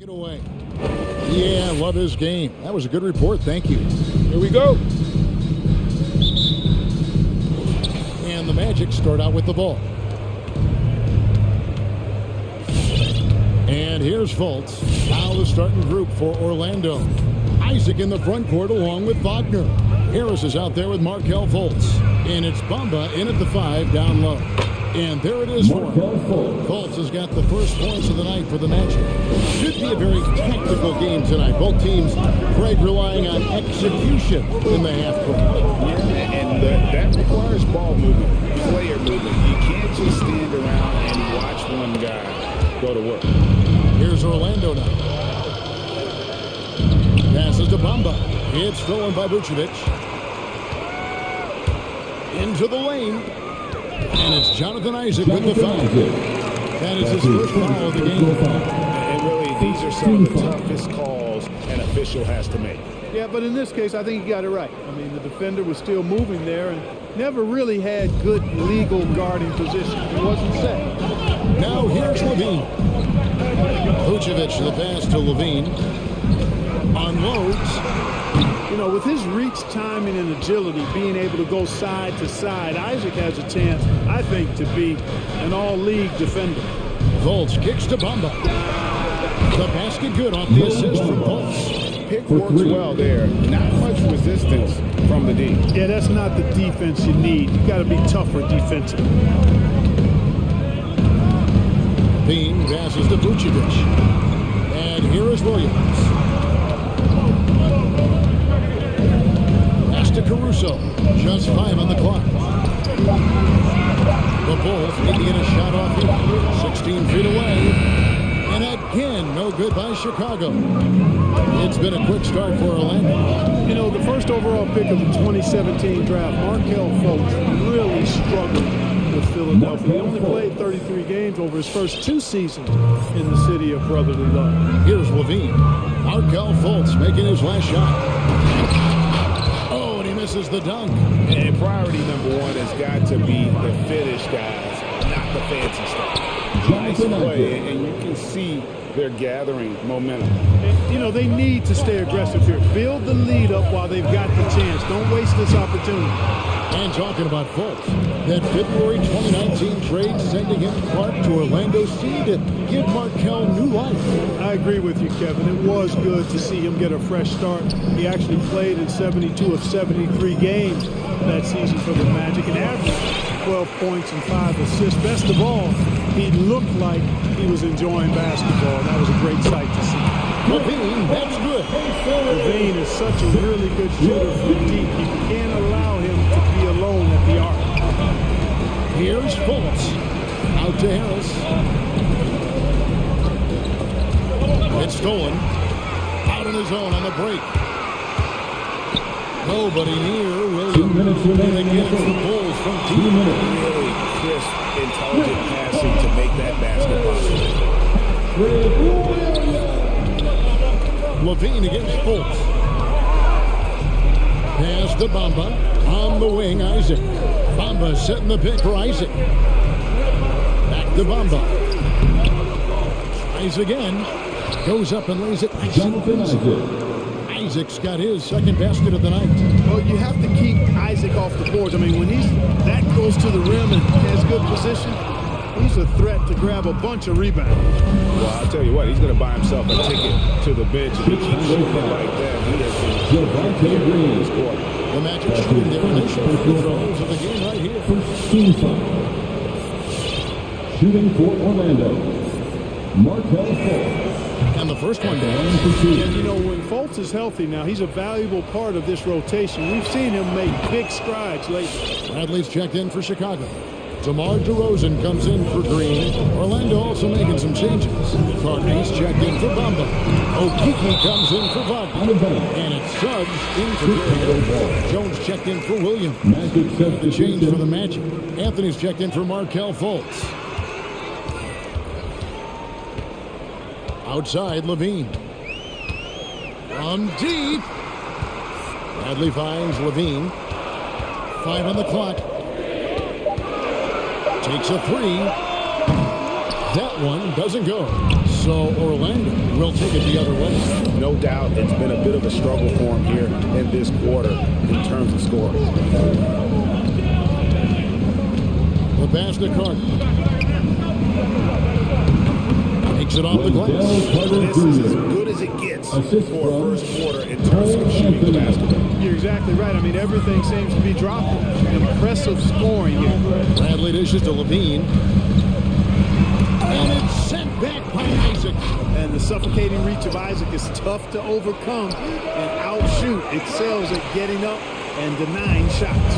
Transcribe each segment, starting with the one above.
it away. Yeah, love his game. That was a good report. Thank you. Here we go. And the Magic start out with the ball. And here's Fultz. Now the starting group for Orlando. Isaac in the front court along with Wagner. Harris is out there with Markelle Fultz. And it's Bamba in at the 5 down low. And there it is for him. Fultz has got the first points of the night for the Magic. Should be a very tactical game tonight. Both teams, Craig, relying on execution in the half court. Yeah, and that requires ball movement, player movement. You can't just stand around and watch one guy go to work. Here's Orlando now. Passes to Bamba. It's stolen by Vucevic. Into the lane. And it's Jonathan Isaac with the foul. That is his first foul of the game. And really, these are some of the toughest calls an official has to make. Yeah, but in this case, I think he got it right. I mean, the defender was still moving there and never really had good legal guarding position. He wasn't set. Now here's Levine. Vucevic, the pass to Levine. Unloads. You know, with his reach, timing, and agility, being able to go side to side, Isaac has a chance, I think, to be an all-league defender. Fultz kicks to Bamba. The basket good off the assist from Fultz. Pick works well there. Not much resistance from the D. Yeah, that's not the defense you need. You got to be tougher defensively. Bean passes to Vucevic. And here is Williams. To Caruso. Just 5 on the clock. The Bulls need to get a shot off here. 16 feet away. And again, no good by Chicago. It's been a quick start for Orlando. You know, the first overall pick of the 2017 draft, Markelle Fultz, really struggled with Philadelphia. He only played 33 games over his first 2 seasons in the city of brotherly love. Here's Levine. Markelle Fultz making his last shot. Misses the dunk. And priority number 1 has got to be the finish, guys, not the fancy stuff. Nice play, and you can see they're gathering momentum. And, you know, they need to stay aggressive here. Build the lead up while they've got the chance. Don't waste this opportunity. And talking about Fultz, that February 2019 trade sending him Clark to Orlando seemed to give Markelle new life. I agree with you, Kevin. It was good to see him get a fresh start. He actually played in 72 of 73 games that season for the Magic and averaged 12 points and 5 assists. Best of all, he looked like he was enjoying basketball. That was a great sight to see. Levine, that's good. Levine is such a really good shooter from deep. You can't allow him to be alone at the arc. Here's Fultz. Out to Harris. It's stolen. Out on his own on the break. Nobody near Williams. 2 minutes remaining against the Bulls from 2 minutes. Really crisp, intelligent passing to make that basket possible. Levine against Fultz. Pass to Bamba. On the wing, Isaac. Bamba setting the pick for Isaac. Back to Bamba. Tries again. Goes up and lays it. Isaac's got his second basket of the night. Well, you have to keep Isaac off the board. I mean, when that goes to the rim and has good position, he's a threat to grab a bunch of rebounds. Well, I'll tell you what, he's going to buy himself a ticket to the bench. If he keeps shooting like that, he has been score. The Magic shooting their initial free throws of the game right here. Shooting for Orlando, Markelle Fultz. And the first one down. And you know, when Fultz is healthy now, he's a valuable part of this rotation. We've seen him make big strides lately. Bradley's checked in for Chicago. DeMar DeRozan comes in for Green. Orlando also making some changes. Carney's checked in for Bamba. Okeke comes in for Wagner. And it's Suggs in for Green. Jones checked in for Williams. The change for the Magic. Anthony's checked in for Markelle Fultz. Outside, Levine. From deep. Bradley finds Levine. 5 on the clock. Takes a 3. That one doesn't go. So Orlando will take it the other way. No doubt it's been a bit of a struggle for him here in this quarter in terms of scoring. The pass to Carter. Takes it off the glass. This is as good as it gets for a first quarter in terms of shooting the basketball. You're exactly right. I mean, everything seems to be dropping. Impressive scoring here. Bradley dishes to Levine. And it's sent back by Isaac. And the suffocating reach of Isaac is tough to overcome and outshoot. Excels at getting up and denying shots.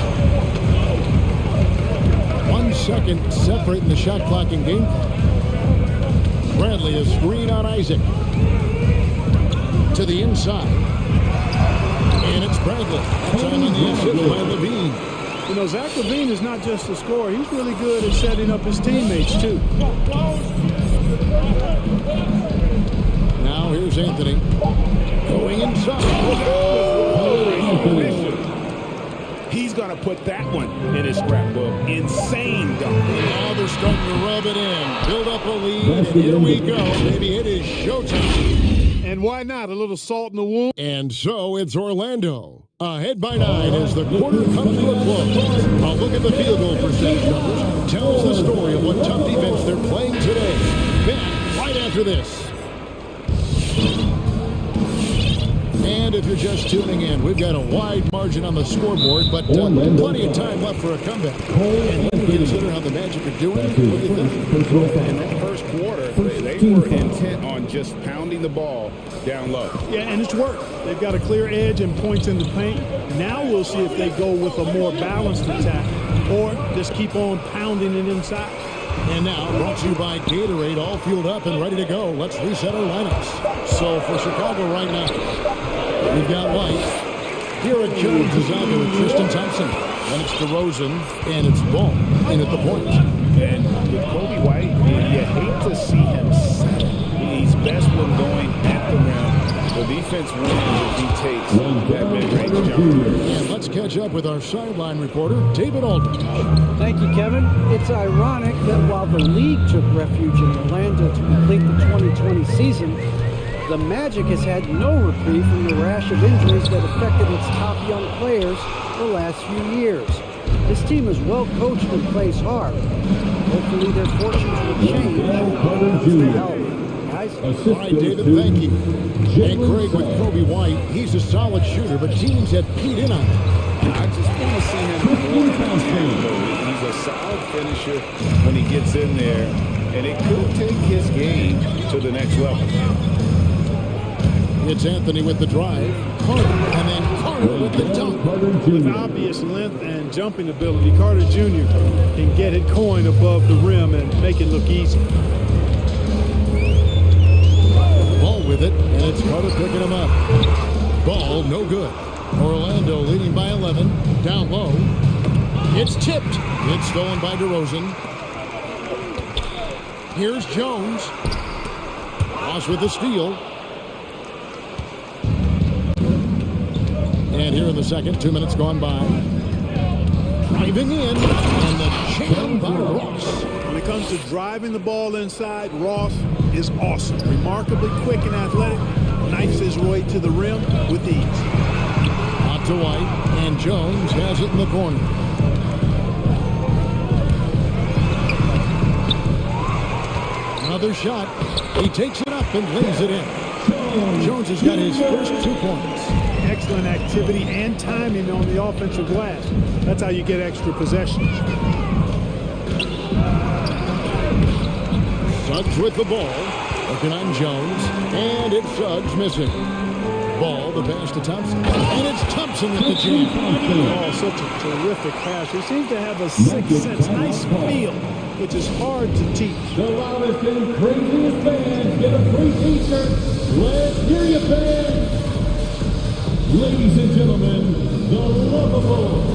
1 second separating the shot clock and game clock. Bradley a screen on Isaac. To the inside. And it's Bradley. Time on the assist by Levine. You know, Zach LaVine is not just a scorer. He's really good at setting up his teammates, too. Now here's Anthony. Going inside. He's going to put that one in his scrapbook. Insane dunk. Now they're starting to rub it in. Build up a lead, and here we go. Maybe it is showtime. And why not? A little salt in the wound. And so it's Orlando. Ahead by 9 as the quarter comes to a close. A look at the field goal percentage numbers tells the story of what tough defense they're playing today. Back right after this. And if you're just tuning in, we've got a wide margin on the scoreboard, but plenty of time left for a comeback. And when you consider how the Magic are doing, what do you think? In that first quarter, they were intent on just pounding the ball down low. Yeah, and it's worked. They've got a clear edge and points in the paint. Now we'll see if they go with a more balanced attack or just keep on pounding it inside. And now, brought to you by Gatorade, all fueled up and ready to go. Let's reset our lineups. So for Chicago right now, we've got White. Garrett Jones is out there with Tristan Thompson. Then it's DeRozan, and it's Ball in at the point. And with Kobe White, you hate to see him settle. He's best when going at the rim. The defense wins if he takes that mid-range jump. And let's catch up with our sideline reporter, David Aldridge. Thank you, Kevin. It's ironic that while the league took refuge in Orlando to complete the 2020 season, the Magic has had no reprieve from the rash of injuries that affected its top young players the last few years. This team is well coached and plays hard. Hopefully their fortunes will change once they're healthy. Guys? All right, David, thank you. And Greg with Kobe White, he's a solid shooter, but teams have keyed in on him. I just want to see him more tangible. He's a solid finisher when he gets in there, and it could take his game to the next level. It's Anthony with the drive, Carter, and then Carter with the dunk. With obvious length and jumping ability, Carter Jr. can get it going above the rim and make it look easy. Ball with it, and it's Carter picking him up. Ball, no good. Orlando leading by 11, down low. It's tipped. It's stolen by DeRozan. Here's Jones. Ross with the steal. And here in the second, 2 minutes gone by. Driving in, and the jam by Ross. When it comes to driving the ball inside, Ross is awesome. Remarkably quick and athletic. Knifes his way to the rim with ease. Out to White, and Jones has it in the corner. Another shot. He takes it up and lays it in. Jones has got his first 2 points. Excellent activity and timing on the offensive glass. That's how you get extra possessions. Suggs with the ball. Looking on Jones. And it's Suggs missing. Ball, the pass to Thompson. And it's Thompson with the jam. Oh, such a terrific pass. He seems to have a sixth sense, nice feel, which is hard to teach. The loudest and craziest fans get a free t-shirt. Let's hear you, fans. Ladies and gentlemen, the lovable.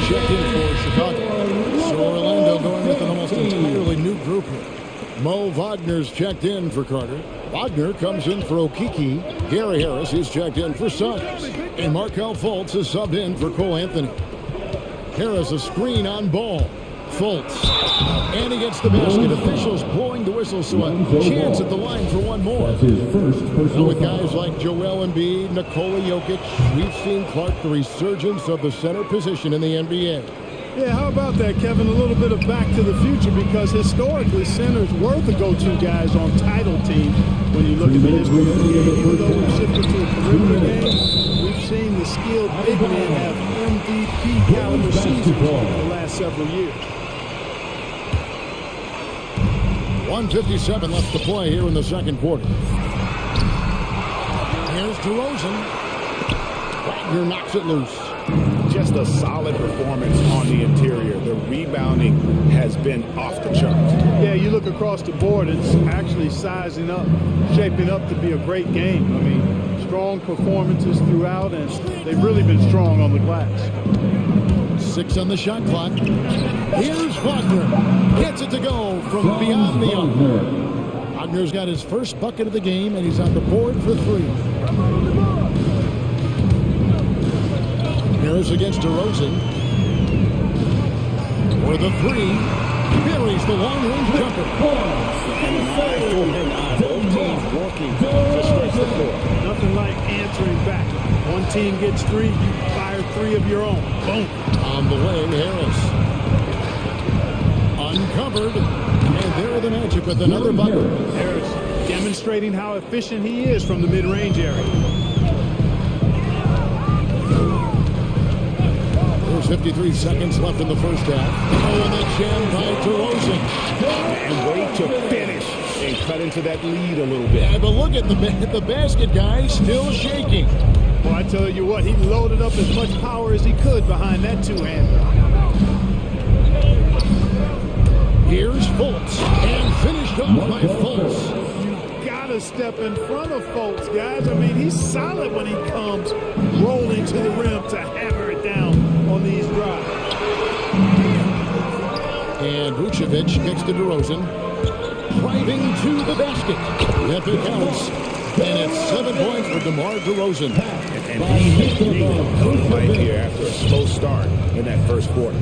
Check in for Chicago. So Orlando going with an almost entirely new group here. Mo Wagner Wagner's checked in for Carter. Wagner comes in for Okiki. Gary Harris is checked in for Suggs. And Markelle Fultz is subbed in for Cole Anthony. Harris a screen on ball. Fultz. And he gets the basket. Officials blowing the whistle, so a chance at the line for one more. And with guys like Joel Embiid, Nikola Jokic, we've seen, Clark, the resurgence of the center position in the NBA. Yeah, how about that, Kevin? A little bit of back to the future, because historically centers were the go-to guys on title teams. When you look at the history of the game, even though we've shifted to a perimeter game, we've seen the skilled big men have MVP caliber seasons over the last several years. 1:57 left to play here in the second quarter. Here's DeRozan. Wagner knocks it loose. Just a solid performance on the interior. The rebounding has been off the charts. Yeah, you look across the board, it's actually sizing up, shaping up to be a great game. I mean, strong performances throughout, and they've really been strong on the glass. 6 on the shot clock. Here's Wagner. Gets it to go from beyond the arc. Wagner's got his first bucket of the game, and he's on the board for 3. Harris against DeRozan. For the 3. Buries the long-range jumper. And an eye for an eye. Both teams working to stretch the floor. Nothing like answering back. One team gets 3, you fire 3 of your own. Boom. On the wing, Harris. Uncovered. And there the Magic with another bucket. Harris demonstrating how efficient he is from the mid-range area. There's 53 seconds left in the first half. Oh, and the jam by DeRozan. And way to finish and cut into that lead a little bit. Yeah, but look at the basket, guys, still shaking. Well, I tell you what, he loaded up as much power as he could behind that two-hander. Here's Fultz, and finished off by Fultz. You've got to step in front of Fultz, guys. I mean, he's solid when he comes rolling to the rim to hammer it down on these drives. And Vucevic kicks to DeRozan, driving to the basket. If it counts. And it's 7 points for DeMar DeRozan. And he has really come to life here after a slow start in that first quarter.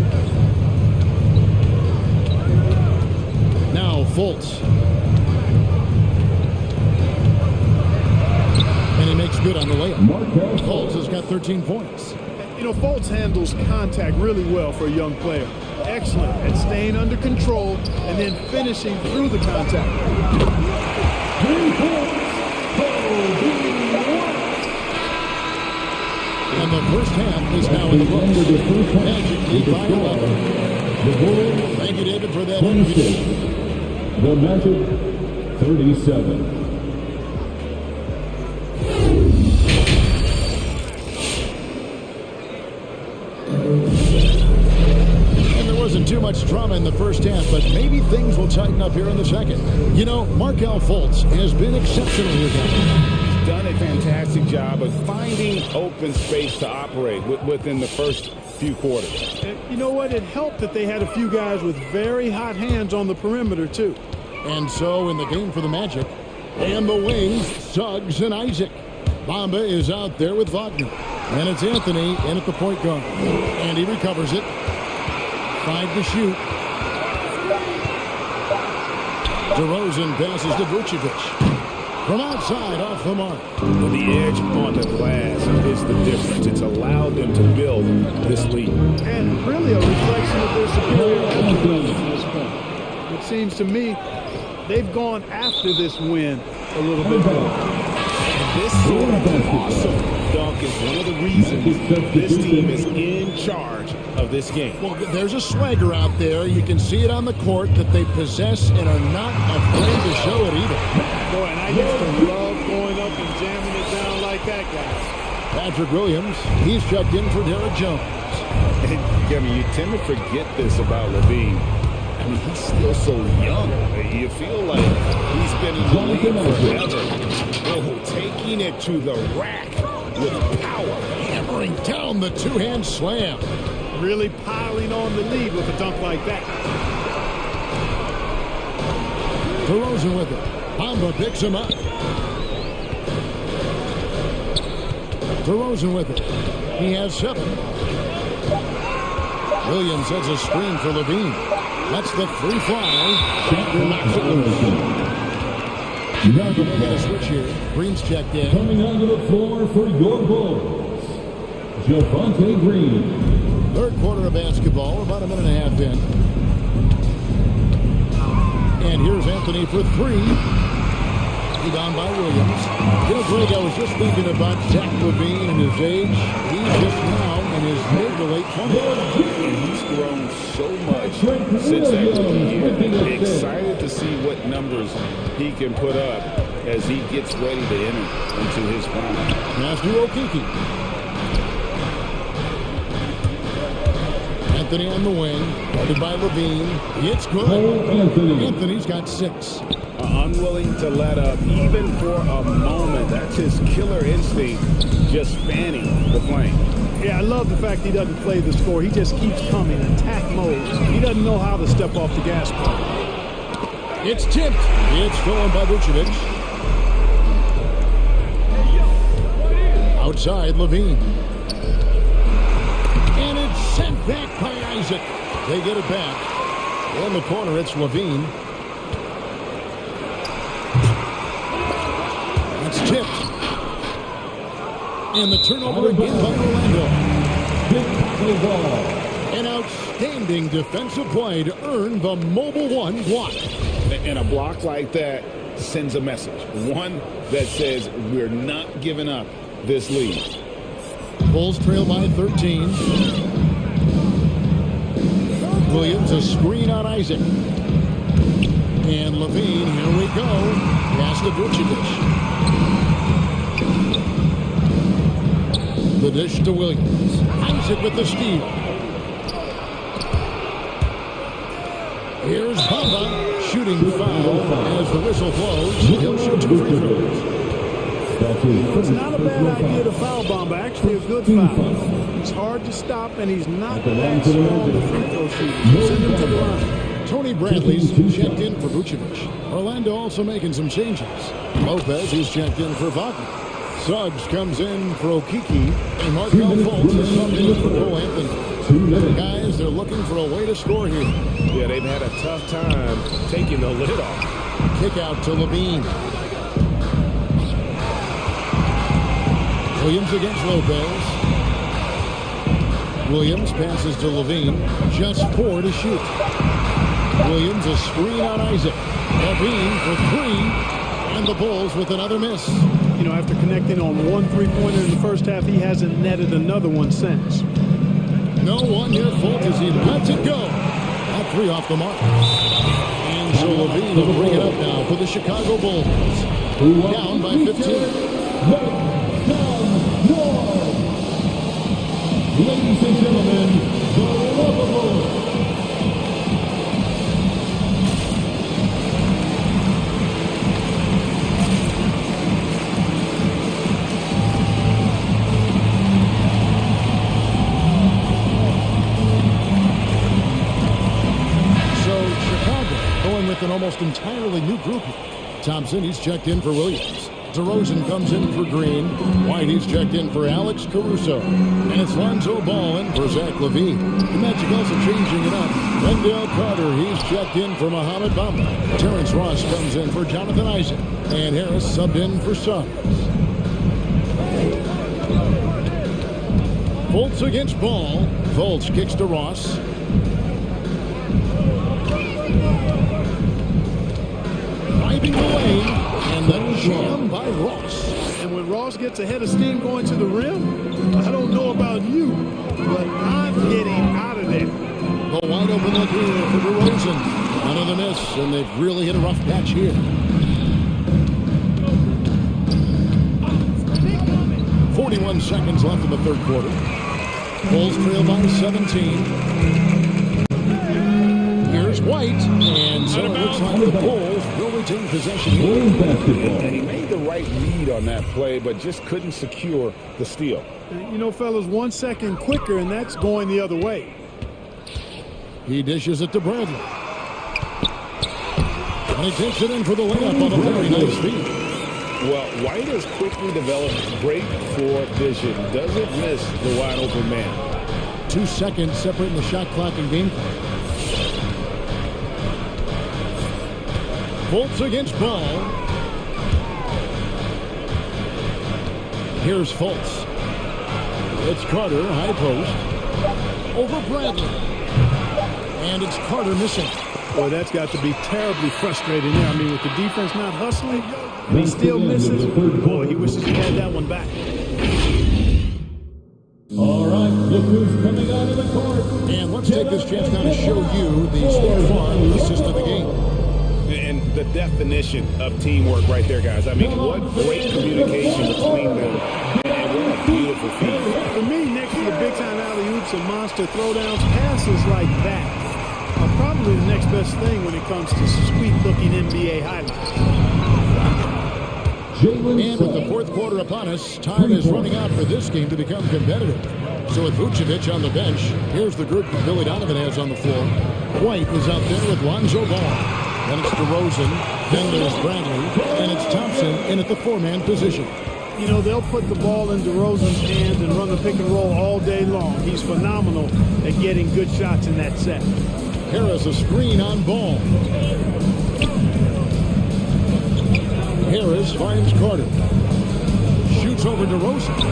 Now Fultz. And he makes good on the layup. Fultz has got 13 points. You know, Fultz handles contact really well for a young player. Excellent at staying under control and then finishing through the contact. 3 points. And the first half is now in the books. Magic lead by 11. Thank you, David, for that interview. The Magic 37. And there wasn't too much drama in the first half, but maybe things will tighten up here in the second. You know, Markelle Fultz has been exceptional here tonight. Done a fantastic job of finding open space to operate within the first few quarters. And you know what? It helped that they had a few guys with very hot hands on the perimeter, too. And so in the game for the Magic, and the wings, Suggs and Isaac. Bamba is out there with Wagner. And it's Anthony in at the point guard. And he recovers it. 5 to shoot. DeRozan passes to Vucevic. From outside, off the mark. Well, the edge on the glass is the difference. It's allowed them to build this lead. And really a reflection of their superior attributes at this point. It seems to me they've gone after this win a little bit more. This sort of awesome dunk is one of the reasons this team is in charge of this game. Well, there's a swagger out there. You can see it on the court that they possess and are not afraid to show it either. Boy, and I used to love going up and jamming it down like that guy. Patrick Williams, he's checked in for Derek Jones. And, I mean, you tend to forget this about Levine. I mean, he's still so young. You feel like he's been in the league forever. Oh, taking it to the rack with power. Hammering down the two-hand slam. Really piling on the lead with a dunk like that. DeRozan with it. Bamba picks him up. DeRozan with it. He has 7. Williams has a screen for Levine. That's the free fly. Shacker knocks it loose. We're going to get a switch here. Green's checked in. Coming onto the floor for your Bulls, Javonte Green. Third quarter of basketball, about a minute and a half in. And here's Anthony for 3. Down by Williams. You know, Greg, I was just thinking about Zach LaVine and his age. He's just now in his mid to late 20s. He's grown so much since that rookie year. Excited to see what numbers he can put up as he gets ready to enter into his prime. Pass to Okeke. Anthony on the wing, guarded by LaVine. It's good. Anthony's got 6. Unwilling to let up even for a moment. That's his killer instinct, just fanning the flame. Yeah, I love the fact he doesn't play the score. He just keeps coming, attack mode. He doesn't know how to step off the gas pedal. It's tipped. It's stolen by Vucevic. Outside, Levine. And it's sent back by Isaac. They get it back. In the corner, it's Levine. It's tipped. And the turnover again by Orlando. An outstanding defensive play to earn the Mobile One block. And a block like that sends a message. One that says we're not giving up this lead. Bulls trail by 13. Williams a screen on Isaac. And Levine, here we go. Pass to Vucevic. The dish to Williams. Isaac with the steal. Here's Bamba shooting foul as the whistle blows. He'll shoot 2 free throws. It's not a bad idea to foul Bamba. Actually, a good foul. He's hard to stop, and he's not that strong the free throw shooter. Send him to the line. Tony Bradley's checked in for Vucevic. Orlando also making some changes. Lopez, he's checked in for Wagner. Suggs comes in for Okeke, and Markel Fultz is subbed in for Cole Anthony. Guys, they're looking for a way to score here. Yeah, they've had a tough time taking the lid off. Kick out to Levine. Williams against Lopez. Williams passes to Levine. Just 4 to shoot. Williams a screen on Isaac. Levine for 3. And the Bulls with another miss. You know, after connecting on 1 3-pointer in the first half, he hasn't netted another one since. No one near fault as he lets it go. That 3 off the mark. And so Levine will bring it up now for the Chicago Bulls. Down by 15. Ladies and gentlemen, the lovable with an almost entirely new group. Thompson, he's checked in for Williams. DeRozan comes in for Green. White, he's checked in for Alex Caruso. And it's Lonzo Ball in for Zach LaVine. The Magic also changing it up. Wendell Carter, he's checked in for Mohamed Bamba. Terrence Ross comes in for Jonathan Isaac. And Harris subbed in for Suggs. Fultz against Ball. Fultz kicks to Ross. Driving away, and then jam by Ross. And when Ross gets ahead of steam going to the rim, I don't know about you, but I'm getting out of there. The wide open look here for DeRozan. Another miss, and they've really hit a rough patch here. 41 seconds left in the third quarter. Bulls trail by 17. Here's White, and so it looks like the Bulls will retain possession here. And he made the right read on that play, but just couldn't secure the steal. You know, fellas, 1 second quicker, and that's going the other way. He dishes it to Bradley. And he takes it in for the layup on a very nice feed. Well, White has quickly developed great floor vision. Doesn't miss the wide open man. 2 seconds separating the shot clock and game clock. Fultz against Ball. Here's Fultz. It's Carter, high post. Over Bradley. And it's Carter missing. Boy, that's got to be terribly frustrating there. I mean, with the defense not hustling, and he still misses. Boy, he wishes he had that one back. All right, look who's coming out of the court. And let's take this chance now to show you the State Farm assist of the game. And the definition of teamwork right there, guys. I mean, what great communication between them. And what a beautiful feat. For me, next to the big-time alley-oops and monster throwdowns, passes like that are probably the next best thing when it comes to sweet-looking NBA highlights. And with the fourth quarter upon us, time is running out for this game to become competitive. So with Vucevic on the bench, here's the group that Billy Donovan has on the floor. White is out there with Lonzo Ball. Then it's DeRozan, then there's Bradley, and it's Thompson in at the four-man position. You know, they'll put the ball in DeRozan's hand and run the pick and roll all day long. He's phenomenal at getting good shots in that set. Harris a screen on Ball. Harris finds Carter. Shoots over DeRozan.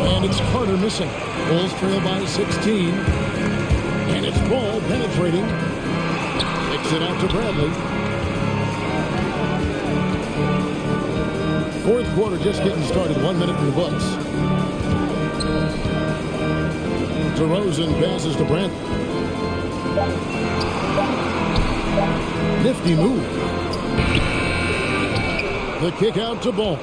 And it's Carter missing. Bulls trail by 16. And it's Ball penetrating. Kicks it out to Bradley. Fourth quarter just getting started. 1 minute in the books. DeRozan passes to Bradley. Nifty move. The kick out to Ball.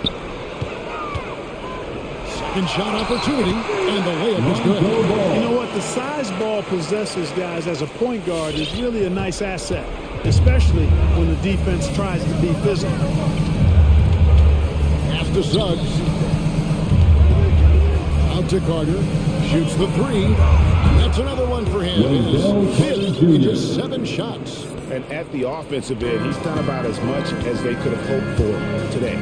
Second shot opportunity, and the layup is good. You know what? The size Ball possesses, guys, as a point guard is really a nice asset, especially when the defense tries to be physical. Pass to Suggs. Out to Carter. Shoots the three. That's another one for him. His fifth in just 7 shots. And at the offensive end, he's done about as much as they could have hoped for today.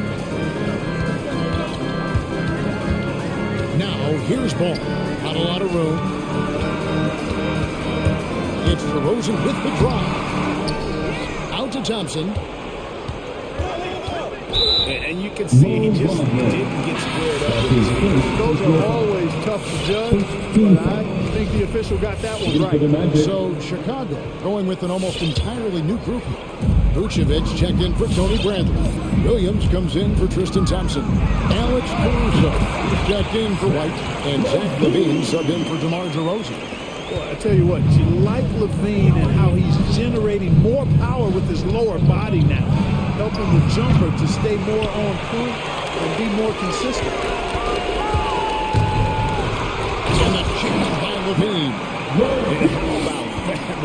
Now, here's Ball. Not a lot of room. It's DeRozan with the drive. Out to Thompson. And you can see he just didn't get squared up with his feet. Those are always tough to judge, but I think the official got that one right. So, Chicago going with an almost entirely new group here. Vucevic checked in for Tony Bradley. Williams comes in for Tristan Thompson. Alex Caruso checked in for White. And Zach LaVine subbed in for DeMar DeRozan. Well, I tell you what, you like LaVine and how he's generating more power with his lower body now, helping the jumper to stay more on point and be more consistent. And the chance by LaVine.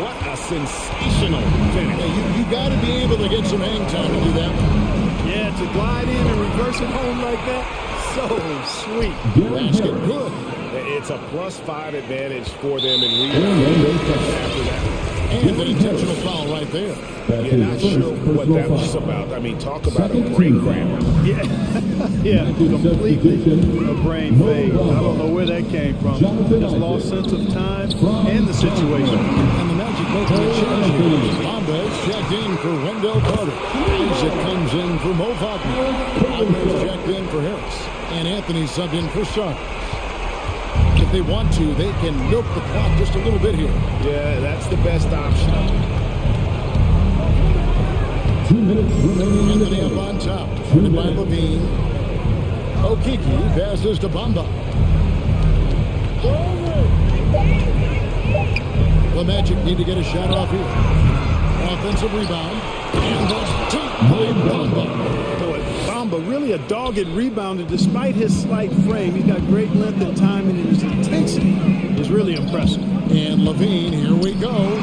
What a sensational finish. Yeah, you got to be able to get some hang time to do that. Yeah, to glide in and reverse it home like that, so sweet. Basket good. It's a +5 advantage for them in rebounding after that. And an intentional foul right there. Yeah, not sure what that was about. I mean, talk about a brain cramp. Yeah, yeah, completely a brain fade. I don't know where that came from. Just lost sense of time and the situation. And the Magic make a change here. Bombas checked in for Wendell Carter. Isaac comes in for Mo Wagner. Wagner's checked in for Harris. And Anthony subbed in for Suggs. If they want to, they can milk the clock just a little bit here. Yeah, that's the best option. 2 minutes remaining in the Anthony up on top. Started by LaVine. Okiki passes to Bamba. The Magic need to get a shot off here. Offensive rebound. And that's tapped by Bamba. Bamba, really a dogged rebounder despite his slight frame. He's got great length and timing, and his intensity is really impressive. And LaVine, here we go.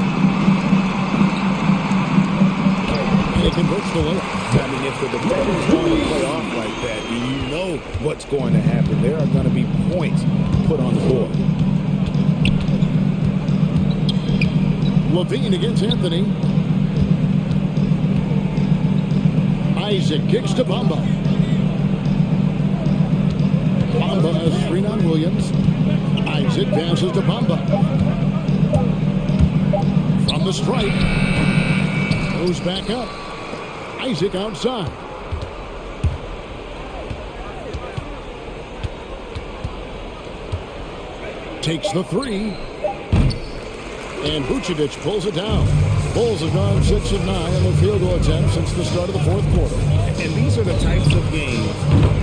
And he converts the layup. I mean, if the defender's going to play off like that, you know what's going to happen. There are going to be points put on the board. LaVine against Anthony. Isaac kicks to Bamba. Bamba a screen on Williams. Isaac passes to Bamba. From the stripe. Goes back up. Isaac outside. Takes the three. And Vucevic pulls it down. Bulls have gone 6 of 9 on the field goal attempt since the start of the fourth quarter. And these are the types of games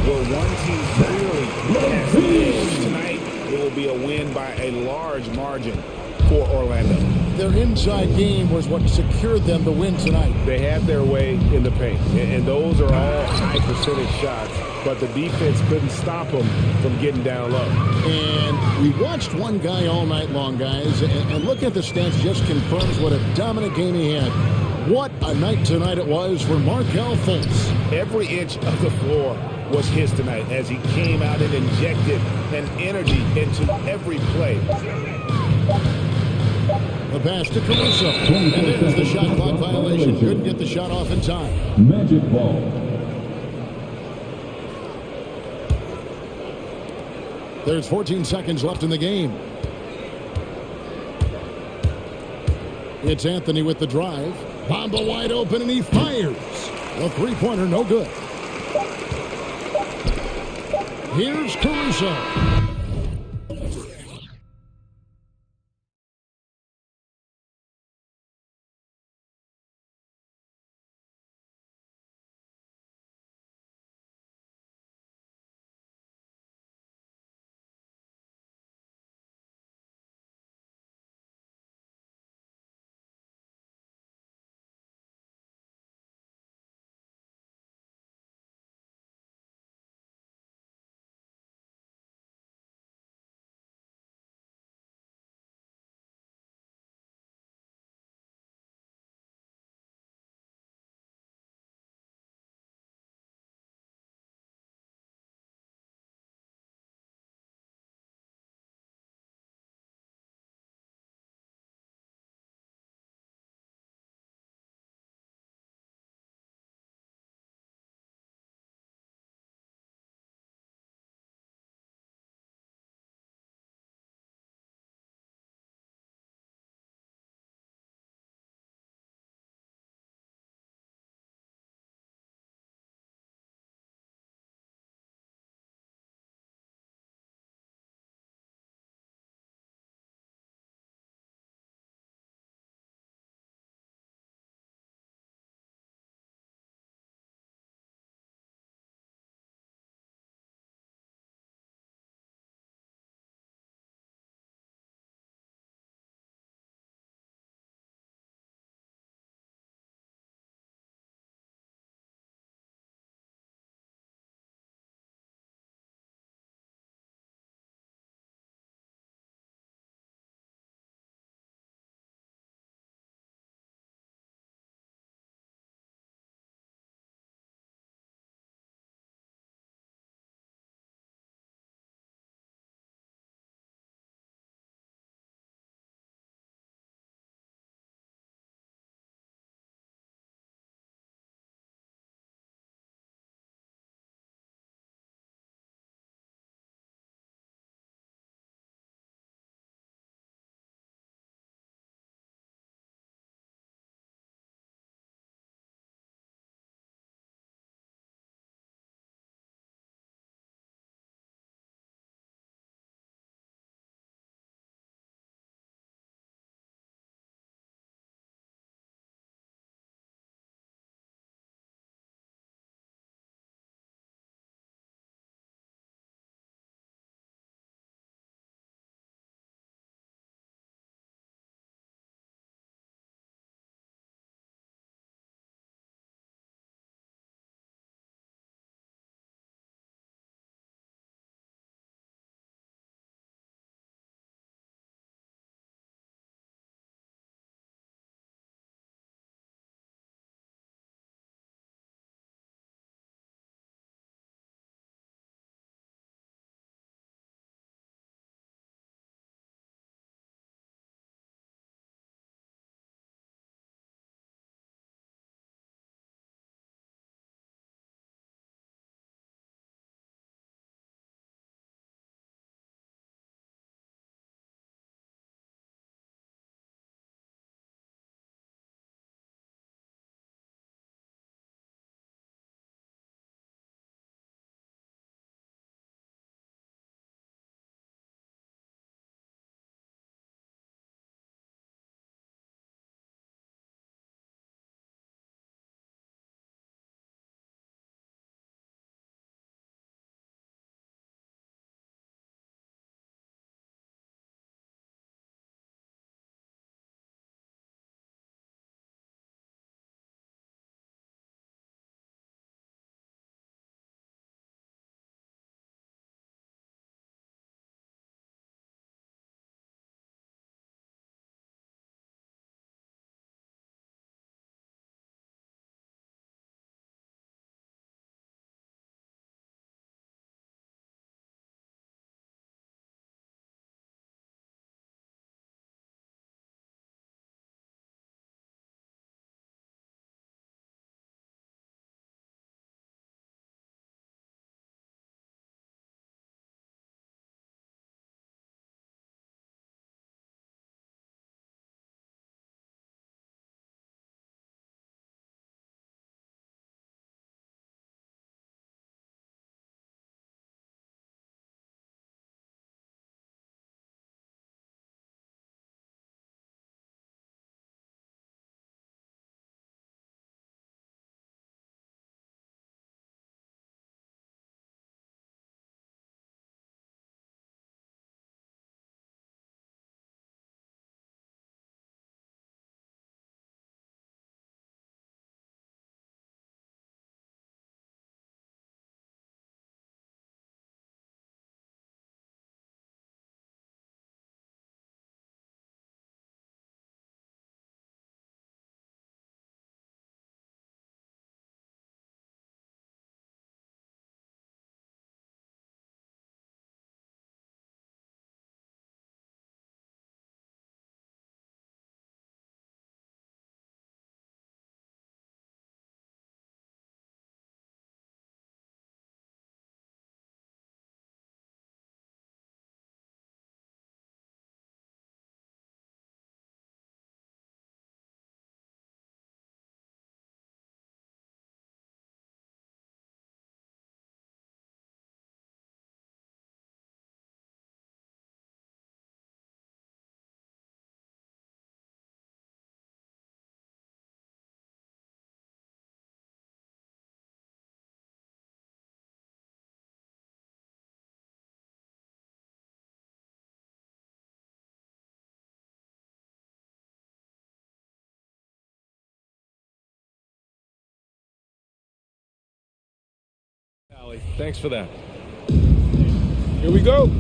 where one team clearly has to win. Tonight, it will be a win by a large margin for Orlando. Their inside game was what secured them the win tonight. They had their way in the paint, and those are all high percentage shots, but the defense couldn't stop them from getting down low. And we watched one guy all night long, guys, and look at the stats just confirms what a dominant game he had. What a night tonight it was for Markelle Fultz. Every inch of the floor was his tonight as he came out and injected an energy into every play. The pass to Caruso. And there's the shot clock violation. Couldn't get the shot off in time. Magic ball. There's 14 seconds left in the game. It's Anthony with the drive. Bamba wide open and he fires. The three-pointer no good. Here's Caruso. Thanks for that. Here we go.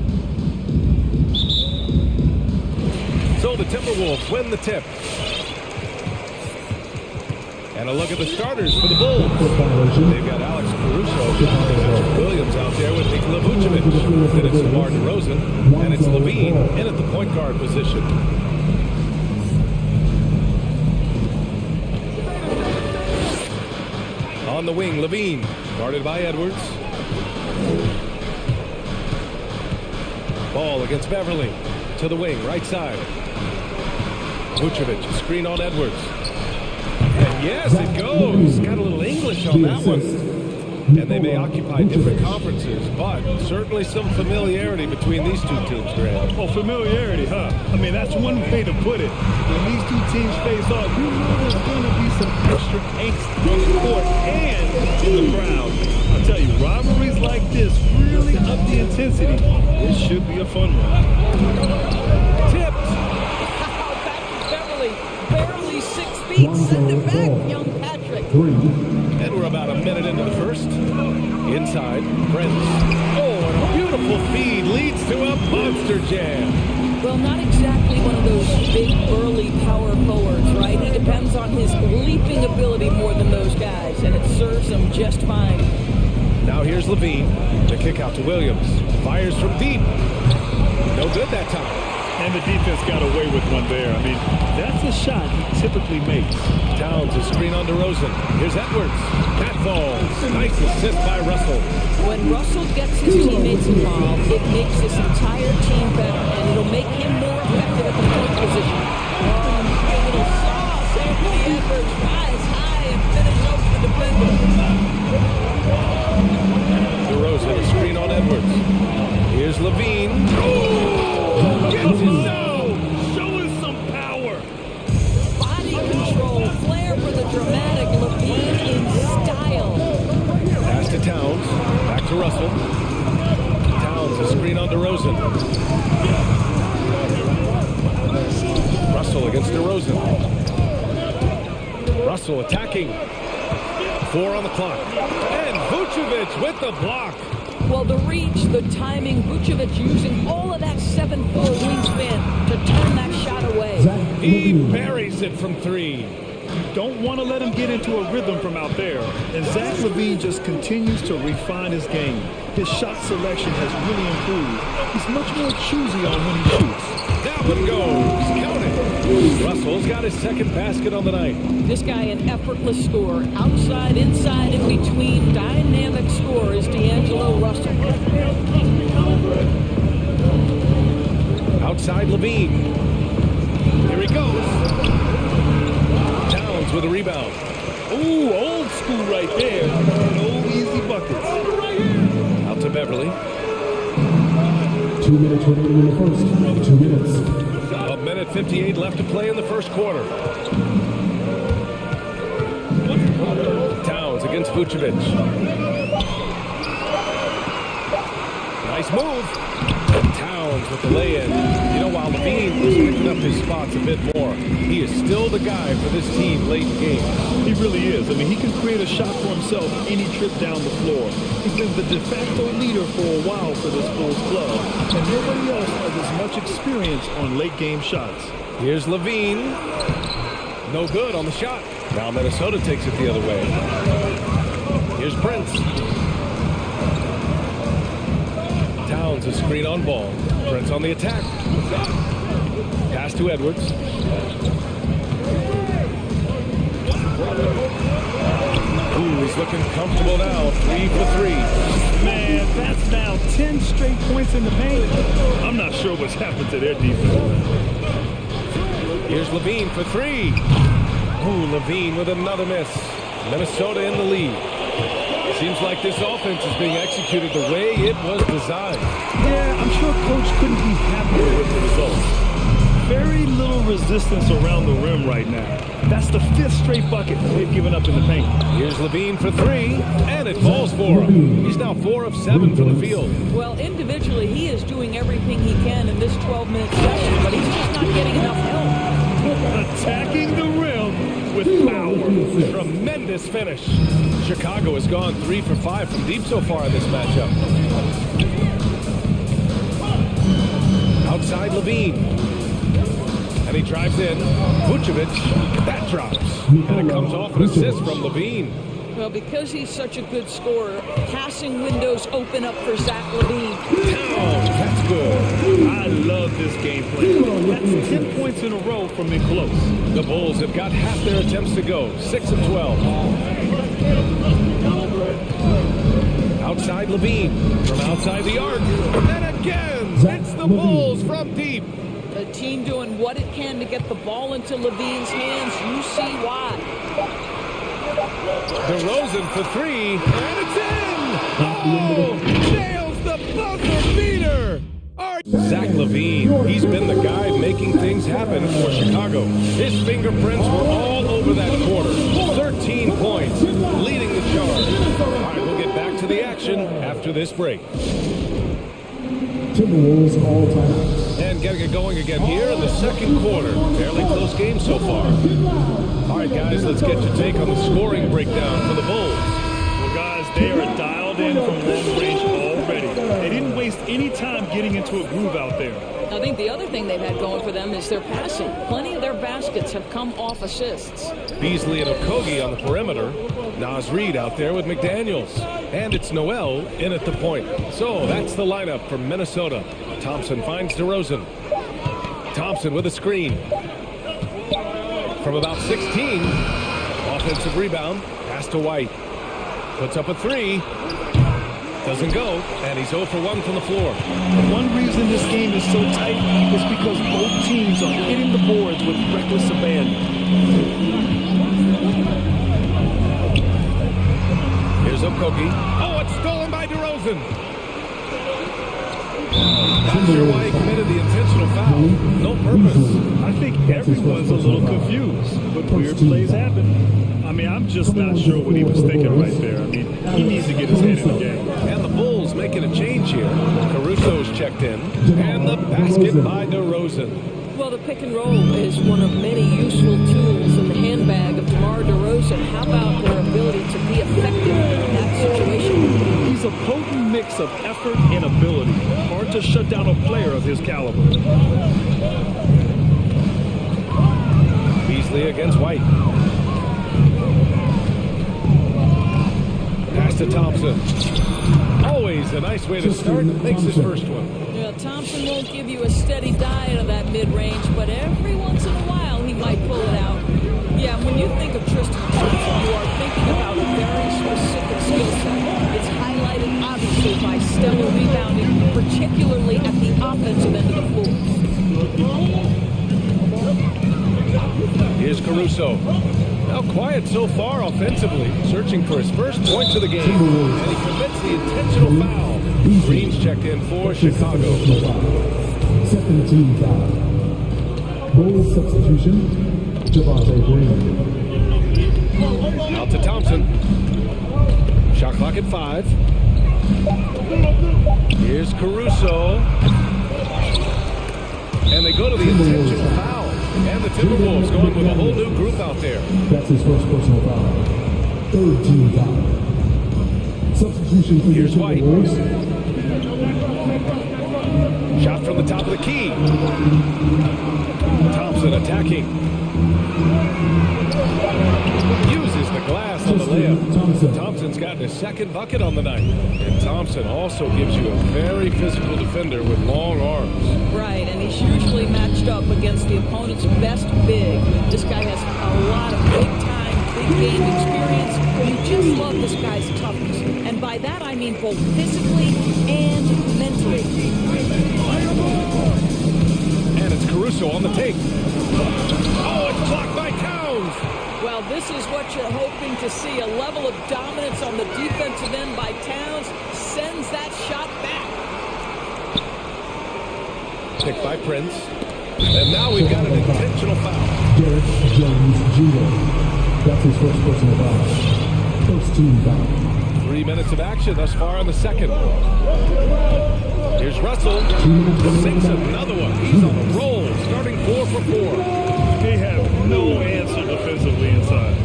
So the Timberwolves win the tip. And a look at the starters for the Bulls. They've got Alex Caruso, Williams out there with Nikola Vucevic. Then it's DeMar DeRozan, and it's Levine in at the point guard position. On the wing, Levine, guarded by Edwards. Ball against Beverly, to the wing, right side. Vucevic, screen on Edwards. And yes, it goes. Got a little English on that one. And they may occupy different conferences, but certainly some familiarity between these two teams, Grant. Oh, familiarity, huh? I mean, that's one way to put it. When these two teams face off, you know there's going to be some extra angst on the court and in the crowd. I'll tell you, rivalries like this really up the intensity. This should be a fun one. Tipped. Back to Beverly. Barely 6 feet. Send it back, young Patrick. And we're about a minute into the first. Inside, Prince. Oh, and a beautiful feed leads to a monster jam. Well, not exactly one of those big, burly power forwards, right? He depends on his leaping ability more than those guys, and it serves him just fine. Now here's Levine. The kick out to Williams. Fires from deep. No good that time. And the defense got away with one there. I mean, that's a shot he typically makes. Towns a screen on DeRozan. Here's Edwards. That falls. Nice assist by Russell. When Russell gets his teammates involved, it makes this entire team better, and it'll make him more effective at the point position. A little sauce. Anthony Edwards rise high and finish up the defender. DeRozan a screen on Edwards. Here's Levine. Oh! Gets it so! Showing some power. Body control, flair for the dramatic, Levine in style. Pass to Towns. Back to Russell. Towns a screen on DeRozan. Russell against DeRozan. Russell attacking. 4 on the clock. And Vucevic with the block. Well, the reach, the timing, Vucevic using all of that 7-foot wingspan to turn that shot away. He buries it from 3. Don't want to let him get into a rhythm from out there. And Zach LaVine just continues to refine his game. His shot selection has really improved. He's much more choosy on when he shoots. That one goes. Count it. Russell's got his second basket on the night. This guy an effortless scorer. Outside, inside, in between. Dynamic scorer is D'Angelo Russell. Outside Levine. Here he goes. Towns with a rebound. Ooh, old school right there. No easy buckets. Out to Beverly. 2 minutes remaining in the first. 2 minutes. A minute 58 left to play in the first quarter. Towns against Vucevic. Nice move. Towns with the lay-in. You know, while Levine is picking up his spots a bit more, he is still the guy for this team late in games. He really is. I mean, he can create a shot for himself any trip down the floor. He's been the de facto leader for a while for this Bulls club, and nobody else has as much experience on late-game shots. Here's Levine. No good on the shot. Now Minnesota takes it the other way. Here's Prince. Towns a screen on ball. Prince on the attack. Pass to Edwards. Ooh, he's looking comfortable now. 3 for 3. Man, that's now 10 straight points in the paint. I'm not sure what's happened to their defense. Here's Levine for 3. Ooh, Levine with another miss. Minnesota in the lead. Seems like this offense is being executed the way it was designed. Yeah, I'm sure Coach couldn't be happier with the results. Very little resistance around the rim right now. That's the 5th straight bucket they've given up in the paint. Here's Levine for 3, and it falls for him. He's now 4 of 7 from the field. Well, individually, he is doing everything he can in this 12-minute session, but he's just not getting enough help. Attacking the rim with power. Tremendous finish. Chicago has gone 3 for 5 from deep so far in this matchup. Outside Levine. And he drives in. Vucevic, that drops. And it comes off an assist from Levine. Well, because he's such a good scorer, passing windows open up for Zach Levine. Down, that's good. I love this game plan. That's 10 points in a row from in close. The Bulls have got half their attempts to go, 6 of 12. Outside Levine, from outside the arc. And again, it's the Bulls from deep. The team doing what it can to get the ball into Levine's hands. You see why. DeRozan for 3, and it's in! Oh! Nails the buzzer beater! Zach Levine, he's been the guy making things happen for Chicago. His fingerprints were all over that quarter. 13 points, leading the charge. All right, we'll get back to the action after this break. Timberwolves all time. And getting it going again here in the second quarter. Fairly close game so far. All right, guys, let's get your take on the scoring breakdown for the Bulls. Well, guys, they are dialed in from long range already. They didn't waste any time getting into a groove out there. I think the other thing they've had going for them is their passing. Plenty of their baskets have come off assists. Beasley and Okogie on the perimeter. Naz Reid out there with McDaniels. And it's Noel in at the point. So that's the lineup from Minnesota. Thompson finds DeRozan. Thompson with a screen. From about 16. Offensive rebound. Pass to White. Puts up a 3. Doesn't go, and he's 0 for 1 from the floor. One reason this game is so tight is because both teams are hitting the boards with reckless abandon. Here's Okogie. Oh, it's stolen by DeRozan. Not sure why he committed the intentional foul. No purpose. I think everyone's a little confused, but weird plays happen. I mean, I'm just not sure what he was thinking right there. I mean, he needs to get his head in the game. And the Bulls making a change here. Caruso's checked in. And the basket by DeRozan. Well, the pick and roll is one of many useful tools in the handbag of DeMar DeRozan. How about their ability to be effective in that situation? He's a potent mix of effort and ability. Hard to shut down a player of his caliber. Beasley against White. Pass to Thompson. Always a nice way to start. Makes his first one. Yeah, Thompson won't give you a steady diet of that mid-range, but every once in a while he might pull it out. Yeah, when you think of Tristan Thompson, you are thinking about a very specific skill set. It's highlighted obviously by stellar rebounding, particularly at the offensive end of the floor. Here's Caruso. Now quiet so far offensively, searching for his first points of the game. And he commits the intentional foul. Green's checked in for Chicago. 17 foul. Bulls substitution, Javante Green. Out to Thompson. Shot clock at 5. Here's Caruso. And they go to the intentional foul. And the Timberwolves going with a whole new group out there. That's his first personal foul. Third team foul. Substitution for Here's the White. Timberwolves. Shot from the top of the key. Thompson attacking. Uses the glass on the layup. Thompson's gotten his second bucket on the night. And Thompson also gives you a very physical defender with long arms. Right, and he's usually matched up against the opponent's best big. This guy has a lot of big-time, big-game experience. You just love this guy's toughness. And by that, I mean both physically and mentally. And it's Caruso on the take. Oh, it's blocked by Towns. Well, this is what you're hoping to see. A level of dominance on the defensive end by Towns sends that shot back. Picked by Prince. And now we've got an intentional foul. Derek Jones Jr. That's his first personal foul. First team foul. 3 minutes of action thus far in the second. Here's Russell. Sinks another one. He's on a roll, starting 4 for 4. They have no answer defensively inside.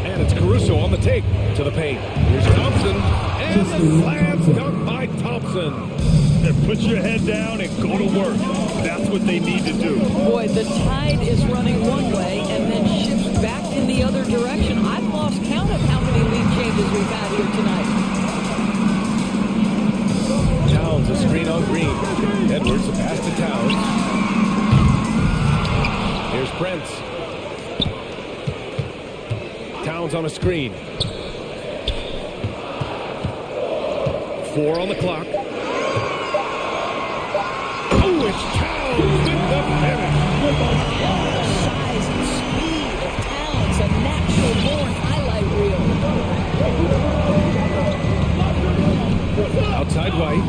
And it's Caruso on the take to the paint. Here's Thompson. And the slam dunk by Thompson. And put your head down and go to work. That's what they need to do. Boy, the tide is running one way and then shifts back in the other direction. I've lost count of how many lead changes we've had here tonight. Towns, a screen on Green. Edwards, a pass to Towns. Here's Prince. Towns on a screen. 4 on the clock. Oh, it's Towns with the finish. The size and speed of Towns, a natural-born highlight reel. Outside White.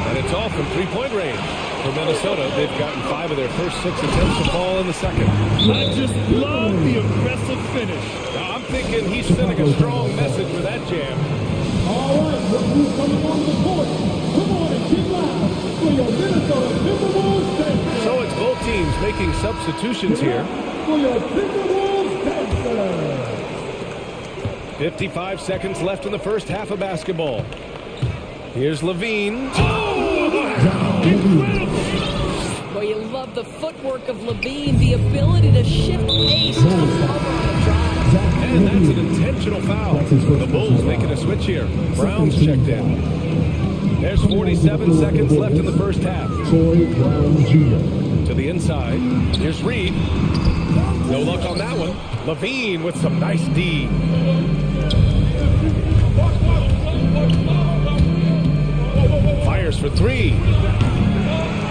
And it's all from three-point range. For Minnesota, they've gotten 5 of their first 6 attempts to fall in the second. I just love the aggressive finish. Now, I'm thinking he's sending a strong message with that jam. All right, look who's coming on the court. Come on and get loud for your Minnesota Timberwolves Pacers. So it's both teams making substitutions here. For your Timberwolves Pacers. 55 seconds left in the first half of basketball. Here's Levine. Boy, you love the footwork of Levine, the ability to shift pace, come over on the drive. And that's an intentional foul. The Bulls making a switch here. Brown's checked in. There's 47 seconds left in the first half. Troy Brown Jr. To the inside. Here's Reed. No luck on that one. Levine with some nice D. Fires for 3.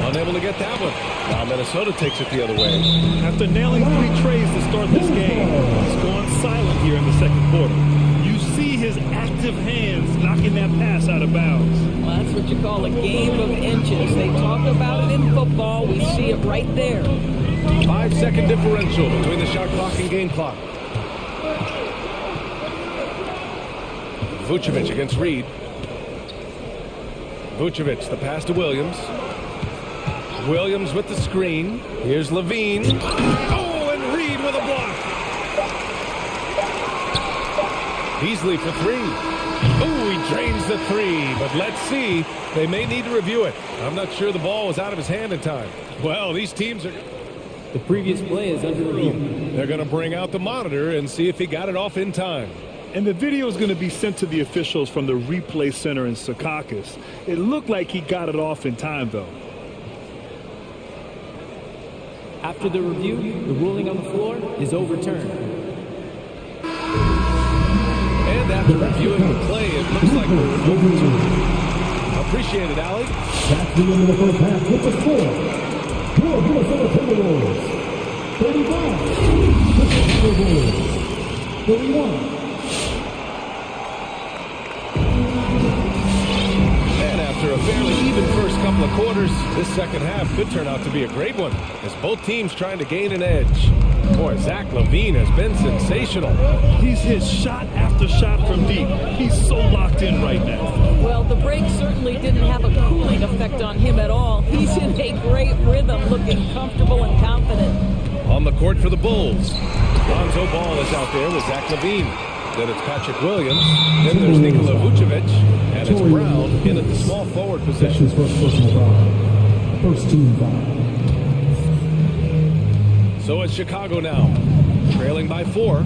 Unable to get that one. Now Minnesota takes it the other way. After nailing 3 trays to start this game, he's gone silent here in the second quarter. You see his active hands knocking that pass out of bounds. Well, that's what you call a game of inches. They talk about it in football. We see it right there. 5-second differential between the shot clock and game clock. Vucevic against Reed. Vucevic, the pass to Williams. Williams with the screen. Here's Levine. Oh, and Reed with a block. Beasley for 3. Oh, he drains the 3. But let's see. They may need to review it. I'm not sure the ball was out of his hand in time. Well, these teams are... The previous play is under review. They're going to bring out the monitor and see if he got it off in time. And the video is going to be sent to the officials from the replay center in Secaucus. It looked like he got it off in time, though. After the review, the ruling on the floor is overturned. And after reviewing the play, it looks like we're overturned. Appreciate it, Allie. That's the end of the first half with the score. Your Minnesota Timberwolves, 35. The Timberwolves, 31. And after a fairly even first couple of quarters, this second half could turn out to be a great one, as both teams trying to gain an edge. Boy, Zach LaVine has been sensational. He's hit shot after shot from deep. He's so locked in right now. Well, the break certainly didn't have a cooling effect on him at all. He's in a great rhythm, looking comfortable and confident. On the court for the Bulls, Lonzo Ball is out there with Zach LaVine. Then it's Patrick Williams. Then there's Nikola Vucevic. And it's Brown in at the small forward position. That's his first personal foul. First team foul. So it's Chicago now, trailing by 4.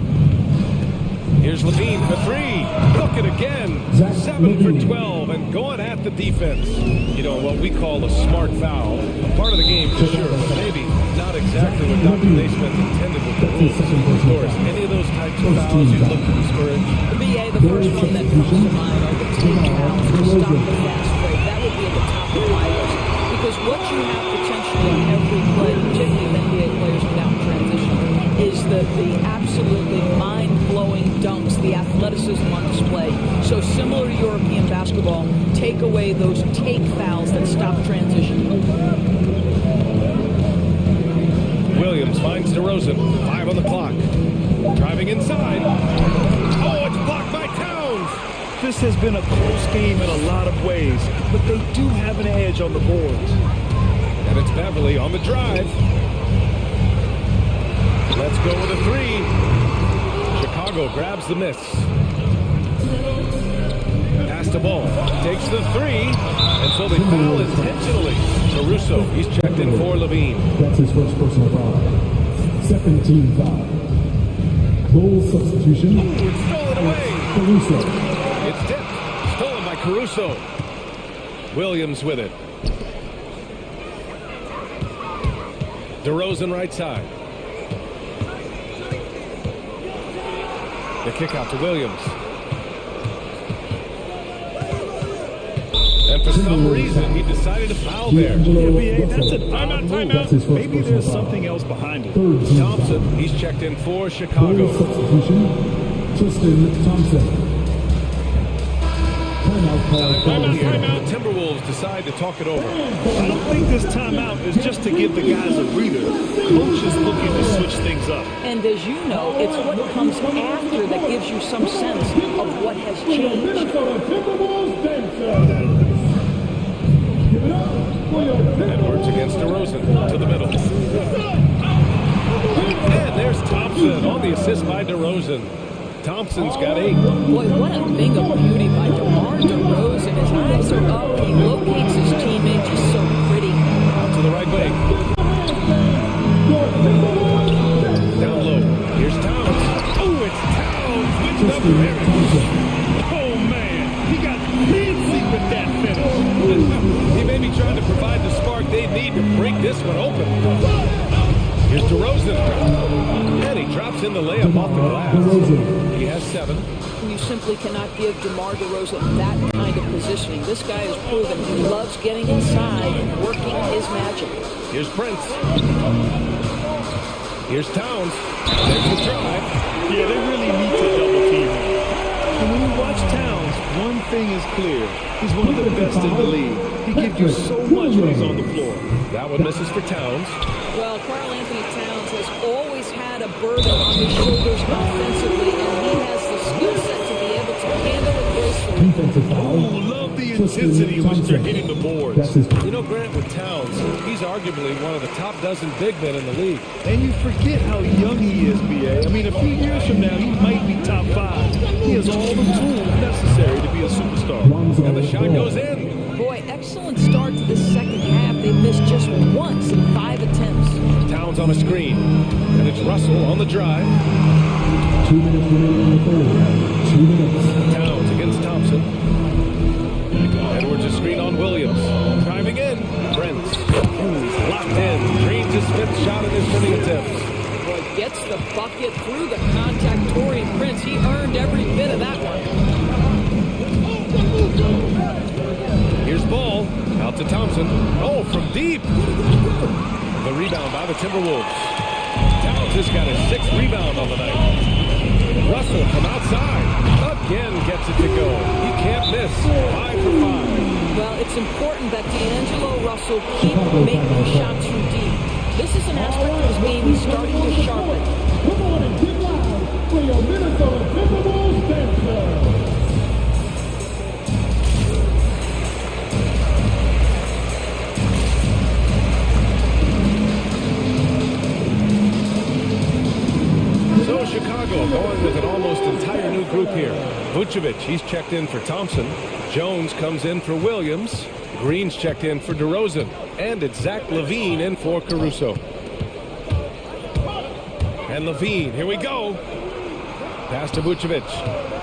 Here's Levine for 3. Look it again. 7 for 12 and going at the defense. You know, what we call a smart foul. Part of the game for sure, but maybe not exactly what Dr. Naismith intended with the rules. Of course, any of those types of fouls you look to discourage. The BA, the first one that comes to mind are the team fouls to stop the fast break. That would be at the top of my list. Because what you have potentially on every play, particularly with NBA players without transition, is the absolutely mind-blowing dunks, the athleticism on display. So similar to European basketball, take away those take fouls that stop transition. Williams finds DeRozan. 5 on the clock. Driving inside. Oh, it's blocked by This has been a close game in a lot of ways, but they do have an edge on the boards. And it's Beverly on the drive. Let's go with a three. Chicago grabs the miss. Pass the ball. Takes the three. And so they foul intentionally. Caruso, he's checked in for Levine. That's his first personal foul. Second team foul. Goal substitution. Ooh, it's stolen away. Caruso. It's tipped. Stolen by Caruso. Williams with it. DeRozan right side. The kick out to Williams. And for some reason, he decided to foul there. Yeah, that's a timeout. Maybe there's something else behind it. Thompson, he's checked in for Chicago. Goal substitution. Tristan Thompson. Timeout. Timberwolves decide to talk it over. I don't think this timeout is just to give the guys a breather. Coach is looking to switch things up. And as you know, it's what comes after that gives you some sense of what has changed. Edwards against DeRozan to the middle. And there's Thompson on the assist by DeRozan. Thompson's got 8. Boy, what a thing of beauty by DeMar DeRozan. His eyes are up. He locates his teammate just so pretty. Out to the right wing. Down low. Here's Towns. Oh, it's Towns with the finish. Oh, man. He got fancy with that finish. He may be trying to provide the spark they need to break this one open. Here's DeRozan. And he drops in the layup off the glass. He has 7. You simply cannot give DeMar DeRozan that kind of positioning. This guy has proven he loves getting inside and working his magic. Here's Prince. Here's Towns. There's the drive. Yeah, they really need to double team him. And when you watch Towns, one thing is clear. He's one of the best in the league. He gives you so much when he's on the floor. That one misses for Towns. Well, Karl Anthony Towns has always had a burden on his shoulders offensively, and he has the skill set to be able to handle it gracefully. Oh, love the intensity which they're hitting the boards. You know, Grant, with Towns, he's arguably one of the top dozen big men in the league. And you forget how young he is, B.A. I mean, a few years from now, he might be top 5. He has all the tools necessary to be a superstar. And the shot goes in. Boy, excellent start to the second half. They missed just once in 5 attempts. Towns on a screen. And it's Russell on the drive. 2 minutes remaining in the third. 2 minutes. Towns against Thompson. Edwards a screen on Williams. Driving in. Prince. He's locked in. Dreams his 5th shot in his winning attempt. Boy, gets the bucket through the contact. Taurean Prince, he earned every bit of that one. Here's Ball. Out to Thompson. Oh, from deep. The rebound by the Timberwolves. Towns has got his 6th rebound on the night. Russell from outside. Again gets it to go. He can't miss. 5 for 5. Well, it's important that D'Angelo Russell keep making shots from deep. This is an aspect of his game he's starting to sharpen. Come on and get loud for your Minnesota Timberwolves dancer. So Chicago going with an almost entire new group here. Vucevic, he's checked in for Thompson. Jones comes in for Williams. Green's checked in for DeRozan. And it's Zach LaVine in for Caruso. And LaVine, here we go. Pass to Vucevic.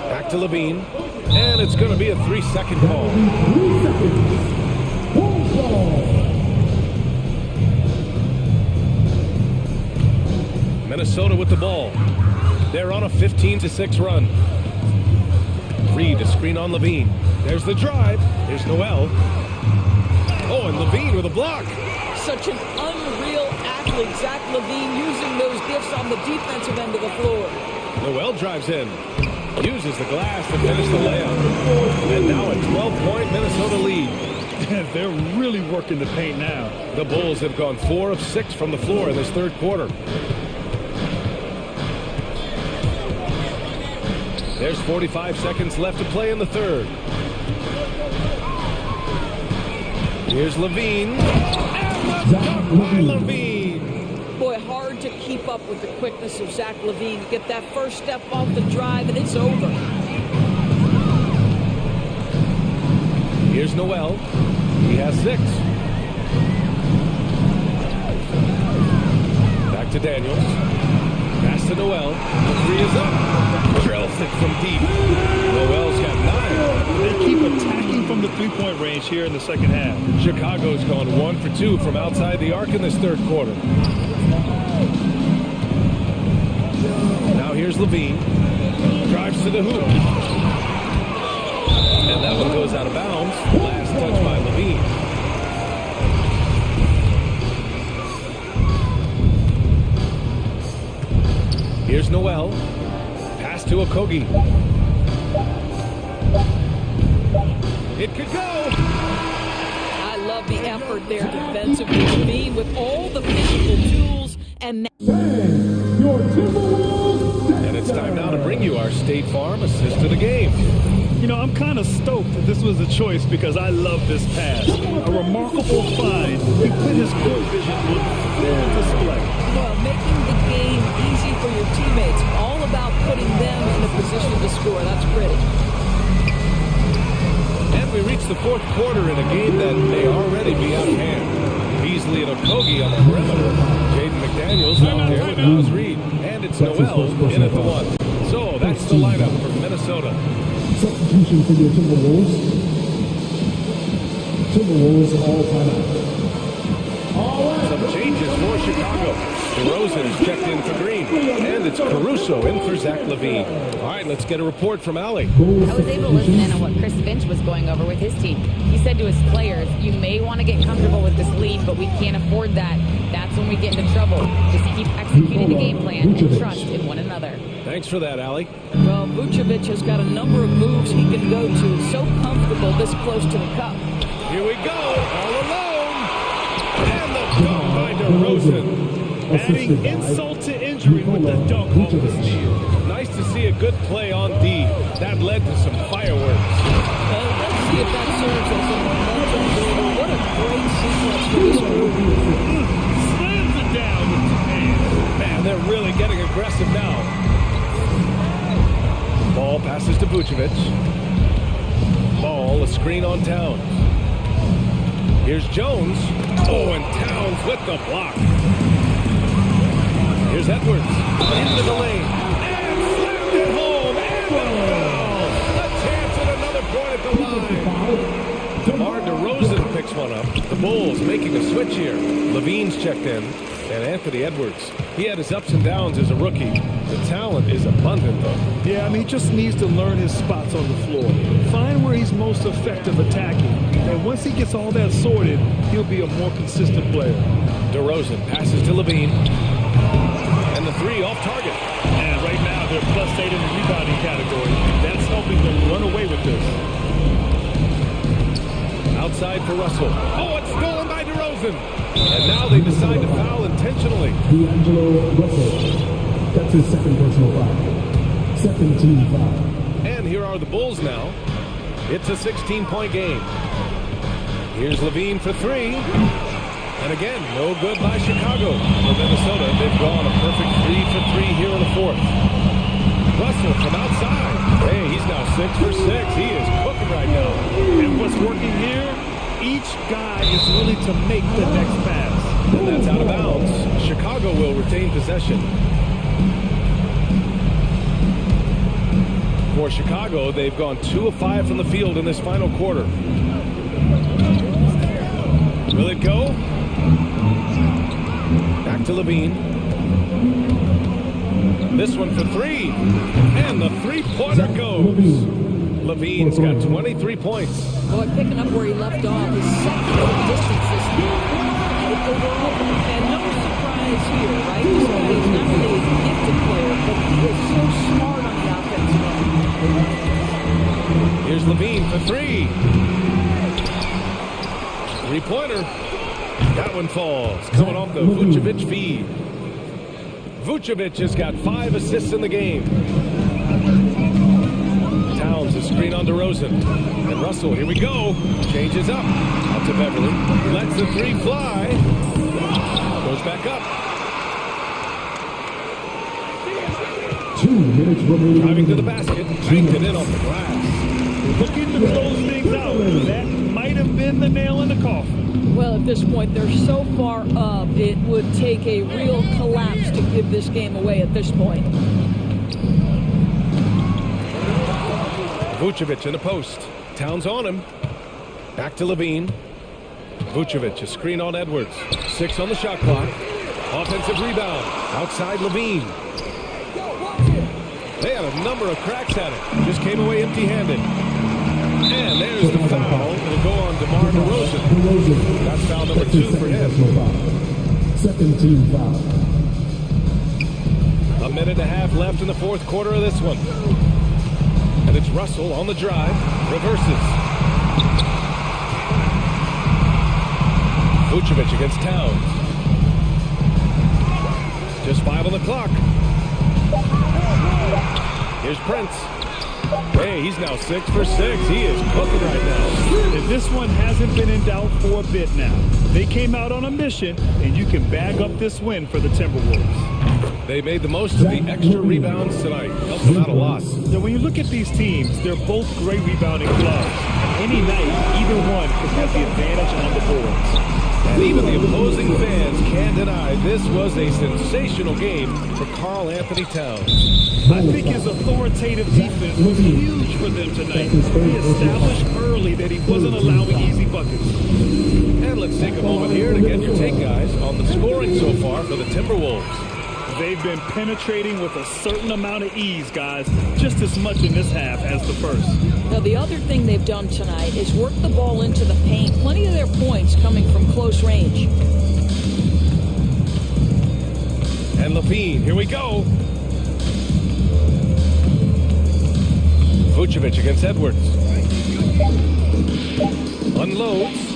Back to LaVine. And it's going to be a 3-second call. 3 seconds. Ball. Minnesota with the ball. They're on a 15-6 run. Reed to screen on LaVine. There's the drive. There's Noel. Oh, and LaVine with a block. Such an unreal athlete, Zach LaVine, using those gifts on the defensive end of the floor. Noel drives in. Uses the glass to finish the layup. And now a 12-point Minnesota lead. They're really working the paint now. The Bulls have gone 4 of 6 from the floor in this third quarter. There's 45 seconds left to play in the third. Here's Levine. And the dunk by Levine. Boy, hard to keep up with the quickness of Zach Levine. To get that first step off the drive, and it's over. Here's Noel. He has 6. Back to Daniels. Pass to Noel. The 3 is up. Drills it from deep. Noel's got 9. They keep attacking from the three-point range here in the second half. Chicago's gone 1 for 2 from outside the arc in this third quarter. Now here's Levine. Drives to the hoop. And that one goes out of bounds. Last touch by Levine. Here's Noel. Pass to Okogie. It could go. I love the effort there defensively. Levine with all the physical tools and Your Timberwolves. And it's time now to bring you our State Farm assist of the game. You know, I'm kind of stoked that this was a choice because I love this pass. A remarkable find. He put his court vision on full display. well, making the game easy for your teammates. All about putting them in a position to score. That's pretty. And we reach the fourth quarter in a game that may already be out of hand. Beasley and Okogie on the perimeter. Jaden McDaniels out there with Miles Reed. And it's Noel in at the 1. So that's the lineup for Minnesota. Substitution for your Timberwolves. Timberwolves all time out. Some changes for Chicago. DeRozan is checked in for Green. And it's Caruso in for Zach Levine. All right, let's get a report from Allie. I was able to listen in on what Chris Finch was going over with his team. He said to his players, you may want to get comfortable with this lead, but we can't afford that. That's when we get into trouble. Just keep executing the game plan and trust in one another. Thanks for that, Allie. Well, Vucevic has got a number of moves he can go to. So comfortable this close to the cup. Here we go, all alone. And the dunk by DeRozan. Adding insult to injury with the dunk off the steal. Nice to see a good play on D. That led to some fireworks. Let's see if that serves as a momentum builder. What a great sequence for this group. Slams it down with the hand. Man, they're really getting aggressive now. Ball passes to Vucevic. Ball, a screen on Towns. Here's Jones. Oh, and Towns with the block. Here's Edwards. Into the lane. And slammed it home. And the foul. A chance at another point at the line. DeMar DeRozan picks one up. The Bulls making a switch here. Levine's checked in. And Anthony Edwards. He had his ups and downs as a rookie. The talent is abundant, though. Yeah, I mean, he just needs to learn his spots on the floor. Find where he's most effective attacking. And once he gets all that sorted, he'll be a more consistent player. DeRozan passes to Levine. And the 3 off target. And right now, they're +8 in the rebounding category. That's helping them run away with this. Outside for Russell. Oh, it's stolen by DeRozan. And now they decide to foul intentionally. D'Angelo Russell. That's his second personal foul. Second team foul. And here are the Bulls now. It's a 16-point game. Here's Levine for 3. And again, no good by Chicago. For Minnesota, they've gone a perfect 3 for 3 here in the fourth. Russell from outside. Hey, he's now 6 for 6. He is cooking right now. And what's working here? Each guy is willing to make the next pass. And that's out of bounds. Chicago will retain possession. For Chicago, they've gone 2 of 5 from the field in this final quarter. Will it go? Back to Levine. This one for 3. And the three-pointer goes. Levine's got 23 points. Boy, picking up where he left off. His second distance this overall. And no surprise here, right? He's not really a gifted player, but he is so smart on the offensive end. Here's Levine for 3. Three-pointer. That one falls. Coming off the Vucevic feed. Vucevic has got 5 assists in the game. Towns, the screen on DeRozan. And Russell, here we go. Changes up. Out to Beverly. Lets the three fly. Goes back up. 2 minutes remaining. Driving to the basket. Banked it in off the glass. Looking to close things out. That might have been the nail in the coffin. Well, at this point, they're so far up, it would take a real collapse to give this game away at this point. Vucevic in the post. Towns on him. Back to Levine. Vucevic, a screen on Edwards. 6 on the shot clock. Offensive rebound. Outside Levine. They had a number of cracks at it. Just came away empty-handed. And there's the foul. It'll go on DeMar DeRozan. That's foul number 2 for him. Second team foul. A minute and a half left in the fourth quarter of this one. And it's Russell on the drive. Reverses. Vucevic against Towns. Just 5 on the clock. Here's Prince. Hey, he's now 6 for 6. He is cooking right now. And this one hasn't been in doubt for a bit now. They came out on a mission, and you can bag up this win for the Timberwolves. They made the most of the extra rebounds tonight. Helped them out a lot. Now, when you look at these teams, they're both great rebounding clubs. Any night, either one could have the advantage on the boards. And even the opposing fans can't deny this was a sensational game for Karl Anthony Towns. I think his authoritative defense was huge for them tonight. He established early that he wasn't allowing easy buckets. And let's take a moment here to get your take, guys, on the scoring so far for the Timberwolves. They've been penetrating with a certain amount of ease, guys, just as much in this half as the first. Now, the other thing they've done tonight is work the ball into the paint. Plenty of their points coming from close range. And Levine, here we go. Vucevic against Edwards. Unloads.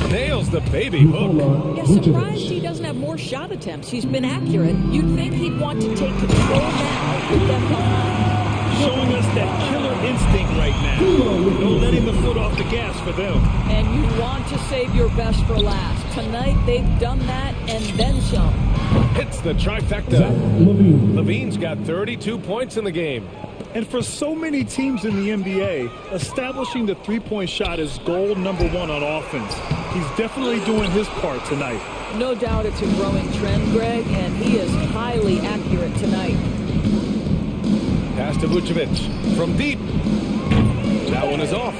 Nails the baby hook. Yeah, surprised he doesn't have more shot attempts. He's been accurate. You'd think he'd want to take control now with them behind. Showing us that killer instinct right now. No letting the foot off the gas for them. And you want to save your best for last. Tonight, they've done that and then some. Hits the trifecta. Levine's got 32 points in the game. And for so many teams in the NBA, establishing the three-point shot is goal number 1 on offense. He's definitely doing his part tonight. No doubt it's a growing trend, Greg, and he is highly accurate tonight. Pass to Vucevic from deep. That one is off.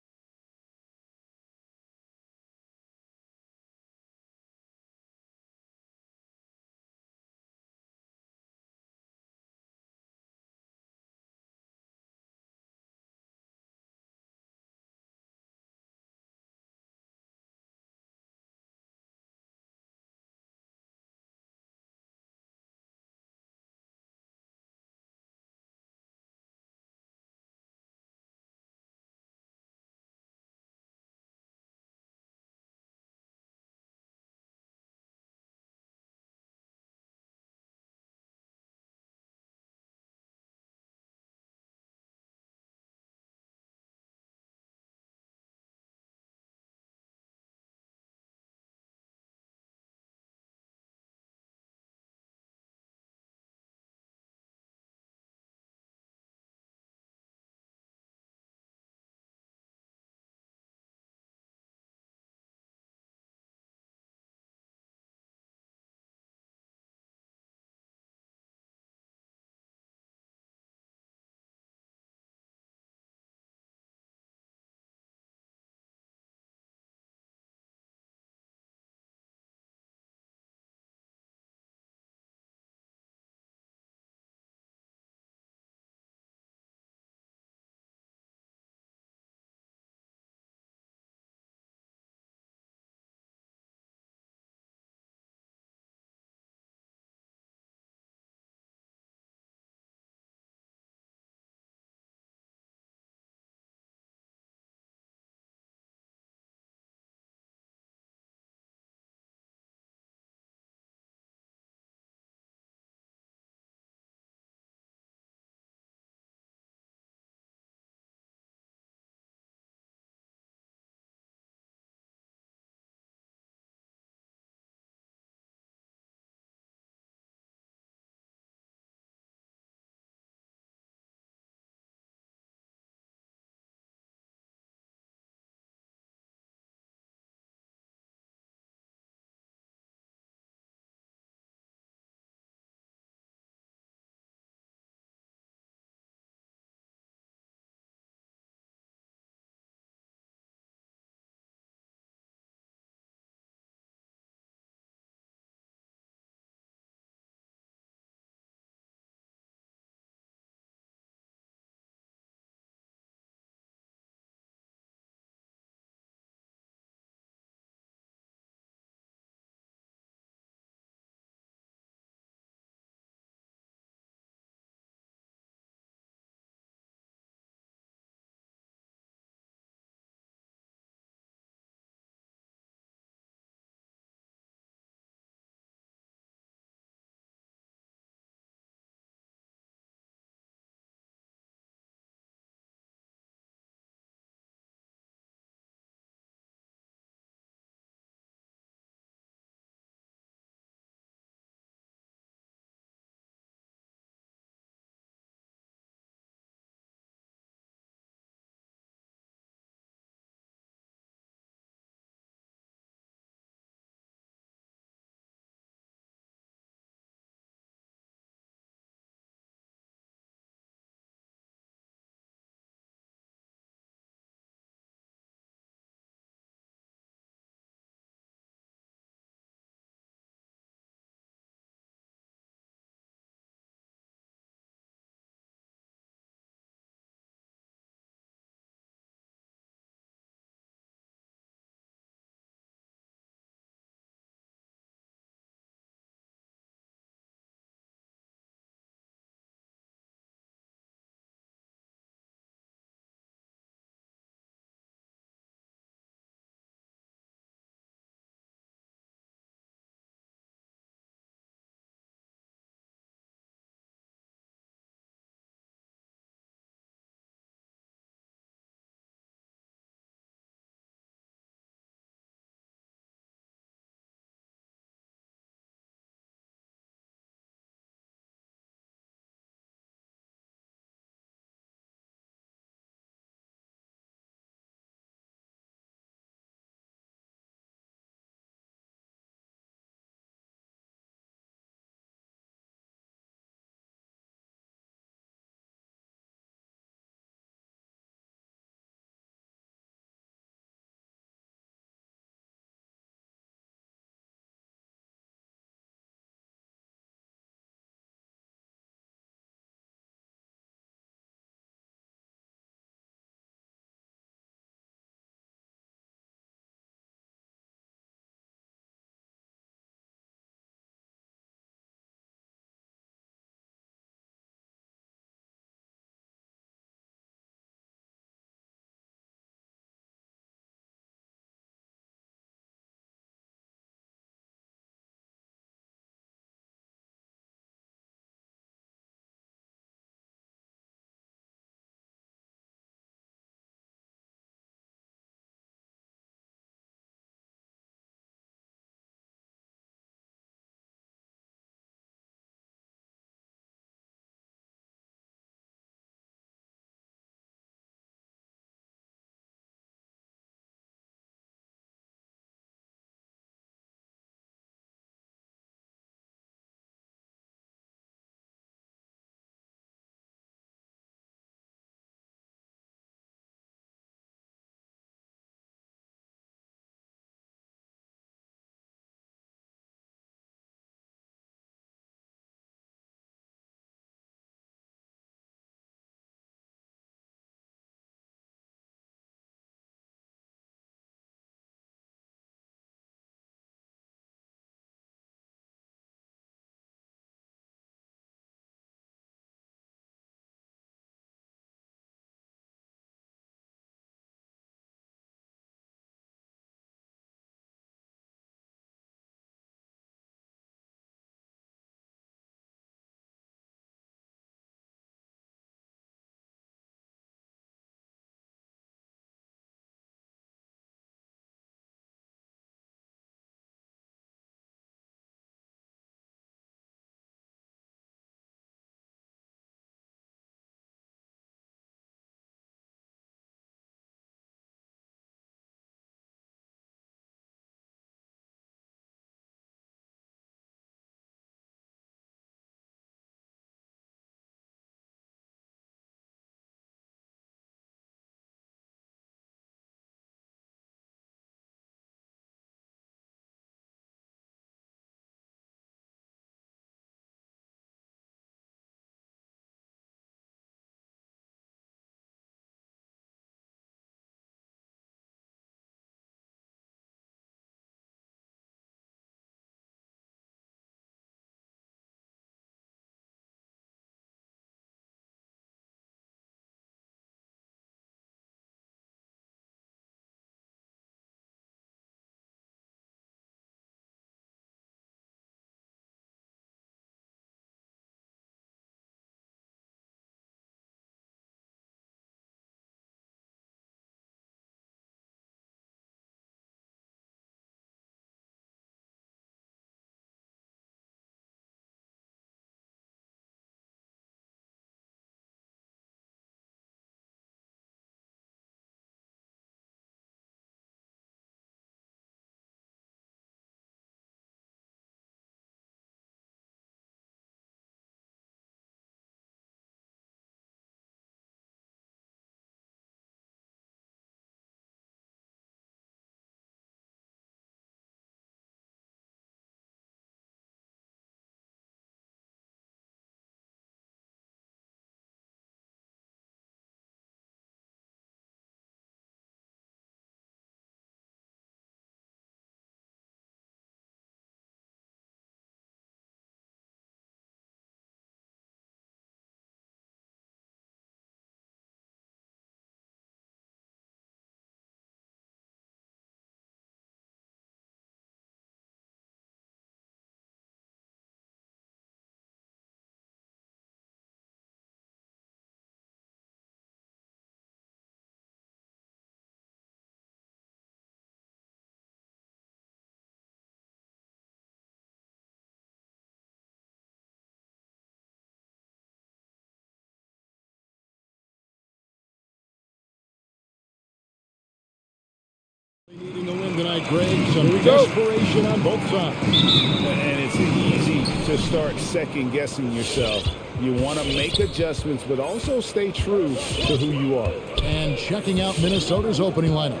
right, Greg, some desperation on both sides. And it's easy to start second-guessing yourself. You want to make adjustments, but also stay true to who you are. And checking out Minnesota's opening lineup.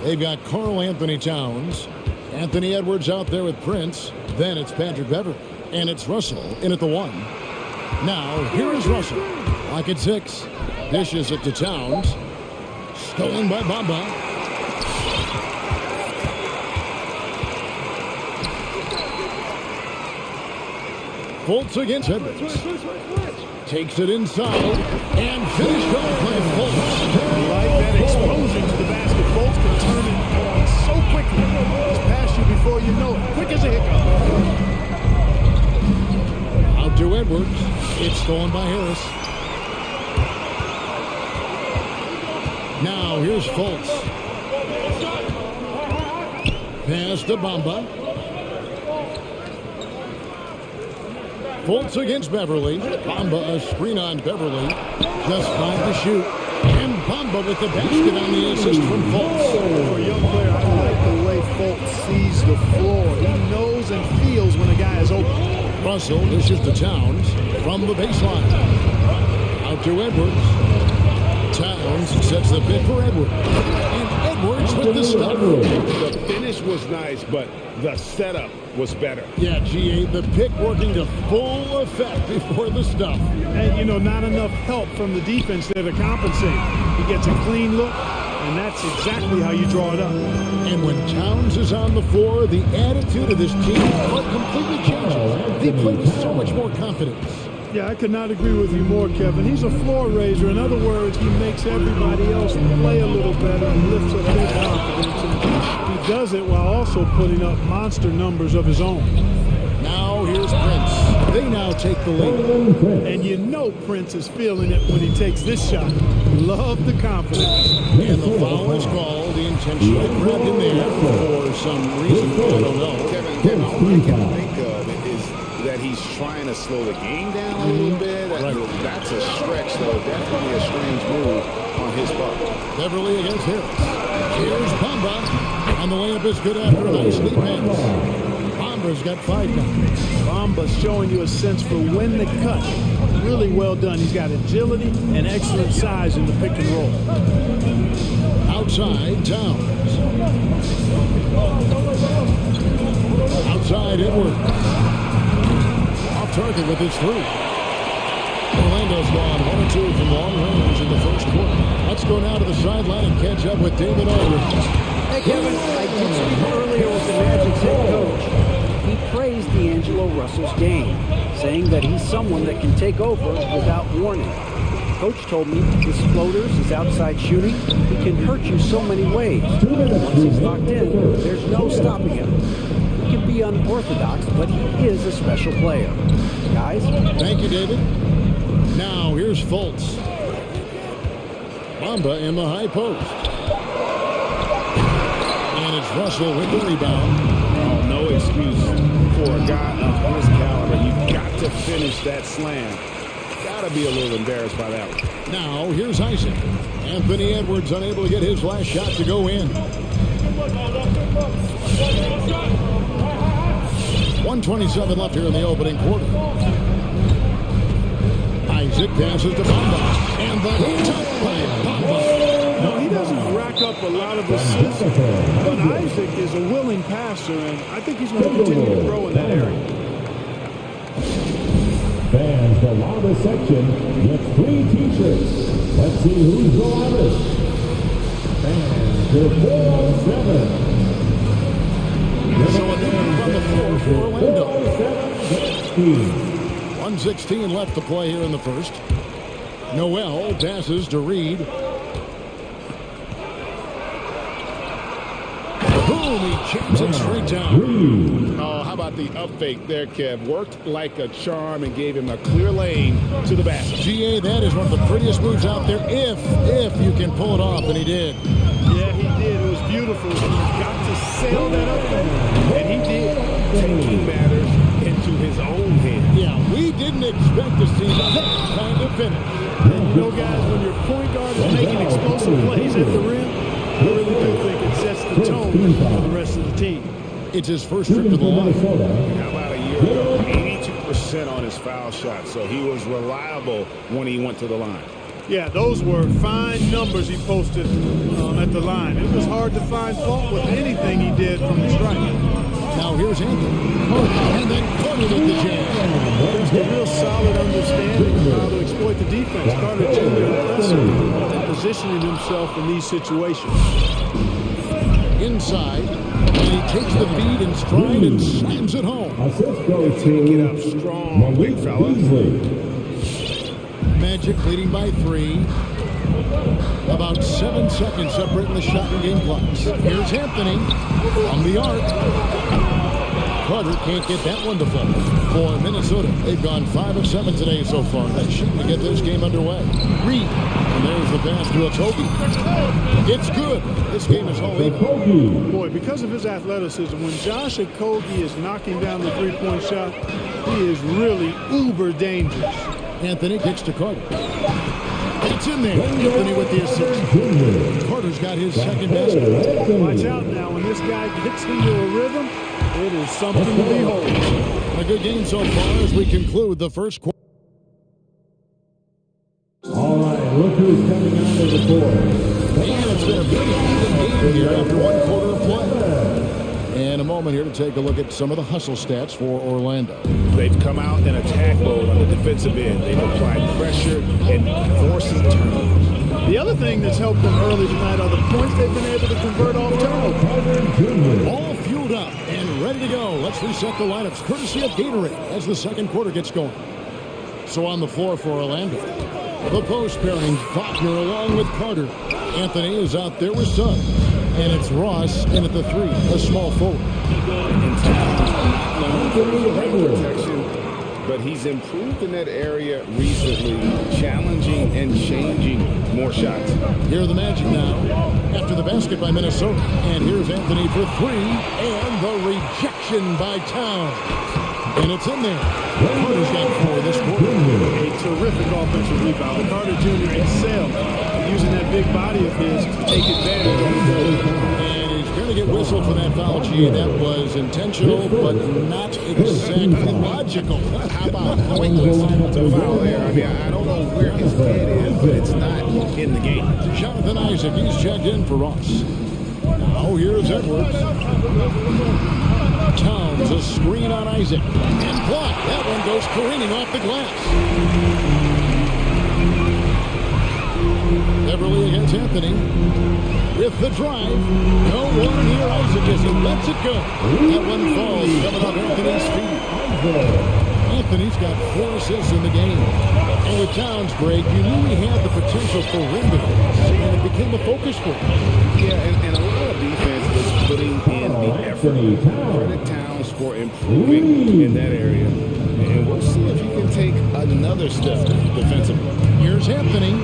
They've got Karl Anthony Towns, Anthony Edwards out there with Prince. Then it's Patrick Beverley. And it's Russell in at the 1. Now, here is Russell. Lock at 6. Dishes it to Towns. Stolen by Bamba. Fultz against Edwards. Takes it inside. And finished off by Fultz. Like that explosion to the basket. Fultz can turn it so quickly. He's past you before you know it. Quick as a hiccup. Out to Edwards. It's stolen by Harris. Now here's Fultz. Pass to Bamba. Fultz against Beverley. Bamba a screen on Beverley. Just 5 to shoot. And Bamba with the basket on the assist from Fultz. For a young player, I like the way Fultz sees the floor. He knows and feels when a guy is open. Russell dishes to Towns from the baseline. Out to Edwards. Towns sets the pick for Edwards. And Edwards with the stop. The finish was nice, but the setup was better. Yeah, GA, the pick working to full effect before the stuff. And, you know, not enough help from the defense there to compensate. He gets a clean look, and that's exactly how you draw it up. And when Towns is on the floor, the attitude of this team completely changes. They play with so much more confidence. Yeah, I could not agree with you more, Kevin. He's a floor raiser. In other words, he makes everybody else play a little better and lifts up their confidence. And he does it while also putting up monster numbers of his own. Now here's Prince. They now take the lead. And you know Prince is feeling it when he takes this shot. Love the confidence. And the foul is called. He intentionally grabbed him there for some reason. I don't know. Kevin, all I can think of is that he's trying to slow the game down a little bit. That's a stretch, though. Definitely a strange move on his part. Beverley against Harris. Here's Bamba. And the layup is good after a nice lead pass. Bamba's got 5 now. Bamba's showing you a sense for when to cut. Really well done. He's got agility and excellent size in the pick and roll. Outside, Towns. Outside, Edwards. Off target with his 3. Orlando's gone 1 or 2 from long range in the first quarter. Let's go now to the sideline and catch up with David Aldridge. Hey, Kevin, I did speak earlier with the Magic's head coach. He praised D'Angelo Russell's game, saying that he's someone that can take over without warning. Coach told me his floaters, his outside shooting, he can hurt you so many ways. Once he's locked in, there's no stopping him. He can be unorthodox, but he is a special player. Guys? Thank you, David. Now, here's Fultz. Bamba in the high post. And it's Russell with the rebound. Oh, no excuse for a guy of his caliber. You've got to finish that slam. Got to be a little embarrassed by that one. Now, here's Isaac. Anthony Edwards unable to get his last shot to go in. 1:27 left here in the opening quarter. Isaac passes to Bamba. And the top by Bamba. No, he doesn't rack up a lot of assists, but Isaac is a willing passer, and I think he's going to continue to grow in that area. Fans, the loudest section gets free t-shirts. Let's see who's the loudest. Fans, the 407. So a new move on the floor for Orlando. 1:16 left to play here in the first. Noel passes to Reed. Boom, he jams it straight down. Oh, how about the up fake there, Kev? Worked like a charm and gave him a clear lane to the basket. GA, that is one of the prettiest moves out there, if you can pull it off, and he did. Yeah, he did. It was beautiful. He's got to sail that up, and he did. Taking matters into his own hands. Yeah, we didn't expect to see that kind of finish. And you know, guys, when your point guard is making explosive plays at the rim, I really do think it sets the tone the rest of the team. It's his first trip to the line. How about a year ago? 82% on his foul shot, so he was reliable when he went to the line. Yeah, those were fine numbers he posted at the line. It was hard to find fault with anything he did from the stripe. Now here's Anthony. And then Carter with the jam. There's a real solid understanding of how to exploit the defense. Carter Jr. impressive at positioning himself in these situations. Inside, and he takes the feed in stride and slams it home. Take it up strong, big fella. Magic leading by 3. About 7 seconds separating the shot and game clocks. Here's Anthony from the arc. Carter can't get that one to fall. For Minnesota, they've gone 5 of 7 today so far. That shouldn't get this game underway. Reed, and there's the pass to Okogie. It's good. This game is all even. Boy, because of his athleticism, when Josh Okogie is knocking down the three-point shot, he is really uber dangerous. Anthony kicks to Carter. It's in there. Anthony with the assist. Carter's got his second basket. Watch out now. When this guy gets into a rhythm, it is something to behold. A good game so far as we conclude the first quarter. All right, look who's coming onto the court. And it's been a pretty even game here after one quarter of play. And a moment here to take a look at some of the hustle stats for Orlando. They've come out in attack mode on the defensive end. They've applied pressure and forcing turnovers. The other thing that's helped them early tonight are the points they've been able to convert off turnovers. All fueled up and ready to go. Let's reset the lineups courtesy of Gatorade as the second quarter gets going. So on the floor for Orlando, the post pairing Faulkner along with Carter. Anthony is out there with Sugg. And it's Ross in at the 3, a small forward. But he's improved in that area recently, challenging and changing more shots. Here are the Magic now, after the basket by Minnesota. And here's Anthony for 3, and the rejection by Towns. And it's in there. Carter's got 4 this quarter. A terrific offensive rebound. Carter Jr. excelled using that big body of his to take advantage of the goal. And he's going to get whistled for that foul, G. That was intentional, but not exactly logical. How about pointless to foul there? I mean, I don't know where his head is, but it's not in the game. Jonathan Isaac, he's checked in for Ross. Now here's Edwards. Towns, a screen on Isaac. And blocked. That one goes careening off the glass. Beverly against Anthony. With the drive. No one here, Isaac, as he lets it go. That one falls coming off Anthony's feet. Anthony's got 4 assists in the game. And with Towns, Greg, you knew he had the potential for rim defense, and it became a focus for him. Yeah, and a lot of defense is putting in the effort. Credit Towns for improving in that area. And we'll see if he can take another step defensively. Here's Anthony. And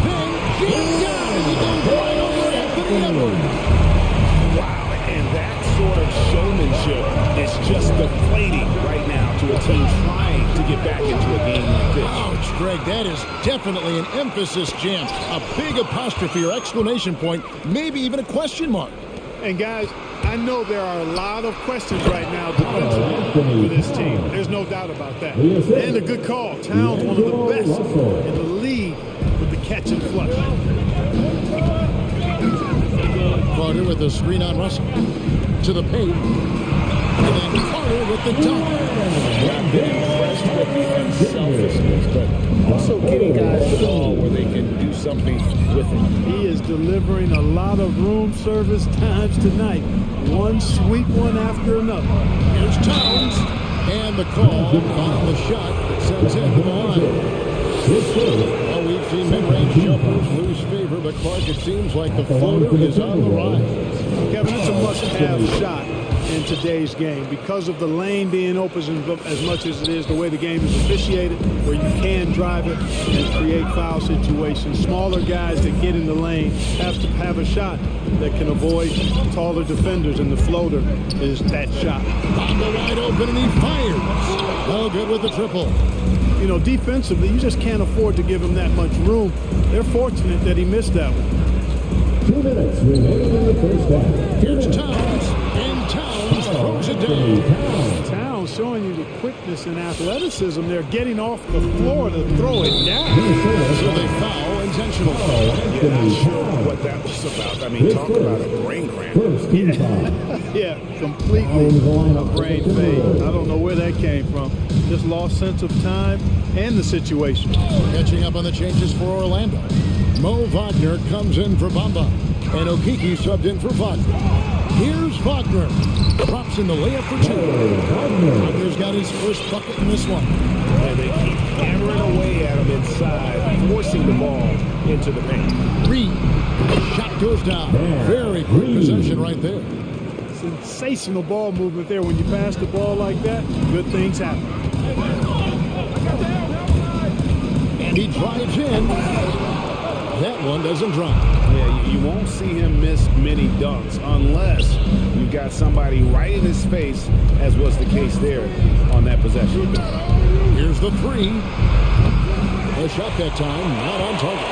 then James down. He goes right over Anthony Edwards. Wow, and that sort of showmanship is just deflating right now to a team trying to get back into a game like this. Ouch, Greg, that is definitely an emphasis jam. A big apostrophe or exclamation point, maybe even a question mark. And guys, I know there are a lot of questions right now defensively for this team. There's no doubt about that. And a good call. Towns, one of the best in the league with the catch and flush. Carter with the screen on Russell. To the paint. And then Carter with the dunk. I've been impressed with the unselfishness, but also getting guys the ball where they can do something with it. He is delivering a lot of room service times tonight. One sweet one after another. Here's Towns. And the call on the shot that sends him to the line. Well, we've seen mid-range jumpers lose favor, but Clark, it seems like the floater is on the rise. Kevin, it's a must-have shot in today's game because of the lane being open as much as it is, the way the game is officiated, where you can drive it and create foul situations. Smaller guys that get in the lane have to have a shot that can avoid taller defenders, and the floater is that shot. Bonga wide open, and he fires. No good with the triple. You know, defensively, you just can't afford to give him that much room. They're fortunate that he missed that one. 2 minutes remaining in the first half. Here's Towns, and Towns throws it down. Towns showing you the quickness and athleticism. They're getting off the floor to throw it down. So they foul intentional. Yeah, not sure what that was about. I mean, talk about a brain cramp. Yeah, completely a brain fade. I don't know where that came from. Just lost sense of time and the situation. Catching up on the changes for Orlando. Mo Wagner comes in for Bamba, and Okiki subbed in for Wagner. Here's Wagner. Drops in the layup for 2. Wagner's got his first bucket in this one. And they keep hammering away at him inside, forcing the ball into the paint. Reed. Shot goes down. Very quick possession right there. Sensational ball movement there. When you pass the ball like that, good things happen. And he drives in. That one doesn't drop. Yeah, you won't see him miss many dunks unless you've got somebody right in his face, as was the case there on that possession. Here's the 3. A shot that time, not on target.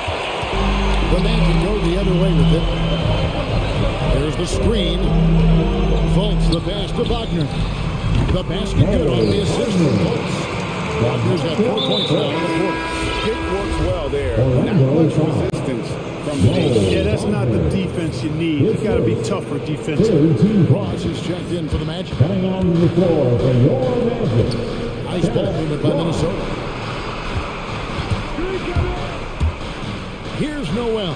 The Magic go the other way with it. There's the screen. Fultz the pass to Wagner. The basket good on the assist from Fultz. Wagner's got 4 points now in the quarter. Pick works well there. Not much resistance from the defense. Yeah, that's not the defense you need. You've got to be tougher defensively. Cross is checked in for the Magic. Coming on the floor for your Magic. Nice ball movement by Minnesota. Here's Noel.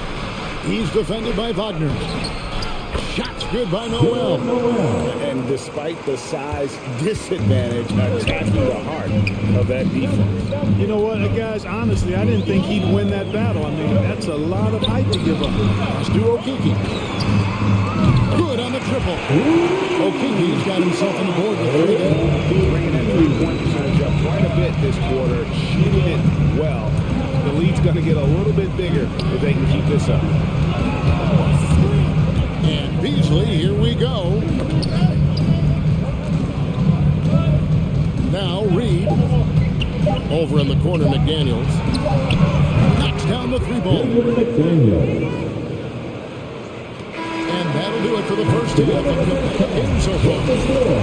He's defended by Wagner. Shots good by Noel. And despite the size disadvantage, attacking the heart of that defense. You know what, guys, honestly, I didn't think he'd win that battle. I mean, that's a lot of height to give up. Let's do Okiki. Good on the triple. Okiki's got himself on the board with 3 there. He's bringing that 3-point percentage up quite a bit this quarter, shooting it well. The lead's going to get a little bit bigger if they can keep this up. And Beasley, here we go. Now Reed. Over in the corner, McDaniels. Knocks down the 3-ball. And that'll do it for the first half of the game so far.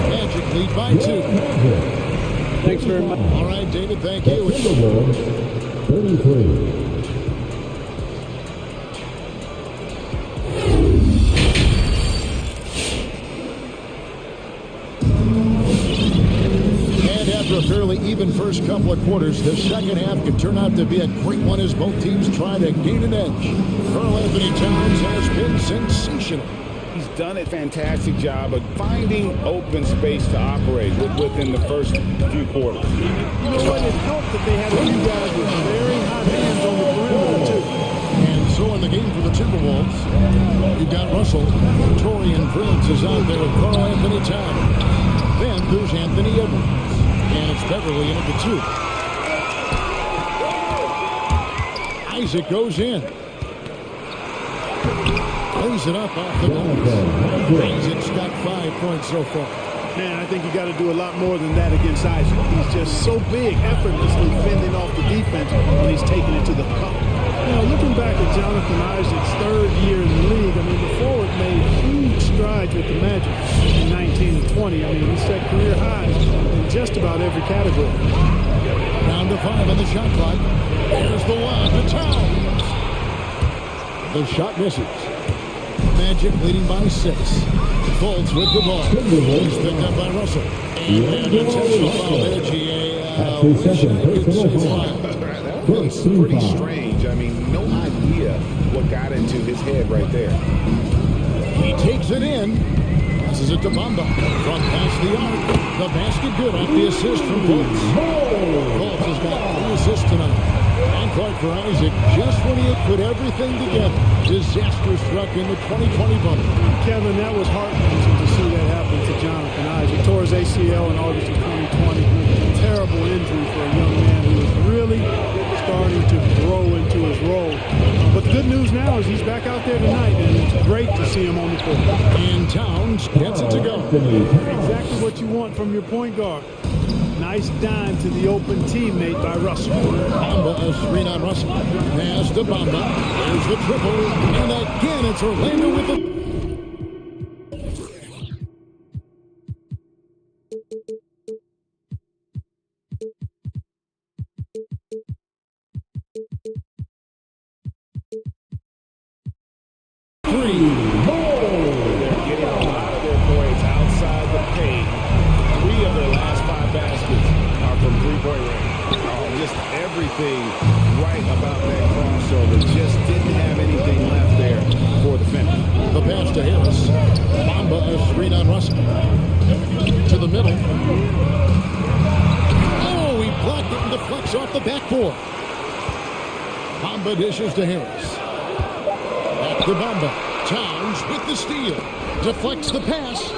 Magic lead by 2. Thanks very much. All right, David, thank you. 33. After a fairly even first couple of quarters, the second half could turn out to be a great one as both teams try to gain an edge. Karl Anthony Towns has been sensational. He's done a fantastic job of finding open space to operate within the first few quarters. You know what? It helped that they had a few guys with very hot hands on the perimeter, too. And so in the game for the Timberwolves, you've got Russell. Torian Prince is out there with Karl Anthony Towns. Then there's Anthony Edwards. And it's Beverly in at the 2. Isaac goes in. Plays it up off the glass. Isaac's got 5 points so far. Man, I think you got to do a lot more than that against Isaac. He's just so big, effortlessly fending off the defense when he's taking it to the cup. You know, looking back at Jonathan Isaac's 3rd year in the league, I mean, the forward made huge strides with the Magic in 19 and 20. I mean, he set career highs in just about every category. Down to 5 on the shot clock. There's the lob to Towns. The shot misses. Magic leading by 6. Fultz with the ball. He's picked up by Russell. And an intentional foul there, GA. That's pretty strange. I mean, no idea what got into his head right there. He takes it in. Passes it to Bamba. From past the arc. The basket good off the assist from Fultz. Fultz has got 3 assists tonight. And point for Isaac just when he had put everything together. Disaster struck in the 2020 bubble. Kevin, that was heart-wrenching to see that happen to Jonathan Isaac. Tore his ACL in August of 2020. Terrible injury for a young man who was really starting to grow into his role. But the good news now is he's back out there tonight, and it's great to see him on the court. And Towns gets it to go. Exactly what you want from your point guard. Nice dime to the open teammate by Russell. Bamba, a screen on Russell. Pass to Bamba. There's the triple. And again it's Orlando with the... They're getting a lot of their points outside the paint. 3 of their last 5 baskets are from three-point range. Just everything right about that crossover. Just didn't have anything left there for the finish. The pass to Harris. Bamba a screen on Russell. To the middle. Oh, he blocked it and deflects off the backboard. Bamba dishes to Harris. Back to Bamba. Towns with the steal. Deflects the pass.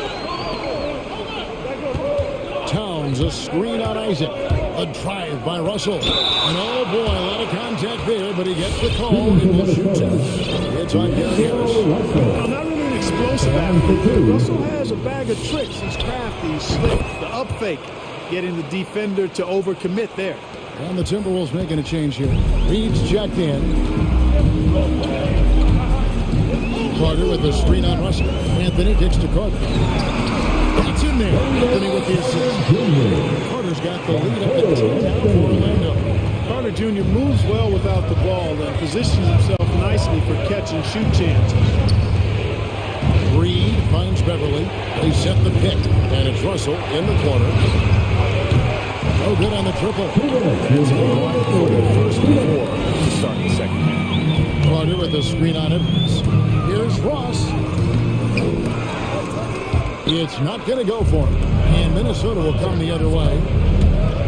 Towns a screen on Isaac. A drive by Russell. And oh boy, a lot of contact there, but he gets the call and will shoot 2. It's on Gary Harris. Well, not really an explosive athlete. Russell has a bag of tricks. He's crafty, he's slick. The up fake, getting the defender to overcommit there. And the Timberwolves making a change here. Reed's checked in. Carter with a screen on Russell. Anthony kicks to Carter. That's in there. Anthony with the assist. Carter's got the lead up to 10 now for Orlando. Carter Jr. moves well without the ball and positions himself nicely for catch and shoot chances. Reed finds Beverly. They set the pick. And it's Russell in the corner. No good on the triple. That's one for the first 4 to start the second half. Carter with a screen on Edwards. Here's Ross. It's not going to go for him. And Minnesota will come the other way.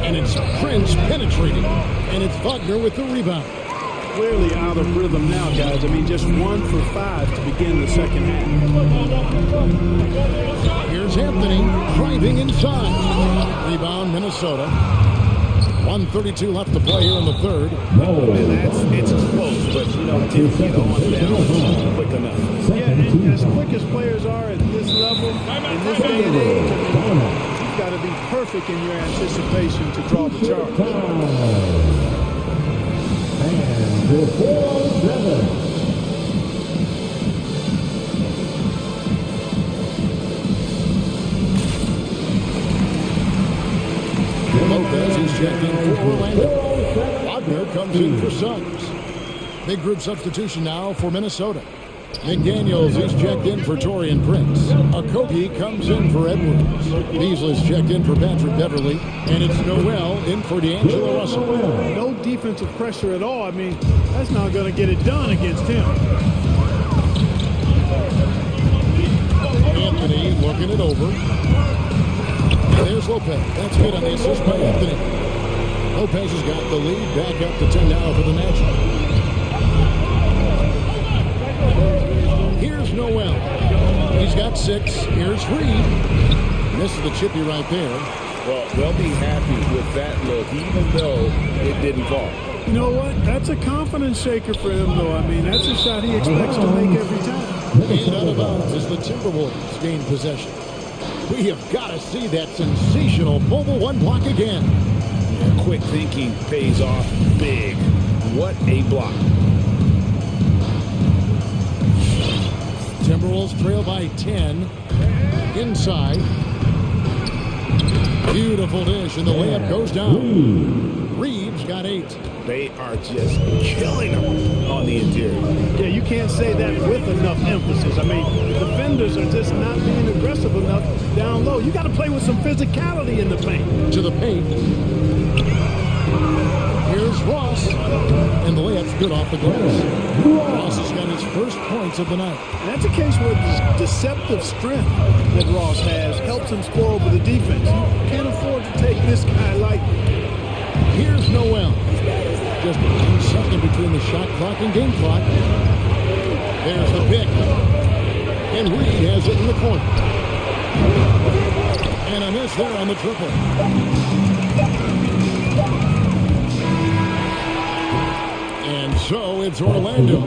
And it's Prince penetrating. And it's Wagner with the rebound. Clearly out of rhythm now, guys. I mean, just 1 for 5 to begin the second half. Here's Anthony driving inside. Rebound, Minnesota. 1:32 left to play here in the third. It's close, but you know, didn't get on down quick enough. Yeah, and as quick as players are at this level, in this day and age, you've got to be perfect in your anticipation to draw the charge. And the 4-7. Lopez is checked in for Orlando. Wagner comes in for Suggs. Big group substitution now for Minnesota. McDaniels is checked in for Torian Prince. Okogie comes in for Edwards. Beasley's checked in for Patrick Beverly. And it's Noel in for D'Angelo Russell. No defensive pressure at all. I mean, that's not going to get it done against him. Anthony looking it over. There's Lopez. That's good on the assist by Anthony. Lopez has got the lead back up to 10 now for the National. Here's Noel. He's got 6. Here's Reed. Misses the chippy right there. Well, they'll be happy with that look, even though it didn't fall. You know what? That's a confidence shaker for him, though. I mean, that's a shot he expects to make every time. And out of bounds as the Timberwolves gain possession. We have got to see that sensational mobile 1 block again. Quick thinking pays off big. What a block. Timberwolves trail by 10. Inside. Beautiful dish, and the layup goes down. Reed's got 8. They are just killing them on the interior. Yeah, you can't say that with enough emphasis. I mean, the defenders are just not being aggressive enough down low. You got to play with some physicality in the paint. To the paint. Here's Ross. And the layup's good off the glass. Ross has got his first points of the night. And that's a case where the deceptive strength that Ross has helps him score over the defense. You can't afford to take this guy lightly. Here's Noel. Just 1 second between the shot clock and game clock. There's the pick. And Reed has it in the corner. And a miss there on the triple. And so it's Orlando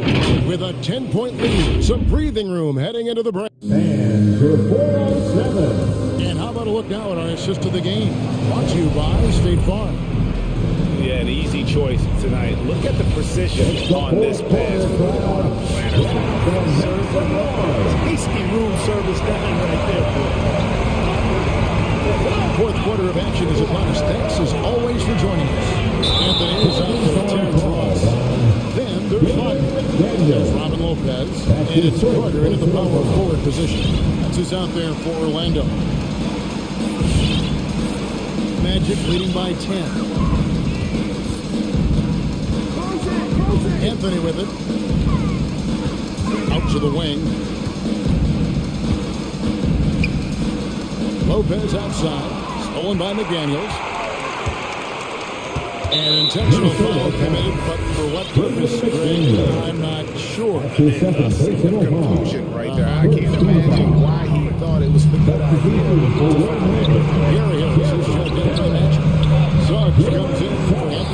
with a 10-point lead. Some breathing room heading into the break. And the 4-7. And how about a look now at our assist of the game? Brought to you by State Farm. Yeah, an easy choice tonight. Look at the precision on this pass. room service down right there. Fourth quarter of action is upon us. Thanks as always for joining us. Anthony is out for Terrence Ross. Then there's Wagner. There's Robin Lopez. And it's Carter into the power forward position. That's who's out there for Orlando. Magic leading by 10. Anthony with it. Out to the wing. Lopez outside. Stolen by McDaniels. An intentional foul committed, but for what purpose, Greg? I'm not sure. A single conclusion right there. I can't imagine why he thought it was a good idea. Gary Harris is checked into the match. Suggs comes in for him,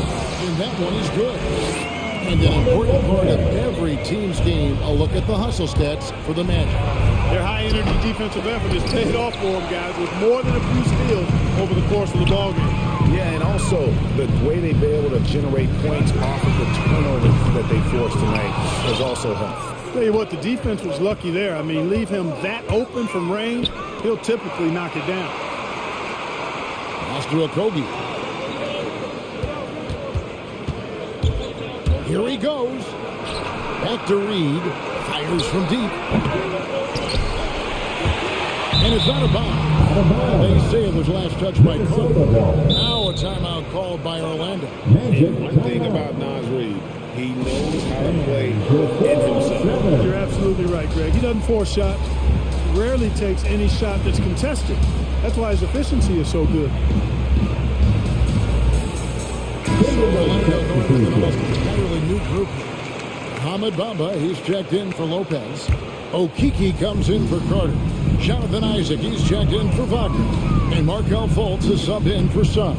and that one is good. And an important part of every team's game, a look at the hustle stats for the Magic. Their high-energy defensive effort has paid off for them, guys, with more than a few steals over the course of the ballgame. Yeah, and also the way they've been able to generate points off of the turnovers that they forced tonight has also helped. Tell you what, the defense was lucky there. I mean, leave him that open from range, he'll typically knock it down. Pass to Okogie. Here he goes. Back to Reed. Fires from deep. And it's not a bomb. They say it was last touched by Carter. Now a timeout called by Orlando. And one thing about Naz Reid, he knows how to play in himself. You're absolutely right, Greg. He doesn't force shots. He rarely takes any shot that's contested. That's why his efficiency is so good. Orlando going with the most entirely new group. Hamid Bamba, he's checked in for Lopez. Okiki comes in for Carter. Jonathan Isaac, he's checked in for Wagner. And Markel Fultz is subbed in for Suggs.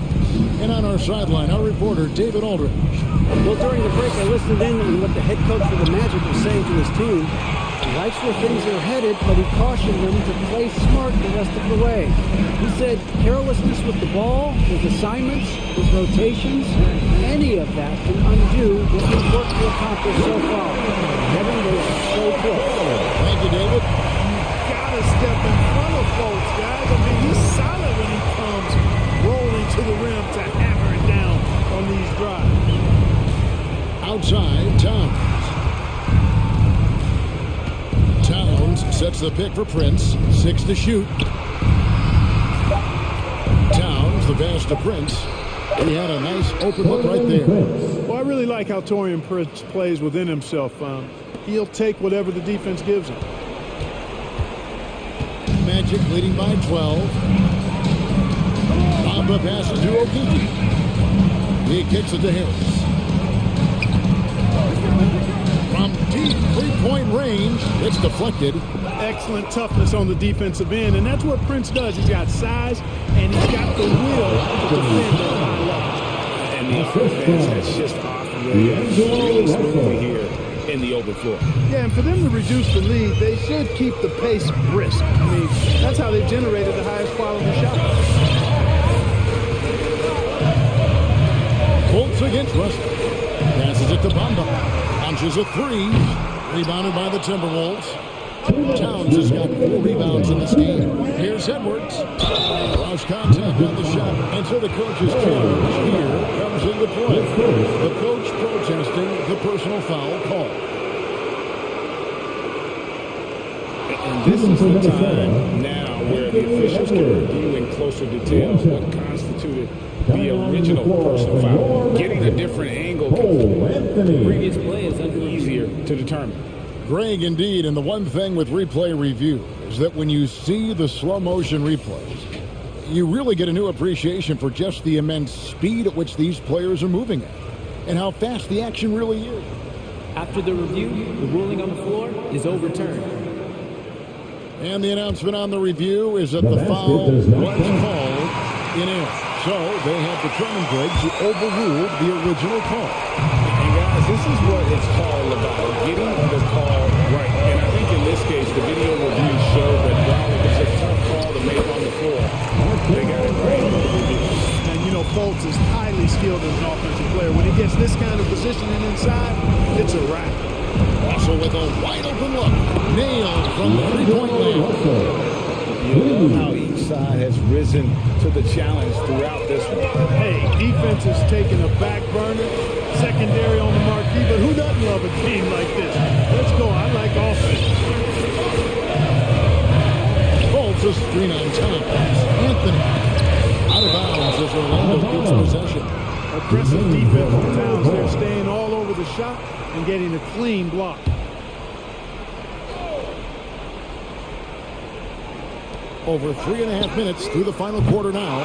And on our sideline, our reporter, David Aldridge. Well, during the break, I listened in on what the head coach for the Magic was saying to his team. He likes where things are headed, but he cautioned them to play smart the rest of the way. He said carelessness with the ball, with assignments, with rotations, any of that can undo what he's worked to accomplish so far. Kevin was so quick. Thank you, David. Gotta step in front of folks, guys. I mean, he's solid when he comes rolling to the rim to hammer it down on these drives. Outside, Towns sets the pick for Prince. 6 to shoot. Towns, the pass to Prince. He had a nice open look right there. Well, I really like how Taurean Prince plays within himself. He'll take whatever the defense gives him. Magic leading by 12. Bamba passes to Okiki. He kicks it to Harris. From deep three-point range, it's deflected. Excellent toughness on the defensive end, and that's what Prince does. He's got size, and he's got the will to defend at a high level. And the offense has just operated really smoothly here in the open floor. Yeah, and for them to reduce the lead, they should keep the pace brisk. I mean, that's how they've generated the highest quality shot. Fultz against Russell. Passes it to Bamba. Launches a three. Rebounded by the Timberwolves. Towns has got 4 rebounds in this game. Here's Edwards. Cross contact on the shot. And so the coach's challenge here comes into play. The coach protesting the personal foul call. And this is the time now where the officials can review in closer detail what constituted the original personal foul. Getting a different angle The previous play is easier to determine. Greg, indeed, and the one thing with replay review is that when you see the slow motion replays, you really get a new appreciation for just the immense speed at which these players are moving at and how fast the action really is. After the review, the ruling on the floor is overturned. And the announcement on the review is that the foul was called in error. So they have determined, Greg, to overrule the original call. And guys, this is what it's called about, getting the call right. And I think in this case, the video review showed that while it was a tough call to make on the floor, they got it right with the review. And you know, Fultz is highly skilled as an offensive player. When he gets this kind of positioning inside, it's a wrap. Also with a wide open look. nailed from three-point land. You love how each side has risen to the challenge throughout this one. Hey, defense is taking a back burner, secondary on the marquee, but who doesn't love a game like this? Let's go. I like offense. Fultz a screen on time. Anthony out of bounds as Orlando keeps possession. Aggressive defense from Towns. They're staying all over the shot and getting a clean block. Over 3.5 minutes through the final quarter now.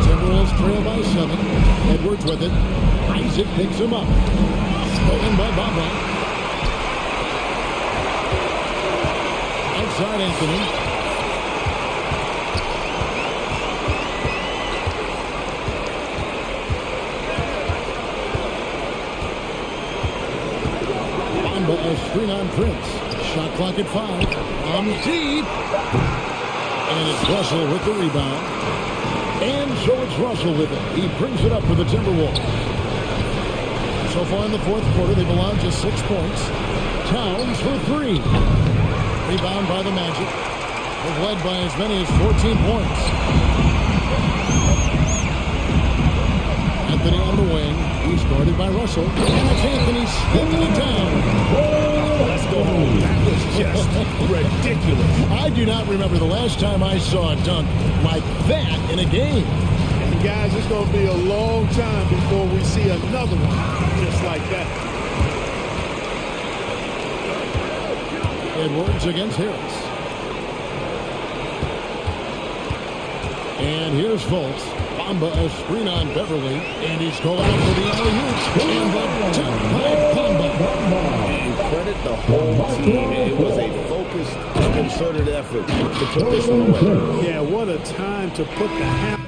Timberwolves trail by 7. Edwards with it. Isaac picks him up. Stolen by Bamba. Outside Anthony. Bamba a screen on Prince. Shot clock at 5. On deep. And it's Russell with the rebound. And so it's Russell with it. He brings it up for the Timberwolves. So far in the fourth quarter, they've allowed just 6 points. Towns for 3. Rebound by the Magic. They've led by as many as 14 points. Anthony on the wing. He's guarded by Russell. And it's Anthony stepping it down. Let's go home. That was just ridiculous. I do not remember the last time I saw a dunk like that in a game. And guys, it's going to be a long time before we see another one just like that. Edwards against Harris. And here's Fultz. Bamba a screen on Beverly. And he's going out for the alley-oop. And the tip by Bamba. And credit the whole team. It was a focused, concerted effort to put this one away. Yeah, what a time to put the hammer.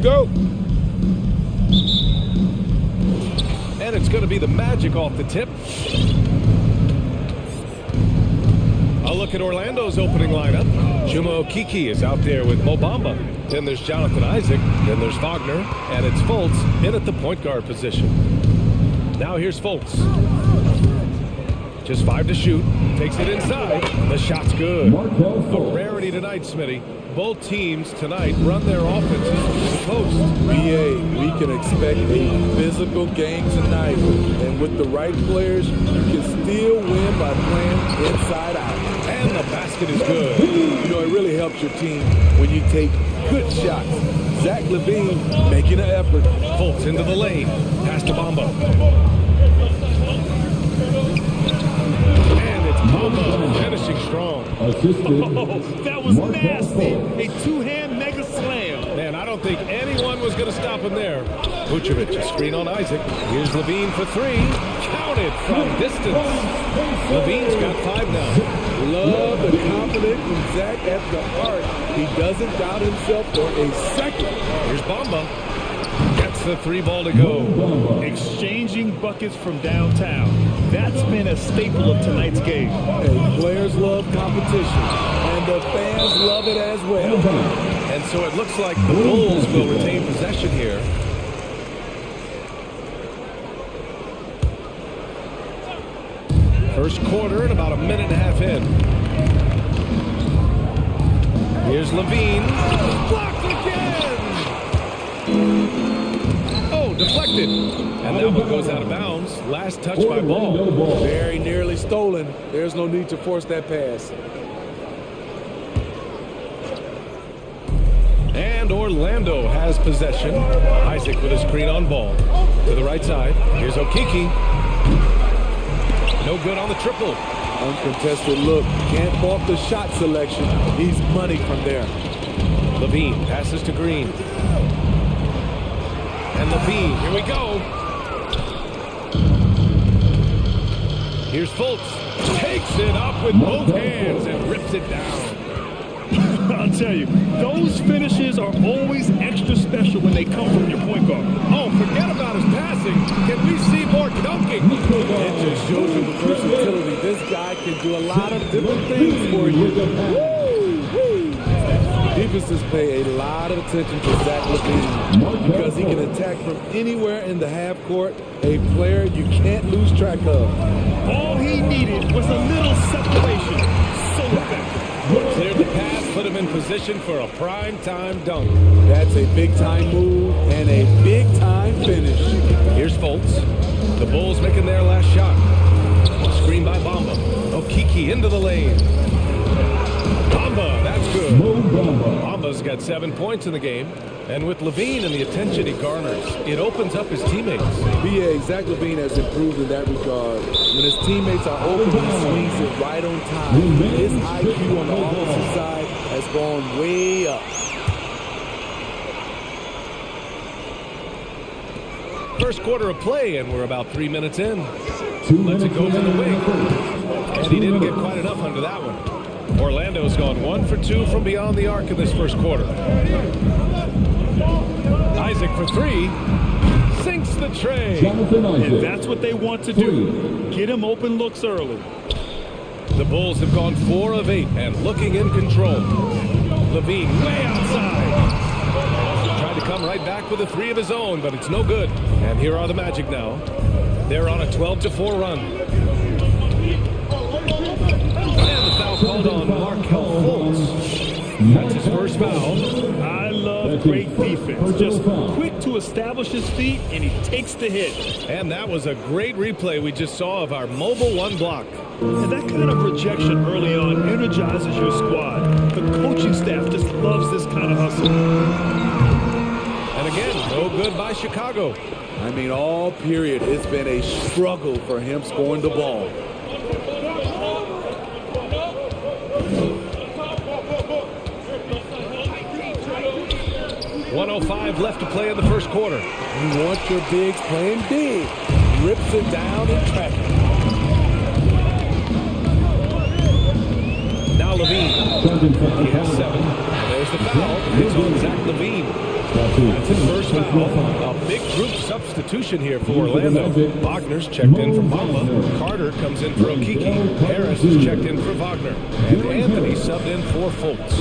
go. And it's going to be the Magic off the tip. A look at Orlando's opening lineup. Juma Okiki is out there with Mo Bamba. Then there's Jonathan Isaac. Then there's Wagner. And it's Fultz in at the point guard position. Now here's Fultz. Just 5 to shoot. Takes it inside. The shot's good. A rarity tonight, Smitty. Both teams tonight run their offenses to the post. BA, we can expect a physical game tonight. And with the right players, you can still win by playing inside out. And the basket is good. You know, it really helps your team when you take good shots. Zach LaVine making an effort. Fultz into the lane. Pass to Bamba. And it's Bamba finishing strong. Oh, that was nasty. A two-hand mega slam. Man, I don't think anyone was going to stop him there. Vucevic, a screen on Isaac. Here's Levine for 3. Counted from distance. Levine's got 5 now. Love the confidence from Zach at the arc. He doesn't doubt himself for a second. Here's Bamba. Gets the 3 ball to go. Exchanging buckets from downtown. That's been a staple of tonight's game. And players love competition. And the fans love it as well. And so it looks like the Bulls will retain possession here. First quarter and about a minute and a half in. Here's Levine. Blocked again! Oh, deflected. And that one goes out of bounds. Last touch by Ball. Very nearly stolen. There's no need to force that pass. And Orlando has possession. Isaac with a screen on Ball. To the right side. Here's Okiki. No good on the triple. Uncontested look. Can't fault the shot selection. He's money from there. Levine passes to Green. And Levine, here we go. Here's Fultz. Takes it up with both hands and rips it down. I'll tell you, those finishes are always extra special when they come from your point guard. Oh, forget about his passing. Can we see more dunking? It just shows you the versatility. This guy can do a lot of different things for you. Defenses pay a lot of attention to Zach LaVine because he can attack from anywhere in the half court, a player you can't lose track of. All he needed was a little separation. So effective. Cleared the pass, put him in position for a prime-time dunk. That's a big-time move and a big-time finish. Here's Fultz. The Bulls making their last shot. Screen by Bamba. Okiki into the lane. Bamba, that's good. Bamba's got 7 points in the game. And with Levine and the attention he garners, it opens up his teammates. B.A. Zach LaVine has improved in that regard. When his teammates are open, he swings it right on time. His IQ on the offensive side has gone way up. First quarter of play, and we're about 3 minutes in. Lets it go for the wing. And he didn't get quite enough under that one. Orlando's gone 1 for 2 from beyond the arc in this first quarter. Isaac for 3. Sinks the tray. And that's what they want to do. Get him open looks early. The Bulls have gone 4 of 8 and looking in control. Levine way outside. Tried to come right back with a 3 of his own, but it's no good. And here are the Magic now. They're on a 12-4 run. And the foul called on Markel Fultz. That's his first foul. I love great defense. Just quick to establish his feet, and he takes the hit. And that was a great replay we just saw of our mobile 1 block. And that kind of rejection early on energizes your squad. The coaching staff just loves this kind of hustle. And again, no good by Chicago. I mean, all period, it's been a struggle for him scoring the ball. .105 left to play in the first quarter. You want your bigs playing big. Rips it down in traffic. Now Levine. He has 7. There's the foul. It's on Zach LaVine. That's his first foul. A big group substitution here for Orlando. Wagner's checked in for Bamba. Carter comes in for Okiki. Harris is checked in for Wagner. And Anthony subbed in for Fultz.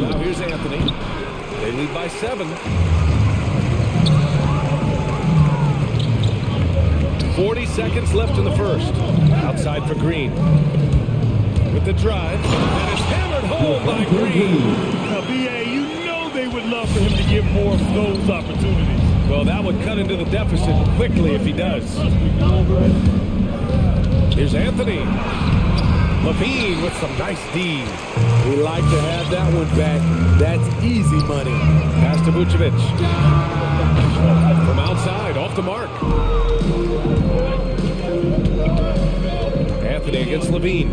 Now here's Anthony. They lead by 7. 40 seconds left in the first. Outside for Green. With the drive. And it's hammered home by Green. Now, B.A., you know they would love for him to get more of those opportunities. Well, that would cut into the deficit quickly if he does. Here's Anthony. Levine with some nice D. We like to have that one back. That's easy money. Pass to Vucevic. From outside, off the mark. Anthony against Levine.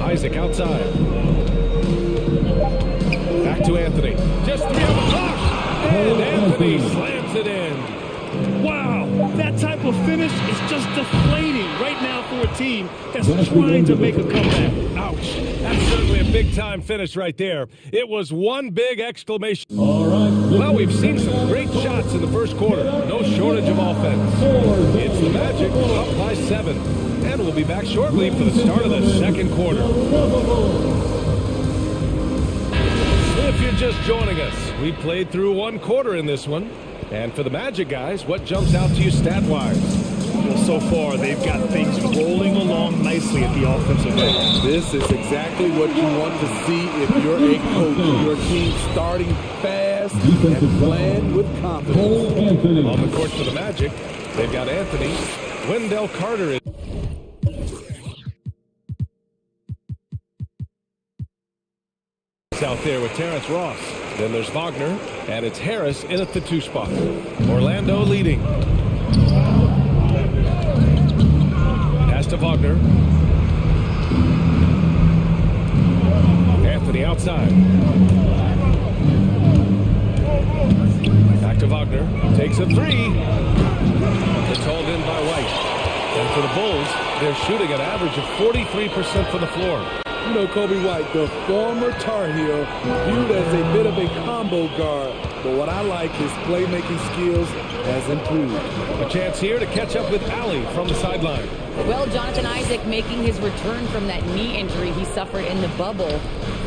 Isaac outside. Back to Anthony. Just 3 on the clock. And Anthony slams it in. Wow, that type of finish is just deflating right now for a team that's trying to make a comeback. Ouch. That's certainly a big-time finish right there. It was one big exclamation. All right. Well, we've seen some great shots in the first quarter. No shortage of offense. It's the Magic up by 7. And we'll be back shortly for the start of the second quarter. If you're just joining us, we played through 1 quarter in this one. And for the Magic guys, what jumps out to you stat-wise? Well, so far, they've got things rolling along nicely at the offensive end. This is exactly what you want to see if you're a coach. Your team starting fast and playing with confidence. On the court for the Magic, they've got Anthony. Wendell Carter is out there with Terrence Ross. Then there's Wagner, and it's Harris in at the 2 spot. Orlando leading. Pass to Wagner. Anthony outside. Back to Wagner. Takes a 3. It's hauled in by White. And for the Bulls, they're shooting an average of 43% from the floor. You know, Kobe White, the former Tar Heel, viewed as a bit of a combo guard. But what I like, his playmaking skills has improved. A chance here to catch up with Allie from the sideline. Well, Jonathan Isaac making his return from that knee injury he suffered in the bubble.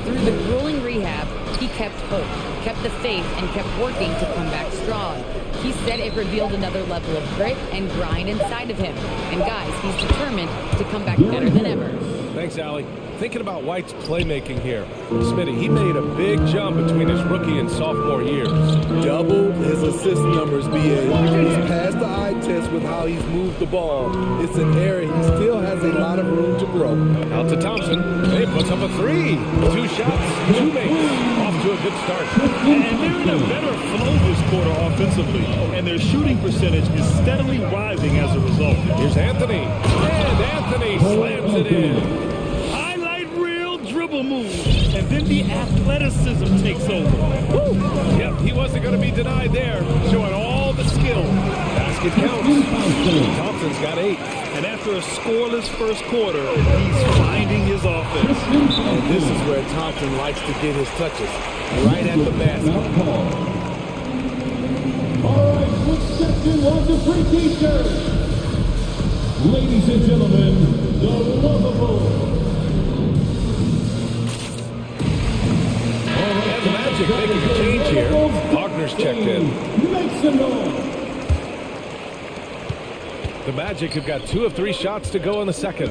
Through the grueling rehab, he kept hope, kept the faith, and kept working to come back strong. He said it revealed another level of grit and grind inside of him. And guys, he's determined to come back better than ever. Thanks, Allie. Thinking about White's playmaking here. Smitty, he made a big jump between his rookie and sophomore years. Doubled his assist numbers, BA. He's passed the eye test with how he's moved the ball. It's an area he still has a lot of room to grow. Out to Thompson. He puts up a 3. 2 shots, 2 makes. Off to a good start. And they're in a better flow this quarter offensively. And their shooting percentage is steadily rising as a result. Here's Anthony. And Anthony slams it in. Move, and then the athleticism takes over. Woo. Yep, he wasn't going to be denied there, showing all the skill. Basket counts. Thompson's got 8. And after a scoreless first quarter, he's finding his offense. And this is where Thompson likes to get his touches, right at the basket. All right, which section wants a free t-shirt? Ladies and gentlemen, the lovable. The Magic making a change here. Wagner's checked in. The Magic have got 2 of 3 shots to go in the second.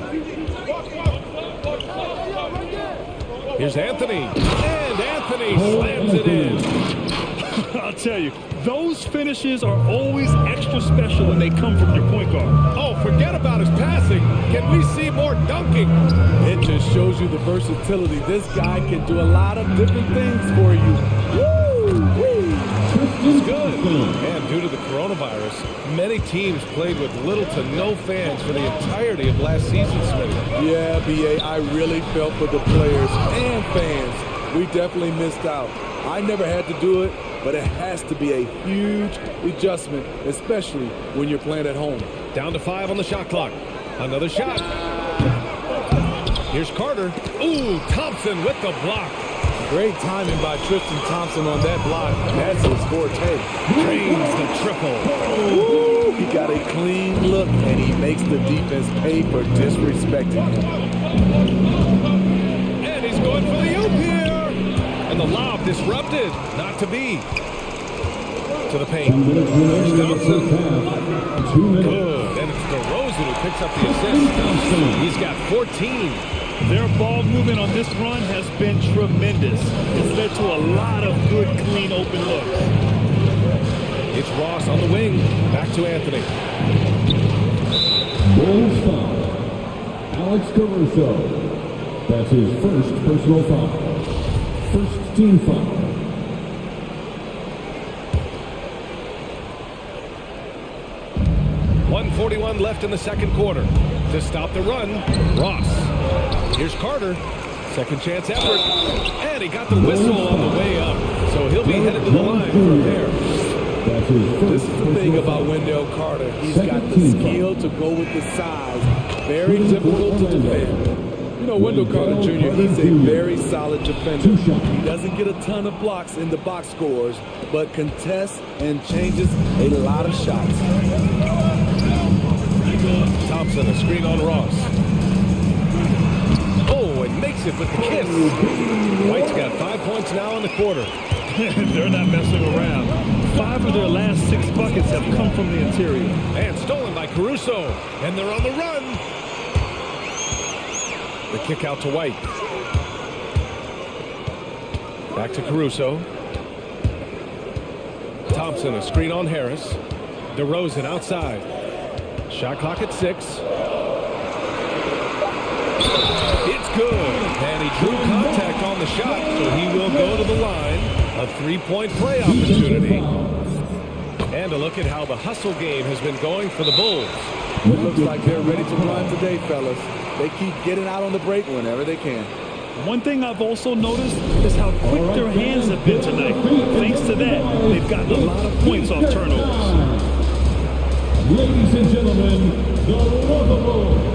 Here's Anthony. And Anthony slams it in. I'll tell you, those finishes are always extra special when they come from your point guard. Oh, forget about his passing. Can we see more dunking? It just shows you the versatility. This guy can do a lot of different things for you. Woo! It's good. And due to the coronavirus, many teams played with little to no fans for the entirety of last season, Smitty. Yeah, BA, I really felt for the players and fans. We definitely missed out. I never had to do it, but it has to be a huge adjustment, especially when you're playing at home. Down to 5 on the shot clock. Another shot. Here's Carter. Ooh, Thompson with the block. Great timing by Tristan Thompson on that block. That's his forte. Drains the triple. Ooh, he got a clean look, and he makes the defense pay for disrespecting him. And he's going for the oop here. And the lob disrupted. Not to be. To the paint. There's Thompson. Good. And it's DeRozan who picks up the assist. He's got 14. Their ball movement on this run has been tremendous. It's led to a lot of good, clean, open looks. It's Ross on the wing. Back to Anthony. Bulls foul. Alex Caruso. That's his first personal foul. First team foul. .141 left in the second quarter. To stop the run, Ross. Here's Carter. Second chance effort. And he got the whistle on the way up. So he'll be headed to the line from there. This is the thing about Wendell Carter. He's got the skill to go with the size. Very difficult to defend. You know, Wendell Carter Jr., he's a very solid defender. He doesn't get a ton of blocks in the box scores, but contests and changes a lot of shots. Thompson, a screen on Ross. Oh, and makes it with the kiss. White's got 5 points now in the quarter. They're not messing around. 5 of their last 6 buckets have come from the interior. And stolen by Caruso. And they're on the run. The kick out to White. Back to Caruso. Thompson, a screen on Harris. DeRozan outside. Shot clock at 6. It's good. And he drew contact on the shot, so he will go to the line. A three-point play opportunity. And a look at how the hustle game has been going for the Bulls. It looks like they're ready to run today, fellas. They keep getting out on the break whenever they can. One thing I've also noticed is how quick their hands have been tonight. Thanks to that, they've gotten a lot of points off turnovers. Ladies and gentlemen, the lovable.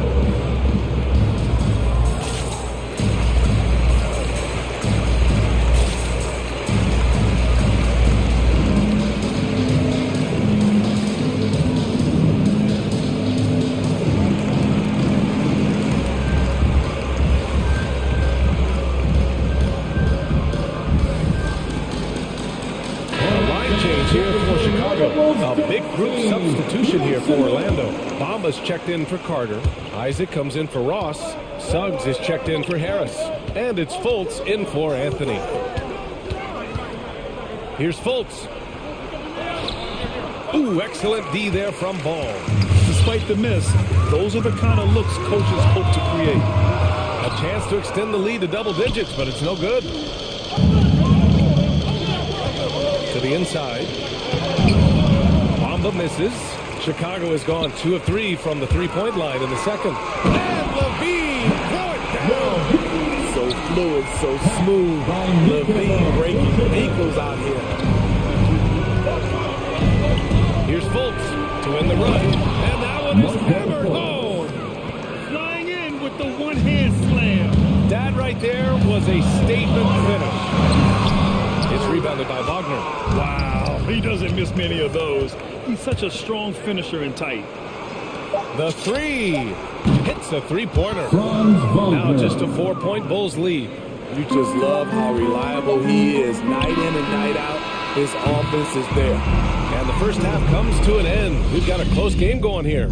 A big group substitution here for Orlando. Bamba's checked in for Carter. Isaac comes in for Ross. Suggs is checked in for Harris. And it's Fultz in for Anthony. Here's Fultz. Ooh, excellent D there from Ball. Despite the miss, those are the kind of looks coaches hope to create. A chance to extend the lead to double digits, but it's no good. To the inside. Bamba misses. Chicago has gone 2 of 3 from the three-point line in the second. And Levine throw it down. So fluid, so smooth. Levine breaking ankles out here. Here's Fultz to win the run. And that one is hammered home. Flying in with the one-hand slam. That right there was a statement finish. It's rebounded by Wagner. Wow, he doesn't miss many of those. He's such a strong finisher and tight. The three hits a three-pointer. Now just a 4-point Bulls lead. You just love how reliable he is. Night in and night out, his offense is there. And the first half comes to an end. We've got a close game going here.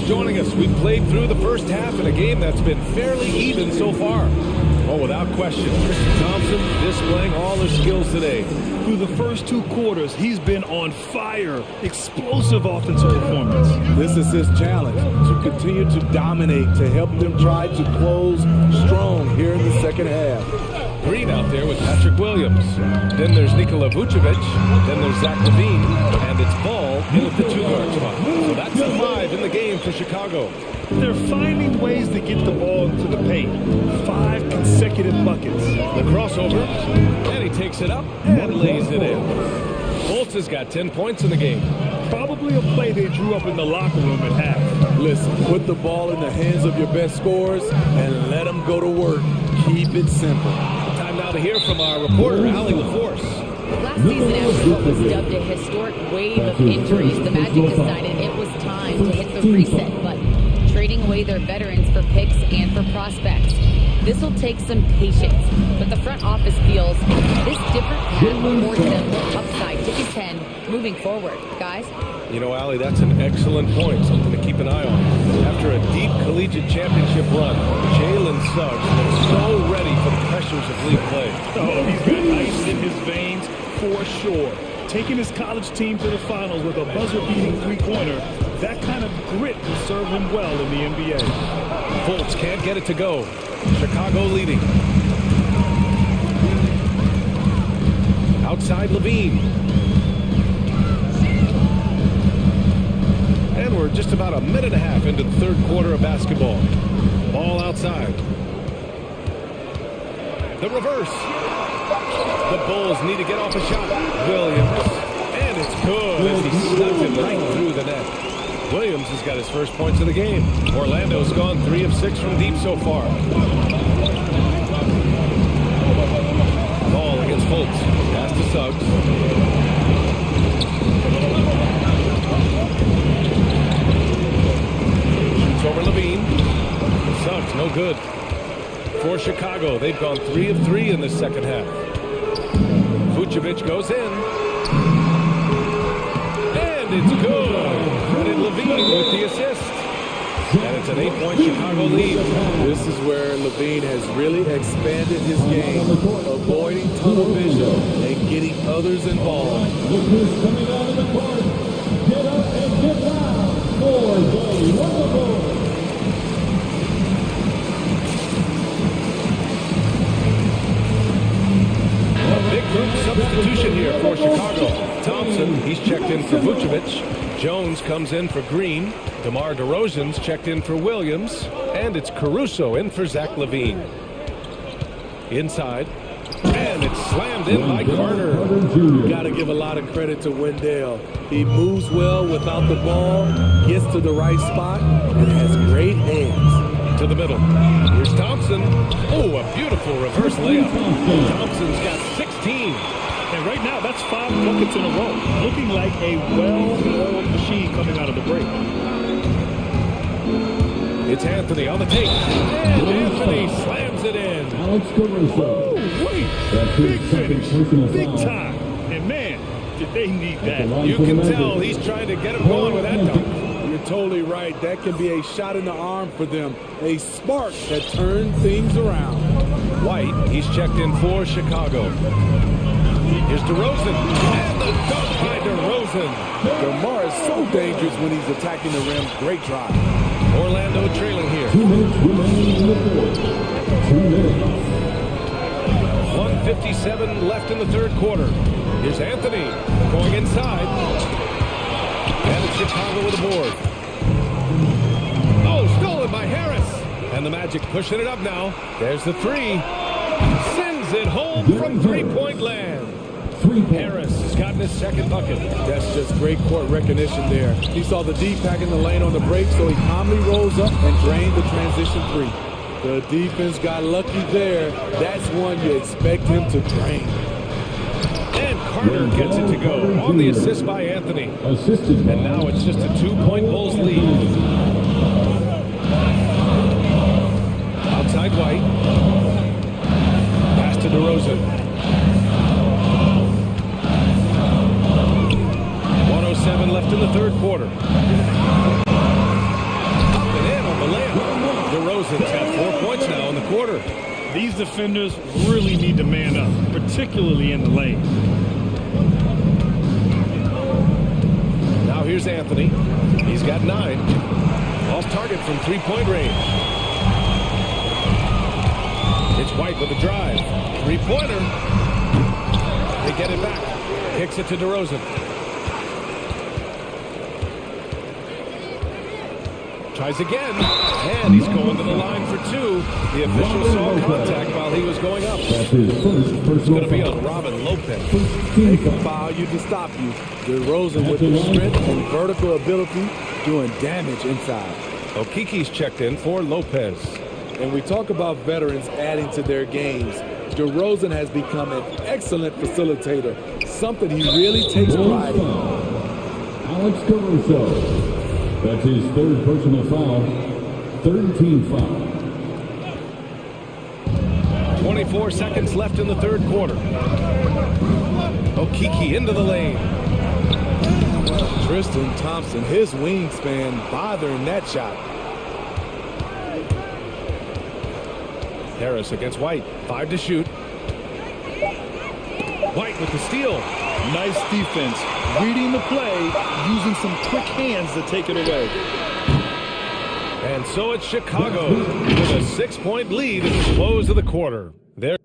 Joining us, we've played through the first half in a game that's been fairly even so far. Well, without question, Tristan Thompson displaying all his skills today. Through the first 2 quarters, he's been on fire. Explosive offensive performance. This is his challenge, to continue to dominate, to help them try to close strong here in the second half. Green out there with Patrick Williams. Then there's Nikola Vucevic. Then there's Zach LaVine. And it's Ball in at the 2-guard spot. So that's the 5 in the game for Chicago. They're finding ways to get the ball into the paint. 5 consecutive buckets. The crossover, and he takes it up and lays it in. Fultz has got 10 points in the game. Probably a play they drew up in the locker room at half. Listen, put the ball in the hands of your best scorers and let them go to work. Keep it simple. Time now to hear from our reporter, Allie LaForce. Last season, after what was dubbed a historic wave of injuries, the Magic decided it was time to hit the reset button, trading away their veterans for picks and for prospects. This will take some patience, but the front office feels this different path affords them more upside to contend moving forward. Guys? You know, Allie, that's an excellent point, something to keep an eye on. After a deep collegiate championship run, Jalen Suggs looks so ready for the pressures of league play. Oh, he's got ice in his veins for sure. Taking his college team to the finals with a buzzer-beating three-pointer, that kind of grit will serve him well in the NBA. Fultz can't get it to go. Chicago leading. Outside Levine. And we're just about a minute and a half into the third quarter of basketball. Ball outside. The reverse. The Bulls need to get off a shot. Williams. And it's good as he snugs it right through the net. Williams has got his first points of the game. Orlando's gone 3 of 6 from deep so far. Ball against Fultz. Pass to Suggs. Shoots over Levine. Suggs, no good. For Chicago, they've gone 3 of 3 in the second half. Vucevic goes in. And it's good. Credit Levine with the assist. And it's an 8-point Chicago lead. This is where Levine has really expanded his game, avoiding tunnel vision and getting others involved. Look who's coming out of the court. Get up and get loud for the wonderful. Big group substitution here for Chicago. Thompson, he's checked in for Vucevic. Jones comes in for Green. DeMar DeRozan's checked in for Williams. And it's Caruso in for Zach LaVine. Inside. And it's slammed in by Carter. Got to give a lot of credit to Wendell. He moves well without the ball, gets to the right spot, and has great hands. To the middle. Here's Thompson. Oh, a beautiful reverse layup. Thompson's got 16. And right now, that's 5 buckets in a row. Looking like a well-oiled machine coming out of the break. It's Anthony on the take. And Anthony slams it in. Alex Caruso. Wait, big finish, big time. And man, did they need that. You can tell he's trying to get him going with that dunk. You're totally right. That can be a shot in the arm for them. A spark that turns things around. White, he's checked in for Chicago. Here's DeRozan. And the dunk by DeRozan. DeMar is so dangerous when he's attacking the rim. Great drive. Orlando trailing here. 2 minutes remaining in the fourth. 2 minutes. 1:57 left in the third quarter. Here's Anthony going inside. And it's Chicago with a board. Oh, stolen by Harris. And the Magic pushing it up now. There's the three. Sends it home from three-point land. Harris has gotten his second bucket. That's just great court recognition there. He saw the D pack in the lane on the break, so he calmly rolls up and drained the transition three. The defense got lucky there. That's one you expect him to drain. And Carter gets it to go on the assist by Anthony. And now it's just a 2-point Bulls lead. Outside White. Pass to DeRozan. 1:07 left in the third quarter. Up and in on the layup. DeRozan's got 4 points now in the quarter. These defenders really need to man up, particularly in the lane. Now here's Anthony. He's got 9. Off target from three-point range. It's White with a drive. Three-pointer. They get it back. Kicks it to DeRozan. Tries again, and he's going to the line for two. The official saw contact while he was going up. That's his first It's personal going to be foul. on Robin Lopez. They can foul you to stop you. DeRozan with the strength and vertical ability doing damage inside. Okiki's checked in for Lopez. And we talk about veterans adding to their games. DeRozan has become an excellent facilitator, something he really takes pride in. Alex Caruso. That's his third personal foul. Third team foul. 24 seconds left in the third quarter. Okiki into the lane. Tristan Thompson, his wingspan bothering that shot. Harris against White. 5 to shoot. White with the steal. Nice defense. Reading the play, using some quick hands to take it away. And so it's Chicago with a 6-point lead at the close of the quarter. There.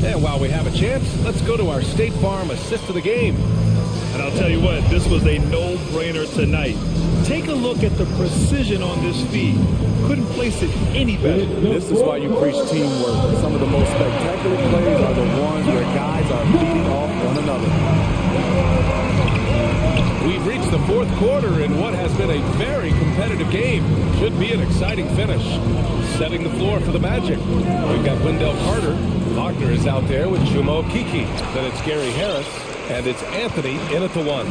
And while we have a chance, let's go to our State Farm assist of the game. And I'll tell you what, this was a no-brainer tonight. Take a look at the precision on this feed. Couldn't place it any better. This is why you preach teamwork. Some of the most spectacular plays are the ones where guys are feeding off one another. We've reached the fourth quarter in what has been a very competitive game. Should be an exciting finish. Setting the floor for the Magic. We've got Wendell Carter. Wagner is out there with Chuma Okiki. Then it's Gary Harris. And it's Anthony in at the one.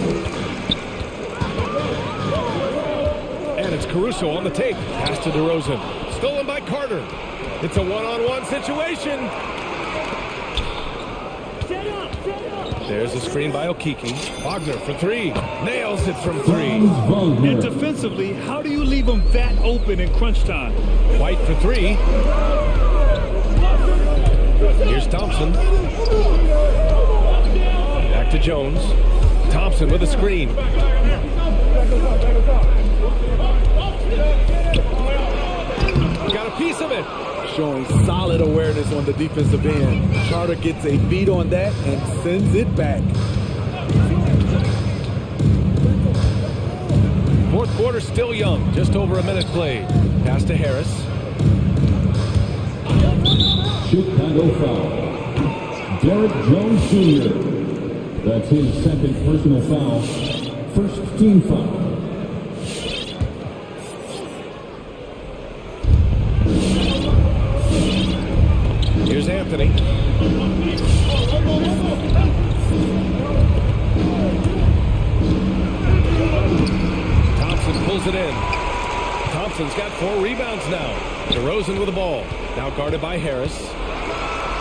And it's Caruso on the tape. Pass to DeRozan. Stolen by Carter. It's a one-on-one situation. There's a screen by Okiki. Wagner for three. Nails it from three. And defensively, how do you leave them that open in crunch time? White for three. Here's Thompson. Back to Jones. Thompson with a screen. Got a piece of it. Showing solid awareness on the defensive end. Carter gets a beat on that and sends it back. Fourth quarter still young. Just over a minute played. Pass to Harris. Chicago foul. Derek Jones Jr. That's his second personal foul. First team foul. Here's Anthony. Thompson pulls it in. Thompson's got 4 rebounds now. DeRozan with the ball. Now guarded by Harris.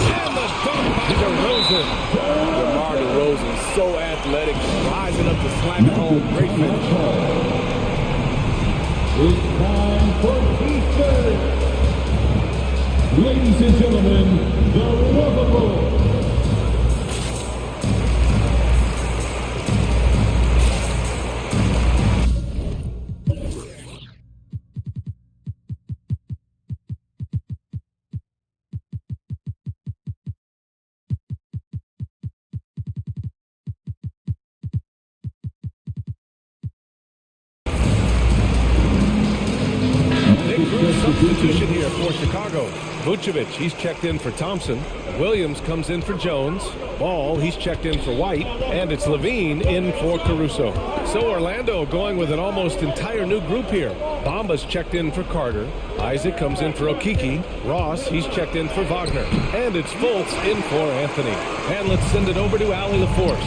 And the dunk by DeRozan. DeMar DeRozan, so athletic, rising up to slam it home. Great finish. It's time for T-shirt. Ladies and gentlemen, the lovable. Substitution here for Chicago. Vucevic, he's checked in for Thompson. Williams comes in for Jones. Ball, he's checked in for White. And it's Levine in for Caruso. So Orlando going with an almost entire new group here. Bamba's checked in for Carter. Isaac comes in for Okiki. Ross, he's checked in for Wagner. And it's Fultz in for Anthony. And let's send it over to Allie LaForce.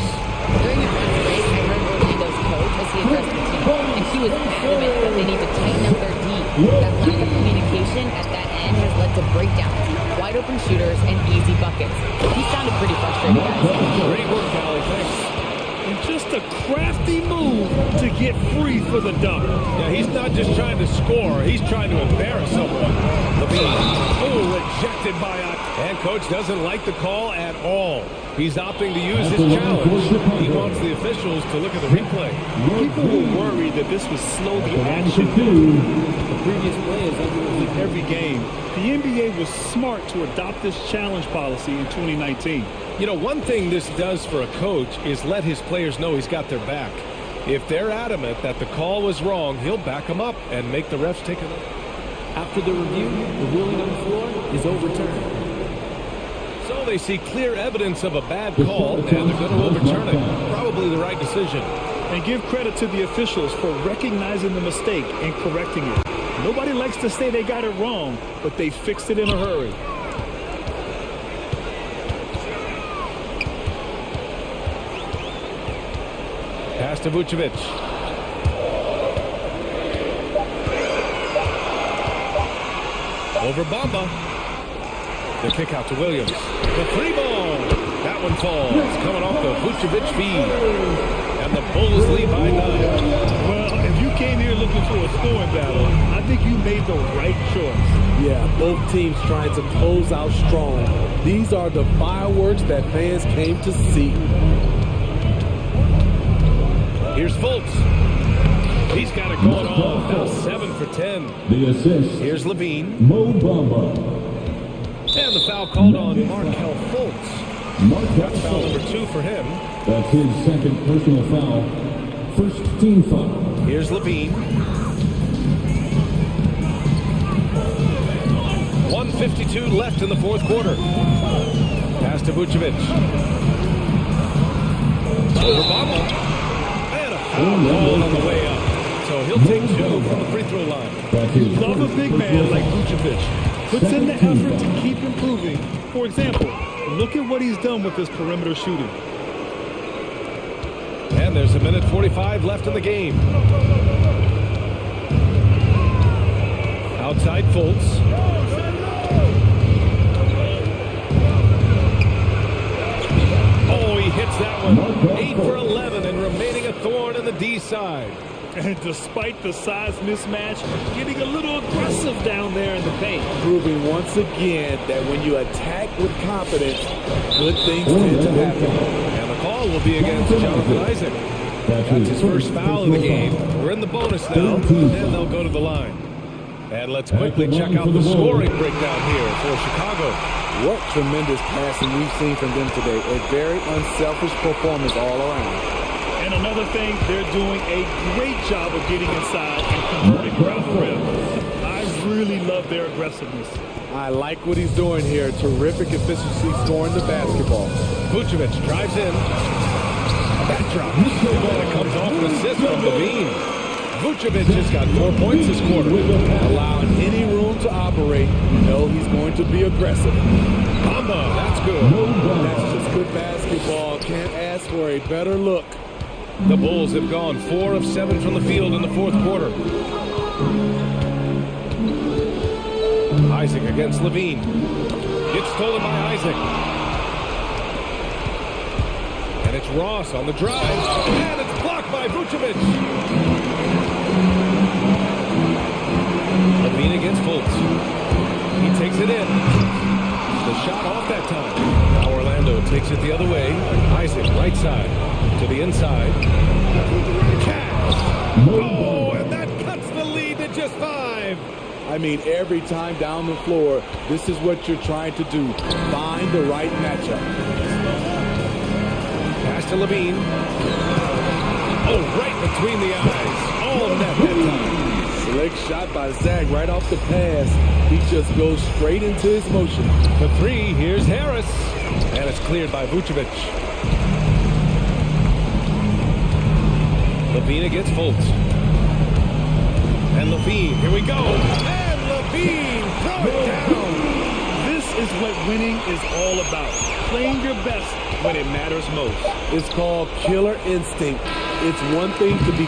During the press break, I heard Orlando's coach as he addressed the team, and she was adamant that they need to tighten up their D. That lack of communication at that end has led to breakdowns, wide open shooters, and easy buckets. He sounded pretty frustrated, guys. Great work, Allie. Thanks. And just a crafty move to get free for the dunk. Yeah, he's not just trying to score. He's trying to embarrass someone. Levine. Oh, rejected by a... And coach doesn't like the call at all. He's opting to use his challenge. He wants the officials to look at the replay. People were worried that this would slow the action. The previous play is under every game. The NBA was smart to adopt this challenge policy in 2019. You know, one thing this does for a coach is let his players know he's got their back. If they're adamant that the call was wrong, he'll back them up and make the refs take it up. After the review, the ruling on the floor is overturned. So they see clear evidence of a bad call, and they're going to overturn it. Probably the right decision. And give credit to the officials for recognizing the mistake and correcting it. Nobody likes to say they got it wrong, but they fixed it in a hurry. Pass to Vucevic. Over Bamba. The kick out to Williams. The three ball. That one falls. Coming off the Vucevic feed. And the Bulls lead by 9. Well, if you came here looking for a scoring battle, I think you made the right choice. Yeah, both teams trying to close out strong. These are the fireworks that fans came to see. Here's Fultz. He's got it going on. Now 7 for 10. The assist. Here's Levine. Mo Bamba. And the foul called on Markel Fultz. That's foul number 2 for him. That's his second personal foul. First team foul. Here's Levine. 1:52 left in the fourth quarter. Pass to Vucevic. Over Bamba. And a foul called on the way up. So he'll take 2 from the free throw line. Love a big man like Vucevic. Puts in the effort to keep improving. For example, look at what he's done with his perimeter shooting. And there's 1:45 left in the game. Outside Fultz. Oh, he hits that one. 8 for 11 and remaining a thorn in the D side. And despite the size mismatch, getting a little aggressive down there in the paint. Proving once again that when you attack with confidence, good things tend to happen. And the call will be against Jonathan Isaac. That's his first foul of the game. We're in the bonus now, and they'll go to the line. And let's quickly check out the scoring breakdown here for Chicago. What tremendous passing we've seen from them today. A very unselfish performance all around. And another thing, they're doing a great job of getting inside and converting around the rim. I really love their aggressiveness. I like what he's doing here. Terrific efficiency scoring the basketball. Vucevic drives in. That drop. It comes off an assist from Levine. Vucevic has got 4 points this quarter. Allowing any room to operate. You know he's going to be aggressive. Bamba, that's good. That's just good basketball. Can't ask for a better look. The Bulls have gone 4 of 7 from the field in the fourth quarter. Isaac against Levine. It's stolen by Isaac. And it's Ross on the drive. And it's blocked by Vucevic. Levine against Fultz. He takes it in. The shot off that time. Now Orlando takes it the other way. Isaac, right side. To the inside. Cash. Oh, and that cuts the lead to just 5. I mean, every time down the floor, this is what you're trying to do. Find the right matchup. Pass to Levine. Oh, right between the eyes. All net that time. Slick shot by Zach right off the pass. He just goes straight into his motion. For 3, here's Harris. And it's cleared by Vucevic. Levine against Fultz. And Levine, here we go. And Levine, throw it down. This is what winning is all about. Playing your best when it matters most. It's called killer instinct. It's one thing to be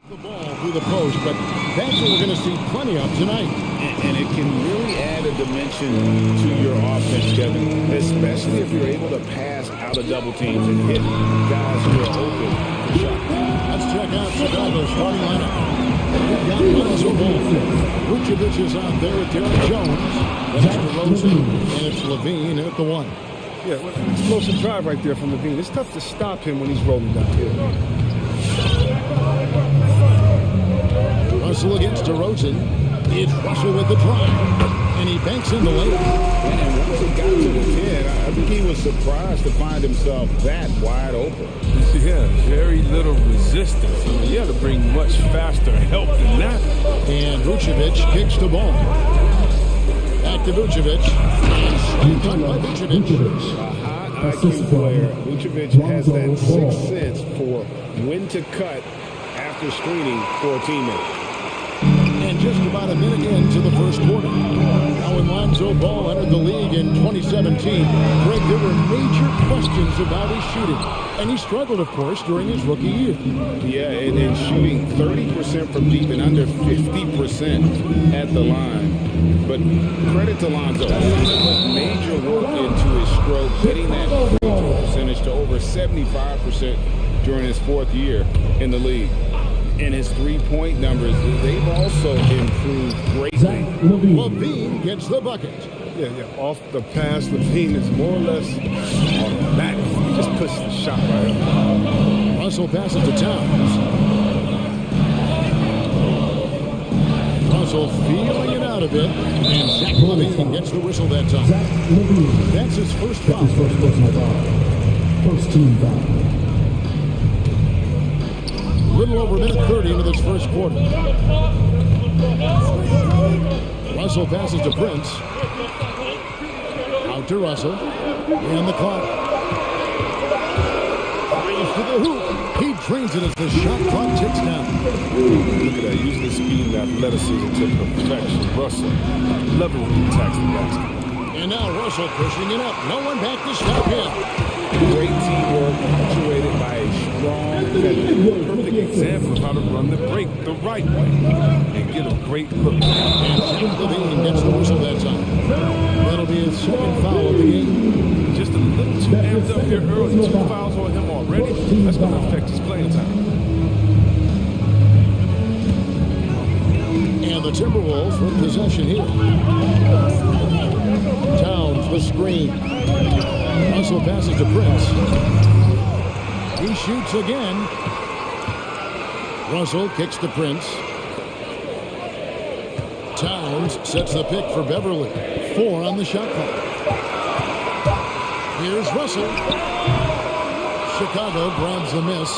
The ball through the post, but that's what we're going to see plenty of tonight. And it can really add a dimension to your offense, Kevin, especially if you're able to pass out of double teams and hit guys who are open for shots. Let's check out Chicago's starting lineup. We've got Lonzo Ball. Vucevic is out there with Derek Jones. That's DeRozan, and it's Levine at the one. Yeah, well, explosive drive right there from Levine. It's tough to stop him when he's rolling down here. Russell against DeRozan. It's Russell with the drive. And he banks in the layup. And once he got to the 10, I think he was surprised to find himself that wide open. Yeah, very little resistance. I mean, you have to bring much faster help than that. And Vucevic kicks the ball. Back to Vucevic. And done by Vucevic. A high IQ player. Vucevic has that sixth sense for when to cut after screening for a teammate. And just about a minute into the first quarter. Now when Lonzo Ball entered the league in 2017, Greg, there were major questions about his shooting. And he struggled, of course, during his rookie year. Yeah, and shooting 30% from deep and under 50% at the line. But credit to Lonzo. He put major work into his stroke, getting that free throw percentage to over 75% during his fourth year in the league. And his three-point numbers, they've also improved greatly. Levine gets the bucket. Yeah. Off the pass, Levine is more or less automatic. He just pushes the shot right up. Russell passes to Towns. Russell feeling it out a bit. And Zach Levine gets the whistle that time. That's his first foul. First team foul. A little over a minute 30 into this first quarter. Russell passes to Prince. Out to Russell. And the clock. Raised to the hoop. He drains it as the shot clock ticks down. Look at that, using his speed and athleticism to perfection. Russell, love it when he attacks the basket. And now Russell pushing it up. No one back to stop him. Great teamwork, punctuated by a strong defender. Perfect example of how to run the break the right way and get a great look. And Zach Levine gets the whistle that time. That'll be his second foul of the game. Just a little too amped up here early. 2 fouls on him already. That's going to affect his playing time. And the Timberwolves with possession here. Towns the screen. Russell passes to Prince. He shoots again. Russell kicks to Prince. Towns sets the pick for Beverly. 4 on the shot clock. Here's Russell. Chicago grabs the miss.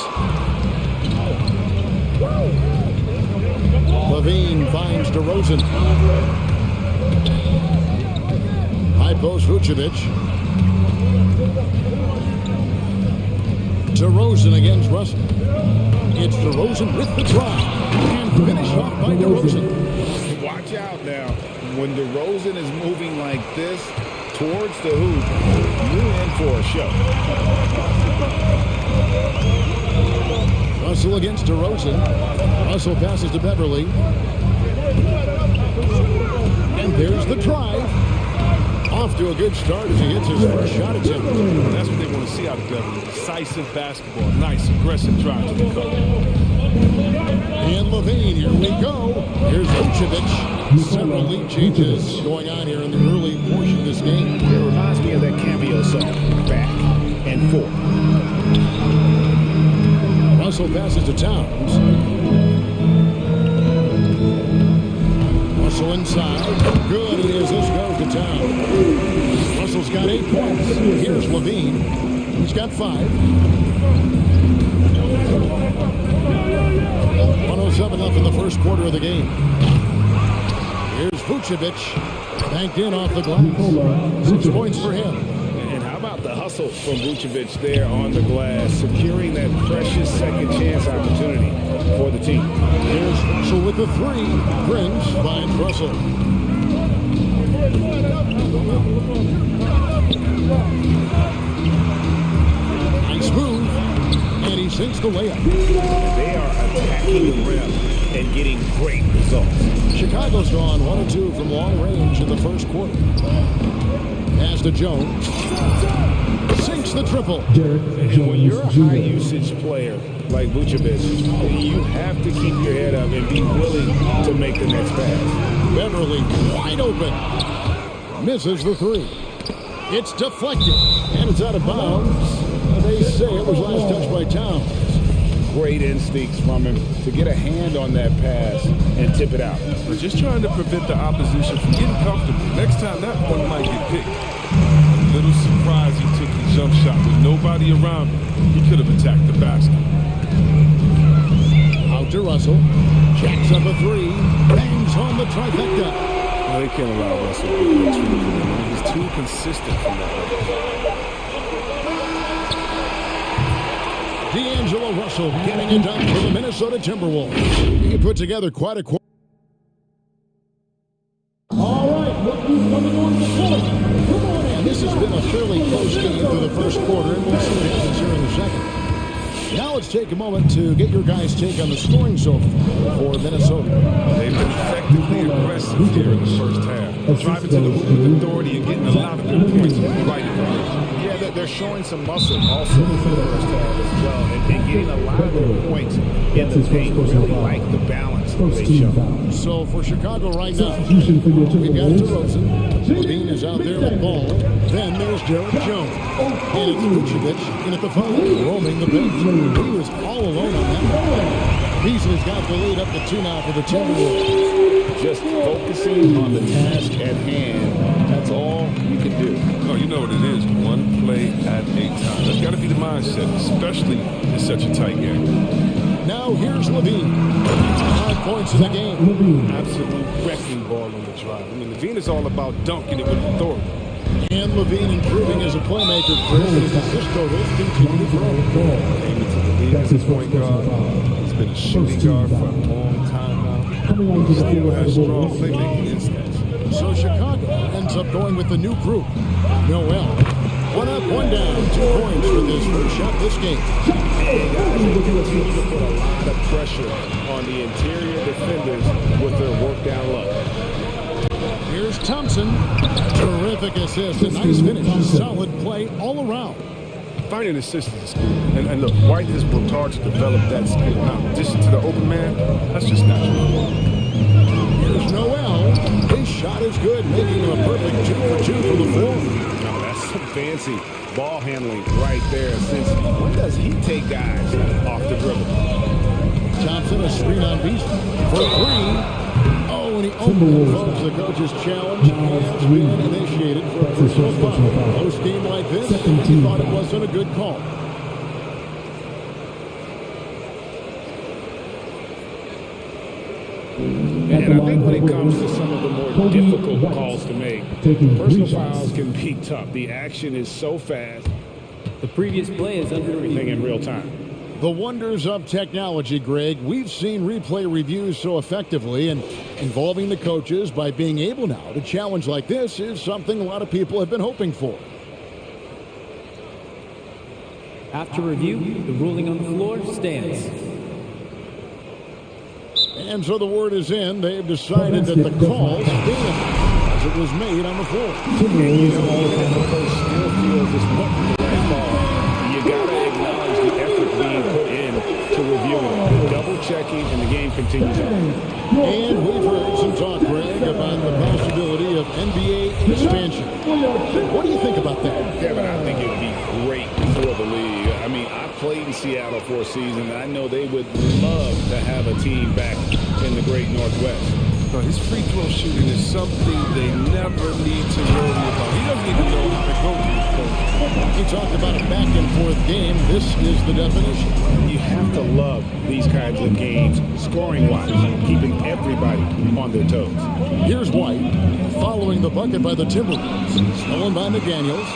Levine finds DeRozan. High post Vucevic. DeRozan against Russell. It's DeRozan with the drive. And finished off by DeRozan. Watch out now. When DeRozan is moving like this towards the hoop, you're in for a show. Russell against DeRozan. Russell passes to Beverly. And there's the drive. Off to a good start as he hits his first shot attempt. That's what they want to see out of Beverly. Decisive basketball. Nice, aggressive drive to the cup. And Levine, here we go. Here's Vucevic. Several lead changes going on here in the early portion of this game. It reminds me of that cameo song, Back and Forth. Russell passes to Towns. Russell inside. Good as this goes to Towns. Russell's got 8 points. Here's Levine. He's got 5. 1:07 left in the first quarter of the game. Here's Vucevic. Banked in off the glass. 6 points for him. And how about the hustle from Vucevic there on the glass, securing that precious second chance opportunity for the team. Here's Russell with the 3. Prince finds Russell. Nice move. And he sinks the layup. They are attacking the rim and getting great results. Chicago's gone 1 of 2 from long range in the first quarter. Pass to Jones. Sinks the triple. And when you're a high-usage player like Vucevic, you have to keep your head up and be willing to make the next pass. Beverly wide open. Misses the three. It's deflected. And it's out of bounds. They say it was last touched by Towns. Great instincts from him to get a hand on that pass and tip it out. We're just trying to prevent the opposition from getting comfortable. Next time, that one might get picked. A little surprised he took the jump shot with nobody around him. He could have attacked the basket. Out to Russell. Jacks up a three. Bangs home the trifecta. Well, they can't allow Russell to get through. He's too consistent from that way. D'Angelo Russell getting it done for the Minnesota Timberwolves. He put together quite a quarter. All right, look who's coming on the court. Come on in. And this has been a fairly close game through the first quarter, and we'll see what happens here in the second. Now let's take a moment to get your guys' take on the scoring so far for Minnesota. They've been effectively aggressive here in the first half. Driving to the hoop with authority and getting a lot of good points right in the rim. Yeah, they're showing some muscle also in the first half as well, and getting a lot of their points in the paint. Really like the balance they show. So for Chicago right now, we've got DeRozan. Levine is out there with the ball. Then there's Derek Jones. And it's Vucevic in at the foul, roaming the bench. He was all alone on that one. Beasley's got the lead up to 2 now for the Timberwolves. Just focusing on the task at hand. That's all you can do. Oh, you know what it is. One play at a time. That's got to be the mindset, especially in such a tight game. Now here's Levine. 5 points in the game. Absolute wrecking ball on the drive. I mean, Levine is all about dunking it with authority. And Levine improving as a playmaker. Chris, his assist totals continue to grow. That's his point guard. He's been a shooting guard for a long time now. He still has strong playmaking instincts. So Chicago ends up going with the new group. Noel. 1 up, 1 down. 2 points for this first shot this game. Put a lot of pressure on the interior defenders with their work down low. Here's Thompson. Terrific assist. A nice finish. Solid play all around. Finding assists is skill. And look, White has worked hard to develop that skill. Now, in addition to the open man, that's just natural. Here's Noel. His shot is good, making him a perfect 2 for 2 from the floor. Now, that's some fancy ball handling right there. Since when does he take guys off the dribble? Thompson, a screen on Beasley for 3. Oh, and he opens the coach's challenge. It's been initiated for a personal foul. Close game like this, he thought it wasn't a good call. And I think when it comes to some of the more difficult calls to make, personal fouls can be tough. The action is so fast. The previous play is under everything in real time. The wonders of technology, Greg. We've seen replay reviews so effectively, and involving the coaches by being able now to challenge like this is something a lot of people have been hoping for. After review, the ruling on the floor stands. And so the word is in. They've decided that the call stands as it was made on the floor. And you know, if the coach still feels this button the right ball, you got to acknowledge the effort being put in to reviewing, double-checking, and the game continues on. And we've heard some talk, Greg, about the possibility of NBA expansion. What do you think about that? Kevin, I think it would be great for the league. I mean, I played in Seattle for a season, and I know they would love to have a team back in the great Northwest. No, his free throw shooting is something they never need to worry about. He doesn't even know how to go to his coach. You talked about a back-and-forth game. This is the definition. You have to love these kinds of games, scoring-wise, keeping everybody on their toes. Here's White, following the bucket by the Timberwolves. Stolen by McDaniels.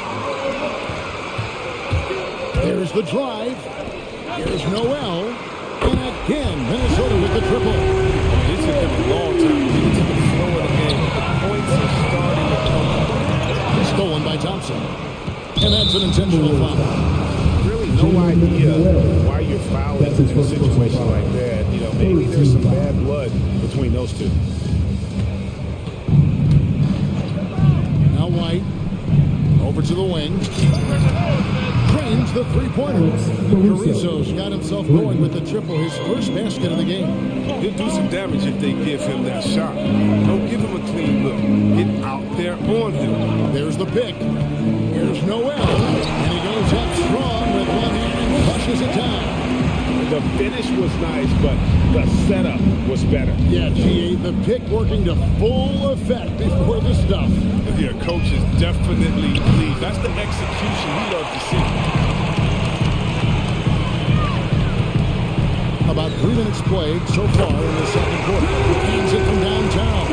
There's the drive. Here's Noel. And again, Minnesota with the triple. It took him a long time to get to the flow of the game. The points are starting to come. Stolen by Thompson. And that's an intentional foul. Really no no idea why you're fouling in a situation like that. You know, maybe there's some bad blood between those two. Now White over to the wing. Drains the three-pointer. Caruso's got himself going with the triple, his first basket of the game. He'll do some damage if they give him that shot. Don't give him a clean look. Get out there on him. There's the pick. Here's Noel, and he goes up strong with one hand and flushes it down. The finish was nice, but the setup was better. Yeah, GA, the pick working to full effect before the stuff. Yeah, coach is definitely pleased. That's the execution we love to see. About 3 minutes played so far in the second quarter. Hands it from downtown.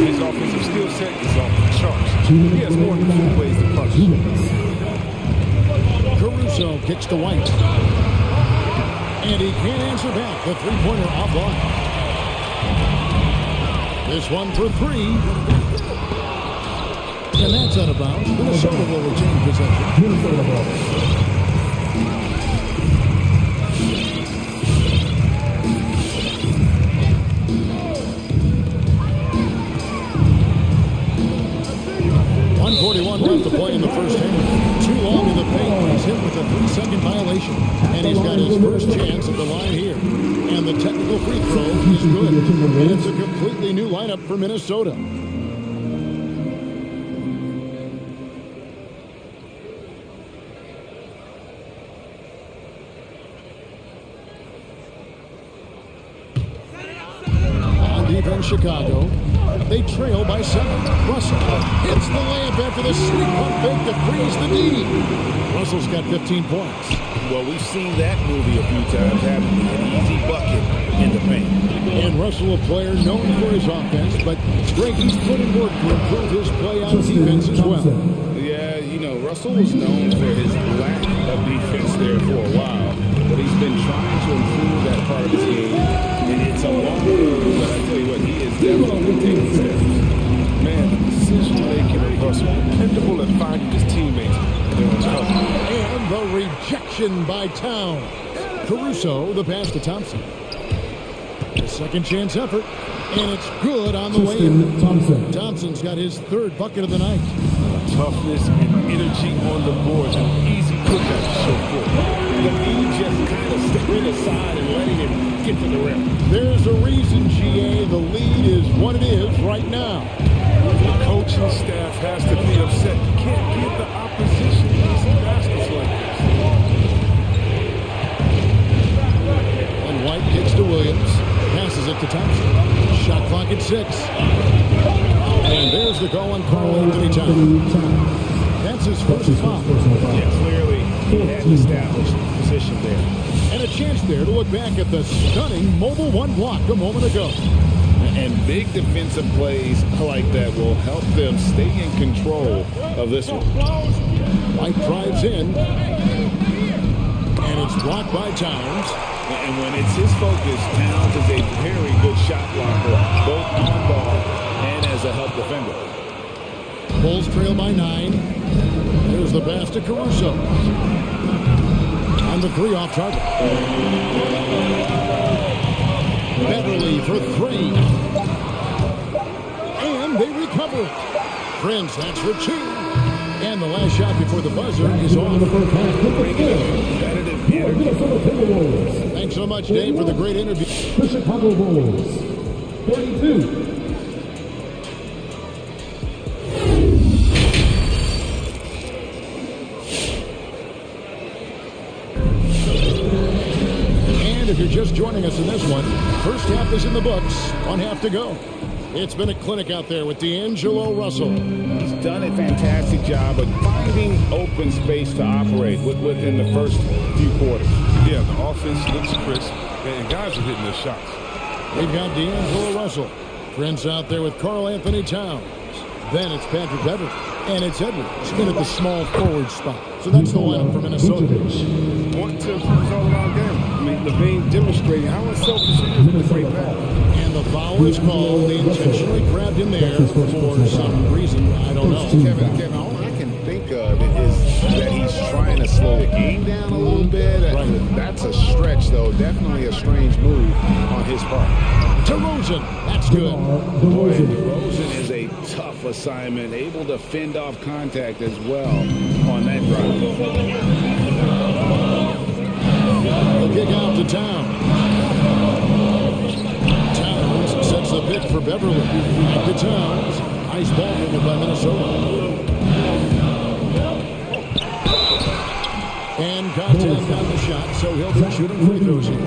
His offensive skill set is off the charts. He has more than 2 ways to punch. Caruso kicks to White. And he can't answer back. The three-pointer offline. This one for 3. And that's out of bounds. Minnesota will retain possession. Left to play in the first half. Too long in the paint. He's hit with a 3-second violation. And he's got his first chance at the line here. And the technical free throw is good. And it's a completely new lineup for Minnesota. On defense, Chicago. They trail by 7. Russell hits the layup after the sweet pump fake to freeze the D. Russell's got 15 points. Well, we've seen that movie a few times, haven't we? An easy bucket in the paint. And Russell, a player known for his offense, but Greg, he's put in work to improve his play on defense as well. Yeah, you know, Russell was known for his lack of defense there for a while, but he's been trying to improve that part of his game. And it's a long road, but I tell you what, he is definitely taking steps. Man, the decision-making of Russell, dependable at finding his teammates. And the rejection by Towns. Caruso, the pass to Thompson. A second chance effort, and it's good on the way in. Thompson's got his 3rd bucket of the night. Toughness and energy on the boards, an easy cookout to show for. The lead just kind of stepping aside and letting him get to the rim. There's a reason, GA, the lead is what it is right now. The coaching staff has to be upset. You can't give the opposition easy baskets like this. And White kicks to Williams. Passes it to Thompson. Shot clock at 6. And there's the goal on Carl Anthony Towns. That's his first foul. Yeah, clearly he had an established position there. And a chance there to look back at the stunning mobile 1 block a moment ago. And big defensive plays like that will help them stay in control of this one. White drives in. And it's blocked by Towns. And when it's his focus, Towns is a very good shot blocker, both on ball and as a help defender. Bulls trail by 9. There's the pass to Caruso. On the 3 off target. Beverly for 3. And they recover. Prince, that's for 2. And the last shot before the buzzer is off. Thanks so much, Dave, for the great interview. The Chicago Bulls, 42. And if you're just joining us in this one, first half is in the books. 1 half to go. It's been a clinic out there with D'Angelo Russell. He's done a fantastic job of finding open space to operate within the first few quarters. Yeah, the offense looks crisp, and guys are hitting their shots. They've got D'Angelo Russell. Prince out there with Carl Anthony Towns. Then it's Patrick Beverly. And it's Edwards in at the small forward spot. So that's the lineup for Minnesota. One tips all around game. I mean, Levine demonstrating how unselfish he is with a great pass. And the foul is called. They intentionally grabbed him there for some reason. I don't know. Kevin, all I can think of is that he's trying to slow the game down a little bit. That's a stretch, though. Definitely a strange move on his part. DeRozan, that's good. Boy, DeRozan is a tough assignment, able to fend off contact as well on that drive. The kick out to Towns. Towns sets the pick for Beverly. Back to Towns. Nice ball movement by Minnesota. And contact on the shot, so he'll be shooting free throws here.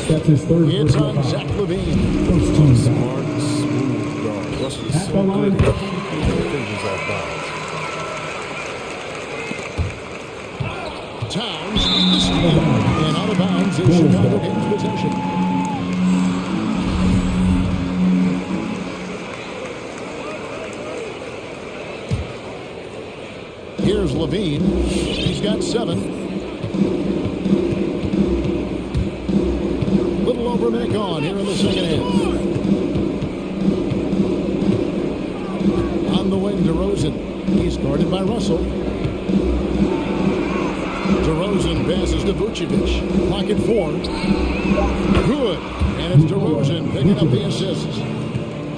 That's his third. It's on Zach LaVine. First team Smart, smooth guard. Russell's At so the line. good at keeping fingers off balance. Towns, the steal, and out of bounds is Chicago gains possession. Here's LaVine. He's got 7. Little over a minute gone here in the second half. On the wing, DeRozan. He's guarded by Russell. DeRozan passes to Vucevic. Clock at 4. Good. And it's DeRozan picking up the assists.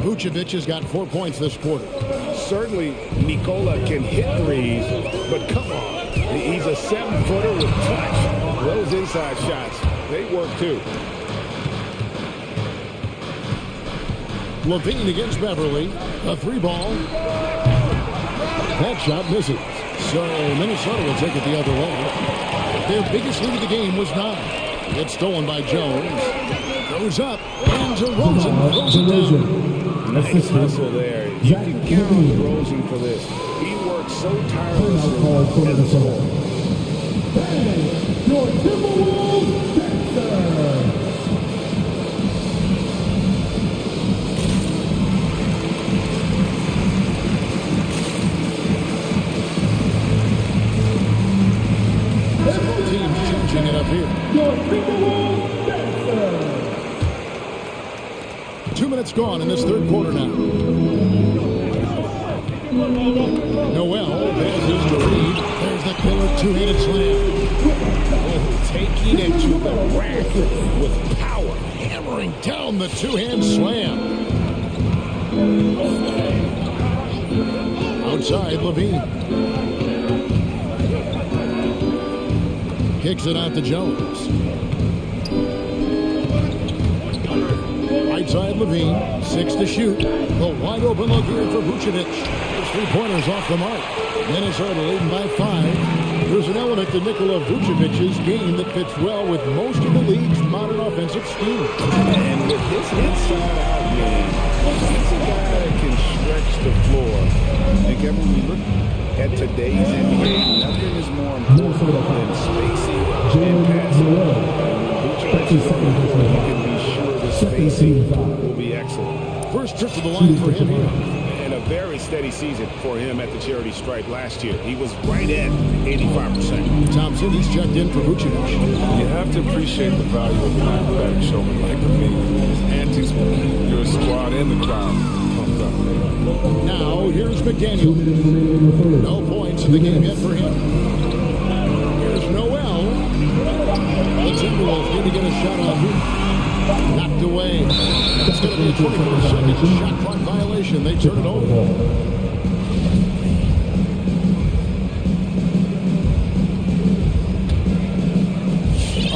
Vucevic has got 4 points this quarter. Certainly, Nikola can hit threes, but come on. He's a 7-footer with touch. Those inside shots, they work too. LaVine against Beverly. A 3-ball. That shot misses. So Minnesota will take it the other way. Their biggest lead of the game was 9. It's stolen by Jones. Goes up. And DeRozan throws it down. Nice hustle there. You can count on DeRozan for this. He works so tirelessly as a scorer. Your Timberwolves dancer. Both teams changing it up here. Your Timberwolves dancer. 2 minutes gone in this third quarter now. Noel passes to Reed. There's the killer two-handed slam. Oh, taking it to the rack with power. Hammering down the two-hand slam. Outside, LaVine. Kicks it out to Jones. Right side, LaVine. 6 to shoot. The wide open look here for Vucevic. His 3-pointers off the mark. Minnesota leading by 5. There's an element to Nikola Vucevic's game that fits well with most of the league's modern offensive scheme. And with his inside-out game, he's a guy that can stretch the floor. And Kevin, when you look at today's NBA, nothing is more important than spacing and passing. Vucevic, you can be sure the spacing will be excellent. First trip to the line for him here. And a very steady season for him at the charity stripe last year. He was right at 85%. Thompson, he's checked in for Vucevic. You have to appreciate the value of an athletic showman like LaVine. His antics will keep your squad and the crowd pumped up. Now, here's McDaniel. No points in the game yet for him. Here's Noel. The Timberwolves need to get a shot off here. Knocked away. It's going to be a 24-second shot clock violation. They turn it over.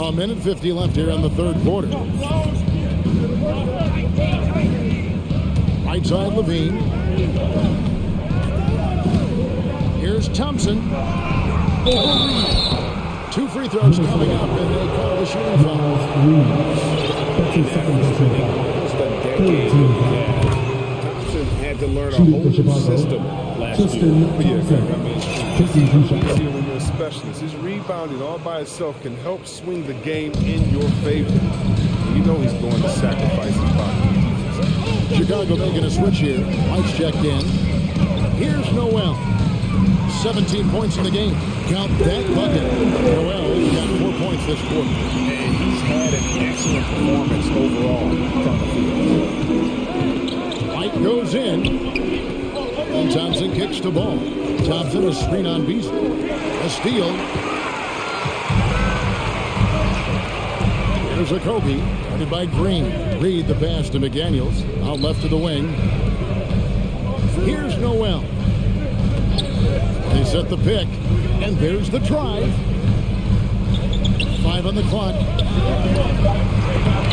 A minute 50 left here in the third quarter. Right side, LaVine. Here's Thompson. Over Reed. 2 free throws coming up, and they call the shooting foul. Almost a decade. Thompson had to learn a whole system last year. When you're a specialist, his rebounding all by itself can help swing the game in your favor. You know he's going to sacrifice his body. Chicago making a switch here. White's checked in. Here's Noel. 17 points in the game. Count that bucket. Noel's got 4 points this quarter. And he's had an excellent performance overall from the field. White goes in. And Thompson kicks the ball. Thompson a screen on Beasley. A steal. Here's a Kobe, guarded by Green. Reed the pass to McDaniels, out left to the wing. Here's Noel. They set the pick, and there's the drive. 5 on the clock.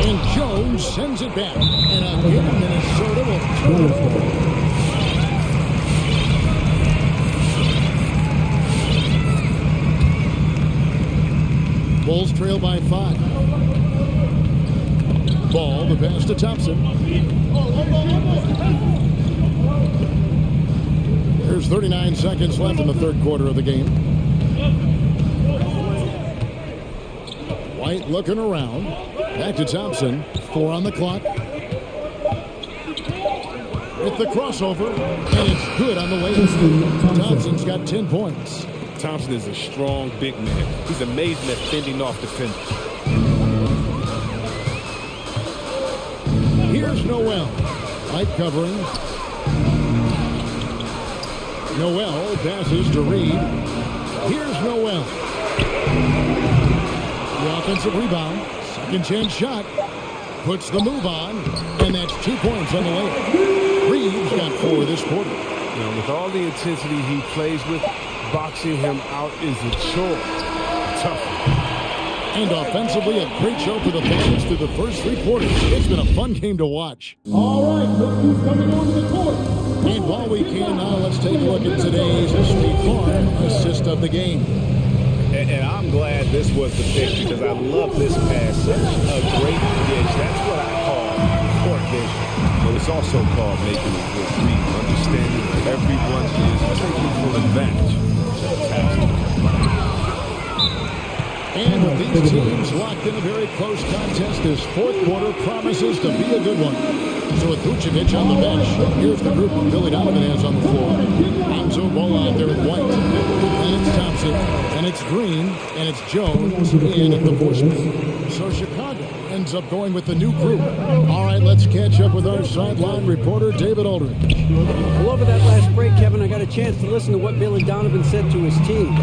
And Jones sends it back. And again, Minnesota will turn it over. Bulls trail by 5. Ball, the pass to Thompson. There's 39 seconds left in the third quarter of the game. White looking around. Back to Thompson. 4 on the clock. With the crossover, and it's good on the way. Thompson's got 10 points. Thompson is a strong, big man. He's amazing at fending off defenders. Here's Noel. White covering. Noel passes to Reed. Here's Noel. The offensive rebound. Second chance shot. Puts the move on. And that's 2 points on the layup. Reed's got 4 this quarter. Now, with all the intensity he plays with, boxing him out is a chore. Tough. And offensively, a great show for the fans through the first 3 quarters. It's been a fun game to watch. All right, look who's coming on the court. And while we can now, let's take a look at today's State Farm assist of the game. And I'm glad this was the pick because I love this pass. Such a great dish. That's what I call court vision. But it's also called making a good read, understanding that everyone is taking full advantage. Fantastic. And with these teams locked in a very close contest, this fourth quarter promises to be a good one. So with Vucevic on the bench, here's the group Billy Donovan has on the floor. Enzo Bola out there with White. And it's Thompson, and it's Green, and it's Jones in at the 4 spot. So Chicago ends up going with the new group. All right, let's catch up with our sideline reporter, David Aldridge. Well, over that last break, Kevin, I got a chance to listen to what Billy Donovan said to his team.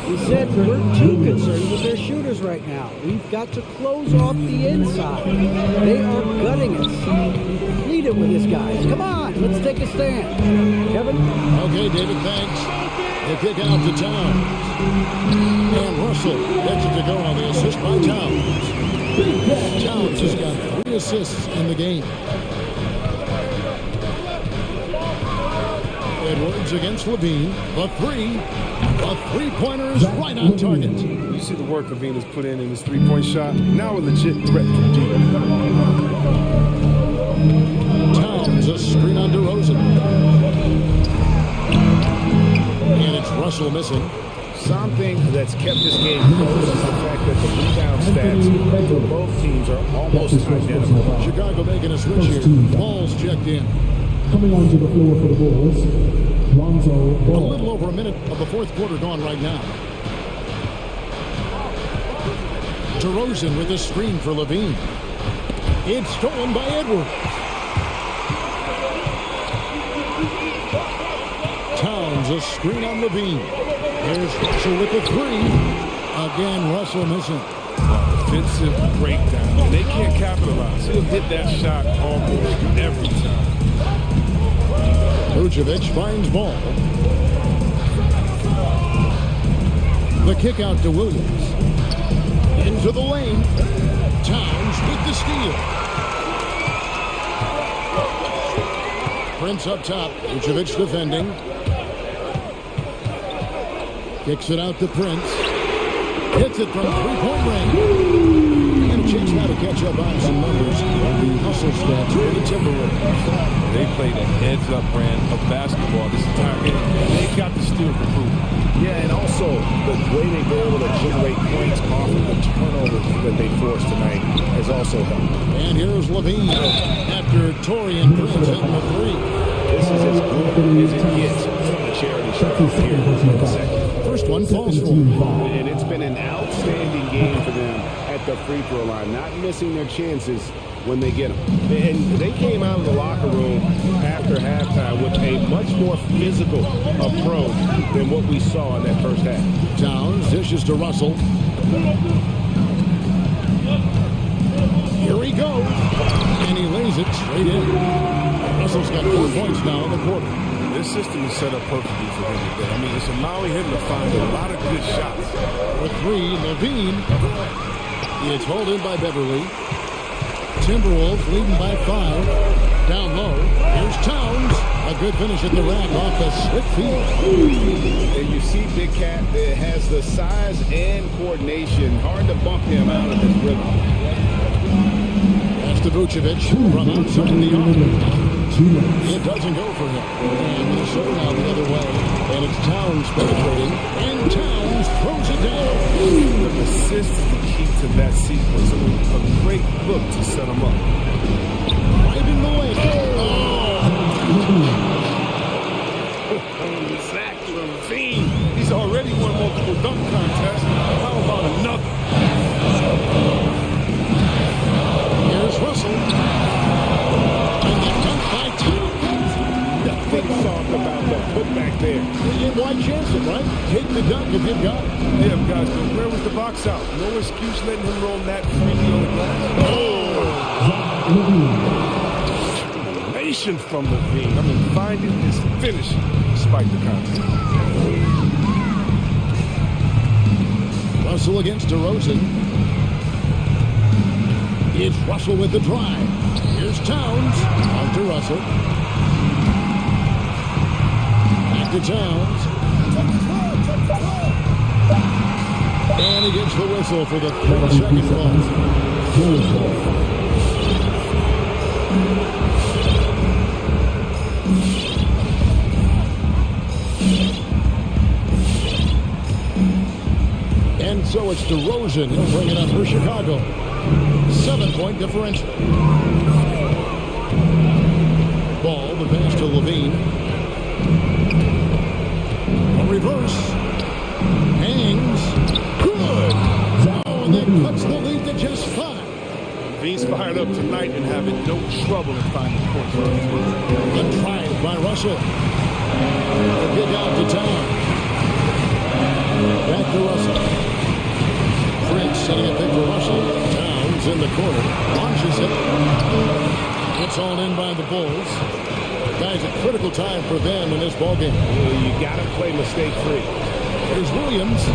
He said, we're too concerned with their shooters right now. We've got to close off the inside. They are gutting us. Lead it with his guys. Come on, let's take a stand. Kevin? Okay, David, thanks. The kick out to Towns. And Russell gets it to go on the assist by Towns. Towns has got 3 assists in the game. Edwards against Levine. A three-pointer is right on target. You see the work Levine has put in his three-point shot. Now a legit threat from deep. Towns, a screen on DeRozan. And it's Russell missing. Something that's kept this game close is the fact that the rebound stats for both teams are almost identical. Chicago making a switch here. Ball's checked in. Coming onto the floor for the Bulls, Lonzo A Ball. little over a minute of the fourth quarter gone right now. DeRozan with a screen for Levine. It's stolen by Edwards. Towns, a screen on Levine. There's Russell with the 3. Again, Russell missing. Defensive breakdown. And they can't capitalize. He'll hit that shot almost every time. Vucevic finds ball. The kick out to Williams. Into the lane. Towns with the steal. Prince up top. Vucevic defending. Kicks it out to Prince. Hits it from three-point range. And a chance now to catch up on some numbers. The hustle stats for the Timberwolves. They played a heads-up brand of basketball this entire game. They got the steal for proof. Yeah, and also the way they were able to generate points off of the turnovers that they forced tonight has also helped. And here's Levine after Torian Prince hitting the 3. This is as good as it gets from the charity shot here in the second. First one falls for. And it's been an outstanding game for them at the free throw line. Not missing their chances, when they get them. And they came out of the locker room after halftime with a much more physical approach than what we saw in that first half. Towns dishes to Russell. Here he goes. And he lays it straight in. Russell's got 4 points now in the quarter. This system is set up perfectly for him today. I mean, it's allowing him to find a lot of good shots. For 3, Levine. It's hauled in by Beverly. Timberwolves leading by 5. Down low. Here's Towns. A good finish at the rack off the slick field. And you see Big Cat that has the size and coordination. Hard to bump him out of his rhythm. That's to Vucevic from outside the arc. It doesn't go for him. And Minnesota now the other way. And it's Towns penetrating. And Towns throws it down. The assist is the key to that sequence. A great look to set him up. Driving the lane. Zach Levine. He's already won multiple dunk contests. How about another? Here's Russell. And the dunk by Towns. Nothing soft about the putback there. Why chance it, right? Take the dunk if you've got it. Yeah, guys, but where was the box out? No excuse letting him roll that freely on the glass. Domination from Levine. I mean, finding his finish despite the contest. Russell against DeRozan. It's Russell with the drive. Here's Towns. Out to Russell. Back to Towns. And he gets the whistle for the 3-second ball. And so it's DeRozan. He'll bring it up for Chicago. 7-point differential. Ball, the pass to Levine. A reverse. Hangs. Good. Oh, and that cuts the lead to just 5. Levine's fired up tonight and having no trouble in finding points. The drive by Russell. The kick out to Towns. Back to Russell. Fritz setting a pick for Russell. Towns in the corner. Launches it. It's all in by the Bulls. Guys, a critical time for them in this ballgame. You got to play mistake-free. There's Williams.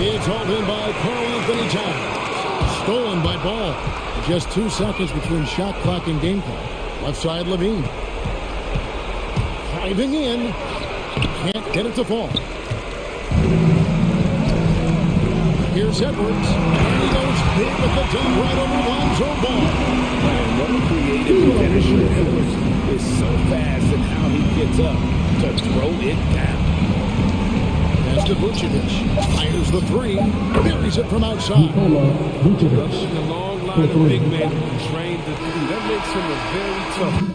It's hauled in by Karl Anthony Towns. Stolen by Ball. Just 2 seconds between shot clock and game clock. Left side, Levine. Driving in. Can't get it to fall. Here's Edwards. And he goes big with the dunk right over Lonzo Ball. And what a creative finisher. Edwards is so fast in how he gets up to throw it down. That's to Vucevic. Fires the 3. Buries it from outside. A long line of big men who can train the 3. That makes him a very tough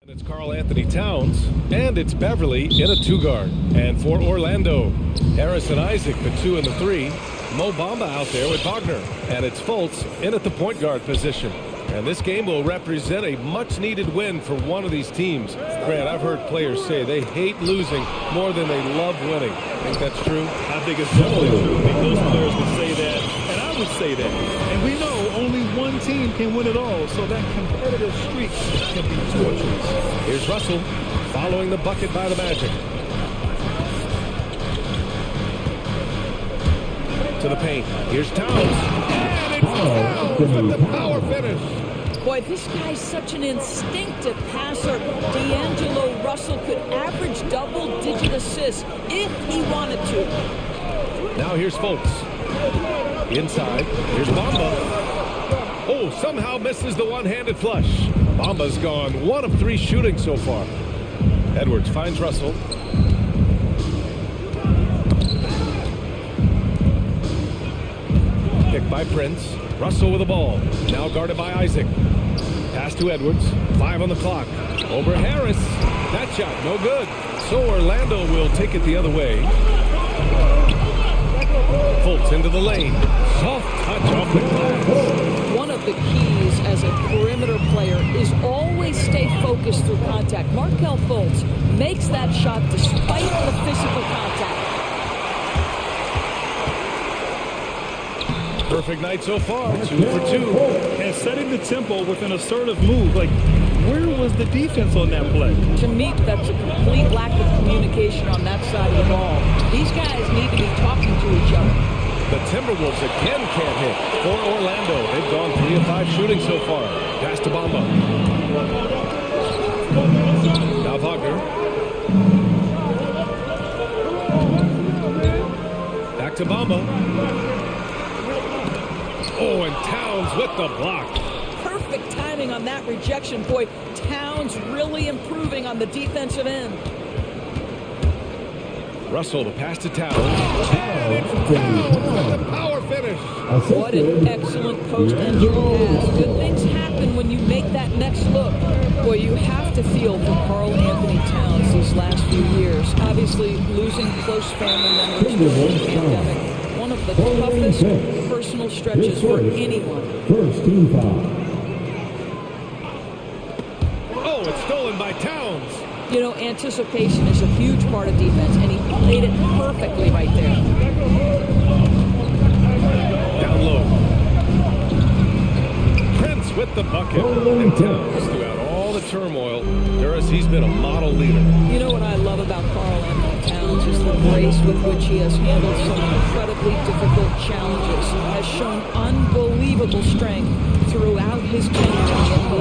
It's Karl Anthony Towns, and it's Beverly in a 2-guard. And for Orlando, Harris and Isaac, the 2 and the 3. Mo Bamba out there with Wagner. And it's Fultz in at the point guard position. And this game will represent a much-needed win for one of these teams. Grant, I've heard players say they hate losing more than they love winning. Think that's true? I think it's definitely true. I think those players would say that, and I would say that. And we know only one team can win it all, so that competitive streak can be torturous. Here's Russell following the bucket by the Magic. To the paint. Here's Towns. And it's Towns with the power finish. Boy, this guy's such an instinctive passer. D'Angelo Russell could average double-digit assists if he wanted to. Now here's Fultz. Inside. Here's Bamba. Oh, somehow misses the one-handed flush. Bamba's gone 1 of 3 shooting so far. Edwards finds Russell. Picked by Prince. Russell with the ball. Now guarded by Isaac. Pass to Edwards. 5 on the clock. Over Harris. That shot, no good. So Orlando will take it the other way. Fultz into the lane. Soft touch off the glass. One of the keys as a perimeter player is always stay focused through contact. Markelle Fultz makes that shot despite the physical contact. Perfect night so far, 2 for 2. And setting the tempo with an assertive move. Like, where was the defense on that play? To me, that's a complete lack of communication on that side of the ball. These guys need to be talking to each other. The Timberwolves again can't hit. For Orlando, they've gone 3 of 5 shooting so far. Pass to Bamba. Now Wagner. Back to Bamba. Oh, and Towns with the block. Perfect timing on that rejection. Boy, Towns really improving on the defensive end. Russell, the pass to Towns. And it's Towns with the power finish. What an excellent post-entry pass. Good things happen when you make that next look. Boy, you have to feel for Karl Anthony Towns these last few years. Obviously, losing close family members during the pandemic. One of the toughest personal stretches for anyone. First team foul. Oh, it's stolen by Towns. You know, anticipation is a huge part of defense, and he played it perfectly right there. Down low. Prince with the bucket. And Towns throughout all the turmoil. Harris, he's been a model leader. You know what I love about Karl Anthony Towns is the grace with which he has handled some incredibly difficult challenges. Has shown unbelievable strength throughout his tenure in the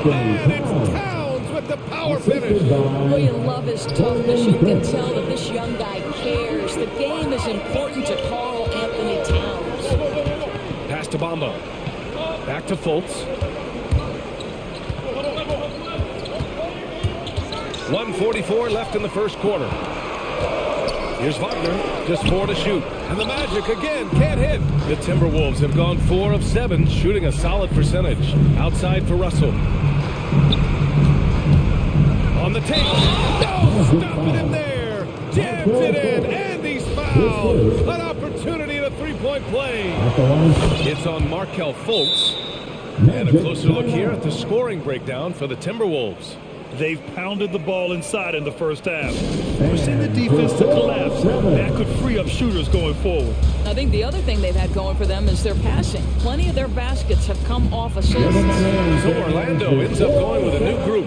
NBA. And it's Towns with the power finish. Boy, you love his toughness. You can tell that this young guy cares. The game is important to Karl Anthony Towns. Pass to Bamba. Back to Fultz. 1:44 left in the first quarter. Here's Wagner, just 4 to shoot. And the Magic again can't hit. The Timberwolves have gone 4 of 7, shooting a solid percentage. Outside for Russell. On the take. No, stopping him there. Jams it in, and he's fouled. An opportunity at a three-point play. It's on Markelle Fultz. And a closer look here at the scoring breakdown for the Timberwolves. They've pounded the ball inside in the first half, forcing the defense to collapse. That could free up shooters going forward. I think the other thing they've had going for them is their passing. Plenty of their baskets have come off assists. So Orlando ends up going with a new group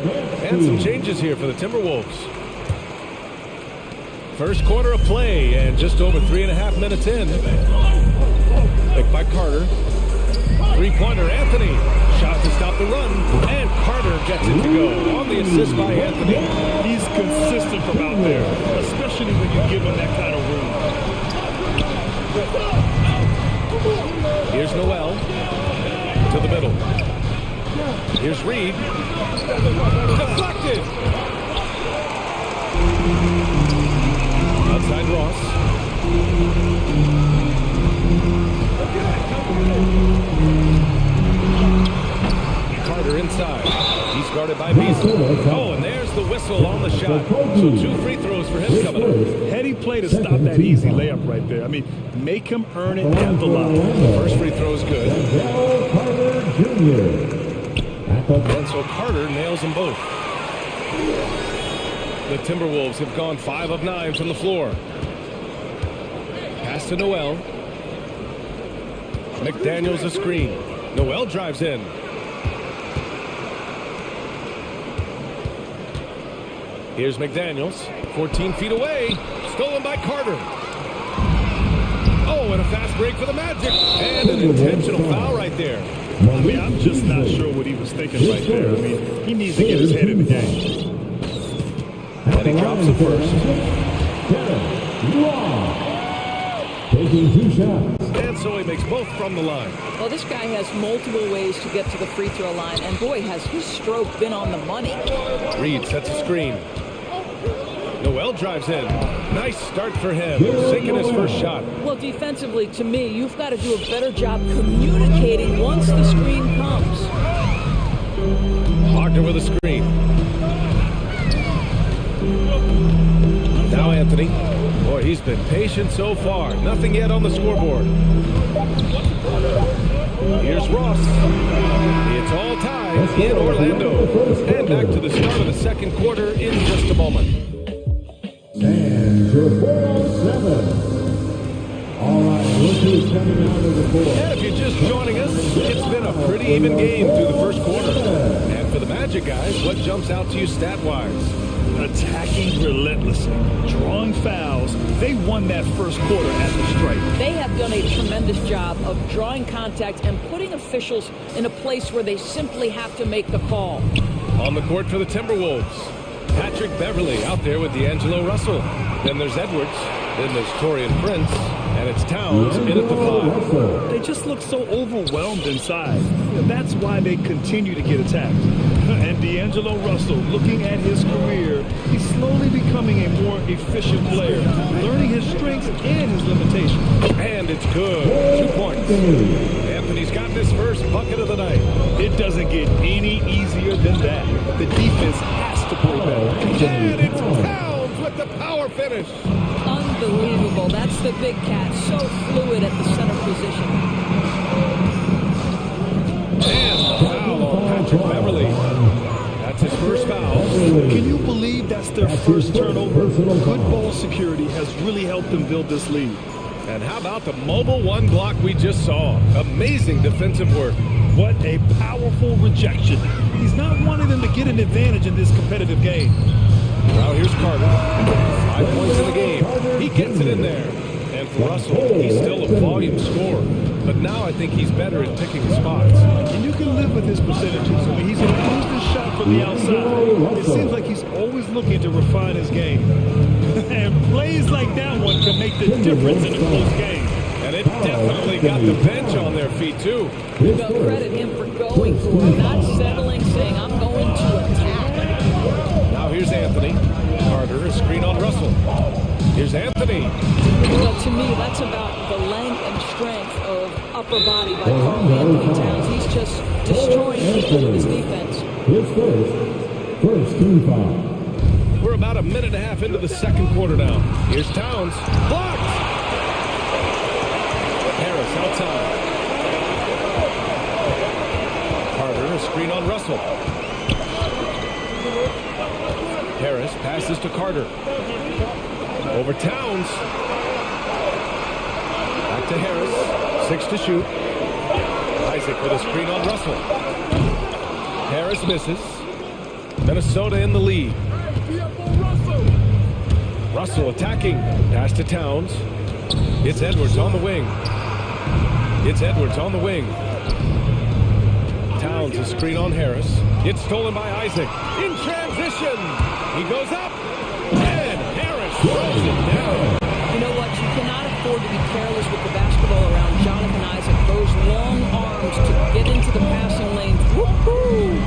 and some changes here for the Timberwolves. First quarter of play and just over 3.5 minutes in. Picked by Carter. Three-pointer, Anthony. Shot to stop the run, and Carter gets it to go on the assist by Anthony. He's consistent from out there, especially when you give him that kind of room. Here's Noel to the middle. Here's Reed. Deflected. Outside Ross. Carter inside. He's guarded by Beasley. Oh, and there's the whistle on the shot. So 2 free throws for him coming up. Heady play to stop that easy layup right there. I mean, make him earn it at the line. The first free throw is good. And so Carter nails them both. The Timberwolves have gone 5 of 9 from the floor. Pass to Noel. McDaniels a screen. Noel drives in. Here's McDaniels, 14 feet away, stolen by Carter. Oh, and a fast break for the Magic, and an intentional foul right there. I mean, I'm just not sure what he was thinking right there. I mean, he needs to get his head in the game. And he drops it first. Taking 2 shots. And so he makes both from the line. Well, this guy has multiple ways to get to the free throw line, and boy, has his stroke been on the money. Reed sets a screen. Noel drives in. Nice start for him, sinking his first shot. Well, defensively, to me, you've got to do a better job communicating once the screen comes. Wagner with a screen. Now Anthony. Boy, he's been patient so far. Nothing yet on the scoreboard. Here's Ross. It's all tied in Orlando. And back to the start of the second quarter in just a moment. And your 4-on-7. All right, look who's coming out of the floor. And if you're just joining us, it's been a pretty even game through the first quarter. And for the Magic guys, what jumps out to you stat-wise? Attacking relentlessly, drawing fouls. They won that first quarter at the stripe. They have done a tremendous job of drawing contact and putting officials in a place where they simply have to make the call. On the court for the Timberwolves, Patrick Beverly out there with D'Angelo Russell. Then there's Edwards. Then there's Torian Prince. And it's Towns in at the 5. They just look so overwhelmed inside. That's why they continue to get attacked. And D'Angelo Russell, looking at his career, he's slowly becoming a more efficient player, learning his strengths and his limitations. And it's good. 2 points. Anthony's got this first bucket of the night. It doesn't get any easier than that. The defense has to play better. And it's Towns with the power finish. Unbelievable. That's the big cat. So fluid at the center position. And the foul on Patrick Beverly. That's his first foul. Can you believe that's their first turnover? Good ball security has really helped them build this lead. And how about the mobile 1 block we just saw? Amazing defensive work. What a powerful rejection. He's not wanting them to get an advantage in this competitive game. Now here's Carter. 5 points in the game. He gets it in there. And for Russell, he's still a volume scorer. But now I think he's better at picking spots. And you can live with his percentages. I mean, he's improved his shot from the outside. It seems like he's always looking to refine his game. And plays like that one can make the difference in a close game. And it definitely got the bench on their feet, too. Well, credit him for going for it, not settling, saying, I'm going to attack. Now here's Anthony. Carter, a screen on Russell. Here's Anthony. Well, to me, that's about the length and strength of upper body by Carl Anthony Towns. He's just destroying people in his defense. His first team foul. We're about a minute and a half into the second quarter now. Here's Towns. Blocked! Harris outside. Carter, a screen on Russell. Harris passes to Carter. Over Towns. Back to Harris. 6 to shoot. Isaac with a screen on Russell. Harris misses. Minnesota in the lead. Russell attacking. Pass to Towns. It's Edwards on the wing. It's Edwards on the wing. Towns a screen on Harris. It's stolen by Isaac. In transition. He goes up. And Harris throws it down. You know what? You cannot afford to be careless with the basketball around Jonathan Isaac. Those long arms to get into the passing lanes. Woo-hoo!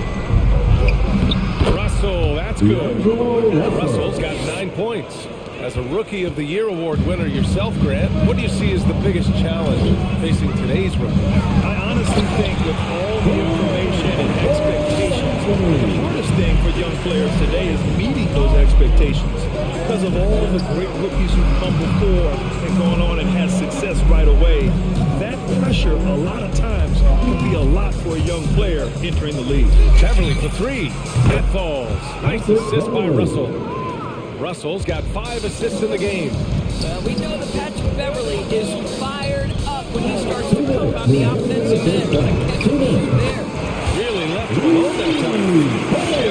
Russell, that's good. Russell's got 9 points. As a Rookie of the Year award winner yourself, Grant, what do you see as the biggest challenge facing today's rookie? I honestly think with all the information and expectations. The hardest thing for young players today is meeting those expectations because of all the great rookies who've come before and gone on and had success right away. That pressure, a lot of times, can be a lot for a young player entering the league. Beverly for three. That falls. Nice assist by Russell. Russell's got 5 assists in the game. We know that Patrick Beverly is fired up when he starts to cook on the offensive end. What a catch and shoot there. Really left him alone that time.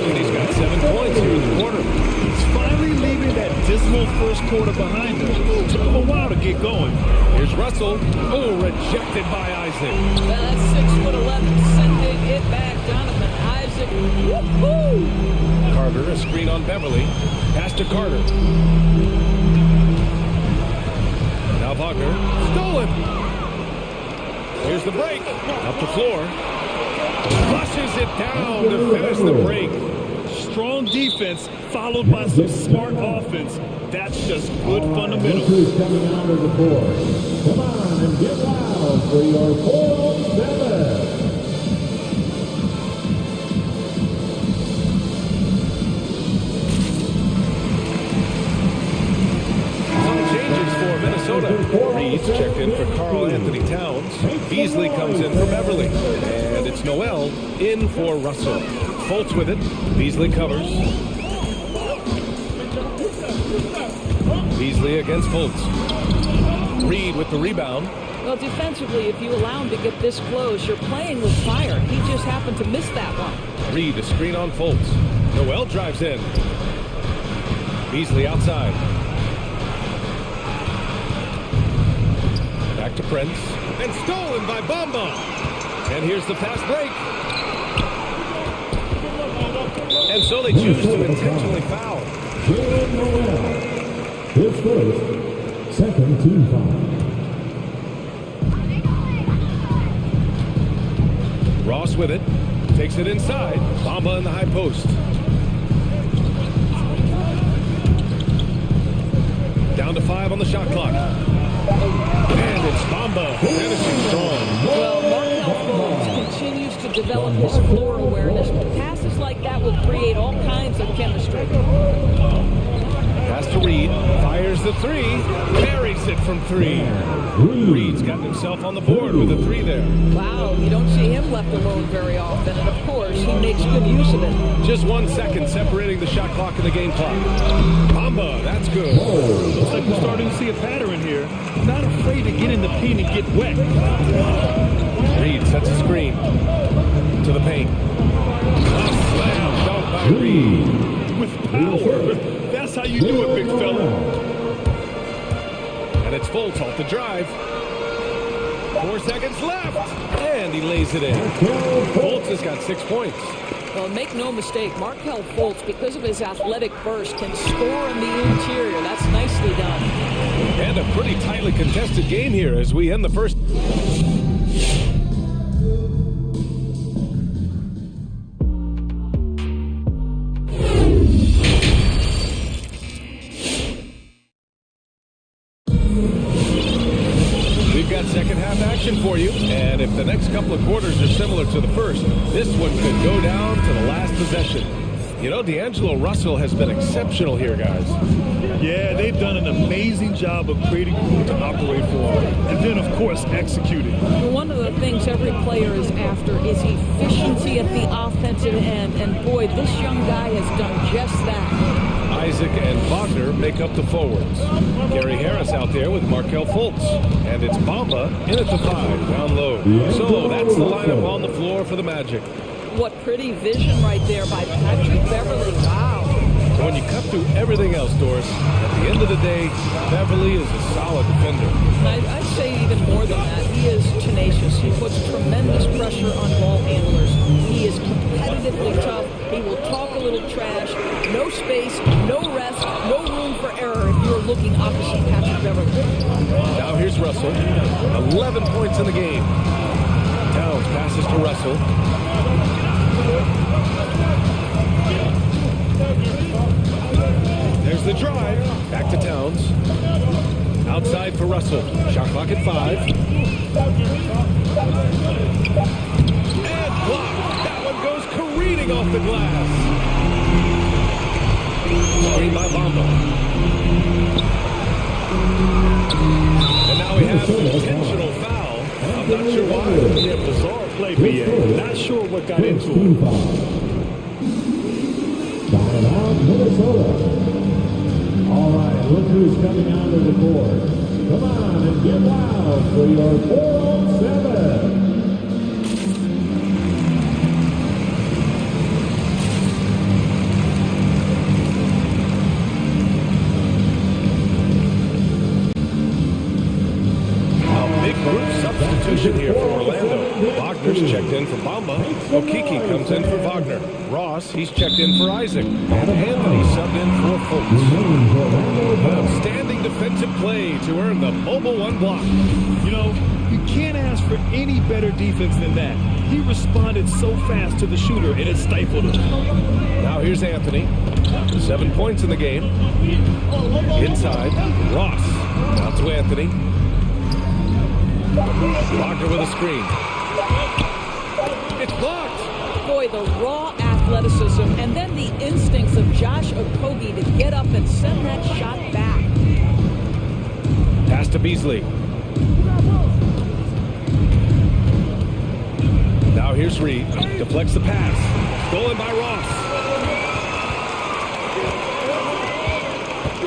And he's got 7 points here in the quarter. He's finally leaving that dismal first quarter behind him. It took him a while to get going. Here's Russell. Oh, rejected by Isaac. That's 6'11", sending it back. Donovan Isaac. Woo-hoo! Carter, a screen on Beverly. Pass to Carter. Now Wagner. Stolen. Here's the break. Up the floor. Flushes it down to finish the break. Strong defense followed by some smart offense. That's just good fundamentals. Coming out of the court. Come on and get loud for your 4-on-7. Reed's checked in for Carl Anthony Towns. Beasley comes in for Beverly. And it's Noel in for Russell. Fultz with it. Beasley covers. Beasley against Fultz. Reed with the rebound. Well, defensively, if you allow him to get this close, you're playing with fire. He just happened to miss that one. Reed, a screen on Fultz. Noel drives in. Beasley outside. Back to Prince. And stolen by Bamba. And here's the fast break. And so they choose to intentionally foul. His first, second team foul. Ross with it. Takes it inside. Bamba in the high post. Down to 5 on the shot clock. And it's Bamba finishing strong. Well, Markel Fultz continues to develop his floor awareness. Passes like that will create all kinds of chemistry. Pass to Reed. Fires the 3. Carries it from 3. Reed's got himself on the board with a 3 there. Wow, you don't see him left alone very often. And of course, he makes good use of it. Just 1 second separating the shot clock and the game clock. Bamba, that's good. Looks like we're starting to see a pattern here. Not afraid to get in the paint and get wet. Reed sets a screen to the paint. A slam dunk by Reed. With power. That's how you do it, big fella. And it's Fultz off the drive. 4 seconds left. And he lays it in. Fultz has got 6 points. Well, make no mistake, Markel Fultz, because of his athletic burst, can score in the interior. That's nicely done. And a pretty tightly contested game here as we end the first. We've got second half action for you. And if the next couple of quarters are similar to the first, this one could go down to the last possession. You know, D'Angelo Russell has been exceptional here, guys. Yeah, they've done an amazing job of creating room to operate for him. And then, of course, executing. One of the things every player is after is efficiency at the offensive end. And boy, this young guy has done just that. Isaac and Wagner make up the forwards. Gary Harris out there with Markel Fultz. And it's Bamba in at the 5, down low. So that's the lineup on the floor for the Magic. What pretty vision right there by Patrick Beverly. Wow. So when you cut through everything else, Doris, at the end of the day, Beverly is a solid defender. I'd say even more than that. He is tenacious. He puts tremendous pressure on ball handlers. He is competitively tough. He will talk a little trash. No space, no rest, no room for error if you're looking opposite Patrick Beverly. Now here's Russell. 11 points in the game. Towns passes to Russell. There's the drive. Back to Towns. Outside for Russell. Shot clock at 5. And blocked. That one goes pass. Screen by Bomba. And now we have an intentional foul. I'm not sure why. Yeah, bizarre play, BA. Not sure what got into it. Timeout, Minnesota. All right, look who's coming out of the court. Come on and get wild for your 4-on-7. Substitution here for Orlando. Wagner's checked in for Bamba. Okiki comes in for Wagner. Ross, he's checked in for Isaac. And Anthony subbed in for Fultz. Outstanding defensive play to earn the mobile one block. You know, you can't ask for any better defense than that. He responded so fast to the shooter, and it stifled him. Now here's Anthony. 7 points in the game. Inside, Ross. Out to Anthony. Wagner with a screen. It's blocked. Boy, the raw athleticism and then the instincts of Josh Okogie to get up and send that shot back. Pass to Beasley. Now here's Reed. Deflects the pass. Stolen by Ross.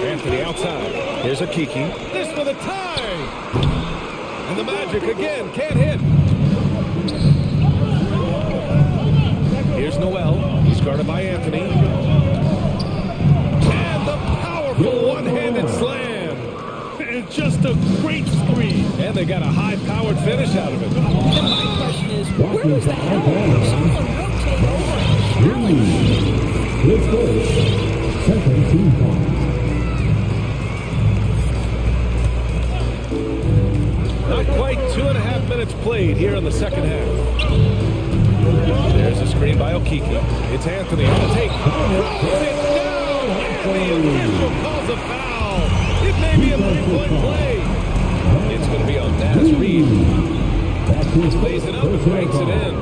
Anthony outside. Here's Okiki. This for the tie. And the Magic again can't hit. Here's Noel. He's guarded by Anthony. And the powerful one-handed slam. And just a great screen. And they got a high-powered finish out of it. And my question is, where was the hell? Someone rotate over. Let's go. Second team foul. Not quite 2.5 minutes played here in the second half. There's a screen by Okiki. It's Anthony on the take. Throws it down. And the official calls a foul. It may be a 3-point play. It's going to be on Naz Reed. Plays it up and banks it in.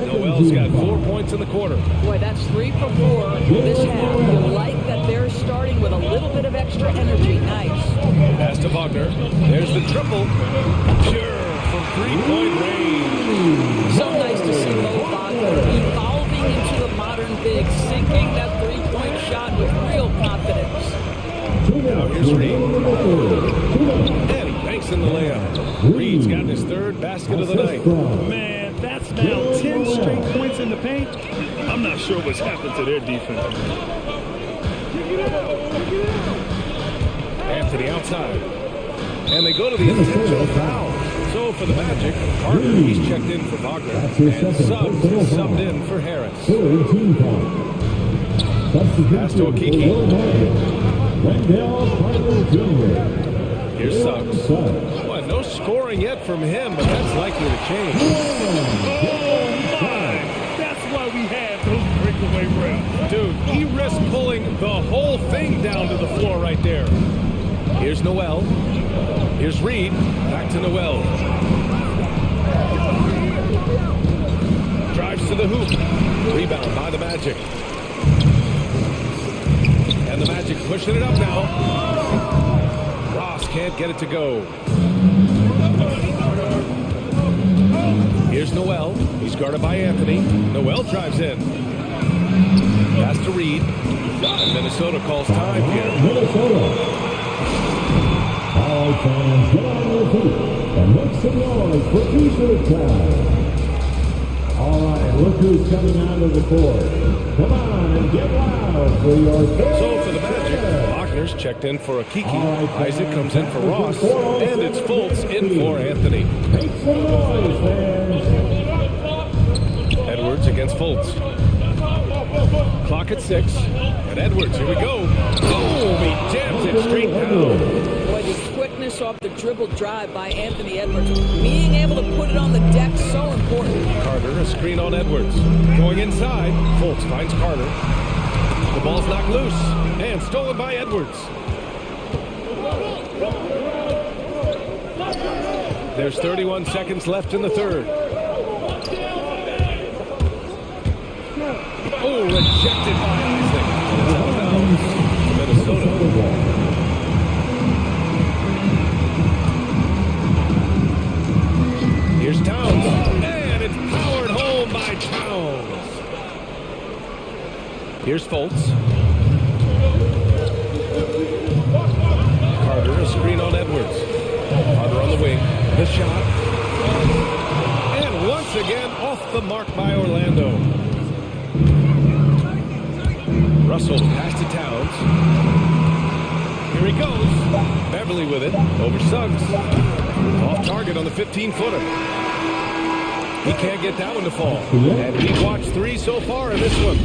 Noel's got 4 points in the quarter. Boy, that's 3 for 4 this half. You like that they're starting with a little bit of extra energy. Nice. Pass to Wagner. There's the triple. Pure from 3-point range. So nice to see Mo Wagner evolving into the modern big, sinking that 3-point shot with real confidence. Now here's Reed. And he banks in the layup. Reed's got his third basket of the night. Man, that's now 10 straight points in the paint. I'm not sure what's happened to their defense. Anthony outside. And they go to the intentional foul. So for the Magic, Carter, he's checked in for Wagner. And Suggs is subbed in for Harris. Pass to Okiki. Here's Suggs. Well, no scoring yet from him, but that's likely to change. Oh, my! That's why we have those breakaway refs. Dude, he risked pulling the whole thing down to the floor right there. Here's Noel. Here's Reed. Back to Noel. Drives to the hoop. Rebound by the Magic. And the Magic pushing it up now. Ross can't get it to go. Here's Noel. He's guarded by Anthony. Noel drives in. Pass to Reed. And Minnesota calls time here. Minnesota. All right, fans, get on your feet and make some noise for T-shirt time. All right, look who's coming out of the court. Come on and get loud for your So for the Magic, Wagner's checked in for Okiki. Isaac comes in for Ross. And it's Fultz in for Anthony. Make some noise, fans. Edwards against Fultz. Clock at 6. And Edwards, here we go. Boom! He jams it straight down. Boy, the quickness off the dribble drive by Anthony Edwards. Being able to put it on the deck, so important. Carter, a screen on Edwards. Going inside. Fultz finds Carter. The ball's knocked loose. And stolen by Edwards. There's 31 seconds left in the third. Oh, rejected by Isaac. It's out of bounds to Minnesota. Here's Towns, and it's powered home by Towns. Here's Fultz. Carter, a screen on Edwards. Carter on the wing. The shot. And once again, off the mark by Orlando. Russell pass to Towns. Here he goes. Beverly with it. Over Suggs. Off target on the 15-footer. He can't get that one to fall. And he watched 3 so far in this one.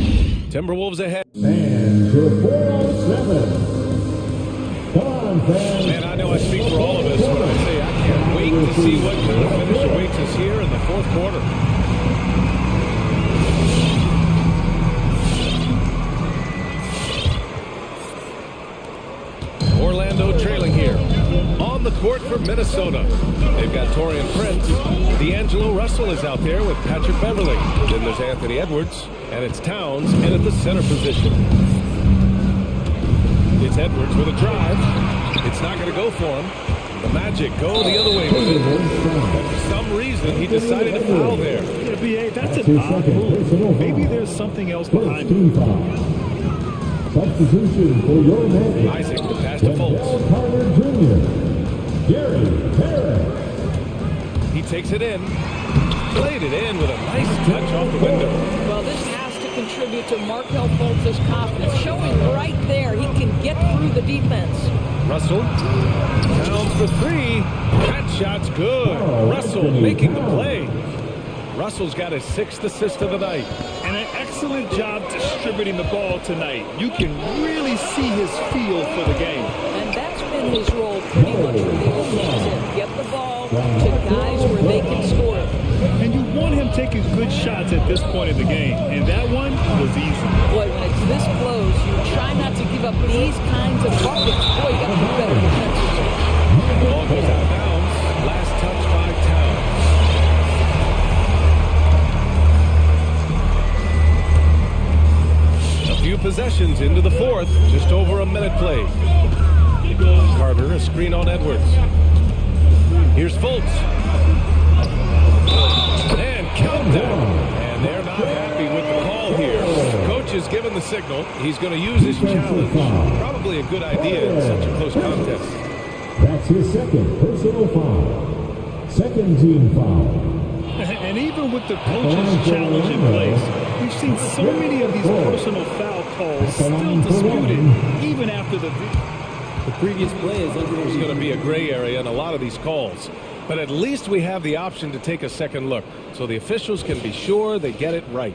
Timberwolves ahead. And to 407. Come on, fans. Man, I know I speak for all of us when I say I can't wait to see what kind of finish awaits us here in the fourth quarter. Orlando trailing here. On the court for Minnesota. They've got Taurean Prince. D'Angelo Russell is out there with Patrick Beverly. Then there's Anthony Edwards. And it's Towns in at the center position. It's Edwards with a drive. It's not going to go for him. The Magic go the other way with it. But for some reason, he decided to foul there. Yeah, B.A., that's an odd move. Maybe there's something else behind it. Substitution for your man. Isaac, the pass to Fultz. Carter Jr. Gary Harris. He takes it in. Played it in with a nice touch off the window. Well, this has to contribute to Markelle Fultz's confidence, showing right there he can get through the defense. Russell. Towns for 3. That shot's good. Russell making the play. Russell's got his 6th assist of the night. And an excellent job distributing the ball tonight. You can really see his feel for the game. And that's been his role pretty much for the whole season. Get the ball to guys where they can score it. And you want him taking good shots at this point in the game. And that one was easy. Boy, when it's this close, you try not to give up these kinds of buckets. Boy, you got to be better defensively. The ball goes out of bounds. Last touch by Towns. A few possessions into the fourth. Just over a minute played. Carter, a screen on Edwards. Here's Fultz. And countdown. And they're not happy with the call here. Coach has given the signal. He's going to use his challenge. Probably a good idea in such a close contest. That's his second personal foul. Second team foul. And even with the coach's challenge in place, we've seen so many of these personal foul calls still disputed, even after the previous play is under. There's going to be a gray area in a lot of these calls. But at least we have the option to take a second look, so the officials can be sure they get it right.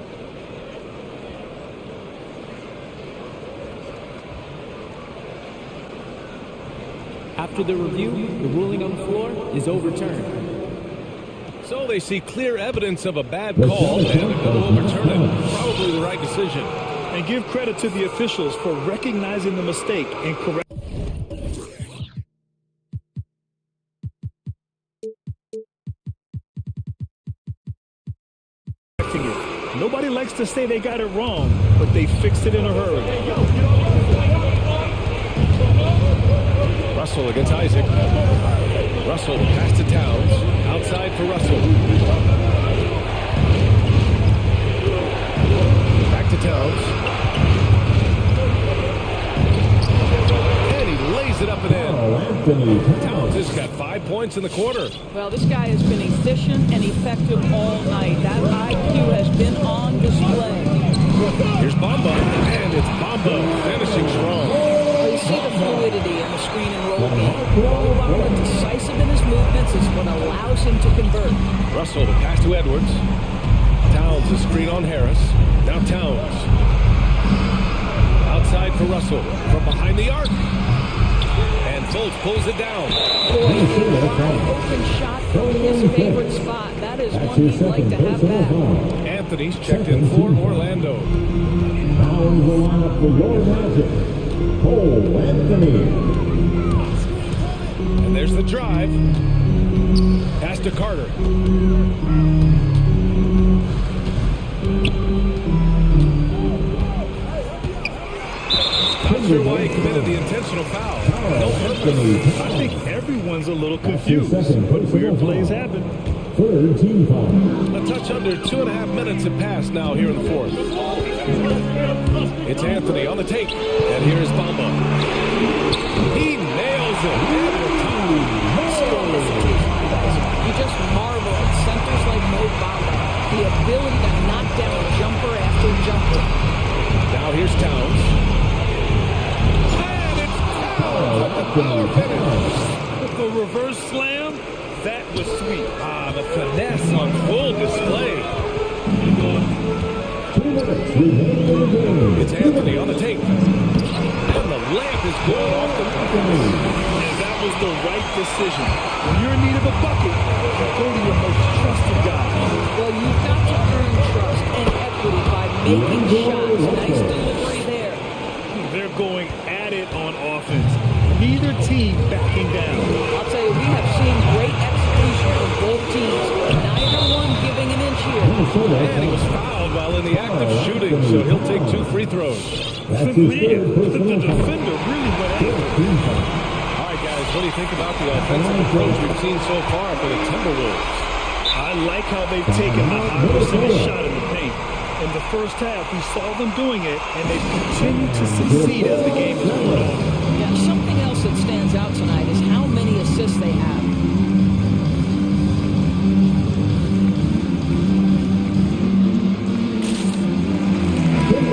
After the review, the ruling on the floor is overturned. So they see clear evidence of a bad call, and they're going to overturn it. Probably the right decision. And give credit to the officials for recognizing the mistake and correcting it. Nobody likes to say they got it wrong, but they fixed it in a hurry. Russell against Isaac. Russell pass to Towns. Outside for Russell. Back to Towns. And he lays it up and in. Towns has got 5 points in the quarter. Well, this guy has been efficient and effective all night. That IQ has been on display. Here's Bamba, and it's Bamba finishing strong. You see the fluidity in the screen and roll game. Bamba, decisive in his movements, is what allows him to convert. Russell, the pass to Edwards. Towns, the screen on Harris. Now Towns. Outside for Russell. From behind the arc. And Fultz pulls it down. Boy, open shot from his favorite spot. That is one he'd like to have back. Anthony's checked in for Orlando. Now in the lineup for your Magic, Cole Anthony. And there's the drive. Pass to Carter. sure why he committed the intentional foul. No purpose. I think everyone's a little confused, but weird plays happen. Third team foul. A touch under 2.5 minutes have passed now here in the fourth. It's Anthony on the take, and here's Bamba. He nails it. You just marvel at centers like Mo Bamba, the ability to knock down jumper after jumper. Now here's Towns. And it's Towns with the power finish. With the reverse slam, that was sweet. The finesse on full display. It's Anthony on the take. And the layup is good off the mark. And that was the right decision. When you're in need of a bucket, go to your most trusted guy. Well, you've got to earn trust and equity by making shots. Nice delivery there. They're going at it on offense. Neither team backing down. I'll tell you, we have seen great execution from both teams. Neither one giving an inch here. And he was fouled while in the act of shooting, so he'll take 2 free throws. The defender really went at it. All right, guys, what do you think about the offensive approach we've seen so far for the Timberwolves? I like how they've taken the high percentage shot in the paint. In the first half, we saw them doing it, and they've continued to succeed as the game has gone on. Yeah, something else that stands out tonight is how many assists they have.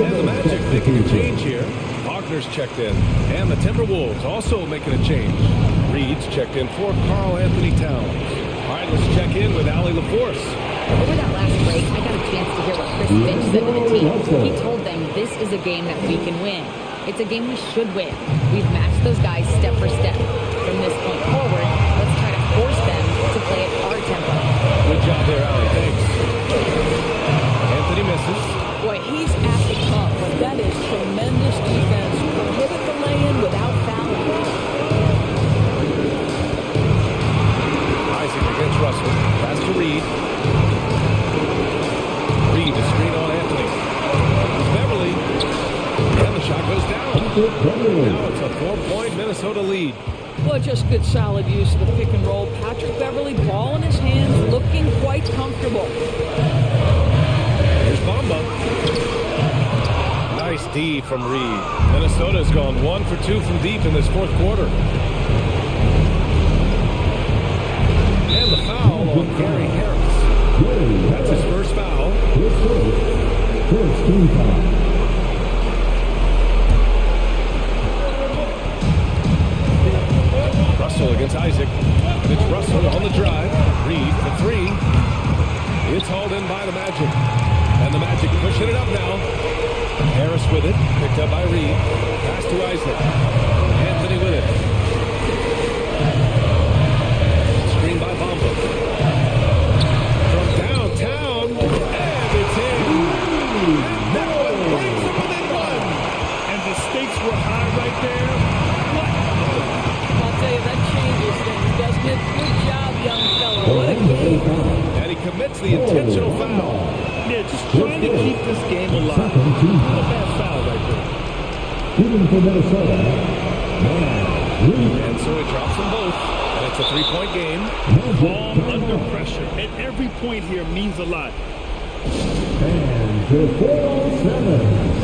And the Magic making a change here. Wagner's checked in. And the Timberwolves also making a change. Reed's checked in for Karl Anthony Towns. All right, let's check in with Allie LaForce. Over that last break, I got a chance to hear what Chris Finch said to the team. He told them this is a game that we can win. It's a game we should win. We've matched those guys step for step. From this point forward, let's try to force them to play at our tempo. Good job there, Allie. Thanks. Anthony misses. Boy, he's at the cup, but that is tremendous defense. Prohibit the lay-in without fouling. Isaac against Russell. Pass to Reed. Reed to screen on Anthony. Beverly. And the shot goes down. Now it's a 4-point Minnesota lead. Well, just good solid use of the pick and roll. Patrick Beverly, ball in his hands, looking quite comfortable. Here's Bamba. Nice D from Reed. Minnesota's gone 1 for 2 from deep in this fourth quarter. And the foul on Gary Harris. That's his first foul. First team foul. Russell against Isaac. And it's Russell on the drive. Reed for 3. It's hauled in by the Magic. And the Magic pushing it up now. Harris with it. Picked up by Reed. Pass to Isaac. Anthony with it. Screen by Bamba. From downtown. And it's in. And that one brings them within 1. And the stakes were high right there. I'll tell you, that changes things, doesn't it? Good job, young fella. What a game. And he commits the intentional foul. Yeah, just trying to keep this game alive. Not a bad foul right there. Shooting for Minnesota. And so he drops them both. And it's a 3-point game. Ball under pressure. And every point here means a lot. And to 4-7.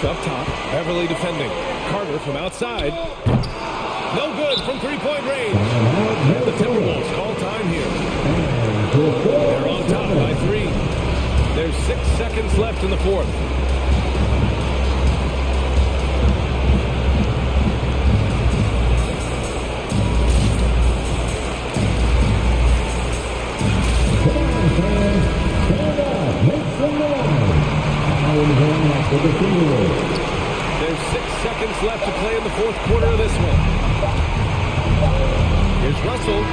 Up top, Beverly defending. Carter from outside. No good from 3-point range. And the Timberwolves call time here. They're on top by 3. There's 6 seconds left in the fourth. There's 6 seconds left to play in the fourth quarter of this one. Here's Russell.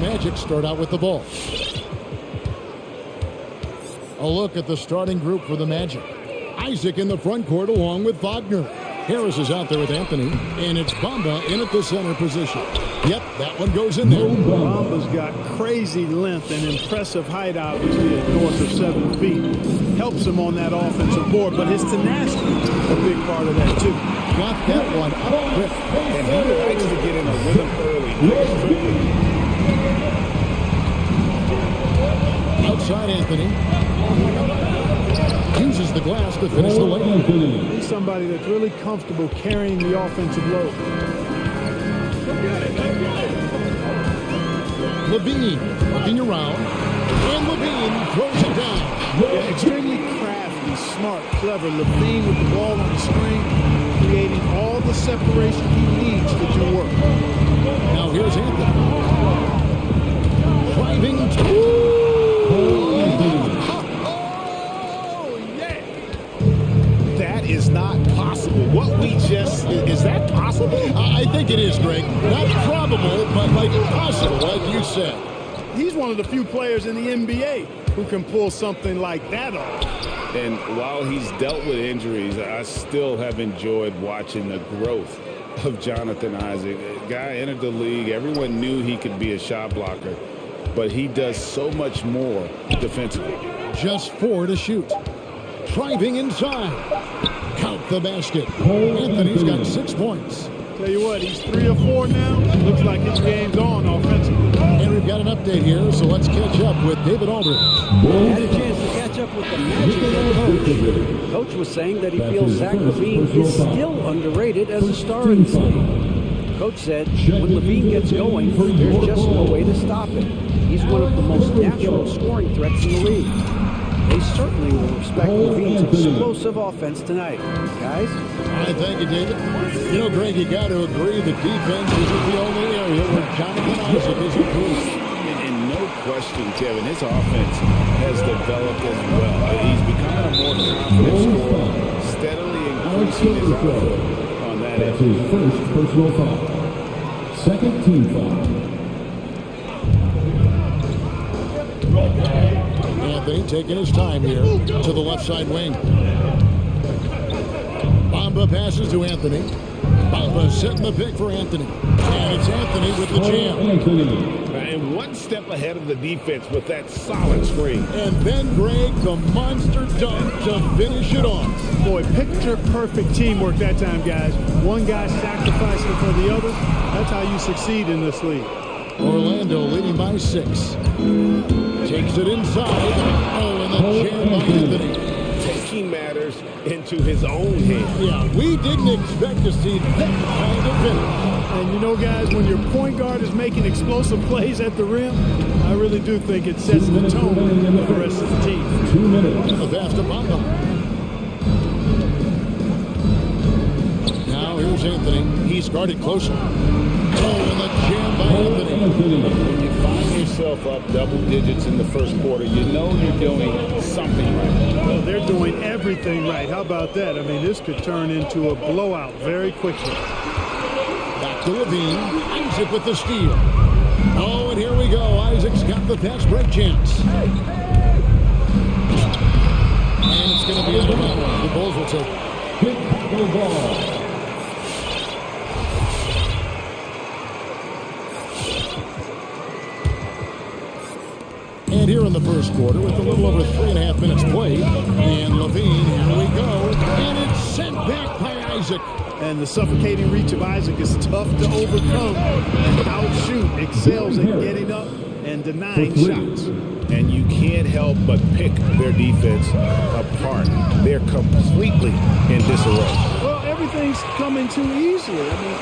Magic start out with the ball. A look at the starting group for the Magic. Isaac in the front court along with Wagner. Harris is out there with Anthony, and it's Bamba in at the center position. Yep, that one goes in there. Bamba's got crazy length and impressive height, obviously, at north of 7 feet. Helps him on that offensive board, but his tenacity is a big part of that, too. Got that one up quick. And he likes to get in a rhythm early. Outside Anthony. Uses the glass to finish the layup. He's somebody that's really comfortable carrying the offensive load. Levine looking around, and Levine throws it down. Yeah, extremely crafty, smart, clever. Levine with the ball on the screen, creating all the separation he needs to do work. Now here's Anthony. Driving to... Is not possible. What we just, is that possible? I think it is, Greg. Not probable, but like possible, like you said. He's one of the few players in the NBA who can pull something like that off. And while he's dealt with injuries, I still have enjoyed watching the growth of Jonathan Isaac. A guy entered the league, everyone knew he could be a shot blocker, but he does so much more defensively. Just 4 to shoot. Driving inside. Count the basket. Anthony's got 6 points. Tell you what, he's 3 or 4 now. Looks like his game's on offensively. And we've got an update here, so let's catch up with David Aldridge. I had a chance to catch up with the Magic head coach. Coach was saying that he feels Zach Levine is still underrated as a star in the league. Coach said when Levine gets going, there's just no way to stop him. He's one of the most natural scoring threats in the league. They certainly will respect Levine's explosive offense tonight. Guys? I thank you, David. You know, Greg, you got to agree the defense isn't the only area where Jonathan Isaac is improved. And no question, Kevin, his offense has developed as well. He's becoming a more confident scorer, steadily increasing his output on that end. That's his first personal foul. Second team foul. Anthony taking his time here to the left side wing. Bamba passes to Anthony. Bamba setting the pick for Anthony. And it's Anthony with the jam. And one step ahead of the defense with that solid screen. And then, Greg, the monster dunk to finish it off. Boy, picture-perfect teamwork that time, guys. One guy sacrificing for the other. That's how you succeed in this league. Orlando leading by 6. Takes it inside. Oh, and the jam by Anthony. Taking matters into his own hands. Yeah, we didn't expect to see that kind of finish. And you know, guys, when your point guard is making explosive plays at the rim, I really do think it sets the tone for the rest of the team. 2 minutes. The pass to Bamba. Now here's Anthony. He's guarded closer. Oh, and the jam by Anthony. When you find yourself up double digits in the first quarter, you know you're doing something right. Well, they're doing everything right. How about that? I mean, this could turn into a blowout very quickly. Back to Levine. Isaac with the steal. Oh, and here we go. Isaac's got the fast break chance. And it's going to be out of bounds. The Bulls will take Chicago ball. And here in the first quarter, with a little over 3.5 minutes played, and Levine, here we go, and it's sent back by Isaac. And the suffocating reach of Isaac is tough to overcome and outshoot. Excels at getting up and denying shots. And you can't help but pick their defense apart. They're completely in disarray. Well, everything's coming too easily. I mean,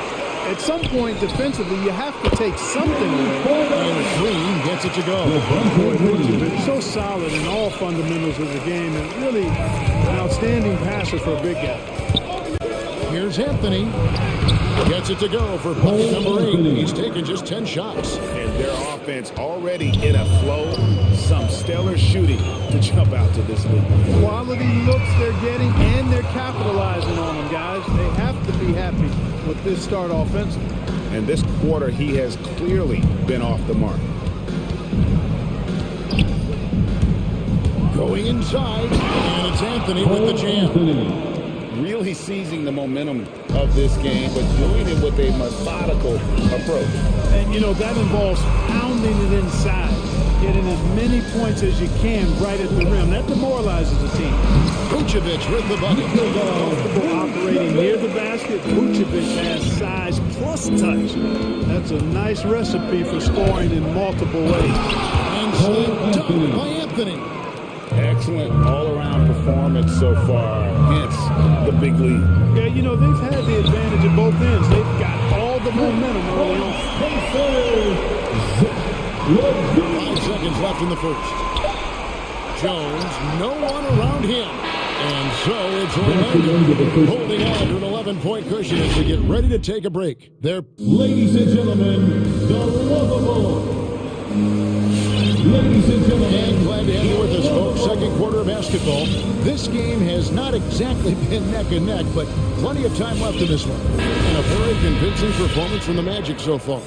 at some point defensively, you have to take something away. And Green gets it to go. So solid in all fundamentals of the game, and really an outstanding passer for a big guy. Here's Anthony. Gets it to go for bucket number 8. He's taken just 10 shots. And their offense already in a flow. Some stellar shooting to jump out to this league. Quality looks they're getting, and they're capitalizing on them, guys. They have to be happy with this start offensively. And this quarter, he has clearly been off the mark. Going inside, and it's Anthony with the jam. Really seizing the momentum of this game, but doing it with a methodical approach. And, you know, that involves pounding it inside, getting as many points as you can right at the rim. That demoralizes the team. Vucevic with the bucket. Comfortable operating near the basket. Vucevic has size plus touch. That's a nice recipe for scoring in multiple ways. And slam dunk by Anthony. Excellent all-around performance so far, hence the big lead. Yeah, you know, they've had the advantage at both ends. They've got all the momentum early on. 5 seconds left in the first. Jones, no one around him. And so it's Orlando holding on to an 11-point cushion as we get ready to take a break. Ladies and gentlemen, the lovable. Ladies and gentlemen, and glad to have you with us, folks. Second quarter of basketball. This game has not exactly been neck and neck, but plenty of time left in this one. And a very convincing performance from the Magic so far.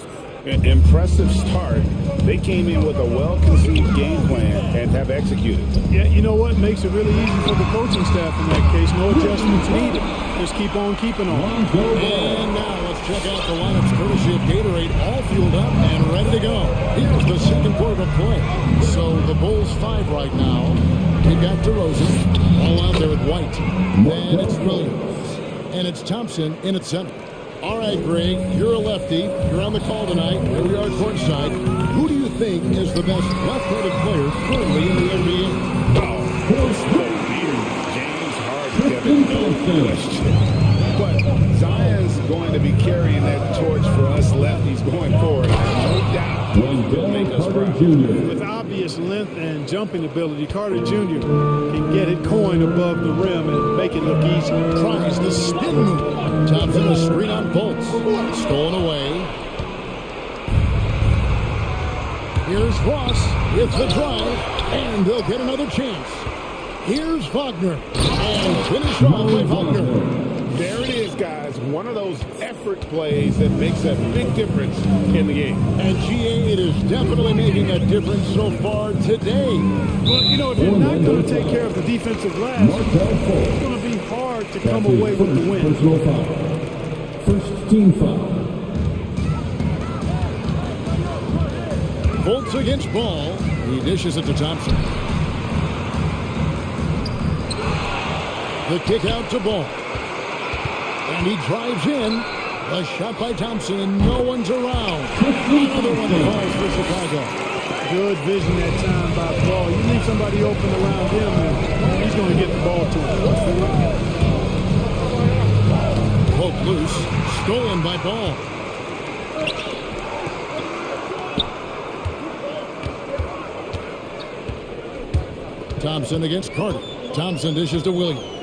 An impressive start. They came in with a well-conceived game plan and have executed. Yeah, you know what? Makes it really easy for the coaching staff in that case. No adjustments needed. Just keep on keeping on. And now let's check out the lineups courtesy of Gatorade, all fueled up and ready to go. Here's the second quarter of play. So the Bulls 5 right now. They've got DeRozan all out there with White. Then it's Williams. And it's Thompson in at center. All right, Greg, you're a lefty. You're on the call tonight. Here we are courtside. Who do you think is the best left-handed player currently in the NBA? Oh, first James Harden, no question. But Zion's going to be carrying that torch for us lefties going forward. No doubt. Will make us proud. With obvious length and jumping ability, Carter Jr. can get it coin above the rim and make it look easy. Tries the spin move. Thompson a screen on Fultz. Stolen away. Here's Ross with the drive, and they'll get another chance. Here's Wagner, and finished off by Wagner. There it is, guys. One of those effort plays that makes a big difference in the game. And GA, it is definitely making a difference so far today. Well, you know, if you're not going to take care of the defensive glass, it's going to be hard to come away with the win. First team foul. Fultz against Ball. He dishes it to Thompson. The kick out to Ball. And he drives in. A shot by Thompson, and no one's around. Another one falls for Chicago. Good vision that time by Ball. You leave somebody open around him, and he's going to get the ball to him. Poke loose. Stolen by Ball. Thompson against Carter. Thompson dishes to Williams.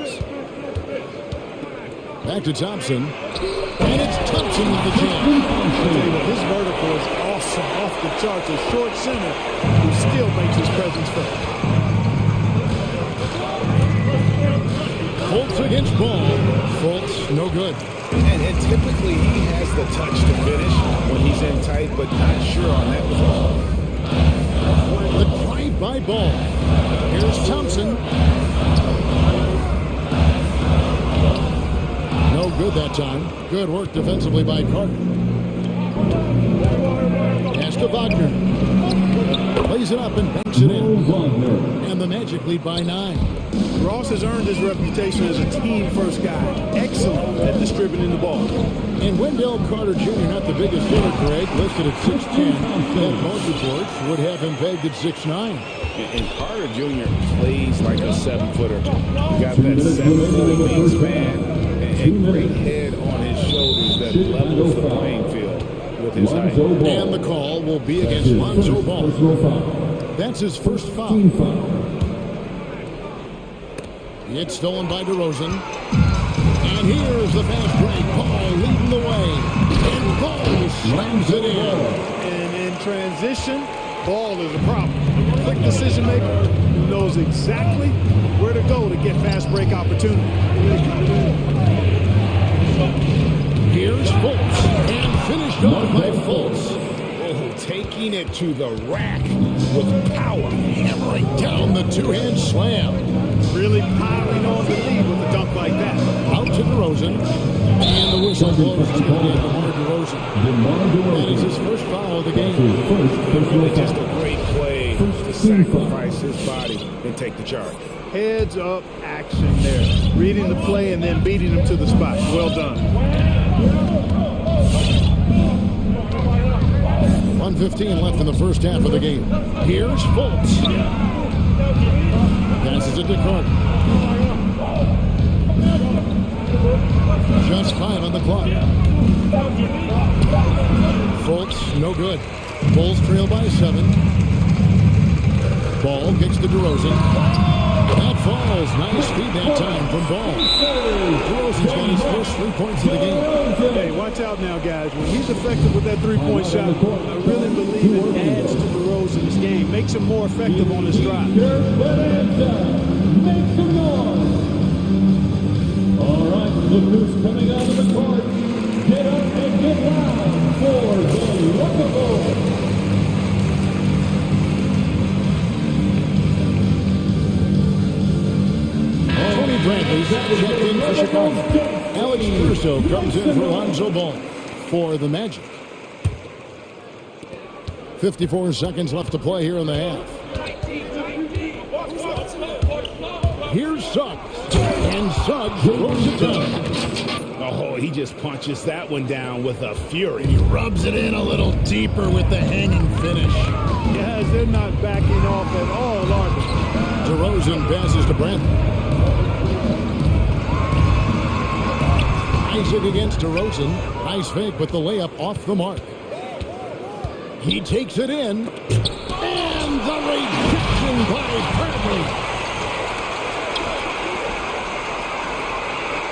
Back to Thompson. And it's Thompson with the jam. His vertical is awesome, off the charts. A short center who still makes his presence felt. Fultz against Ball. Fultz, no good. And typically he has the touch to finish when he's in tight, but not sure on that play. The drive by Ball. Here's Thompson. No good that time. Good work defensively by Carter. Pass to Wagner. Plays it up and banks it in. And the Magic lead by 9. Ross has earned his reputation as a team-first guy. Excellent at distributing the ball. And Wendell Carter Jr., not the biggest hitter, Greg, listed at 6'10". And most reports would have him pegged at 6'9". And Carter Jr. plays like a 7-footer. Got that 7-foot wingspan. And great head on his shoulders that levels the playing field with his height. And the call will be against Lonzo Ball. That's his first foul. It's stolen by DeRozan. And here's the fast break. Ball leading the way. And Ball slams it in. And in transition, Ball is a problem. Quick decision maker who knows exactly where to go to get fast break opportunity. Here's Fultz, and finished off by Fultz. Oh, taking it to the rack with power, hammering Down the two-hand slam. Really piling on the lead with a dunk like that. Out to DeRozan. And the whistle blows to DeMar DeRozan. That is his first foul of the game. Really just a great play to sacrifice his body and take the charge. Heads up action there. Reading the play and then beating him to the spot. Well done. 1:15 left in the first half of the game. Here's Fultz. Passes it to Carter. Just 5 on the clock. Fultz, no good. Bulls trail by 7. Ball kicks to DeRozan. That falls. Nice feed that time from Ball. DeRozan's got his first 3 points of the game. Hey, watch out now, guys. When he's effective with that three-point shot, I really believe it adds to DeRozan's game. Makes him more effective on his drive. Make some noise. All right, look who's coming out of the court. Get up and get loud for the Lockable. Tony Bradley's checked in for Chicago. Alex Russo comes in for Lonzo Ball for the Magic. 54 seconds left to play here in the half. Here's Suggs. And Suggs throws it down. Oh, he just punches that one down with a fury. He rubs it in a little deeper with the hanging finish. Guys, they're not backing off at all, are they? DeRozan passes to Bradley. Isaac against DeRozan. Nice fake, but the layup off the mark. He takes it in. And the rejection by Bradley.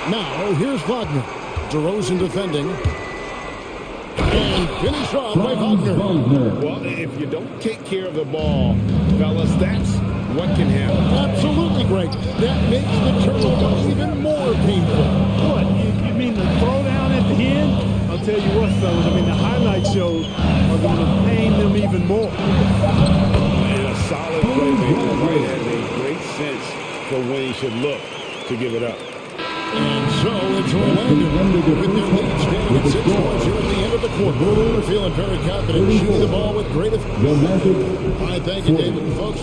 Now, here's Wagner. DeRozan defending. And finish off by Wagner. Well, if you don't take care of the ball, fellas, that's what can happen. Absolutely great. That makes the turnover even more painful. What? You mean the throwdown at the end? I'll tell you what, fellas. I mean, the highlight shows are going to pain them even more. And a solid playmaker right has a great sense for when he should look to give it up. And so it's Orlando with their lead standing at 6 points here at the end of the quarter. We're feeling very confident shooting the ball with great effect. All right, thank you, David and folks.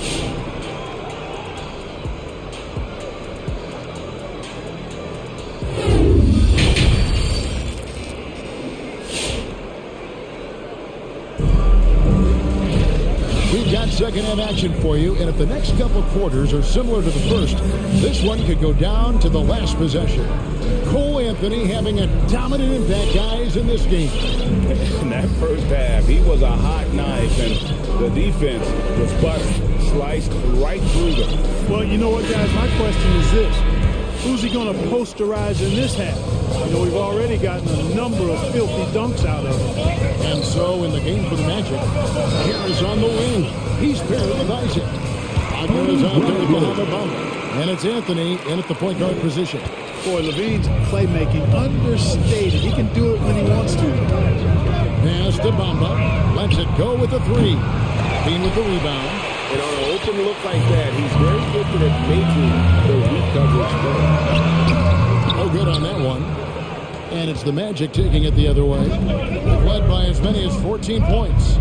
We've got second half action for you, and if the next couple quarters are similar to the first, this one could go down to the last possession. Cole Anthony having a dominant impact, guys, in this game. In that first half, he was a hot knife, and the defense was butter, sliced right through them. Well, you know what, guys? My question is this. Who's he going to posterize in this half? You know, we've already gotten a number of filthy dunks out of him. And so, in the game for the Magic, Harris on the wing. He's paired with Isaac. Wagner is out there behind the bump. And it's Anthony in at the point guard position. Boy, Levine's playmaking understated. He can do it when he wants to. Pass to Bamba. Lets it go with the 3. Bean with the rebound. And on an open look like that, he's very gifted at making the weak coverage work. No good on that one. And it's the Magic taking it the other way. Led by as many as 14 points.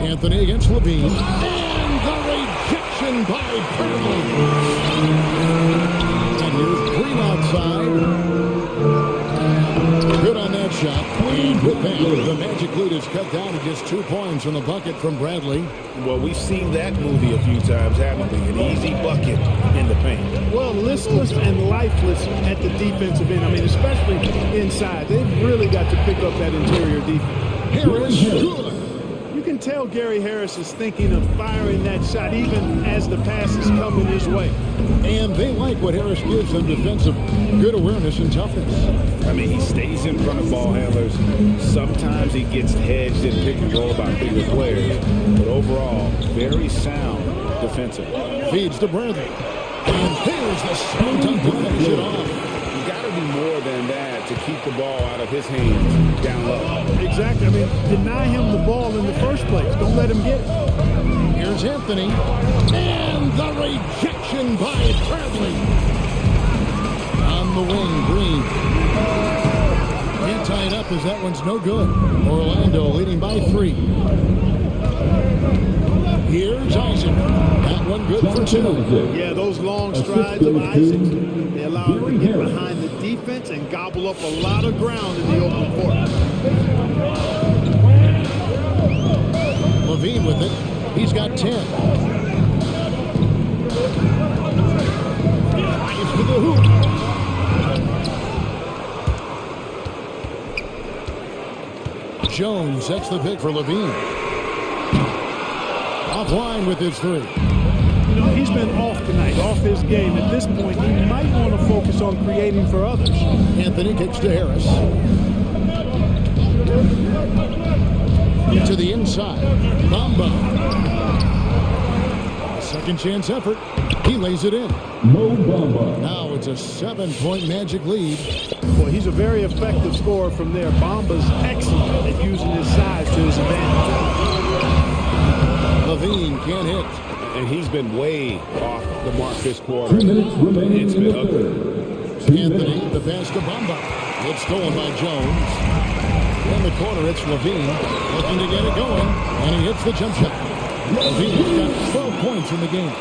Anthony against Levine. And the rejection by Perley. And here's Green outside. Good on that shot. And with that, the Magic lead is cut down to just 2 points on the bucket from Bradley. Well, we've seen that movie a few times, haven't we? An easy bucket in the paint. Well, listless and lifeless at the defensive end. I mean, especially inside. They've really got to pick up that interior defense. Harris, good. You can tell Gary Harris is thinking of firing that shot even as the pass is coming his way. And they like what Harris gives them defensive, good awareness and toughness. I mean, he stays in front of ball handlers. Sometimes he gets hedged in pick and roll by bigger players. But overall, very sound defensively. Feeds to Bradley. And there's the spin dunk to finish it off. You got to be anything more than that to keep the ball out of his hands down low. Exactly. I mean, deny him the ball in the first place. Don't let him get it. Here's Anthony. And the rejection by Bradley. On the wing, Green. Can't tie it up as that one's no good. Orlando leading by 3. Here's Isaac. That one good for 2. Yeah, those long strides of Isaac, they allow him to get behind the defense and gobble up a lot of ground in the open court. Levine with it. He's got 10. Drives to the hoop. Jones sets the pick for Levine. Offline with his 3. You know, he's been off tonight, off his game. At this point, he might want to focus on creating for others. Anthony kicks to Harris. To the inside. Bamba. Second chance effort. He lays it in. Mo Bamba. Now it's a 7-point Magic lead. Well, he's a very effective scorer from there. Bamba's excellent at using his size to his advantage. Levine can't hit. And he's been way off the mark this quarter. 2 minutes remaining It's in been the ugly. third. Anthony, the pass to Bamba. It's stolen by Jones. In the corner, it's Levine. Looking to get it going. And he hits the jump shot. Levine's got 12 points in the game.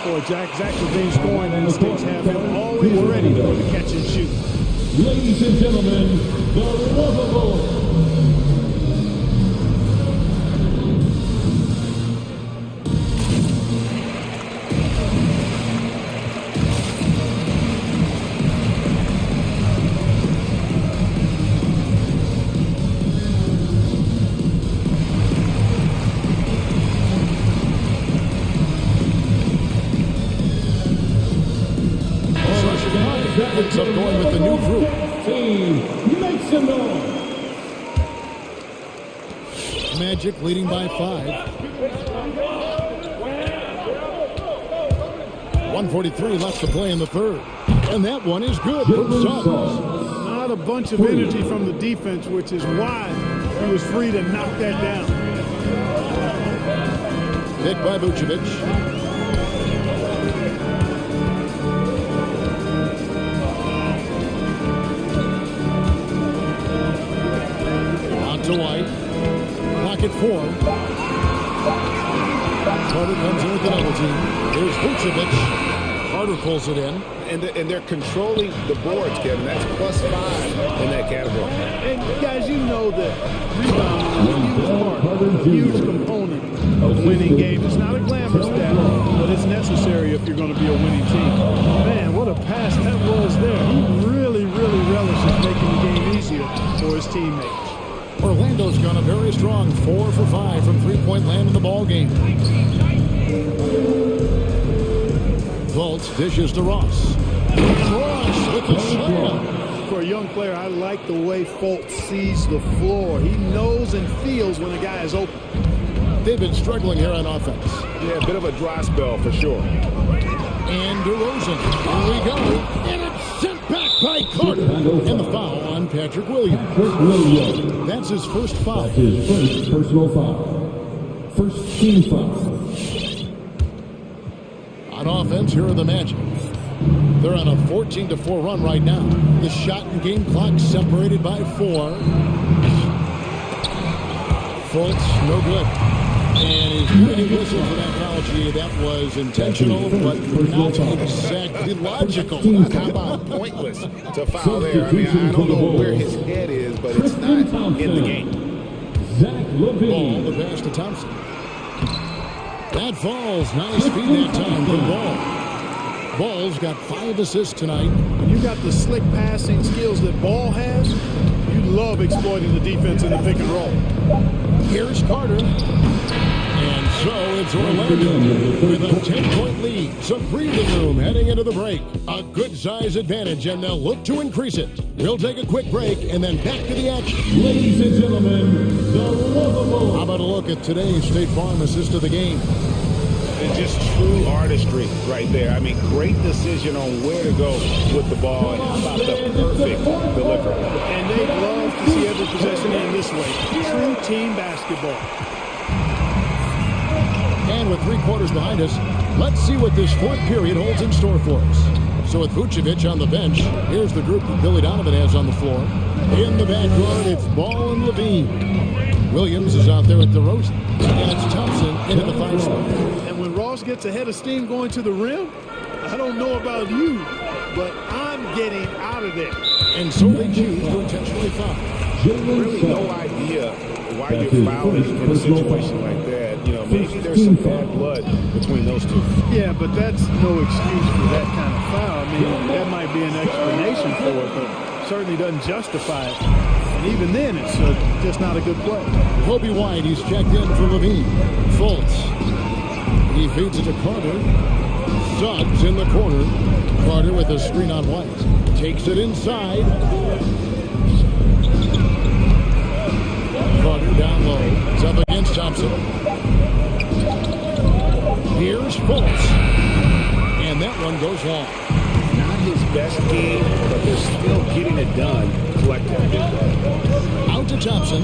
Boy, Zach Levine's scoring instincts have him always ready to catch and shoot. Ladies and gentlemen, the lovable Ends up going with the new group. team. Make some noise. Magic leading by 5. 1:43 left to play in the third. And that one is good for the Suns. Not a bunch of energy from the defense, which is why he was free to knock that down. Pick by Vucevic. To White. Clock at 4. Carter comes in with the double team. Here's Vucevic. Carter pulls it in. And they're controlling the boards, Kevin. That's +5 in that category. And guys, you know that rebounding is a huge part, a huge component of winning games. It's not a glamorous stat, but it's necessary if you're going to be a winning team. Man, what a pass that was there. He really, really relishes making the game easier for his teammates. Orlando's gone a very strong 4 for 5 from three-point land in the ball game. Fultz dishes to Ross. Ross with the shot. For a young player, I like the way Fultz sees the floor. He knows and feels when a guy is open. They've been struggling here on offense. Yeah, a bit of a dry spell for sure. And DeRozan. Here we go. And it's sent back by Carter. And the foul on Patrick Williams. That's his first foul. That's his first personal foul. First team foul. On offense, here are the Magic. They're on a 14-4 run right now. The shot and game clock separated by 4. Fultz, no good. And he's winning whistle for that foul. Gee, that was intentional, but not exactly logical. How about pointless to foul there? I mean, I don't know where his head is, but it's not in the game. Zach Levine. Ball, the pass to Thompson. That falls. Nice feed that time from Ball. Ball's got 5 assists tonight. When you got the slick passing skills that Ball has, you love exploiting the defense in the pick and roll. Here's Carter. And so it's Orlando with a 10-point lead. Some breathing room heading into the break. A good size advantage, and they'll look to increase it. We'll take a quick break and then back to the action. Ladies and gentlemen, the lovable. How about a look at today's State Farm assist of the game? It's just true artistry right there. I mean, great decision on where to go with the ball and how about the perfect delivery. And they'd love to see every possession end this way. True team basketball. And with 3 quarters behind us, let's see what this fourth period holds in store for us. So with Vucevic on the bench, here's the group that Billy Donovan has on the floor. In the backcourt, it's Ball and Levine. Williams is out there at DeRozan. And it's Thompson into the 5 spot. And when Ross gets ahead of steam going to the rim, I don't know about you, but I'm getting out of there. And so they choose to intentionally foul. Really no idea why you're fouling in a situation like that. You know, maybe there's some bad blood between those two. Yeah, but that's no excuse for that kind of foul. I mean, that might be an explanation for it, but certainly doesn't justify it. And even then, it's just not a good play. Kobe White, he's checked in for Levine. Fultz. He feeds it to Carter. Suggs in the corner. Carter with a screen on White. Takes it inside. Carter down low. It's up against Thompson. Here's Fultz. And that one goes long. Not his best game, but they're still getting it done collectively. Out to Thompson.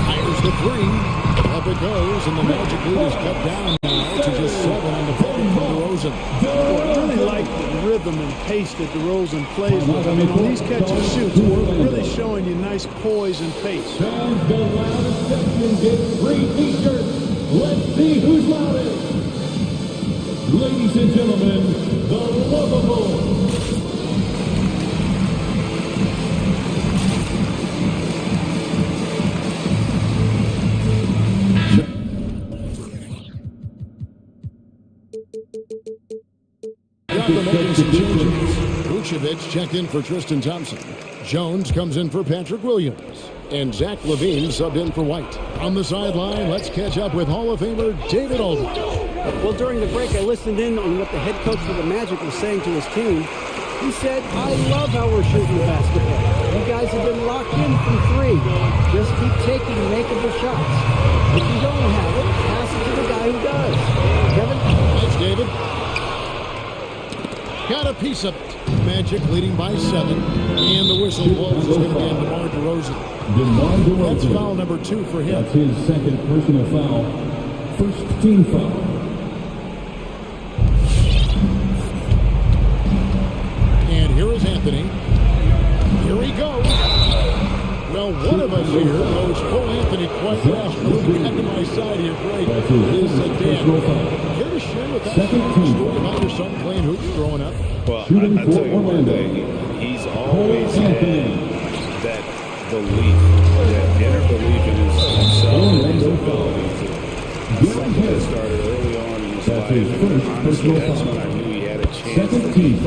Fires the 3. Up it goes, and the Magic lead is cut down now to just 7 on the play from DeRozan. I really like the rhythm and pace that DeRozan plays with. I mean, on these catch and shoots, really showing you nice poise and pace. The loudest section gets 3 t-shirts. Let's see who's loudest. Ladies and gentlemen, the lovable. Vucevic checked in for Tristan Thompson. Jones comes in for Patrick Williams. And Zach LaVine subbed in for White. On the sideline, let's catch up with Hall of Famer David Aldridge. Well, during the break, I listened in on what the head coach for the Magic was saying to his team. He said, I love how we're shooting the basketball. You guys have been locked in from 3. Just keep taking makeable shots. If you don't have it, pass it to the guy who does. Kevin? Thanks, David. Got a piece of it. Magic leading by 7. And the whistle blows. It's going to be on DeMar DeRozan. That's foul number 2 for him. That's his second personal foul. First team foul. And here is Anthony. Here he goes. Well, one of us here knows full Anthony quite well. Back to my side here, great. This is Dan. Care to share with us a story about your son playing hoops growing up? Well, I tell you one thing, he's always had that belief, that inner belief in himself and his ability. Something that started early on in his life. And honestly, that's when I knew he had a chance to be a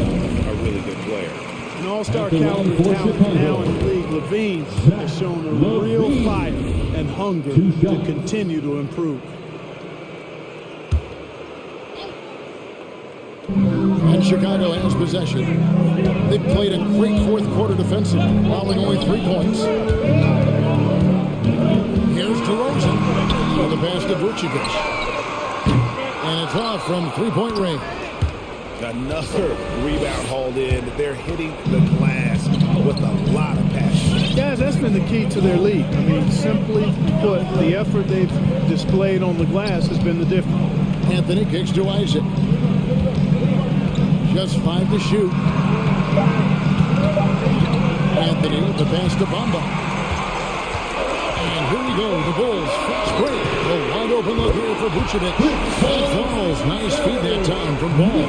really good player. An all-star caliber talent now in the league, Levine has shown a real fight and hunger to continue to improve. And Chicago has possession. They've played a great fourth quarter defensively, allowing only 3 points. Here's DeRozan with the pass to Vucevic. And it's off from 3-point range. Another rebound hauled in. They're hitting the glass with a lot of passion. Guys, that's been the key to their lead. I mean, simply put, the effort they've displayed on the glass has been the difference. Anthony kicks to Isaac. Just 5 to shoot. Anthony with the pass to Bamba. And here we go, the Bulls fast break. A wide open look here for Vucevic. Ball falls. Nice feed that time from Ball.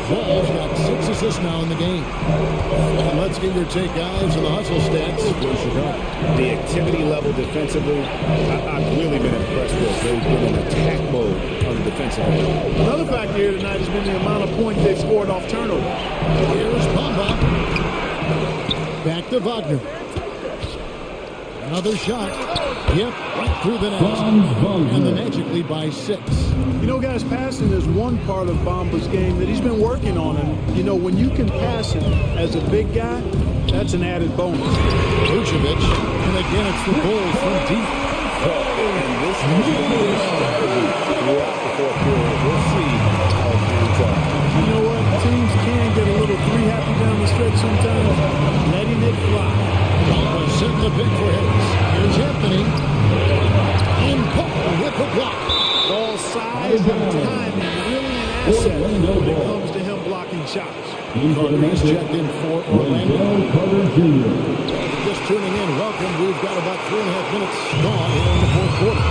Ball's got 6 assists now in the game. And let's get your take, guys, on the hustle stats for Chicago. The activity level defensively, I've really been impressed with. They've been in attack mode on the defensive end. Another factor here tonight has been the amount of points they've scored off turnover. Here's Bamba. Back to Wagner. Another shot. Yep, right through the net. And the Magic lead by 6. You know, guys, passing is one part of Bamba's game that he's been working on. And, you know, when you can pass it as a big guy, that's an added bonus. Vucevic. And again, it's the Bulls from deep. And this has been their strategy throughout the fourth quarter. We'll see how it pans out. You know what? Teams can get a little three happy down the stretch sometimes. Letting it fly. Set the pick for Harris. Here's Anthony. In Paul with the block. Ball size and timing really an asset when it comes to him blocking shots. Carter is checked in for Orlando. Just tuning in, welcome. We've got about 3.5 minutes gone here in the fourth quarter.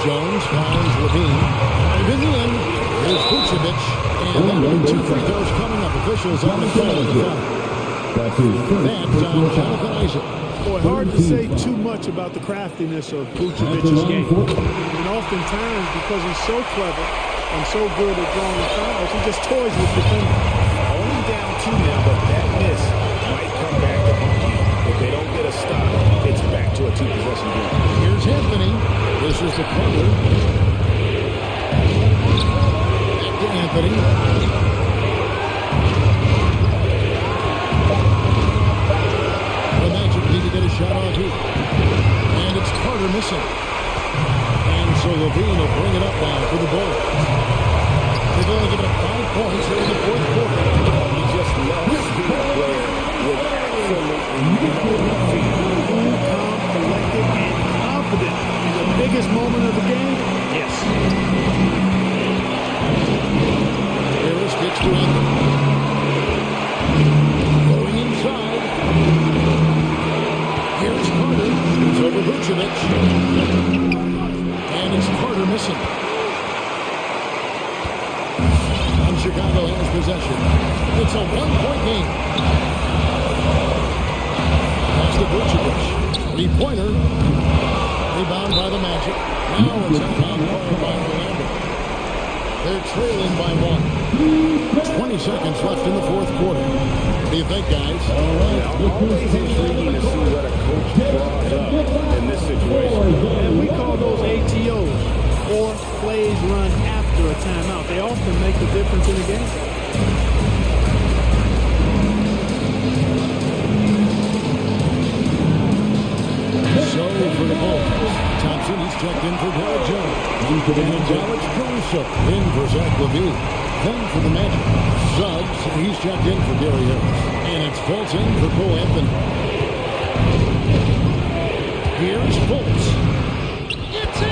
Jones finds Levine. And in the end, here's Vucevic. And then 2 free throws coming up. Officials on the side of the foul. That's Jonathan Isaac. Boy, hard to say too much about the craftiness of Vucevic's game. And oftentimes, because he's so clever and so good at drawing fouls, he just toys with defenders. Only down 2 now, but that miss might come back to haunt you. If they don't get a stop, it's back to a 2-possession game. Here's Anthony. This is the corner. Back to Anthony. The Magic need to get a shot off here. And it's Carter missing. And so Levine will bring it up now for the Bulls. They've only given up 5 points here in the fourth quarter. He just loves being a player with absolutely no fear. Calm, collected, and confident in the biggest moment of the game. Yes. Harris gets to Anthony. Going inside. Here's Carter. It's over Vucevic. And it's Carter missing. And Chicago has possession. It's a 1-point game. Pass to Vucevic. 3-pointer. Rebound by the Magic. Now it's outbound by Orlando. They're trailing by 1. 20 seconds left in the fourth quarter. What do you think, guys? Always intriguing to see what a coach draws up in this situation. And we call those ATOs, or plays run after a timeout. They often make the difference in a game. So for the Bulls, Thompson, he's checked in for Derek Jones. And Alex Caruso in for Zach LaVine. Then for the Magic, Suggs, he's checked in for Gary Harris. And it's Fultz in for Cole Anthony. Here's Fultz. It's in!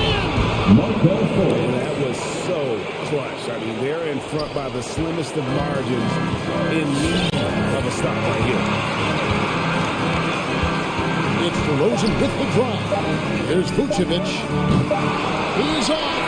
And that was so clutch. I mean, they're in front by the slimmest of margins in need of a stop right here. It's DeRozan with the drive. Here's Vucevic. He's off.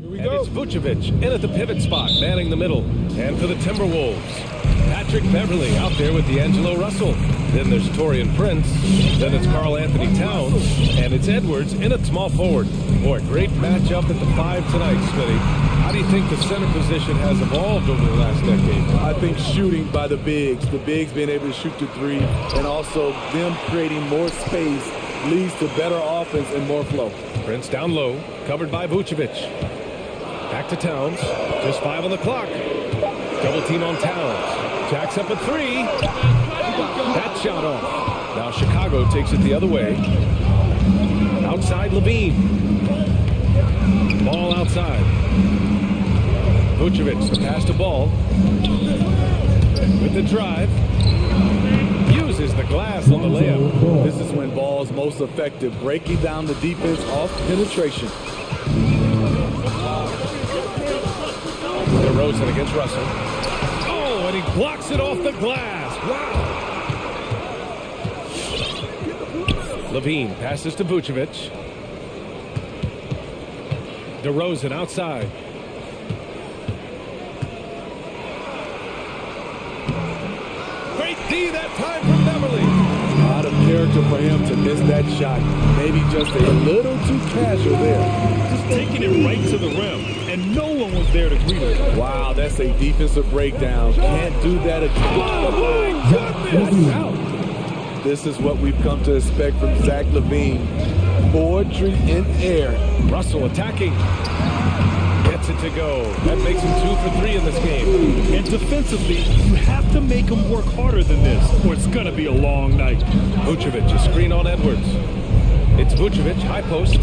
And it's Vucevic in at the pivot spot, manning the middle. And for the Timberwolves, Patrick Beverly out there with D'Angelo Russell. Then there's Taurean Prince. Then it's Karl Anthony Towns. And it's Edwards in at small forward. Boy, great matchup at the 5 tonight, Smitty. How do you think the center position has evolved over the last decade? I think shooting by the bigs being able to shoot the 3, and also them creating more space leads to better offense and more flow. Prince down low, covered by Vucevic. Back to Towns, just 5 on the clock. Double team on Towns. Jacks up a 3. That shot off. Now Chicago takes it the other way. Outside Levine. Ball outside. Vucevic, the pass to Ball. With the drive. Uses the glass on the layup. This is when Ball's most effective, breaking down the defense off penetration. DeRozan against Russell. Oh, and he blocks it off the glass. Wow. Levine passes to Vucevic. DeRozan outside. Great D that time from Beverly. Out of character for him to miss that shot. Maybe just a little too casual there. Just taking it right to the rim, and no one was there to greet him. Wow, that's a defensive breakdown. Can't do that again. Oh, my goodness! Out. This is what we've come to expect from Zach LaVine. Poetry in air. Russell attacking. Gets it to go. That makes him 2 for 3 in this game. And defensively, you have to make him work harder than this, or it's going to be a long night. Vucevic, a screen on Edwards. It's Vucevic, high post.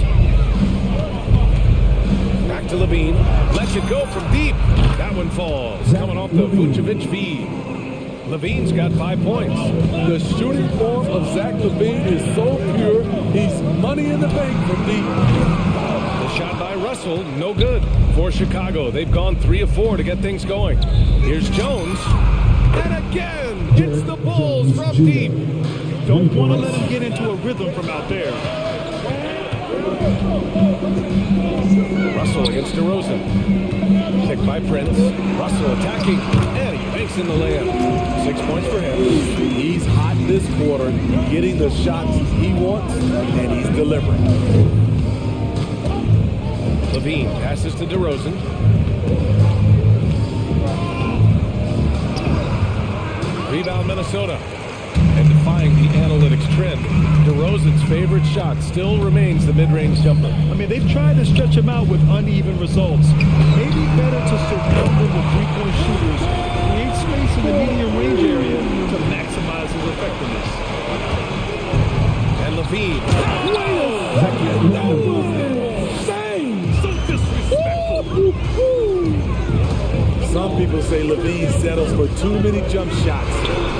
Back to Levine. Lets it go from deep. That one falls. Coming off the Vucevic feed. Levine's got 5 points. The shooting form of Zach LaVine is so pure, he's money in the bank from deep. The shot by Russell, no good for Chicago. They've gone 3 of 4 to get things going. Here's Jones. And again, it's the Bulls from deep. Don't want to let him get into a rhythm from out there. Russell against DeRozan. Picked by Prince. Russell attacking. And he makes in the layup. 6 points for him. He's hot this quarter, getting the shots he wants, and he's delivering. Levine passes to DeRozan. Rebound Minnesota. And defying the analytics trend, DeRozan's favorite shot still remains the mid-range jumper. I mean, they've tried to stretch him out with uneven results. Maybe better to surround him with three-point shooters, create space in the medium range area to maximize his effectiveness. And Levine. So disrespectful. Some people say LaVine settles for too many jump shots.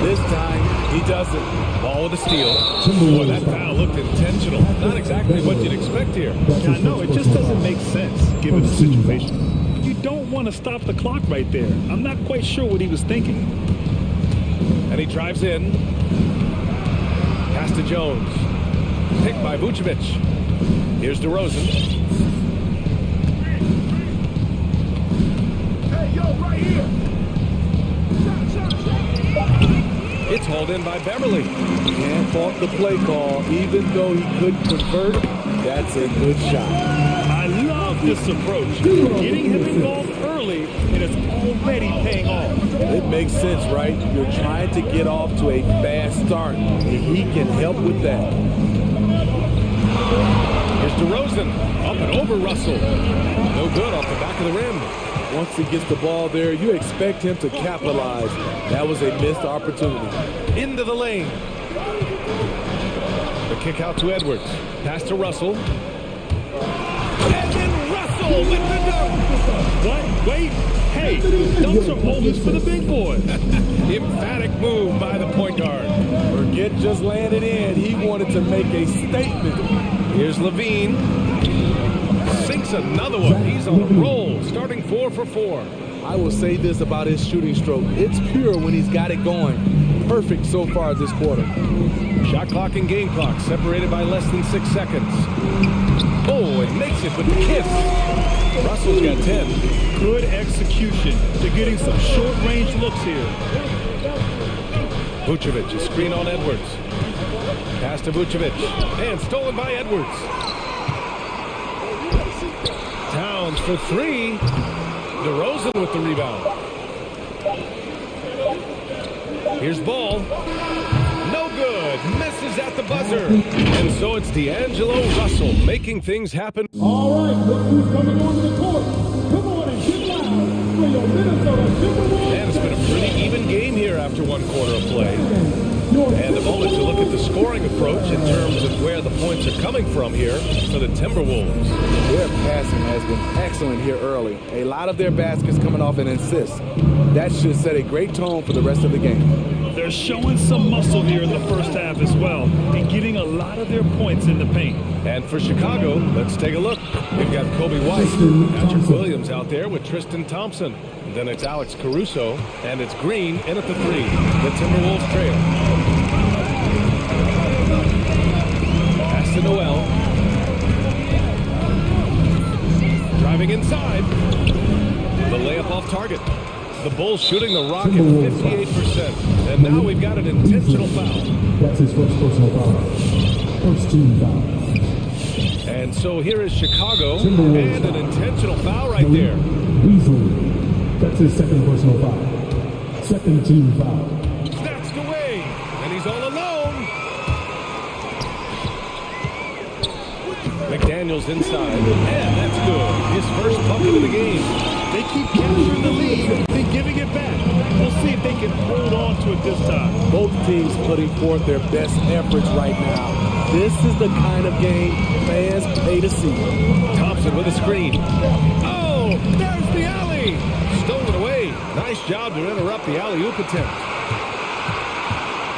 This time, he doesn't. Ball with a steal. Boy, that foul looked intentional. Not exactly what you'd expect here. I know, it just doesn't make sense, given the situation. You don't want to stop the clock right there. I'm not quite sure what he was thinking. And he drives in. Pass to Jones. Picked by Vucevic. Here's DeRozan. Hey, yo, right here. It's hauled in by Beverly. Can't fault the play call, even though he couldn't convert. That's a good shot. I love this approach. Getting him involved early, and it's already paying off. It makes sense, right? You're trying to get off to a fast start, and he can help with that. Here's DeRozan. Up and over Russell. No good off the back of the rim. Once he gets the ball there, you expect him to capitalize. That was a missed opportunity. Into the lane. The kick out to Edwards. Pass to Russell. And then Russell with the dunk. What? Wait. Hey, dunks are always for the big boy. Emphatic move by the point guard. Forget just landed in. He wanted to make a statement. Here's Levine. Sinks another one. He's on a roll, starting 4 for 4. I will say this about his shooting stroke. It's pure when he's got it going. Perfect so far this quarter. Shot clock and game clock separated by less than 6 seconds. Oh, it makes it with the kiss. Russell's got 10. Good execution. They're getting some short-range looks here. Vucevic, a screen on Edwards. Pass to Vucevic, and stolen by Edwards. Towns for three. DeRozan with the rebound. Here's Ball. No good. Misses at the buzzer. And so it's D'Angelo Russell making things happen. All right, look who's coming onto the court. Come on and get loud for your Minnesota Timberwolves. And it's been a pretty even game here after one quarter of play. And a moment to look at the scoring approach in terms of where the points are coming from here for the Timberwolves. Their passing has been excellent here early. A lot of their baskets coming off an assist. That should set a great tone for the rest of the game. They're showing some muscle here in the first half as well and getting a lot of their points in the paint. And for Chicago, let's take a look. We've got Kobe White, Patrick Williams out there with Tristan Thompson. Then it's Alex Caruso, and it's Green in at the three. The Timberwolves trail. Pass to Noel. Driving inside. The layup off target. The Bulls shooting the rock at 58%. And now we've got an intentional foul. That's his first personal foul. First team foul. And so here is Chicago, and an intentional foul right there. Easily. That's his second personal foul. Second team foul. Snatched away, and he's all alone. McDaniels inside, and that's good. His first bucket of the game. They keep capturing the lead and giving it back. We'll see if they can hold on to it this time. Both teams putting forth their best efforts right now. This is the kind of game fans pay to see. Thompson with a screen. Oh, there's the alley. Stolen away. Nice job to interrupt the alley-oop attempt.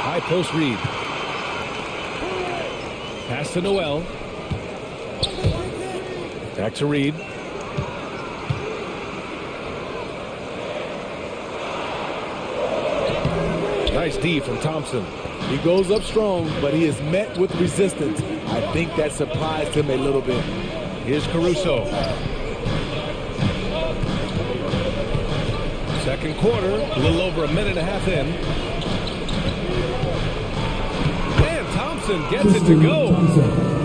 High post read. Pass to Noel. Back to Reed. Nice D from Thompson. He goes up strong, but he is met with resistance. I think that surprised him a little bit. Here's Caruso. Second quarter, a little over a minute and a half in. And Thompson gets it to go.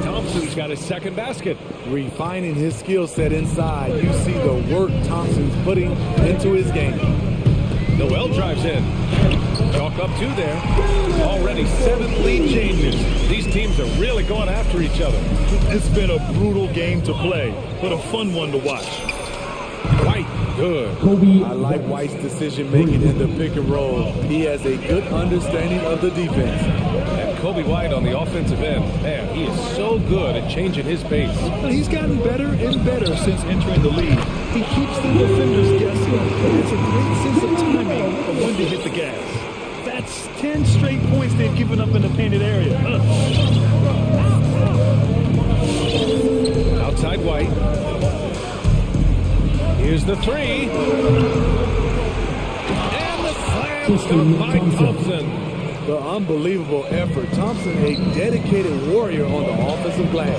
Thompson's got his second basket. Refining his skill set inside. You see the work Thompson's putting into his game. Noel drives in. Chalk up two there. Already 7 lead changes. These teams are really going after each other. It's been a brutal game to play, but a fun one to watch. White, good. I like White's decision making in the pick and roll. He has a good understanding of the defense. And Kobe White on the offensive end. Man, he is so good at changing his pace. Well, he's gotten better and better since entering the league. He keeps the defenders guessing. It's a great sense of timing of when to hit the gas. That's 10 straight points they've given up in the painted area. Outside White. Here's the three. And the slam dunk by Thompson. The unbelievable effort. Thompson, a dedicated warrior on the offensive glass.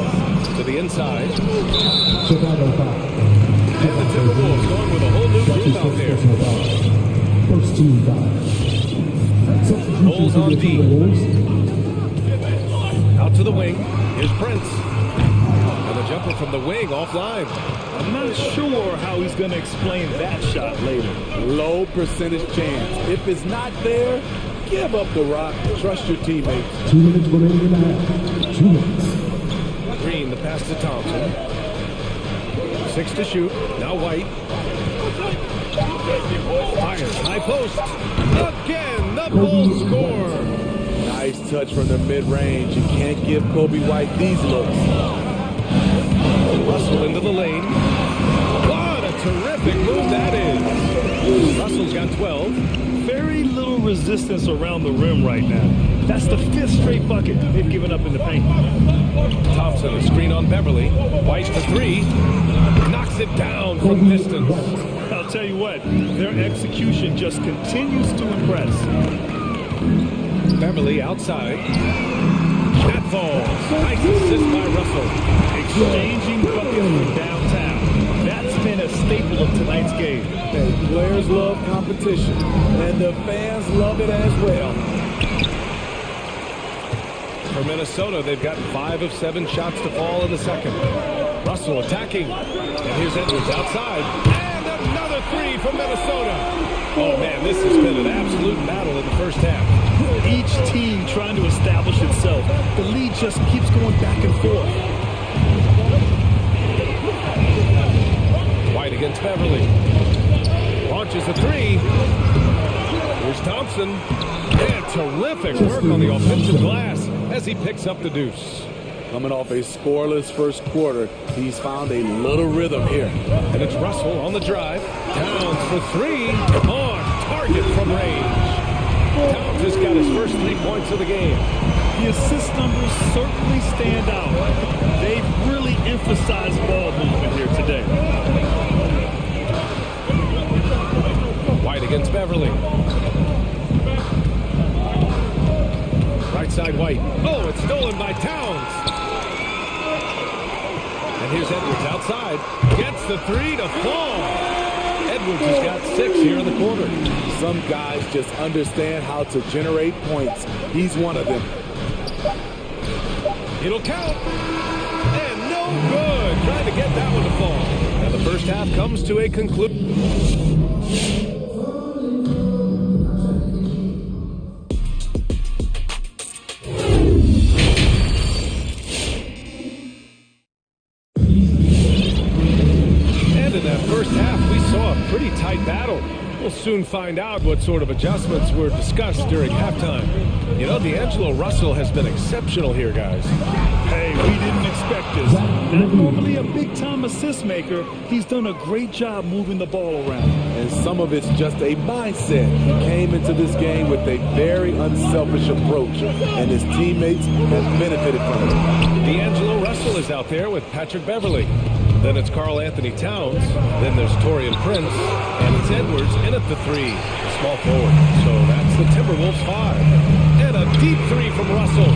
To the inside. Chicago foul. And the Timberwolves going with a whole new group out there. First team foul. Bulls on D. Out to the wing. Here's Prince. And the jumper from the wing offline. I'm not sure how he's going to explain that shot later. Low percentage chance. If it's not there, give up the rock. Trust your teammates. 2 minutes remaining in the half. 2 minutes. Green, the pass to Thompson. 6 to shoot. Now White. Fires. High post. Again, the Bulls score. Nice touch from the mid-range. You can't give Kobe White these looks. Russell into the lane. What a terrific move that is. Russell's got 12. Very little resistance around the rim right now. That's the 5th straight bucket they've given up in the paint. Thompson, a screen on Beverly. White for 3. Knocks it down from distance. I'll tell you what, their execution just continues to impress. Beverly outside. That falls. Nice assist by Russell. Exchanging buckets from downtown. That's been game. Hey, players love competition, and the fans love it as well. For Minnesota, they've gotten 5 of 7 shots to fall in the second. Russell attacking. And here's Edwards outside. And another 3 from Minnesota. Oh, man, this has been an absolute battle in the first half. Each team trying to establish itself. The lead just keeps going back and forth. White against Beverly. Launches a 3. Here's Thompson. And terrific work on the offensive glass as he picks up the deuce. Coming off a scoreless first quarter, he's found a little rhythm here. And it's Russell on the drive. Towns for 3. On target from range. Towns just got his first 3 points of the game. The assist numbers certainly stand out. They've really emphasized ball movement here today. White against Beverly. Right side White. Oh, it's stolen by Towns. And here's Edwards outside. Gets the 3 to fall. Edwards has got 6 here in the quarter. Some guys just understand how to generate points. He's one of them. It'll count. And no good. Trying to get that one to fall. And the first half comes to a conclusion. Pretty tight battle. We'll soon find out what sort of adjustments were discussed during halftime. You know, D'Angelo Russell has been exceptional here, guys. Hey, we didn't expect this. Not normally a big-time assist maker, he's done a great job moving the ball around. And some of it's just a mindset. He came into this game with a very unselfish approach, and his teammates have benefited from it. D'Angelo Russell is out there with Patrick Beverly. Then it's Karl Anthony Towns. Then there's Taurean Prince. And it's Edwards in at the 3. Small forward. So that's the Timberwolves 5. And a deep 3 from Russell.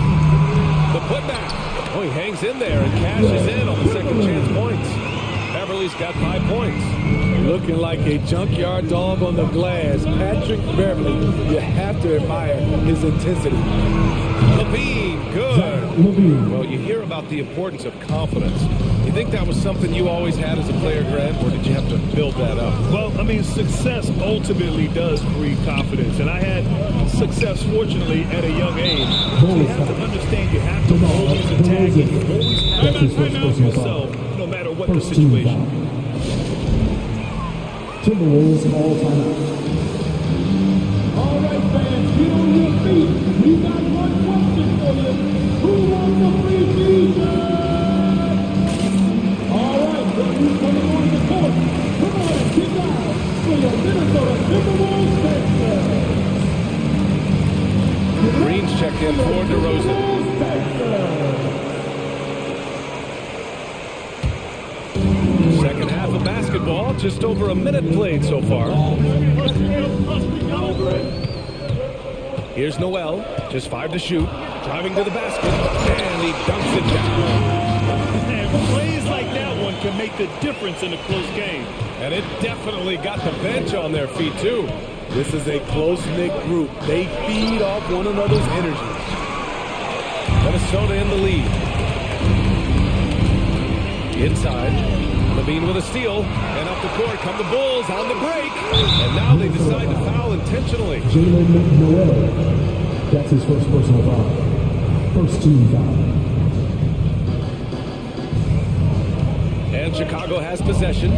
The putback. Oh, he hangs in there and cashes in on the second chance points. Beverly's got 5 points. Looking like a junkyard dog on the glass. Patrick Beverly, you have to admire his intensity. Levine, good. Well, you hear about the importance of confidence. You think that was something you always had as a player, Grant, or did you have to build that up? Well, I mean, success ultimately does breed confidence, and I had success, fortunately, at a young age. So you have to understand you have to always attack and you always have to prove yourself, no matter what the situation. Timberwolves all time. All right, fans, get on your feet. We got one question for you. Who wants a free t-shirt? All right, who's coming on the court? Come on, kick out for your Minnesota Timberwolves Texas. Green's checked in for DeRozan. Second half of basketball, just over a minute played so far. Here's Noel, just 5 to shoot, driving to the basket, and he dunks it down. And plays like that one can make the difference in a close game. And it definitely got the bench on their feet, too. This is a close-knit group. They feed off one another's energy. Minnesota in the lead. Inside. Levine with a steal, and up the court come the Bulls on the break, and now they decide to foul intentionally. Jalen Noel, that's his first personal foul. First team foul. And Chicago has possession.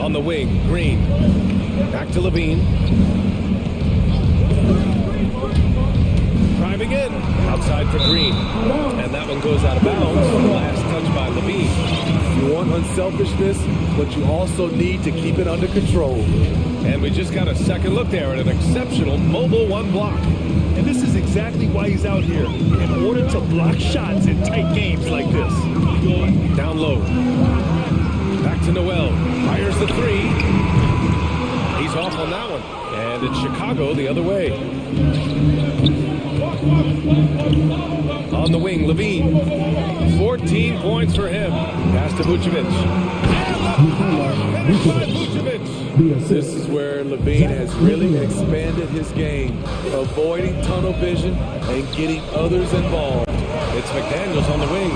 On the wing, Green. Back to Levine. Driving in. Outside for Green. And that one goes out of bounds. Last touch by Levine. You want unselfishness, but you also need to keep it under control. And we just got a second look there at an exceptional mobile 1 block. And this is exactly why he's out here, in order to block shots in tight games like this. Down low. Back to Noel. Fires the 3. He's off on that one. And it's Chicago the other way. On the wing, Levine. 14 points for him. Pass to Vucevic. Finished by Vucevic. This is where Levine has really expanded his game, avoiding tunnel vision and getting others involved. It's McDaniels on the wing.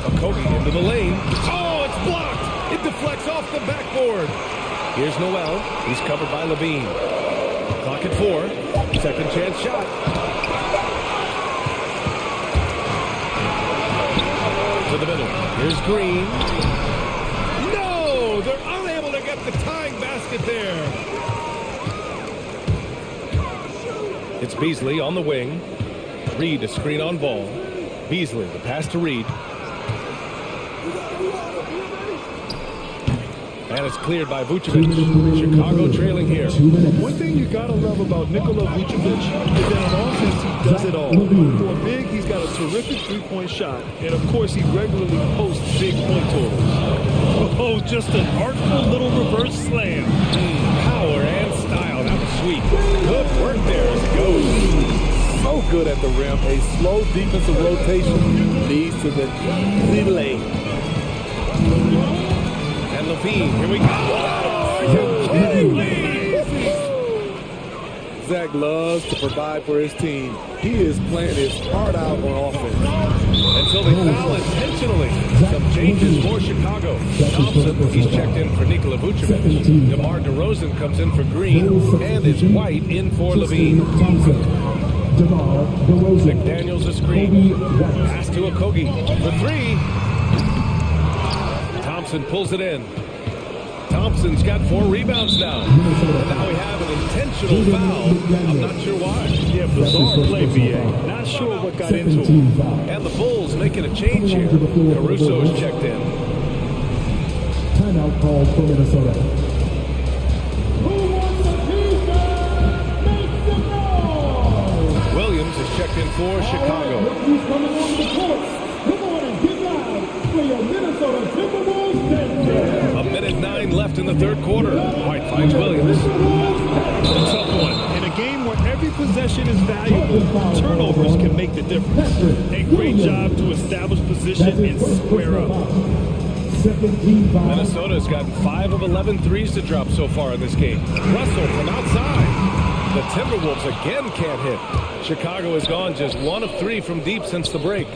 Okogie into the lane. Oh, it's blocked. It deflects off the backboard. Here's Noel. He's covered by Levine. Clock at 4. Second chance shot. To the middle. Here's Green. No! They're unable to get the tying basket there. It's Beasley on the wing. Reed a screen on ball. Beasley, the pass to Reed. And it's cleared by Vucevic. Chicago trailing here. One thing you gotta love about Nikola Vucevic is that on offense he does it all. For a big, he's got a terrific three-point shot, and of course he regularly posts big point totals. Oh, just an artful little reverse slam. Power and style. That was sweet. Good work there as it goes. So good at the rim. A slow defensive rotation leads to the easy lane. And Levine, here we go. Oh, you're kidding me. Zach loves to provide for his team. He is playing his heart out on offense. Until they foul intentionally. Some changes for Chicago. Thompson, he's checked in for Nikola Vucevic. DeMar DeRozan comes in for Green. And it's White in for Levine. McDaniels a screen. Pass to Okogie for 3. Thompson pulls it in. Thompson's got 4 rebounds now. And now we have an intentional foul. I'm not sure why. Yeah, bizarre play, BA. Not sure what got into him. And the Bulls making a change here. Caruso's checked in. Timeout called for Minnesota. Williams is checked in for Chicago. A minute 9 left in the third quarter. White finds Williams. A tough one. In a game where every possession is valuable, turnovers can make the difference. A great job to establish position and square up. Minnesota's gotten 5 of 11 threes to drop so far in this game. Russell from outside. The Timberwolves again can't hit. Chicago has gone just 1 of 3 from deep since the break.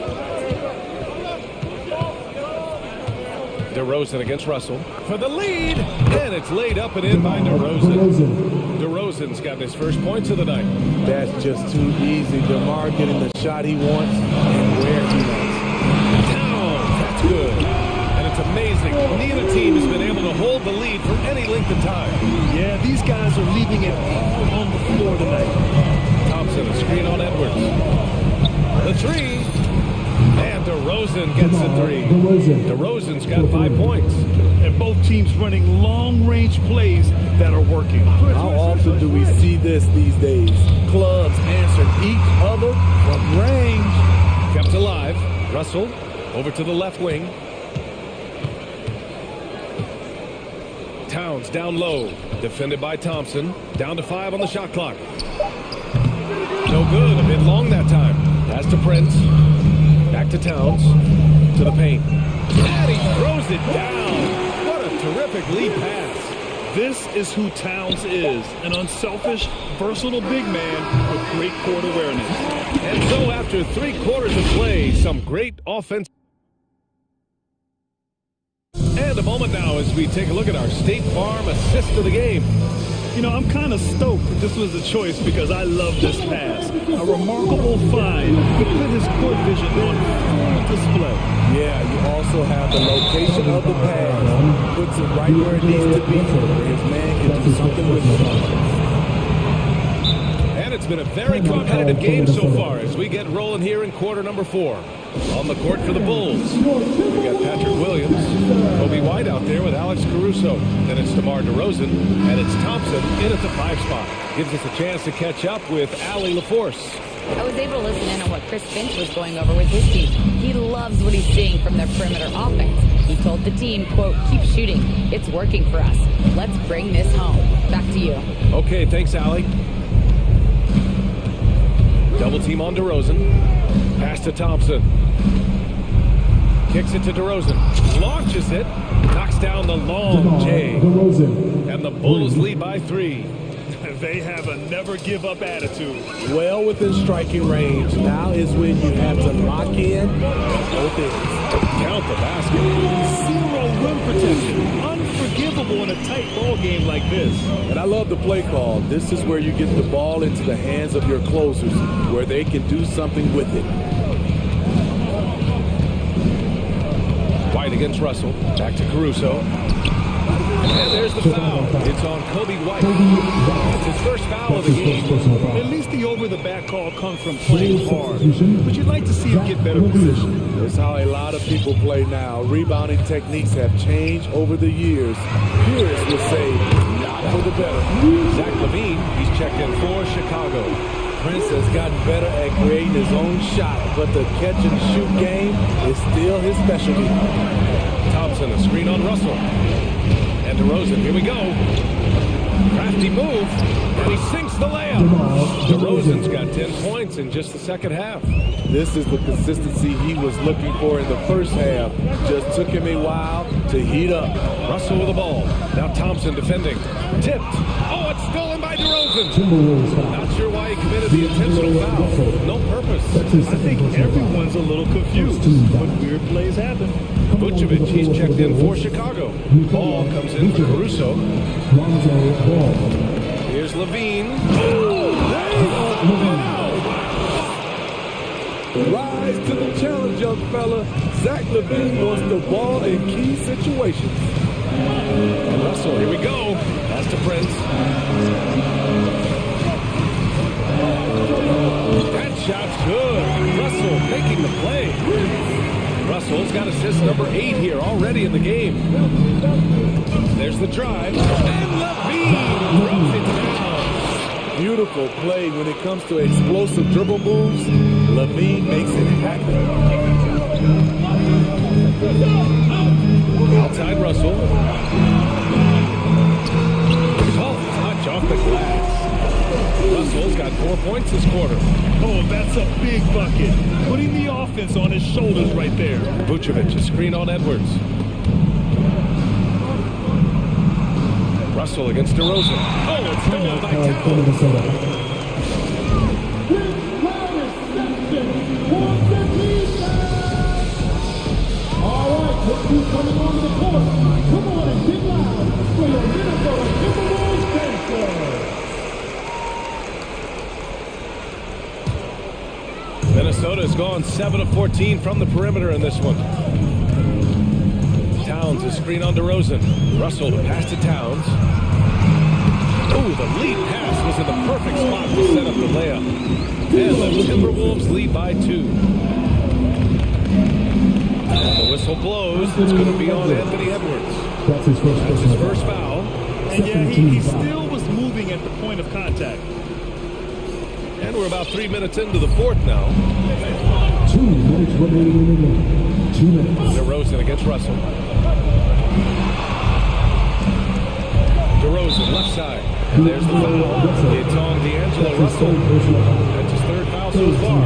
DeRozan against Russell for the lead, and it's laid up and in by DeRozan. DeRozan's got his first points of the night. That's just too easy. DeMar getting the shot he wants and where he wants. Down, that's good. And it's amazing. Neither team has been able to hold the lead for any length of time. Yeah, these guys are leaving it all on the floor tonight. Thompson, a screen on Edwards. The 3. And DeRozan gets the 3. DeRozan's got 5 points. And both teams running long-range plays that are working. How often do we see this these days? Clubs answer each other from range. Kept alive. Russell over to the left wing. Towns down low. Defended by Thompson. Down to 5 on the shot clock. No good. A bit long that time. Pass to Prince. Back to Towns. To the paint. And he throws it down. What a terrific lead pass. This is who Towns is. An unselfish, versatile big man with great court awareness. And so after 3 quarters of play, some great offense. And a moment now as we take a look at our State Farm assist of the game. You know, I'm kind of stoked that this was a choice because I love this pass. A remarkable find to put his court vision on full display. Yeah, you also have the location of the pass. Puts it right where it needs to be. His man can do something with it. And it's been a very competitive game so far as we get rolling here in quarter number 4. On the court for the Bulls, we got Patrick Williams, Kobe White out there with Alex Caruso. Then it's DeMar DeRozan, and it's Thompson in at the 5 spot. Gives us a chance to catch up with Allie LaForce. I was able to listen in on what Chris Finch was going over with his team. He loves what he's seeing from their perimeter offense. He told the team, quote, keep shooting. It's working for us. Let's bring this home. Back to you. Okay, thanks, Allie. Double team on DeRozan. Pass to Thompson. Kicks it to DeRozan. Launches it. Knocks down the long J. And the Bulls lead by 3. They have a never-give-up attitude. Well within striking range. Now is when you have to lock in both ends. Count the basket. Zero rim protection. Unforgivable in a tight ball game like this. And I love the play call. This is where you get the ball into the hands of your closers, where they can do something with it. White against Russell. Back to Caruso. And there's the foul. It's on Kobe White. It's his first foul of the game. At least the over-the-back call comes from playing hard. But you'd like to see him get better position. It's how a lot of people play now. Rebounding techniques have changed over the years. Purists would say, not for the better. Zach LaVine, he's checked in for Chicago. Prince has gotten better at creating his own shot, but the catch-and-shoot game is still his specialty. Thompson, a screen on Russell. And DeRozan, here we go. Crafty move, and he sinks the layup. DeRozan's got 10 points in just the second half. This is the consistency he was looking for in the first half. Just took him a while to heat up. Russell with the ball. Now Thompson defending. Tipped. Oh, it's stolen by DeRozan. Not sure why he committed the intentional foul. No purpose. I think everyone's a little confused, but weird plays happen. Vucevic, he's checked in for Chicago. Ball comes in for Caruso. Here's Levine. Rise to the challenge, young fella. Zach LaVine wants the ball in key situations. And Russell, here we go. Pass to Prince. That shot's good. Russell making the play. Russell's got assist number 8 here already in the game. There's the drive. And LaVine throws it down. Beautiful play when it comes to explosive dribble moves. LaVine makes it happen. Outside Russell. Soft touch off the glass. Russell's got 4 points this quarter. Oh, that's a big bucket. Putting the offense on his shoulders right there. Vucevic, a screen on Edwards. Russell against DeRozan. Oh, it's stolen by Towns. All right, look who's coming on the court. Come on and get loud for your Minnesota Timberwolves dancers. Minnesota's gone 7 of 14 from the perimeter in this one. Towns, a screen on DeRozan. Russell to pass to Towns. Oh, the lead pass was in the perfect spot to set up the layup. And the Timberwolves lead by 2. And the whistle blows. It's going to be on Anthony Edwards. That's his first foul. And yeah, he still was moving at the point of contact. And we're about 3 minutes into the fourth now. 2 minutes remaining in the game. 2 minutes. DeRozan against Russell. DeRozan, left side. And there's the foul. It's on D'Angelo Russell. That's his third foul so far.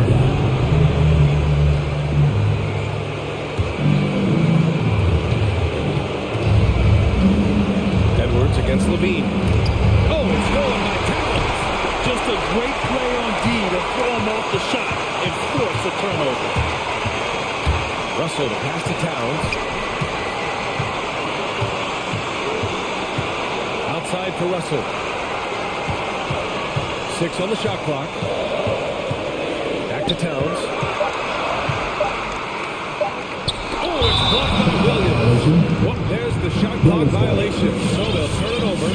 Edwards against Levine. Oh, it's stolen by Towns. Just a great play on D to throw him off the shot and force a turnover. Russell to pass to Towns. Outside for Russell. 6 on the shot clock. Back to Towns. Oh, it's blocked by Williams. Well, there's the shot clock violation, so they'll turn it over.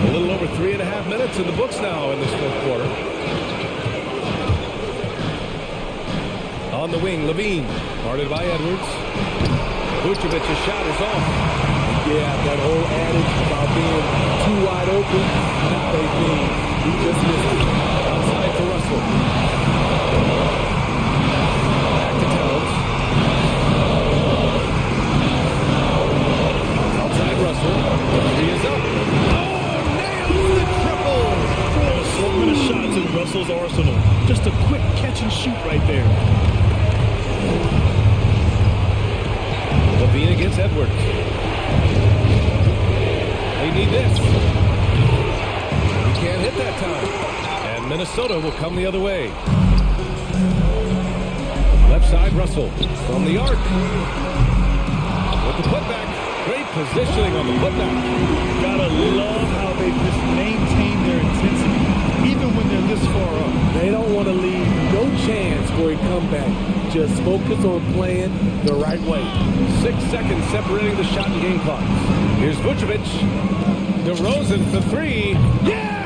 A little over 3.5 minutes in the books now in this fourth quarter. On the wing, Levine, guarded by Edwards. Vucevic's shot is off. Yeah, that whole adage about being too wide open, not a thing. He just missed it. Outside for Russell. Back to Towns. Outside Russell. The 3 is up. Oh, nails the triple! Assortment of shots, and Russell arsenal. Just a quick catch and shoot right there. Levine against Edwards. They need this. He can't hit that time. And Minnesota will come the other way. Left side, Russell from the arc. With the putback. Great positioning on the putback. Gotta love how they just maintain their intensity, even when they're this far up. They don't want to leave no chance for a comeback. Just focus on playing the right way. 6 seconds separating the shot and game clocks. Here's Vucevic. DeRozan for three. Yeah!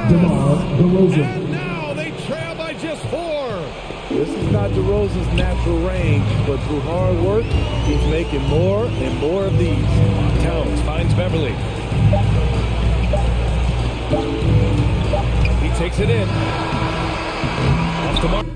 DeRozan. And now they trail by just 4. This is not DeRozan's natural range, but through hard work, he's making more and more of these. Towns finds Beverly. He takes it in. Off the mark.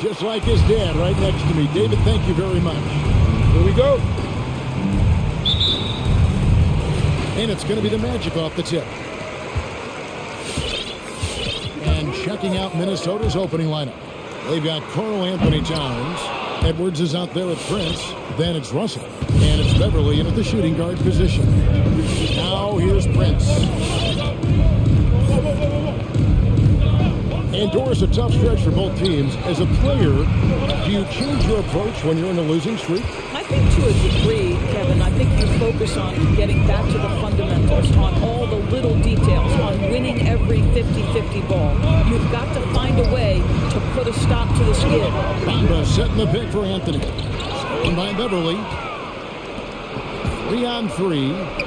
Just like his dad right next to me. David, thank you very much. Here we go. And it's going to be the Magic off the tip. And checking out Minnesota's opening lineup. They've got Carl Anthony Towns. Edwards is out there with Prince. Then it's Russell. And it's Beverly in at the shooting guard position. Now here's Prince. And Doris, a tough stretch for both teams. As a player, do you change your approach when you're in a losing streak? I think to a degree, Kevin, I think you focus on getting back to the fundamentals, on all the little details, on winning every 50-50 ball. You've got to find a way to put a stop to the skid. Bamba setting the pick for Anthony. Stolen by Beverly. 3-on-3.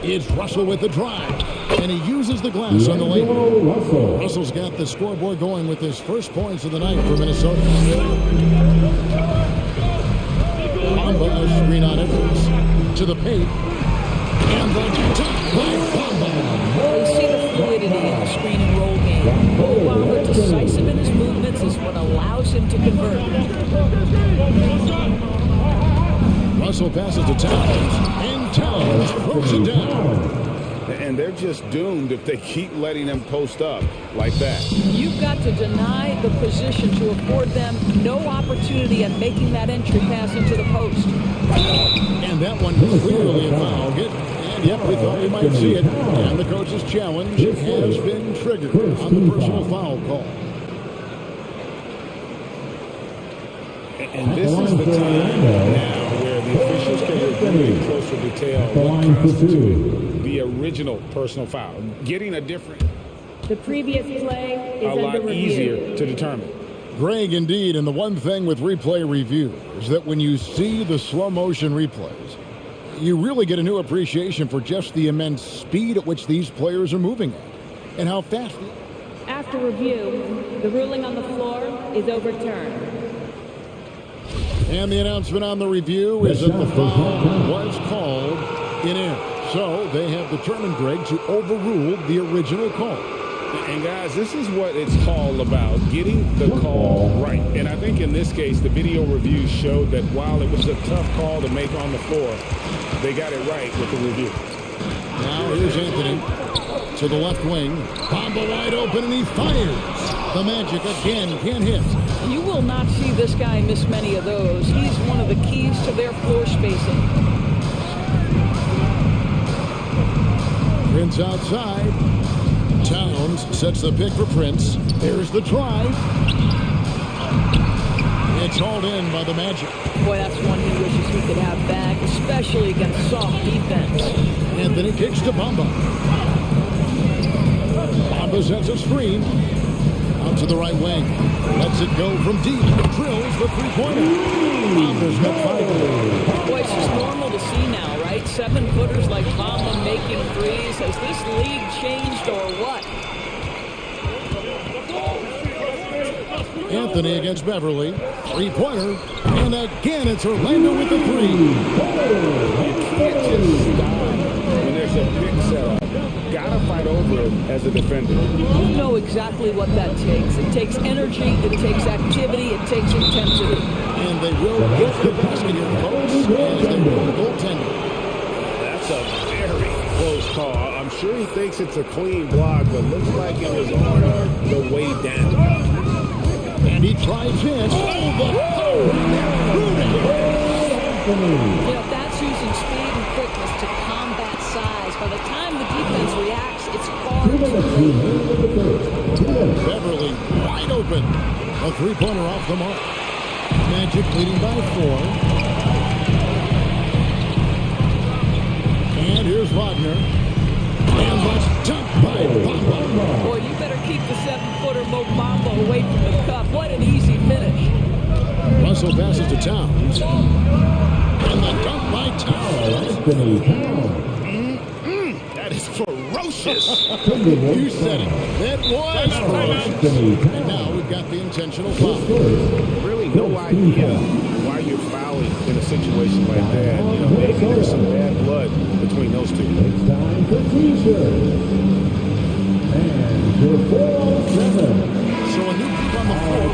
It's Russell with the drive, and he uses the glass on the lane. Russell's got the scoreboard going with his first points of the night for Minnesota. Bamba, a screen on Edwards. To the paint. And the top by Bamba. You see the fluidity in the screen and roll game. Bamba, decisive in his movements, is what allows him to convert. Russell passes to Towns, and Towns throws it down. And they're just doomed if they keep letting them post up like that. You've got to deny the position to afford them no opportunity at making that entry pass into the post. And that one clearly a foul. And yep, we thought we might see it. And the coach's challenge has been triggered on the personal foul call. And this is the time now where the officials can review in closer detail what constituted the original personal foul, getting a different, The previous play is a lot under review. easier to determine. Greg, indeed, and the one thing with replay review is that when you see the slow motion replays, you really get a new appreciation for just the immense speed at which these players are moving at and how fast. After review, the ruling on the floor is overturned. And the announcement on the review is that the foul was called in air. So they have determined, Greg, to overrule the original call. And guys, this is what it's all about, getting the call right. And I think in this case, the video review showed that while it was a tough call to make on the floor, they got it right with the review. Now here's Anthony to the left wing. Bamba wide open, and he fires. The Magic again can't hit. You will not see this guy miss many of those. He's one of the keys to their floor spacing. Prince outside. Towns sets the pick for Prince. There's the drive. It's hauled in by the Magic. Boy, that's one he wishes he could have back, especially against soft defense. Anthony kicks to Bamba. Bamba sets a screen. Out to the right wing. Lets it go from deep. Drills the three-pointer. Bamba's got 5. Boy, it's just normal to see now, right? 7-footers like Bamba making threes. Has this league changed or what? Anthony against Beverly. Three-pointer. And again, it's Orlando with the 3. You can't just stop when there's a big setup. Gotta fight over it as a defender. You know exactly what that takes. It takes energy, it takes activity, it takes intensity. And they will get the basket here, folks, as they will the goaltender. That's a very close call. I'm sure he thinks it's a clean block, but looks like it was on the way down. And he tries in. You know, that's using speed and quickness to combat size. By the time the defense reacts, it's far too late. Beverly wide open. A three-pointer off the mark. Magic leading by 4. And here's Wagner. And that's dunked by Bamba. Boy, you better keep the 7-footer Mo Bamba away from the cup. What an easy finish. Russell passes to Towns. And the dunk by Towns. That is ferocious. You said it. That was ferocious. And now we've got the intentional foul. Really no idea why you're fouling in a situation like that. You know, maybe there's some bad blood between those two. It's time for T-shirts.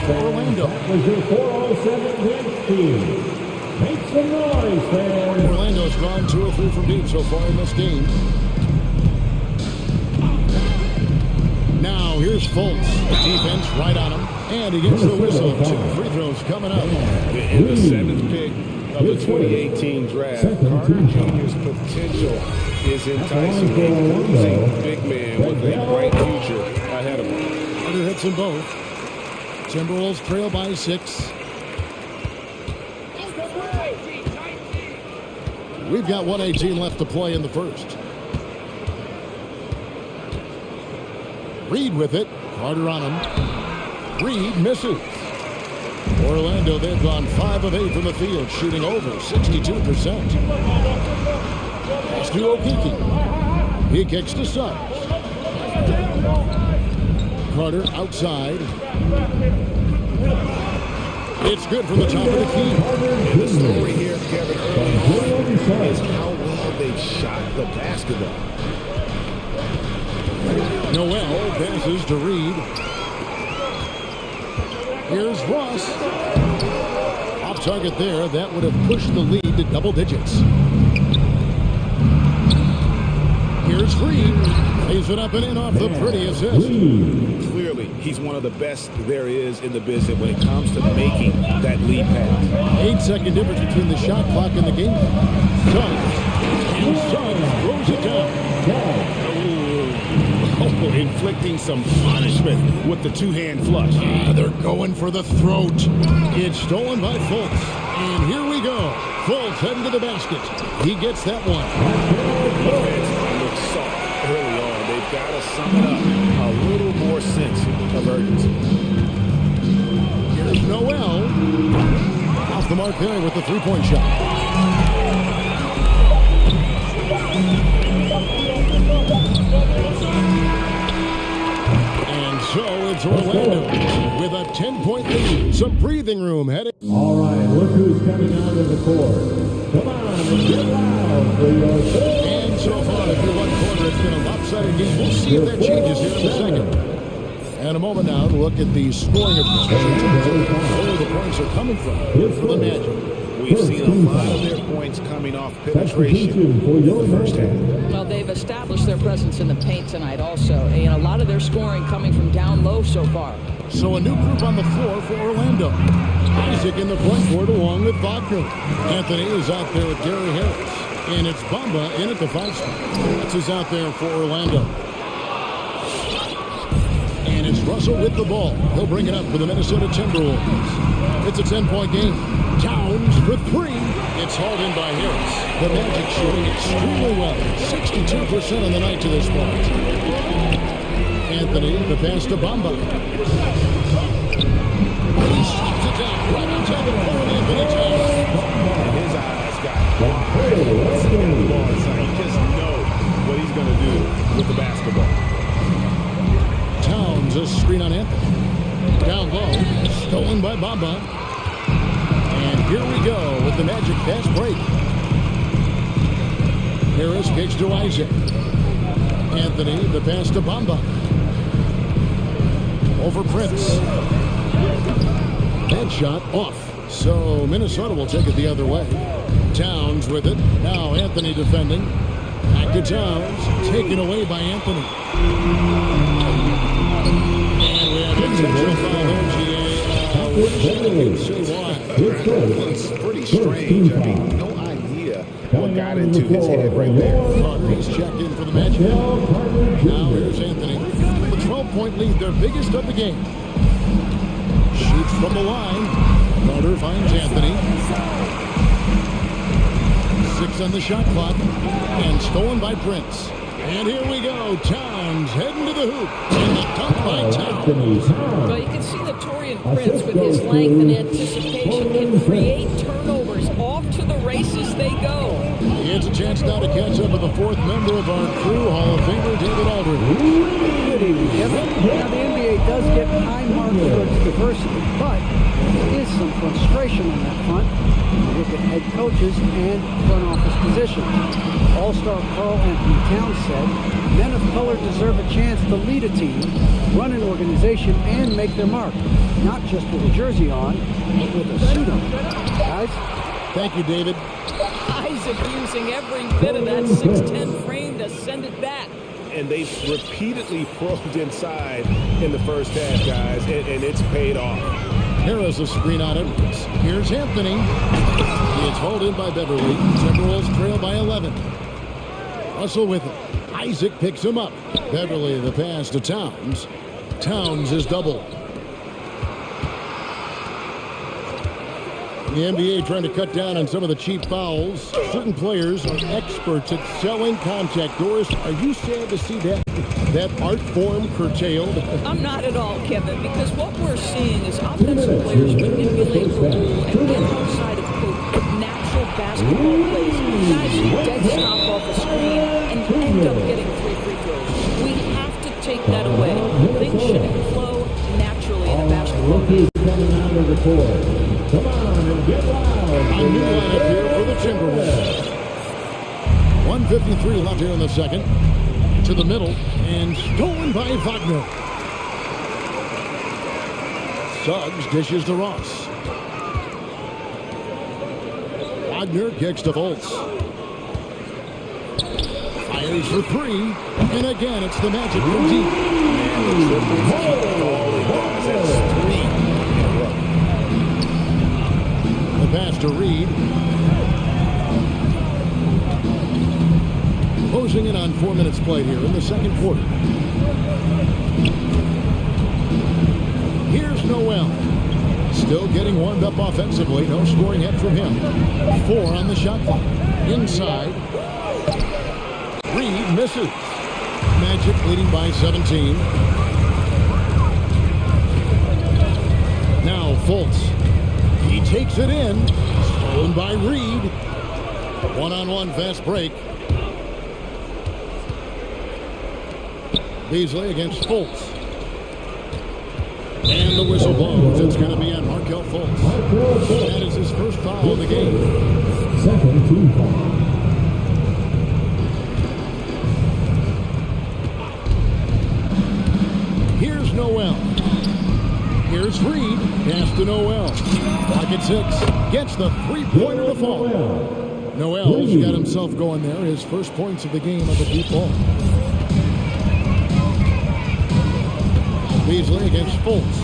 for Orlando. That was your 407 wins team. Make some noise, fans. Orlando's gone 2 or 3 from deep so far in this game. Now here's Fultz. The defense right on him. And he gets the whistle. 2 free throws coming up. In the 7th pick of the 2018 draft, Carter Jr.'s potential is enticing. A bruising big man with a bright future ahead of him. Carter hits them both. Timberwolves trail by 6. We've got 1:18 left to play in the first. Reed with it. Carter on him. Reed misses. Orlando, they've gone 5 of 8 from the field, shooting over 62%. Pass to Okiki. He kicks to Suggs. Carter outside. It's good from the top of the key. The story here, Kevin, early on is how well they've shot the basketball. Noel passes to Reed. Here's Ross. Off target there. That would have pushed the lead to double digits. Here's Reed. Plays it up and in off the pretty assist. Clearly, he's one of the best there is in the business when it comes to making that lead pass. 8-second difference between the shot clock and the game clock. Suggs. And Suggs throws it down. Oh, inflicting some punishment with the two-hand flush. They're going for the throat. It's stolen by Fultz. And here we go. Fultz heading to the basket. He gets that one. Defense looks soft early on. They've got to sum it up. A little more sense of urgency. Here's Noel. Off the mark there with the three-point shot. So it's Orlando with a 10-point lead. Some breathing room heading. All right, look who's coming out of the court. Come on, and get loud for your third. And so far, through one quarter, it's been a lopsided game. We'll see if that changes here in a second. And a moment now to look at the scoring of where the points are coming from for the Magic. We've seen a lot of their points coming off penetration in the first half. Well, they've established their presence in the paint tonight also, and a lot of their scoring coming from down low so far. So a new group on the floor for Orlando. Isaac in the front court along with Wagner. Anthony is out there with Gary Harris. And it's Bamba in at the 5 spot. That's who's out there for Orlando. And it's Russell with the ball. He'll bring it up for the Minnesota Timberwolves. It's a 10-point game. Towns for 3. It's hauled in by Harris. The Magic shooting extremely well. 62% on the night to this point. Anthony, the pass to Bamba. He shoots it down right on top of the floor. Anthony Towns. His eyes got wide. You just know what he's going to do with the basketball. Towns, a screen on Anthony. Down low. Stolen by Bamba. And here we go with the Magic fast break. Harris kicks to Isaac. Anthony, the pass to Bamba. Over Prince. That shot off. So Minnesota will take it the other way. Towns with it. Now Anthony defending. Back to Towns. Taken away by Anthony. And we have intentional foul there, GA. It's pretty strange. I mean, no idea what got into his head right there. Carter's checked in for the Magic. Now here's Anthony. The 12-point lead, their biggest of the game. Shoots from the line. Carter finds Anthony. 6 on the shot clock. And stolen by Prince. And here we go. Towns heading to the hoop. And the dunk by Towns. Well, you can see that Taurean Prince, with his length and anticipation, can create turnovers. Off to the races they go. It's a chance now to catch up with the 4th member of our crew, Hall of Famer David Aldridge. Good evening, Kevin. Now, the NBA does get high marks for its diversity, but there is some frustration on that front. Look at head coaches and front office positions. All-star Karl Anthony Towns said, men of color deserve a chance to to lead a team, run an organization, and make their mark. Not just with a jersey on, but with a suit on. Guys? Thank you, David. Isaac using every bit of that 6'10 frame to send it back. And they've repeatedly probed inside in the first half, guys, and it's paid off. Harris a screen on Edwards. Here's Anthony. It's hauled in by Beverly. Timberwolves trail by 11. Russell with it. Isaac picks him up. Beverly the pass to Towns. Towns is doubled. The NBA trying to cut down on some of the cheap fouls. Certain players are experts at selling contact. Doris, are you sad to see that art form curtailed? I'm not at all, Kevin, because what we're seeing is offensive players manipulate the rule and get outside of quote natural basketball plays. Guys who dead stop off the screen and end up getting 3 free throws. We have to take that away. Things should flow naturally in a basketball game. Coming out of the court. Come on and get loud. A new lineup here for the Timberwolves. 1:53 left here in the second. To the middle and stolen by Wagner. Suggs dishes to Ross. Wagner kicks to Fultz. Fires for 3. And again, it's the Magic from deep. The pass to Reed. Closing in on 4 minutes played here in the second quarter. Here's Noel. Still getting warmed up offensively. No scoring yet from him. 4 on the shot clock. Inside. Reed misses. Magic leading by 17. Now Fultz. He takes it in. Stolen by Reed. One-on-one fast break. Beasley against Fultz. And the whistle blows. It's going to be on Markelle Fultz. That is his first foul of the game. Second team foul. Here's Noel. Here's Reed. Pass to Noel. Pocket 6. Gets the three-pointer to fall. Noel's got himself going there. His first points of the game of the deep ball. Beasley against Fultz.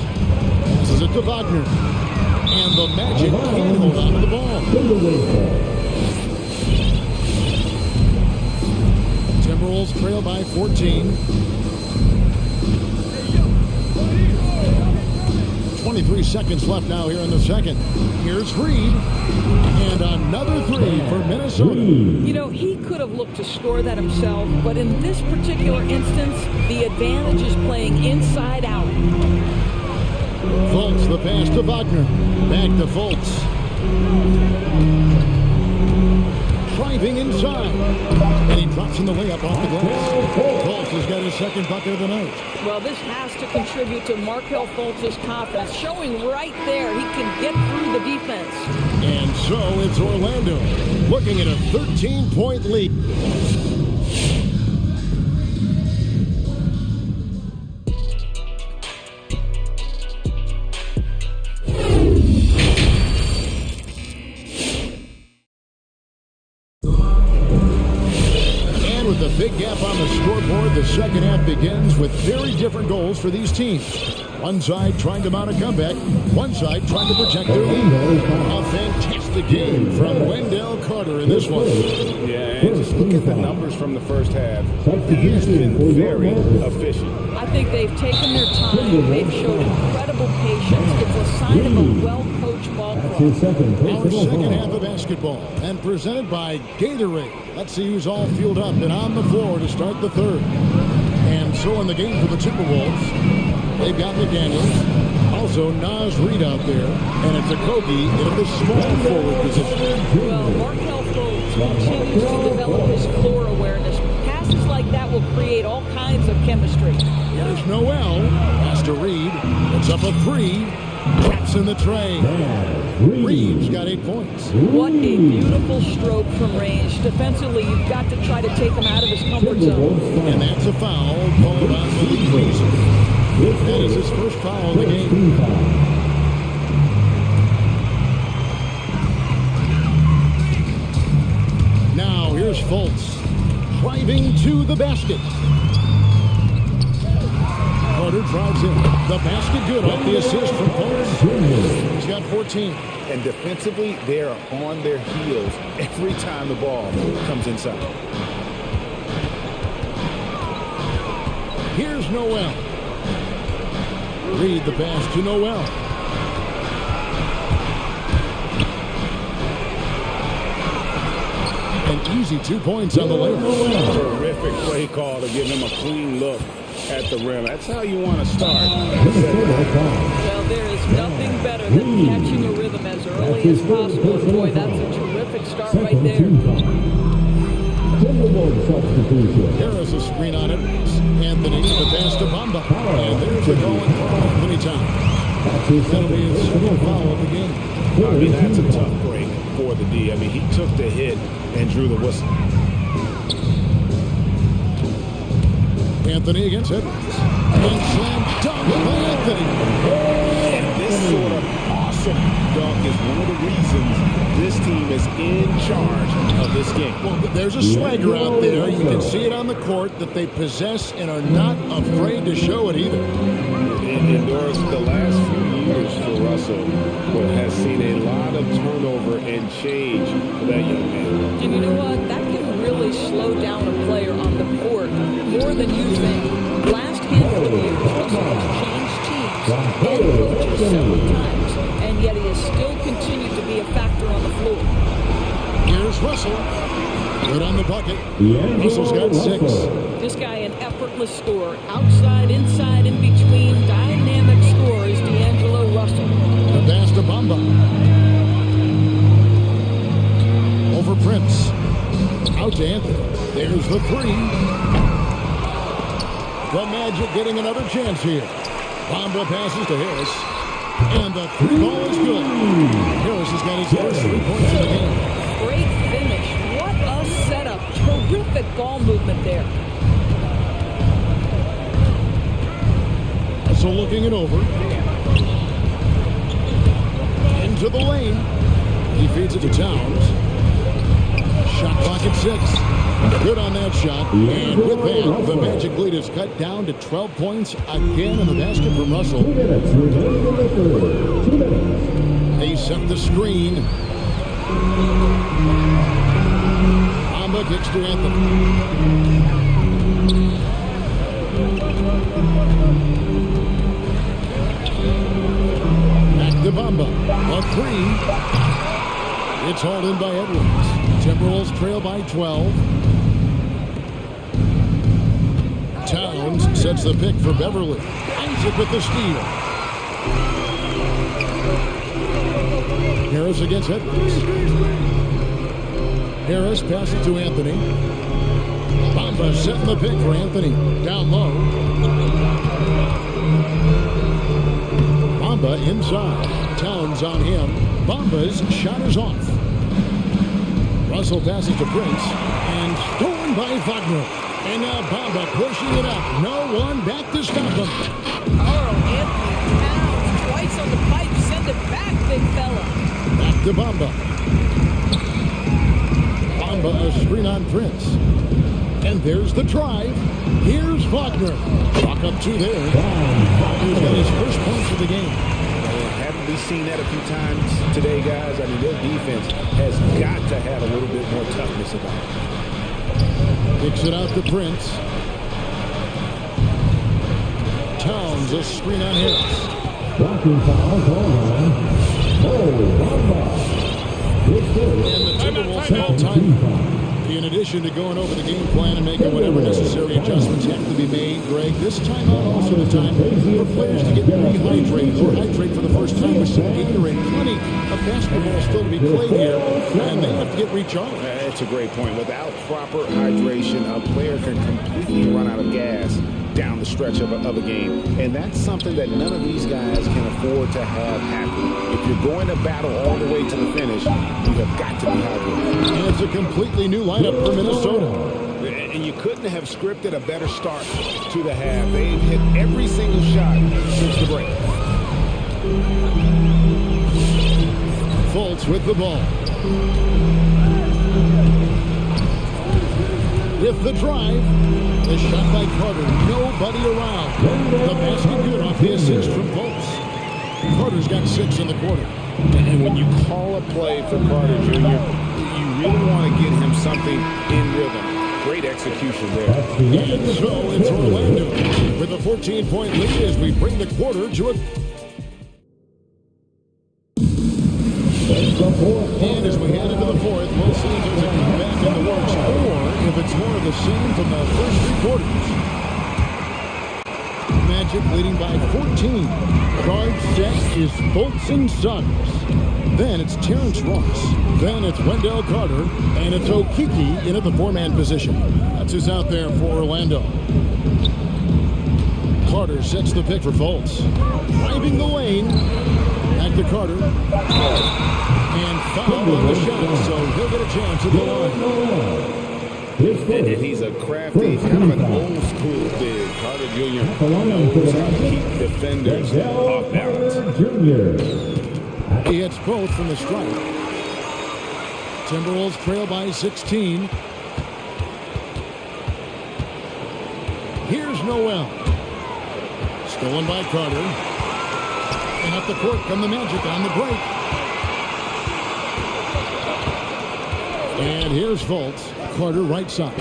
This is it to Wagner. And the Magic can't hold on to the ball. Timberwolves trail by 14. 23 seconds left now here in the second. Here's Reed. And another 3 for Minnesota. You know, he could have looked to score that himself, but in this particular instance, the advantage is playing inside out. Fultz, the pass to Wagner. Back to Fultz. Driving inside. And he drops in the layup off the glass. Fultz has got his second bucket of the night. Well, this has to contribute to Markelle Fultz's confidence, showing right there he can get through the defense. And so it's Orlando looking at a 13-point lead. With a big gap on the scoreboard, the second half begins with very different goals for these teams. One side trying to mount a comeback, one side trying to protect their lead. A fantastic game from Wendell Carter in this one. Yeah, and just look at the numbers from the first half. He has been very efficient. I think they've taken their time. They've showed incredible patience. It's a sign of a well-coached ball club. Our second half of basketball, and presented by Gatorade. Let's see who's all fueled up and on the floor to start the third. And so in the game for the Timberwolves, they've got McDaniels, also Naz Reid out there, and it's a Kogi in the small forward position. Well, Markelle Fultz continues to develop his floor awareness. Passes like that will create all kinds of chemistry. Here's Noel. Pass to Reed. It's up a 3. Traps in the tray. Reed's got 8 points. What a beautiful stroke from range. Defensively, you've got to try to take him out of his comfort zone. And that's a foul called on Malik has his first foul of the game. Now here's Fultz driving to the basket. Carter drives in. The basket good off the assist from Fultz. He's got 14. And defensively, they're on their heels every time the ball comes inside. Here's Noel. Read the pass to Noel. An easy 2 points on the layup. Terrific play call to give him a clean look at the rim. That's how you want to start. Well, there is nothing better than catching a rhythm as early as possible. Boy, that's a terrific start right there. Harris a screen on it. Anthony, the pass to Bamba. And there's a going call. Anthony time. That'll be his second foul of the game. I mean, that's a tough break for the D. I mean, he took the hit and drew the whistle. Anthony against Edwards. And slam dunk by Anthony. And this sort of awesome dunk is one of the reasons this team is in charge of this game. Well, there's a swagger out there. You can see it on the court that they possess and are not afraid to show it either. And Doris, the last few years for Russell has seen a lot of turnover and change for that young man. And you know what? That can really slow down a player on the court more than you think. Last handful of years, Russell has changed teams and coaches several times, and yet he has still continued to be a factor on the floor. Here's Russell. Good on the bucket. Russell's got 6. This guy an effortless scorer. Outside, inside, in between. Dynamic scorer is D'Angelo Russell. The pass to Bamba. Over Prince. Out to Anthony. There's the 3. The Magic getting another chance here. Bamba passes to Harris. And the 3 ball is good. Harris has got his first 3 points in the game. Great finish. What a setup. Terrific ball movement there. So looking it over. Into the lane. He feeds it to Towns. Shot clock at 6. Good on that shot. And with that, the Magic lead is cut down to 12 points again in the basket from Russell. 2 minutes remaining in the third. 2 minutes. They set the screen. Bamba kicks to Anthony. Back to Bamba. A 3. It's hauled in by Edwards. Timberwolves trail by 12. Towns sets the pick for Beverly. Isaac with the steal. Harris against Edwards. Harris passes to Anthony. Bamba setting the pick for Anthony. Down low. Bamba inside. Towns on him. Bamba's shot is off. Russell passes to Prince. And stolen by Wagner. And now Bamba pushing it up. No one back to stop him. Oh, Anthony Towns twice on the pipe. Send it back, big fella. Back to Bamba. Bamba a screen on Prince. And there's the drive. Here's Wagner. Walk up 2 there. Wagner's got his first points of the game. Haven't we seen that a few times today, guys? I mean, their defense has got to have a little bit more toughness about it. Kicks it out to Prince. Towns a screen on Harris. Blocking foul called on. Bamba. And the Timberwolves call time. In addition to going over the game plan and making whatever necessary adjustments have to be made, Greg, this time out also the time for players to get rehydrated or hydrate for the first time with some Gatorade. Plenty of basketball still to be played here, and they have to get recharged. That's a great point. Without proper hydration, a player can completely run out of gas down the stretch of a game. And that's something that none of these guys can afford to have happen. If you're going to battle all the way to the finish, you have got to be hydrated. And it's a completely new lineup for Minnesota. And you couldn't have scripted a better start to the half. They've hit every single shot since the break. Fultz with the ball. With the drive, the shot by Carter, nobody around. The basket good off the assist from Fultz. Carter's got 6 in the quarter. And when you call a play for Carter Jr., you really want to get him something in rhythm. Great execution there. And so it's Orlando with a 14-point lead as we bring the quarter to a... And as we head into the fourth, we'll see if there's a comeback in the works or if it's more of the same from the first 3 quarters. Magic leading by 14. Guard set is Fultz and Suggs. Then it's Terrence Ross. Then it's Wendell Carter. And it's Okeke in at the 4-man position. That's who's out there for Orlando. Carter sets the pick for Fultz. Driving the lane. Back to Carter. And foul on the shot, so he'll get a chance at the line. And he's a crafty, kind of an old school big. Carter Jr. knows how to keep defenders off balance. He hits both from the strike. Timberwolves trail by 16. Here's Noel. Stolen by Carter. And up the court come the Magic on the break. And here's Fultz. Carter right side.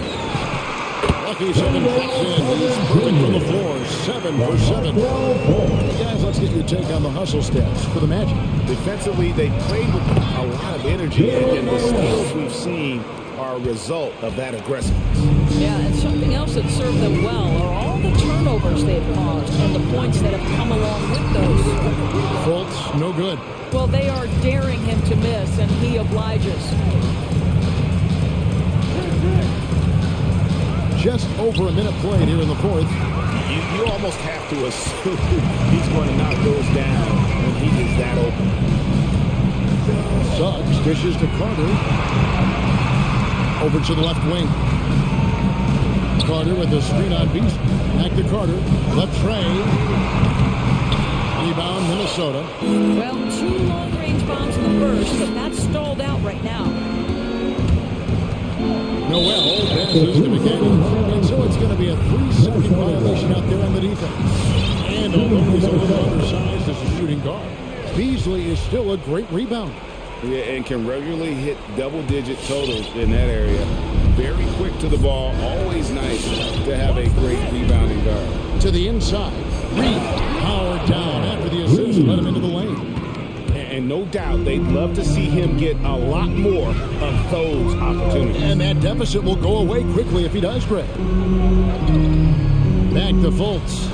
Lucky 7 points in. He's perfect from the floor. 7 for 7. Guys, let's get your take on the hustle stats for the Magic. Defensively, they played with a lot of energy, and the steals we've seen are a result of that aggressiveness. Yeah, and something else that served them well are all the turnovers they've caused and the points that have come along with those. Fultz, no good. Well, they are daring him to miss, and he obliges. Just over a minute played here in the fourth. You almost have to assume he's going to knock those down when he is that open. Suggs dishes to Carter. Over to the left wing. Carter with the screen on Beast. Back to Carter. Left tray. Rebound Minnesota. Well, 2 long-range bombs in the first, but that's stalled out right now. Noel passes to McKinney. And so it's going to be a 3-second violation out there on the defense. And although he's a little undersized as a shooting guard, Beasley is still a great rebounder. Yeah, and can regularly hit double-digit totals in that area. Very quick to the ball. Always nice to have a great rebounding guard. To the inside. Reed powered down after the assist. Let him into the lane. And no doubt they'd love to see him get a lot more of those opportunities. And that deficit will go away quickly if he does, Greg. Back to Fultz.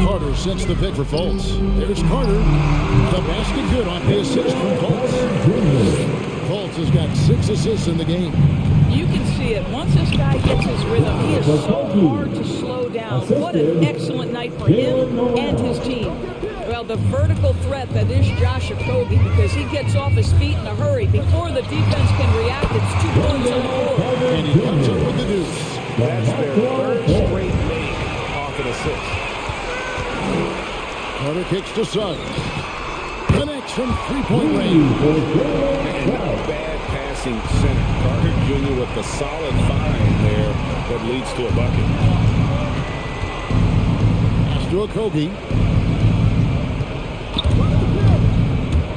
Carter sets the pick for Fultz. There's Carter. The basket good off the assist from Fultz. Fultz has got 6 assists in the game. You can see it. Once this guy gets his rhythm, he is so hard to slow down. What an excellent night for him and his team. Well, the vertical threat that is Josh Okogie, because he gets off his feet in a hurry. Before the defense can react, it's 2 points on the board. And he comes up with the deuce. That's their 3rd straight make off an assist. Carter kicks to Suggs. Connects from 3-point range. And not a bad passing center. Carter Jr. with the solid find there that leads to a bucket. Pass to Okogie.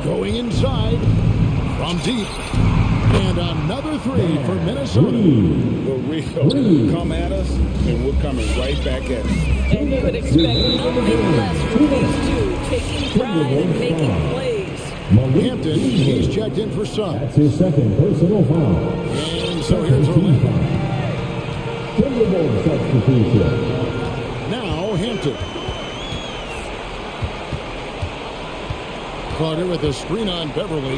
Going inside from deep. And another 3 for Minnesota. The real come at us, and we're coming right back at it. And you would expect nothing less from these two, taking pride and making plays. Hampton, he's checked in for Suggs. That's his 2nd personal foul. And so here's Orlando. Timberwolves substitution. Now Hampton. Carter with a screen on Beverly.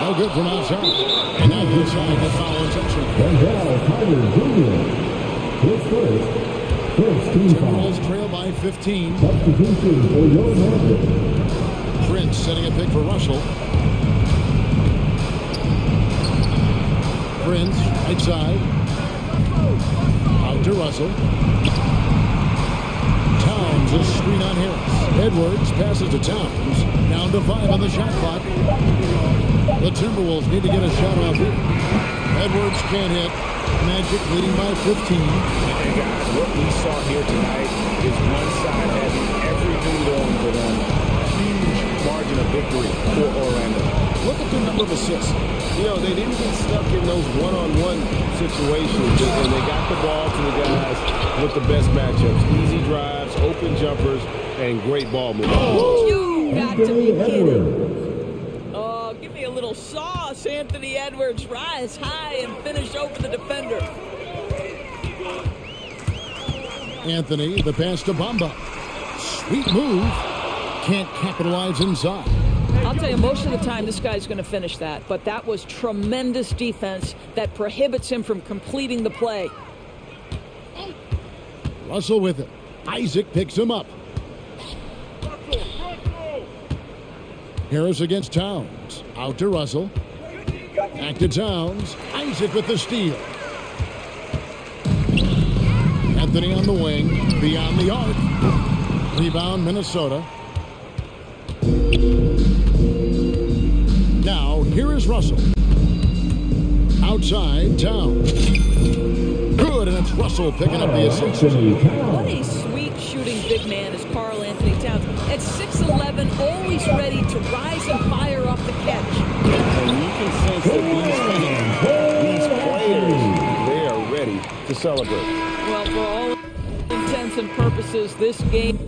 No good from outside. And now inside the foul intention. Wendell Carter Jr. His first team foul. Timberwolves trail by 15. Substitution for your Magic. Prince setting a pick for Russell. Prince, right side. Out to Russell. Towns, a screen on Harris. Edwards passes to Towns. Down to 5 on the shot clock. The Timberwolves need to get a shot off here. Edwards can't hit. Magic leading by 15. Hey guys, what we saw here tonight is one side having everything going for them. Huge margin of victory for Orlando. Look at the number of assists. You know, they didn't get stuck in those one-on-one situations, and they got the ball to the guys with the best matchups. Easy drives, open jumpers, and great ball movement. Oh, you got to be kidding. Oh, give me a little sauce, Anthony Edwards. Rise high and finish over the defender. Anthony, the pass to Bamba. Sweet move. Can't capitalize inside. I'll tell you, most of the time this guy's going to finish that, but that was tremendous defense that prohibits him from completing the play. Russell with it. Isaac picks him up. Harris against Towns. Out to Russell. Back to Towns. Isaac with the steal. Anthony on the wing. Beyond the arc. Rebound, Minnesota. Now, here is Russell. Outside, Towns. Good, and it's Russell picking up the assist. What a sweet shooting big man is Karl Anthony Towns. At 6'11", always ready to rise and fire off the catch. And you can sense that these players, they are ready to celebrate. Well, for all intents and purposes, this game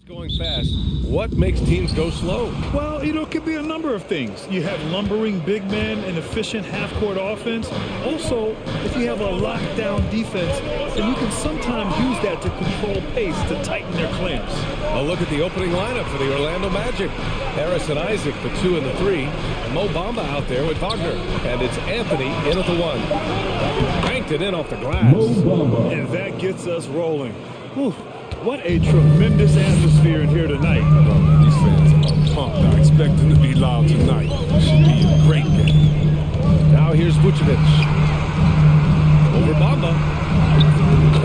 Going fast. What makes teams go slow? Well, it could be a number of things. You have lumbering big men and efficient half-court offense. Also, if you have a lockdown defense, then you can sometimes use that to control pace to tighten their clamps. A look at the opening lineup for the Orlando Magic. Harris and Isaac, the 2 and the 3. Mo Bamba out there with Wagner. And it's Anthony in at the 1. Cranked it in off the glass. And that gets us rolling. Whew. What a tremendous atmosphere in here tonight. These fans are pumped. I expect them to be loud tonight. Should be a great game. Now here's Vucevic. Over Bamba.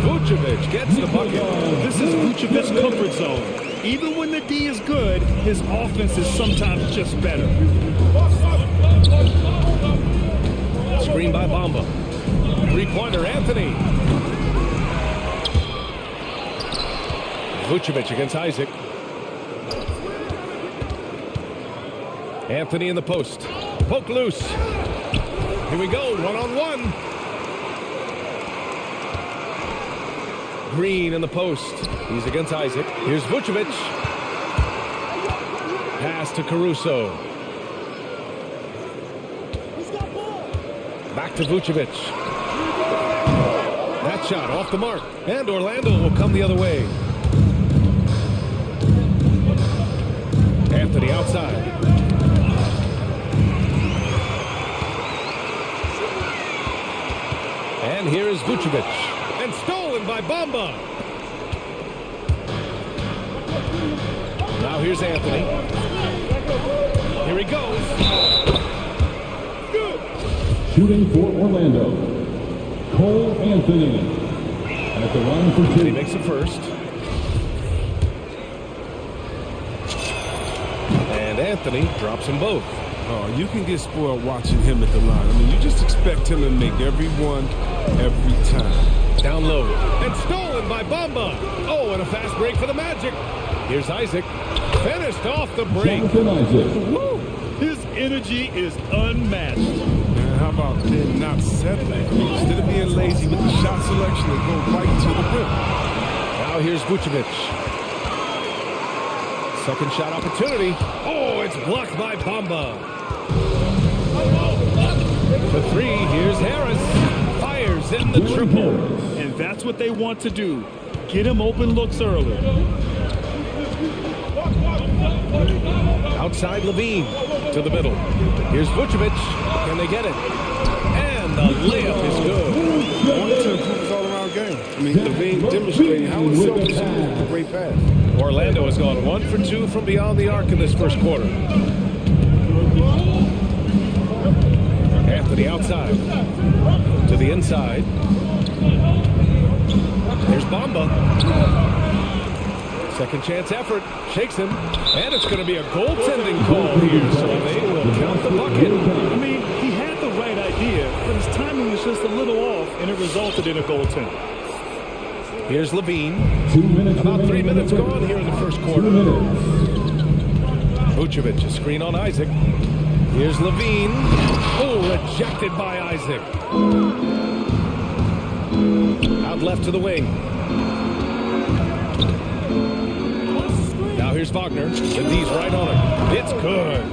Vucevic gets the bucket. This is Vucevic's comfort zone. Even when the D is good, his offense is sometimes just better. Screen by Bamba. Three-pointer, Anthony. Vucevic against Isaac. Anthony in the post. Poke loose. Here we go, one-on-one. Green in the post. He's against Isaac. Here's Vucevic. Pass to Caruso. Back to Vucevic. That shot off the mark. And Orlando will come the other way. Anthony outside. And here is Vucevic. And stolen by Bamba. Now here's Anthony. Here he goes. Shooting for Orlando, Cole Anthony. At the line for 2. He makes the first. And Anthony drops them both. Oh, you can get spoiled watching him at the line. I mean, you just expect him to make every one, every time. Down low. And stolen by Bamba. Oh, and a fast break for the Magic. Here's Isaac. Finished off the break. Woo! His energy is unmatched. Man, how about them not settling? Instead of being lazy with the shot selection, they go right to the rim. Now here's Vucevic. Second shot opportunity. Oh, it's blocked by Bamba. For 3, here's Harris. Fires in the triple. And that's what they want to do. Get him open looks early. Outside Levine to the middle. Here's Vucevic. Can they get it? And the layup is good. Wanted to improve his all-around game. I mean, Levine demonstrating how himself is a great pass. Orlando has gone 1 for 2 from beyond the arc in this first quarter. Anthony outside. To the inside. There's Bamba. Second chance effort. Shakes him. And it's going to be a goaltending call here. So they will count the bucket. I mean, he had the right idea, but his timing was just a little off, and it resulted in a goaltend. Here's Levine. About 3 minutes gone here in the first quarter. Vucevic, a screen on Isaac. Here's Levine. Oh, rejected by Isaac. Out left to the wing. Now here's Wagner. And he's right on it. It's good.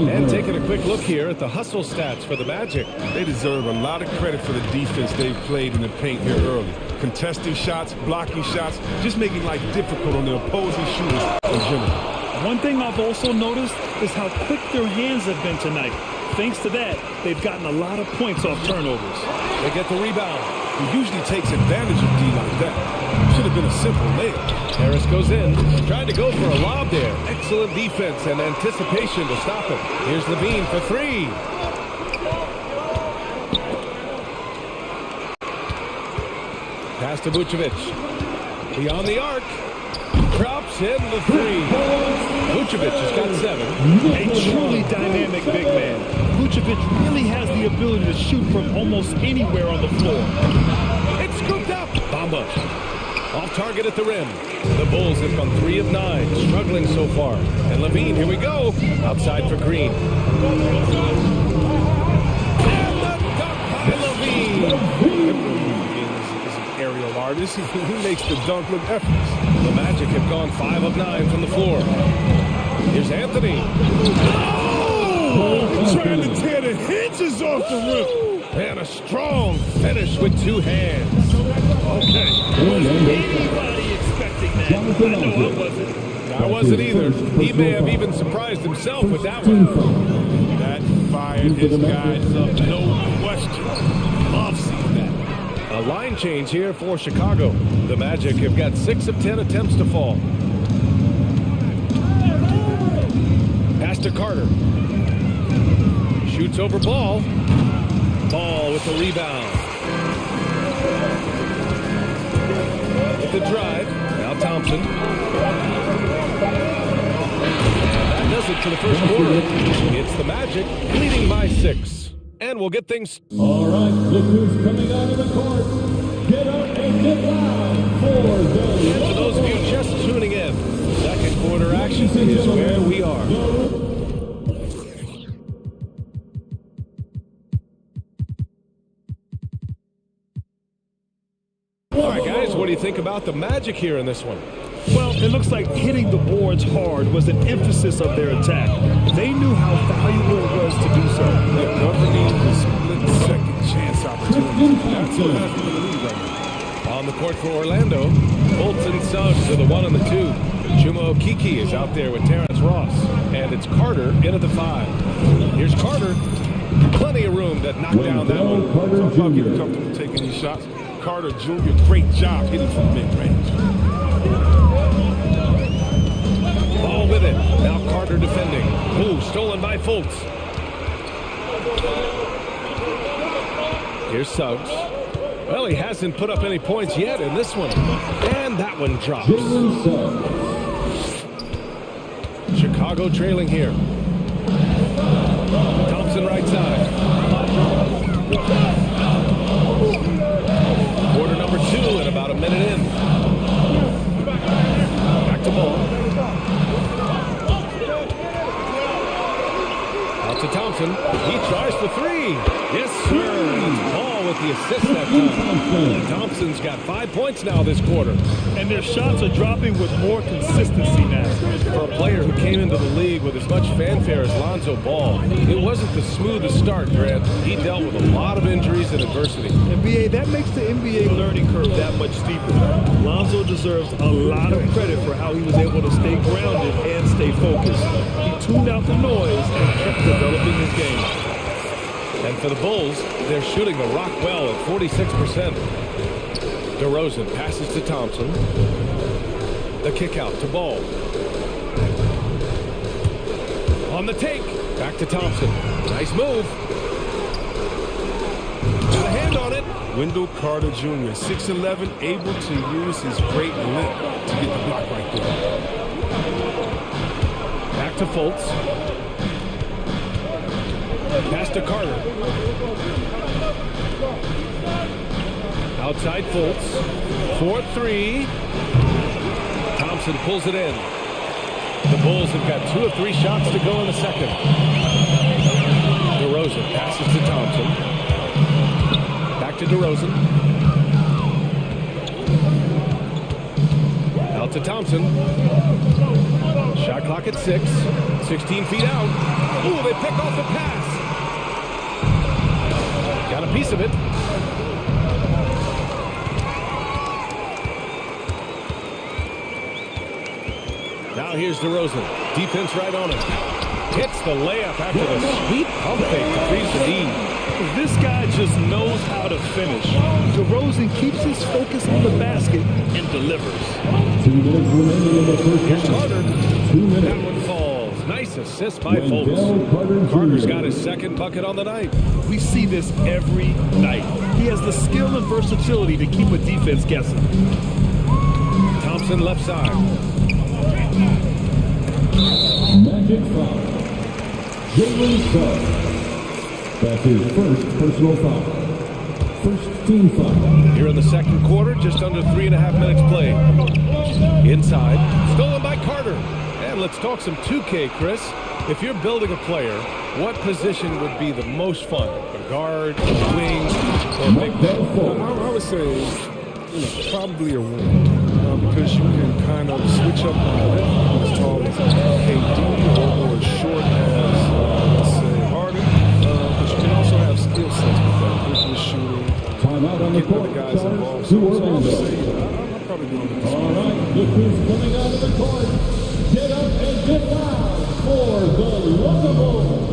And taking a quick look here at the hustle stats for the Magic. They deserve a lot of credit for the defense they've played in the paint here early. Contesting shots, blocking shots, just making life difficult on the opposing shooters in general. One thing I've also noticed is how quick their hands have been tonight. Thanks to that, they've gotten a lot of points off turnovers. They get the rebound. He usually takes advantage of D like that. Should have been a simple layup. Harris goes in, trying to go for a lob there. Excellent defense and anticipation to stop him. Here's Levine for 3. Pass to Vucevic. Beyond the arc. Drops in the 3. Vucevic has got 7. A truly dynamic big man. Vucevic really has the ability to shoot from almost anywhere on the floor. It's scooped up. Bamba. Off target at the rim. The Bulls have gone 3 of 9, struggling so far. And Levine, here we go. Outside for Green. And the dunk by Levine. Is an aerial hardest. He makes the dunk look effortless. The Magic have gone 5 of 9 from the floor. Here's Anthony. Oh! Trying to tear the hinges off the rim. And a strong finish with 2 hands. Okay. Was anybody expecting that? I know I wasn't. I wasn't either. He may have even surprised himself with that one. That fired his guys up, no question. Love seeing that. A line change here for Chicago. The Magic have got 6 of 10 attempts to fall. Pass to Carter. Shoots over ball. Ball with the rebound. With the drive. Now Thompson. That does it for the first quarter. It's the Magic leading by 6. And we'll get things... All right, look who's coming out of the court. Get up and get loud for the... And for those of you just tuning in, second quarter action is where we are. All right, guys, what do you think about the Magic here in this one? Well, it looks like hitting the boards hard was an emphasis of their attack. They knew how valuable it was to do so. They're governing the split-second chance opportunity. That's what has them in the lead right now. On the court for Orlando, Fultz and Suggs are the 1 and the 2. Chuma Okeke is out there with Terrence Ross. And it's Carter in at the 5. Here's Carter. Plenty of room to knock down that one. Talk about getting comfortable taking these shots. Carter Jr., great job hitting from mid-range. Ball with it. Now Carter defending. Ooh, stolen by Fultz. Here's Suggs. Well, he hasn't put up any points yet in this one. And that one drops. Chicago trailing here. Thompson right side. Quarter number 2 and about a minute in. Back to ball. Out to Thompson. He tries for 3. Yes, sir. That's Ball with the assist that time. Thompson's got 5 points now this quarter. And their shots are dropping with more consistency now. For a player who came into the league with as much fanfare as Lonzo Ball, it wasn't the smoothest start, Grant. He dealt with a lot of injuries and adversity. NBA, that makes the NBA learning curve that much steeper. Lonzo deserves a lot of credit for how he was able to stay grounded and stay focused. He tuned out the noise and kept developing his game. And for the Bulls, they're shooting the rock well at 46%. DeRozan passes to Thompson. The kick out to Ball. On the take. Back to Thompson. Nice move. Got a hand on it. Wendell Carter Jr., 6'11", able to use his great length to get the block right there. Back to Fultz. Pass to Carter. Outside Fultz. 4-3. Thompson pulls it in. The Bulls have got 2 of 3 shots to go in the second. DeRozan passes to Thompson. Back to DeRozan. Out to Thompson. Shot clock at 6. 16 feet out. Ooh, they pick off the pass. Got a piece of it. Now here's DeRozan. Defense right on him. Hits the layup after the sweet pump fake to freeze the lead. This guy just knows how to finish. DeRozan keeps his focus on the basket and delivers. 2 minutes remaining in the first Here's half. Carter. 2 minutes. That one falls. Nice assist by Fultz. Carter's got his second bucket on the night. We see this every night. He has the skill and versatility to keep a defense guessing. Thompson left side. Magic foul. Jalen Suggs. That's his first personal foul. First team foul. Here in the second quarter, just under 3.5 minutes played. Inside, stolen by Carter. And let's talk some 2K, Chris. If you're building a player, what position would be the most fun? A guard, a wing, or a big man? I would say Probably a wing, because you can kind of switch up on the left as tall as KD or as short as, let's say, Harden. But you can also have skill sets with that, business shooting, getting other guys involved. So I'll probably be on the All right, look who's coming out of the court. Get up and get loud for the Locables.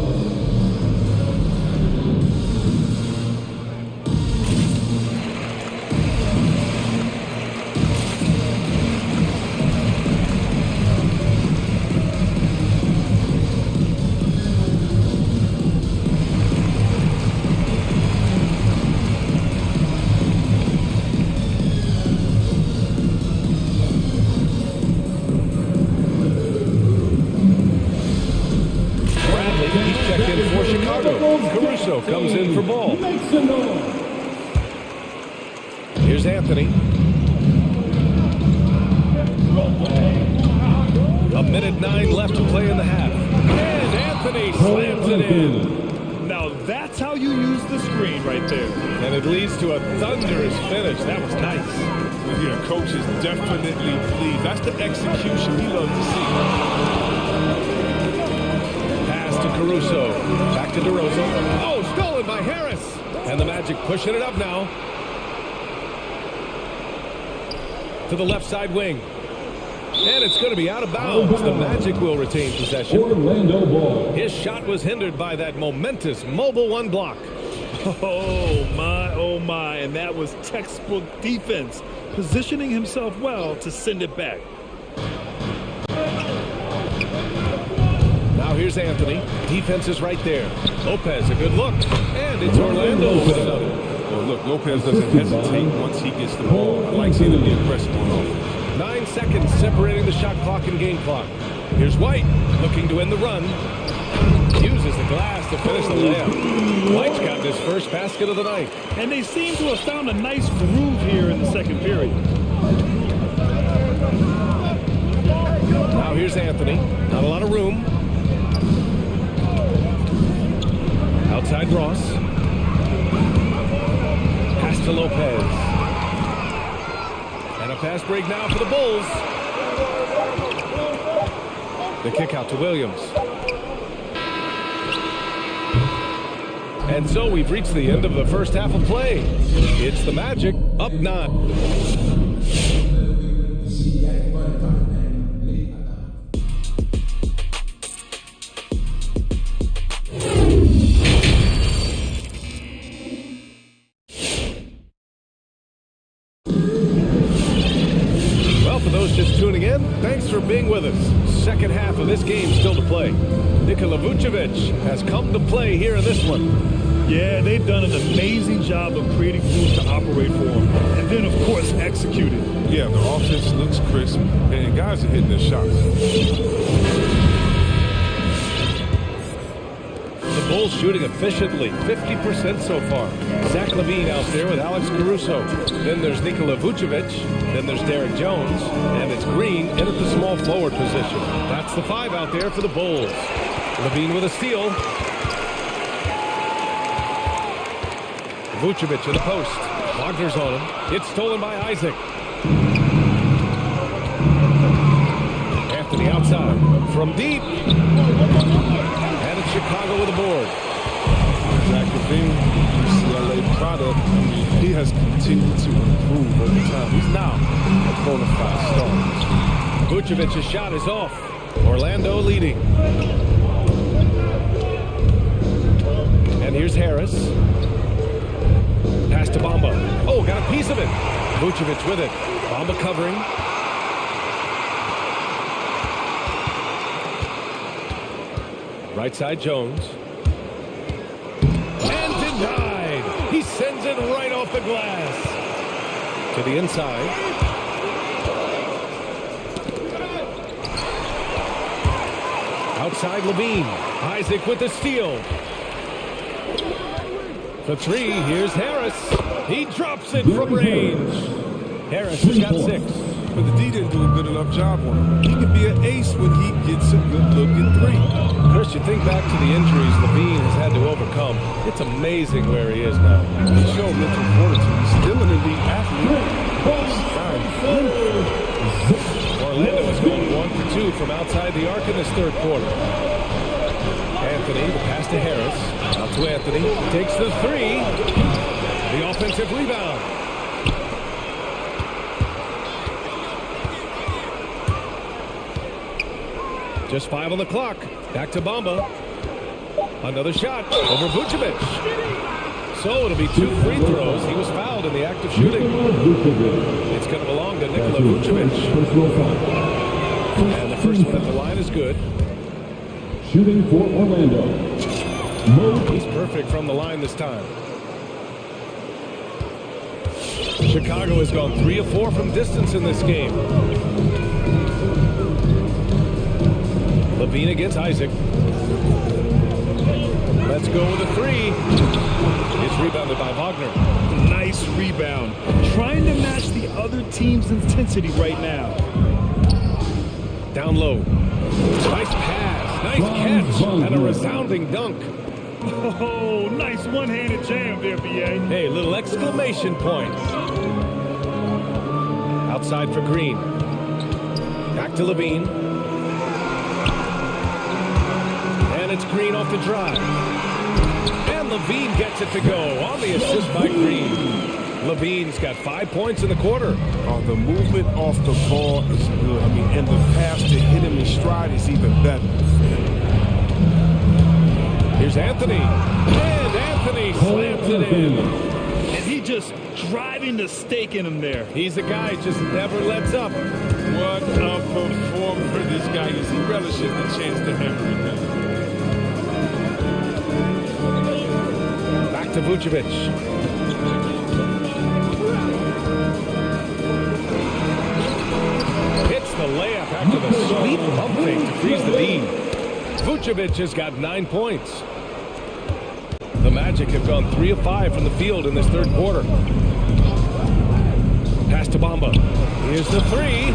Comes in for ball. Here's Anthony. A minute 9 left to play in the half. And Anthony slams it in. Now that's how you use the screen right there. And it leads to a thunderous finish. That was nice. Yeah, coach is definitely pleased. That's the execution we love to see. To Caruso, back to DeRozan. Oh, stolen by Harris. And the Magic pushing it up now. To the left side wing. And it's going to be out of bounds. The Magic will retain possession. Orlando ball. His shot was hindered by that momentous mobile one block. Oh my, and that was textbook defense. Positioning himself well to send it back. Now here's Anthony. Defense is right there. Lopez, a good look. And it's Orlando with another. Well, look, Lopez doesn't hesitate once he gets the ball. I like seeing him be aggressive on offense. 9 seconds separating the shot clock and game clock. Here's White, looking to end the run. Uses the glass to finish the layup. White's got his first basket of the night. And they seem to have found a nice groove here in the second period. Now here's Anthony. Not a lot of room. Outside Ross. Pass to Lopez. And a fast break now for the Bulls. The kick out to Williams. And so we've reached the end of the first half of play. It's the Magic up 9. Just tuning in, thanks for being with us. Second half of this game still to play. Nikola Vucevic has come to play here in this one. Yeah, they've done an amazing job of creating rules to operate for him. And then, of course, executed. Yeah, the offense looks crisp, and guys are hitting their shots. The Bulls shooting efficiently, 50% so far. Zach LaVine out there with Alex Caruso. Then there's Nikola Vucevic. Then there's Derek Jones. And it's Green in at the small forward position. That's the 5 out there for the Bulls. LaVine with a steal. Vucevic in the post. Wagner's on him. It's stolen by Isaac. Anthony outside. From deep. And it's Chicago with a board. Zach LaVine, UCLA product. I mean, he has continued to improve over time. He's now a bona fide star. Vucevic's shot is off. Orlando leading. And here's Harris. Pass to Bamba. Oh, got a piece of it. Vucevic with it. Bamba covering. Right side Jones. And denied. He sends it right off the glass. To the inside. Outside LaVine. Isaac with the steal. For 3, here's Harris. He drops it from range. Harris has got 6. But the D didn't do a good enough job on him. He can be an ace when he gets a good look at 3. Chris, you think back to the injuries LaVine has had to overcome. It's amazing where he is now. He showed mental fortitude. He's still an elite athlete. Orlando is going 1 for 2 from outside the arc in this third quarter. Anthony, the pass to Harris. Out to Anthony. Takes the three. The offensive rebound. Just 5 on the clock. Back to Bamba. Another shot over Vucevic. So it'll be 2 free throws. He was fouled in the act of shooting. It's going to belong to Nikola Vucevic. And the first one at the line is good. Shooting for Orlando. He's perfect from the line this time. Chicago has gone 3 of 4 from distance in this game. Levine against Isaac. Let's go with a three. It's rebounded by Wagner. Nice rebound. Trying to match the other team's intensity right now. Down low. Nice pass. Nice catch. And a resounding dunk. Oh, nice one-handed jam there, B.A. Hey, little exclamation point. Outside for Green. Back to Levine. And it's Green off the drive. And Levine gets it to go on the assist by Green. Levine's got 5 points in the quarter. The movement off the ball is good. I mean, and the pass to hit him in stride is even better. Here's Anthony. And Anthony slams it in. And he just driving the stake in him there. He's a guy who just never lets up. What a performer this guy is. He relishes the chance to hammer it down. Back to Vucevic. Hits the layup after the sweet pump fake to freeze the lead. Vucevic has got 9 points. The Magic have gone 3 of 5 from the field in this third quarter. Pass to Bamba. Here's the three.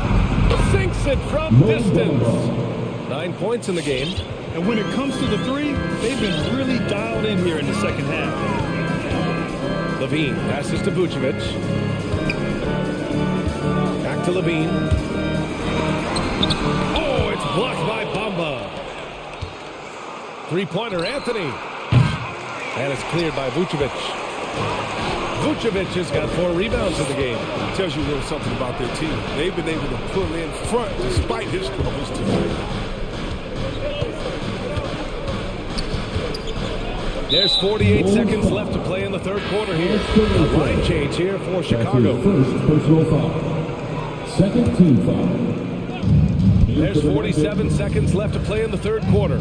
Sinks it from distance. 9 points in the game. And when it comes to the three, they've been really dialed in here in the second half. Levine passes to Vucevic. Back to Levine. Oh, it's blocked by Bamba. Three-pointer, Anthony. And it's cleared by Vucevic. Vucevic has got 4 rebounds in the game. It tells you a little something about their team. They've been able to pull in front despite his struggles tonight. There's 48 seconds left to play in the third quarter here. A line change here for Chicago. First personal foul. Second team foul. There's 47 seconds left to play in the third quarter.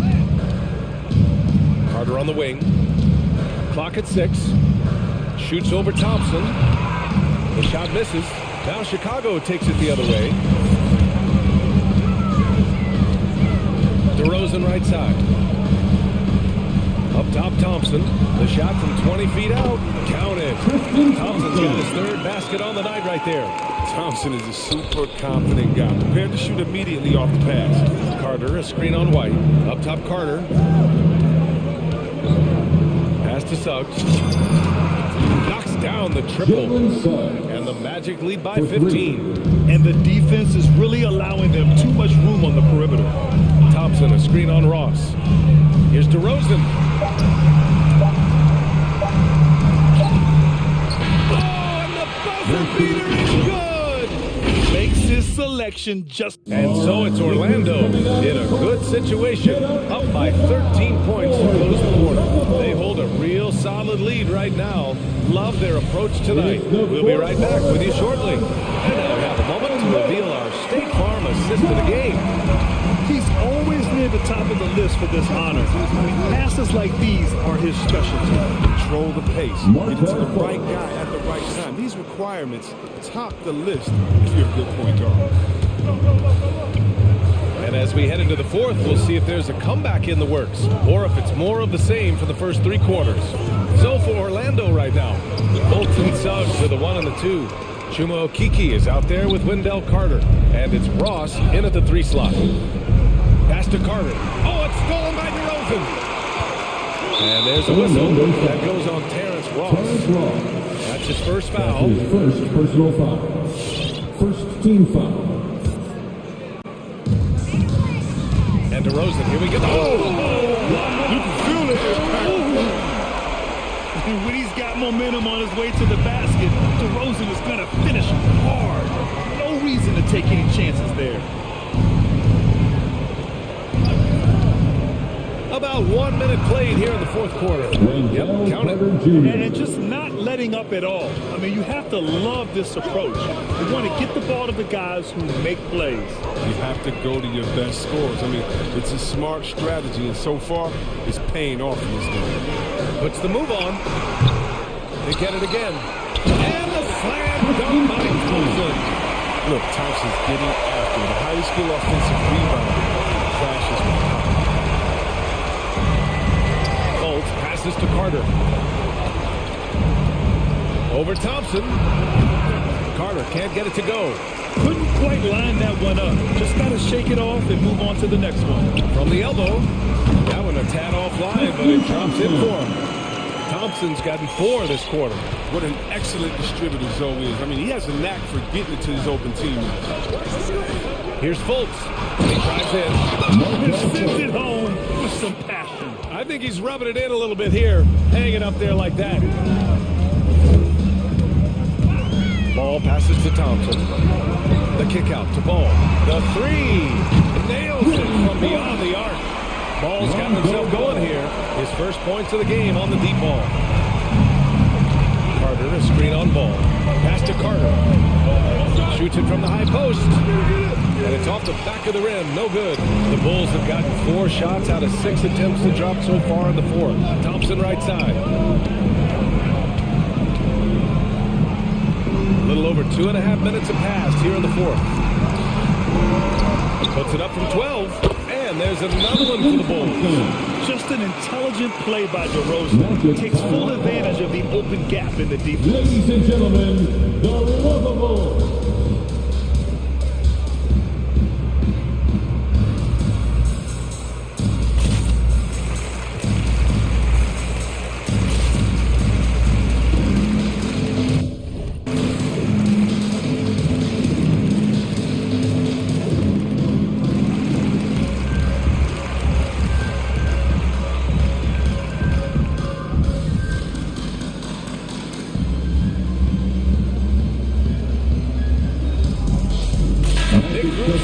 Carter on the wing. Clock at 6. Shoots over Thompson. The shot misses. Now Chicago takes it the other way. DeRozan right side. Up top, Thompson. The shot from 20 feet out. Counted. Thompson's got his third basket on the night right there. Thompson is a super confident guy. Prepared to shoot immediately off the pass. Carter, a screen on White. Up top, Carter. Pass to Suggs. Knocks down the triple. And the Magic lead by 15. And the defense is really allowing them too much room on the perimeter. Thompson, a screen on Ross. Here's DeRozan. Oh, and the buzzer beater is good! Makes his selection just... And so it's Orlando in a good situation, up by 13 points to close the quarter. They hold a real solid lead right now. Love their approach tonight. We'll be right back with you shortly. And now we have a moment to reveal our State Farm assist of the game. He's always near the top of the list for this honor. Passes like these are his specialty. Control the pace. Get it to the right guy at the right time. These requirements top the list if you're a good point guard. And as we head into the fourth, we'll see if there's a comeback in the works or if it's more of the same for the first 3 quarters. So for Orlando right now, Fultz and Suggs are the 1 and the 2. Chuma Okeke is out there with Wendell Carter. And it's Ross in at the 3 slot. Pass to Carter. Oh, it's stolen by DeRozan. And there's a whistle that goes on Terrence Ross. That's his first foul. First personal foul. First team foul. And DeRozan, here we go. Oh! You can feel it. And when he's got momentum on his way to the basket, DeRozan is going to finish hard. No reason to take any chances there. About 1 minute played here in the fourth quarter. Yep, count it. And just not letting up at all. I mean, you have to love this approach. You want to get the ball to the guys who make plays. You have to go to your best scorers. I mean, it's a smart strategy, and so far, it's paying off in this game. Puts the move on. They get it again. And the slam dunk by Thompson. Look, Thompson's getting after the high school offensive rebound. Flashes with power. Fultz passes to Carter. Over Thompson. Carter can't get it to go. Couldn't quite line that one up. Just got to shake it off and move on to the next one. From the elbow. That one a tad offline, but it drops in for him. Thompson's gotten 4 this quarter. What an excellent distributor Zoe is. I mean, he has a knack for getting it to his open teammates. Here's Fultz. He drives in. Sends it home with some passion. I think he's rubbing it in a little bit here. Hanging up there like that. Ball passes to Thompson. The kick out to Ball. The 3. Nails it from beyond the arc. Ball's got himself going here. His first points of the game on the deep ball. Carter, a screen on Ball. Pass to Carter. Shoots it from the high post. And it's off the back of the rim. No good. The Bulls have gotten 4 shots out of 6 attempts to drop so far in the fourth. Thompson right side. A little over 2.5 minutes have passed here in the fourth. Puts it up from 12. And there's another one for the Bulls. Just an intelligent play by DeRozan. Takes full advantage of the open gap in the defense. Ladies and gentlemen, the remarkable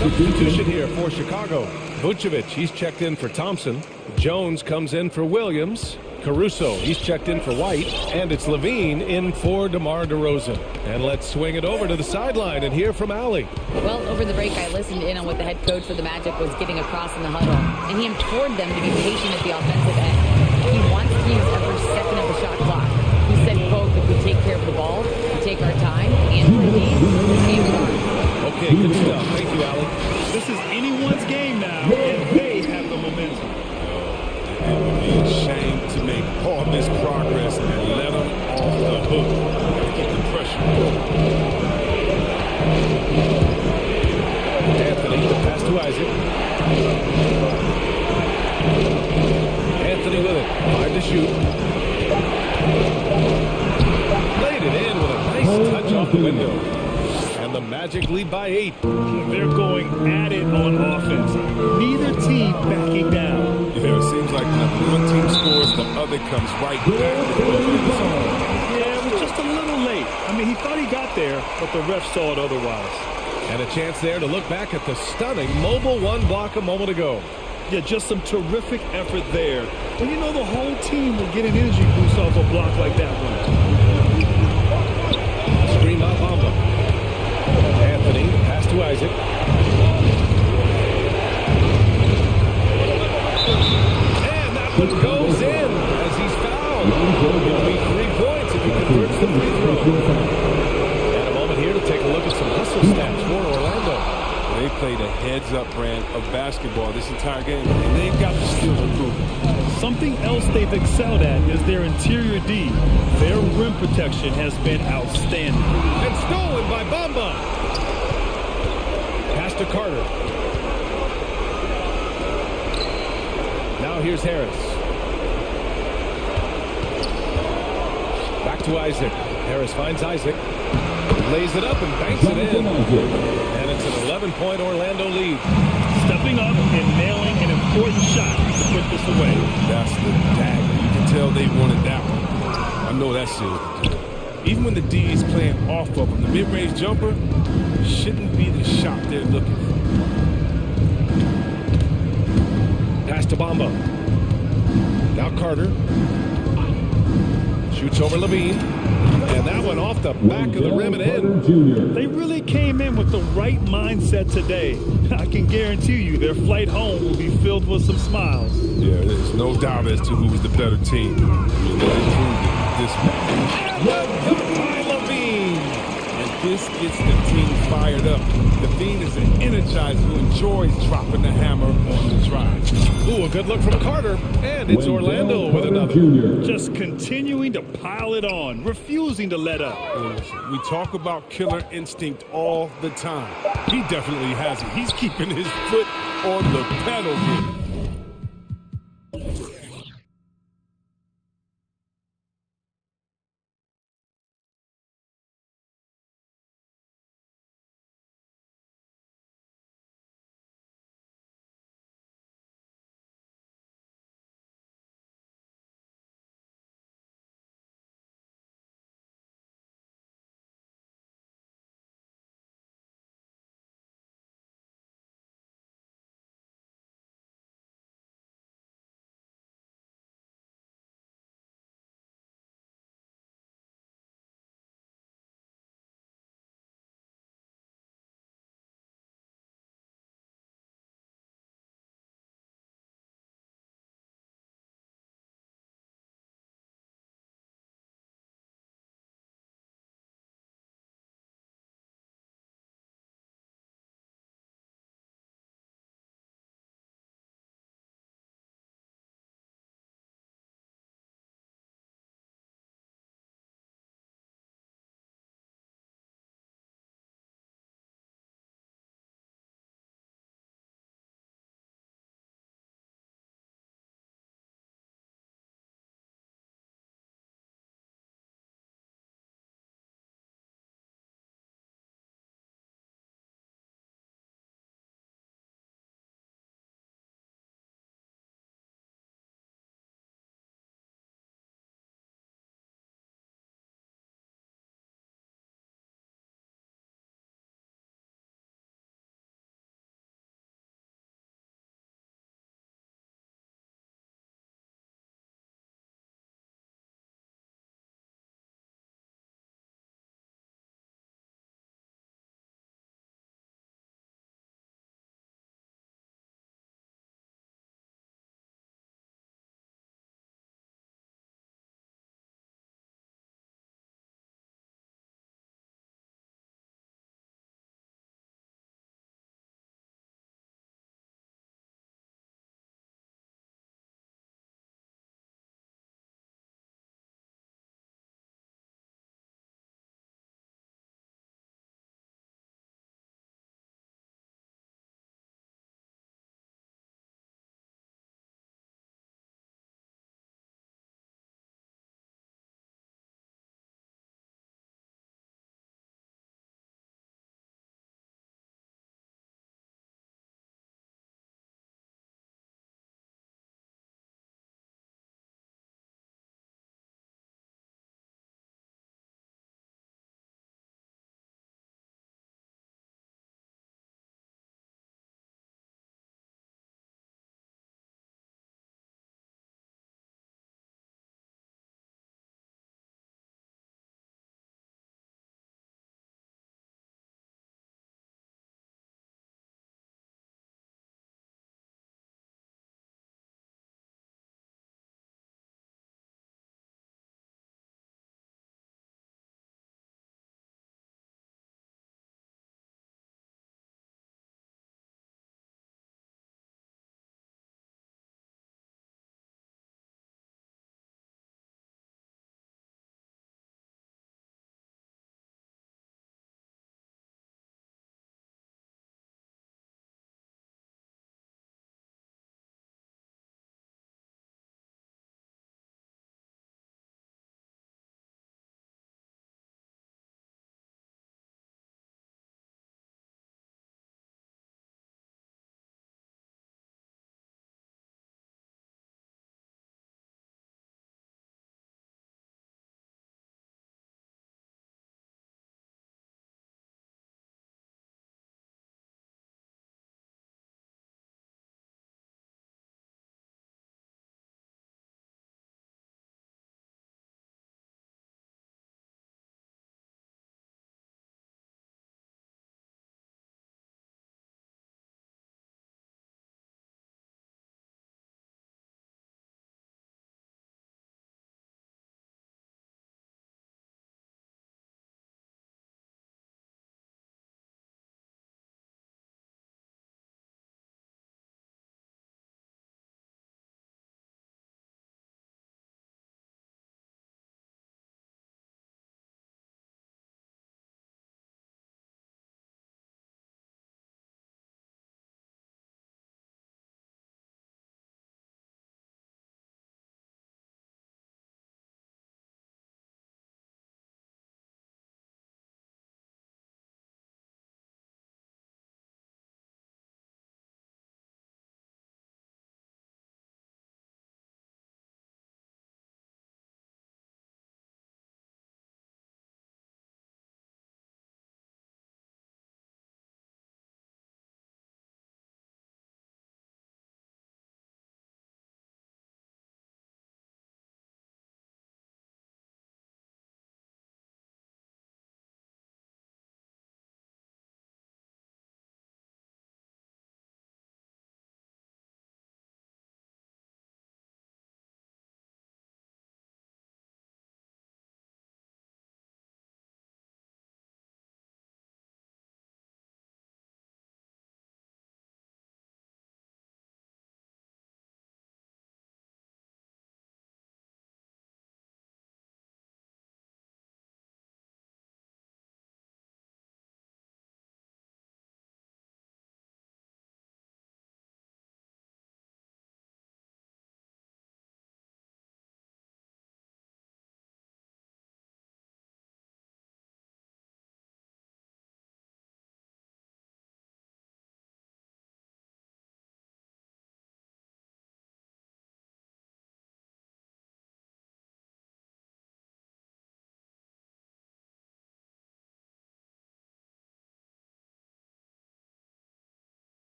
substitution here for Chicago. Vucevic, he's checked in for Thompson. Jones comes in for Williams. Caruso, he's checked in for White. And it's Levine in for DeMar DeRozan. And let's swing it over to the sideline and hear from Allie. Well, over the break, I listened in on what the head coach for the Magic was getting across in the huddle. And he implored them to be patient at the offensive end. He wants to use every second of the shot clock. He said, quote, if we take care of the ball, we take our time, and we lead, the game is on. Okay, good stuff. Thank you, Allie. This is anyone's game now, and they have the momentum. It would be a shame to make all this progress and let them off the hook. Gotta keep the pressure. Anthony, the pass to Isaac. Anthony with it. 5 to shoot. Laid it in with a nice touch off the window. And the Magic lead by 8. They're going at it on offense. Neither team backing down. Yeah, it seems like when one team scores, the other comes right back. Yeah, it was just a little late. I mean, he thought he got there, but the ref saw it otherwise. And a chance there to look back at the stunning mobile 1 block a moment ago. Yeah, just some terrific effort there. And you know the whole team will get an energy boost off a block like that one. Screen by Bamba. Anthony, pass to Isaac. And that one goes in as he's fouled. It'll be 3 points if he converts the free throw. And a moment here to take a look at some hustle stats for Orlando. They played a heads-up brand of basketball this entire game, and they've got the skills to prove it. Something else they've excelled at is their interior D. Their rim protection has been outstanding. And stolen by Bamba. Pass to Carter. Now here's Harris. Back to Isaac. Harris finds Isaac. Lays it up and banks it in. And it's an 11-point Orlando lead. Stepping up and nailing an important shot to put this away. That's the dagger. You can tell they wanted that one. I know that seals the deal. Even when the D is playing off of him, the mid-range jumper shouldn't be the shot they're looking for. Pass to Bamba. Now Carter. Shoots over Levine. And that one off the back of the rim and in. They really came in with the right mindset today. I can guarantee you their flight home will be filled with some smiles. Yeah, there's no doubt as to who was the better team. I mean, they just proved it this match. And the dunk by Levine. And this gets the team fired up. Levine is an energizer who enjoys dropping the hammer on the drive. Ooh, a good look from Carter. And it's Orlando with another. Just continuing to pile it on, refusing to let up. We talk about killer instinct all the time. He definitely has it. He's keeping his foot on the pedal here.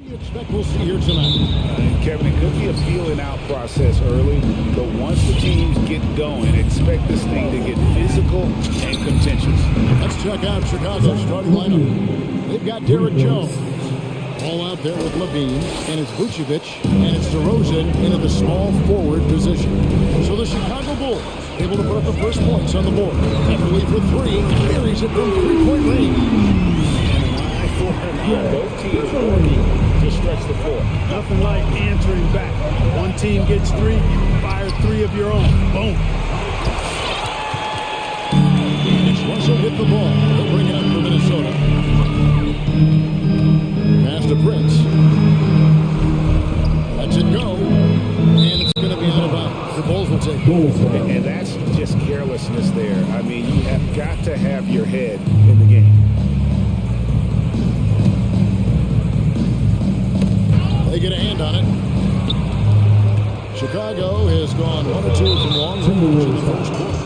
What do you expect we'll see here tonight? Kevin, it could be a feeling out process early, but once the teams get going, expect this thing to get physical and contentious. Let's check out Chicago's starting lineup. They've got Derek Jones. All out there with Levine, and it's Vucevic, and it's DeRozan into the small forward position. So the Chicago Bulls able to put up the first points on the board. Beverly for three, buries it from three-point range. And an eye for an eye. Both teams working to stretch the floor. Nothing like answering back. One team gets three, you fire three of your own. Boom. And it's Russell with the ball. They'll bring it up for Minnesota. Pass to Prince. Lets it go. And it's going to be out of bounds. The Bulls will take it. And that's just carelessness there. I mean, you have got to have your head in the game. They get a hand on it. Chicago has gone 1 or 2 from long range in the first quarter.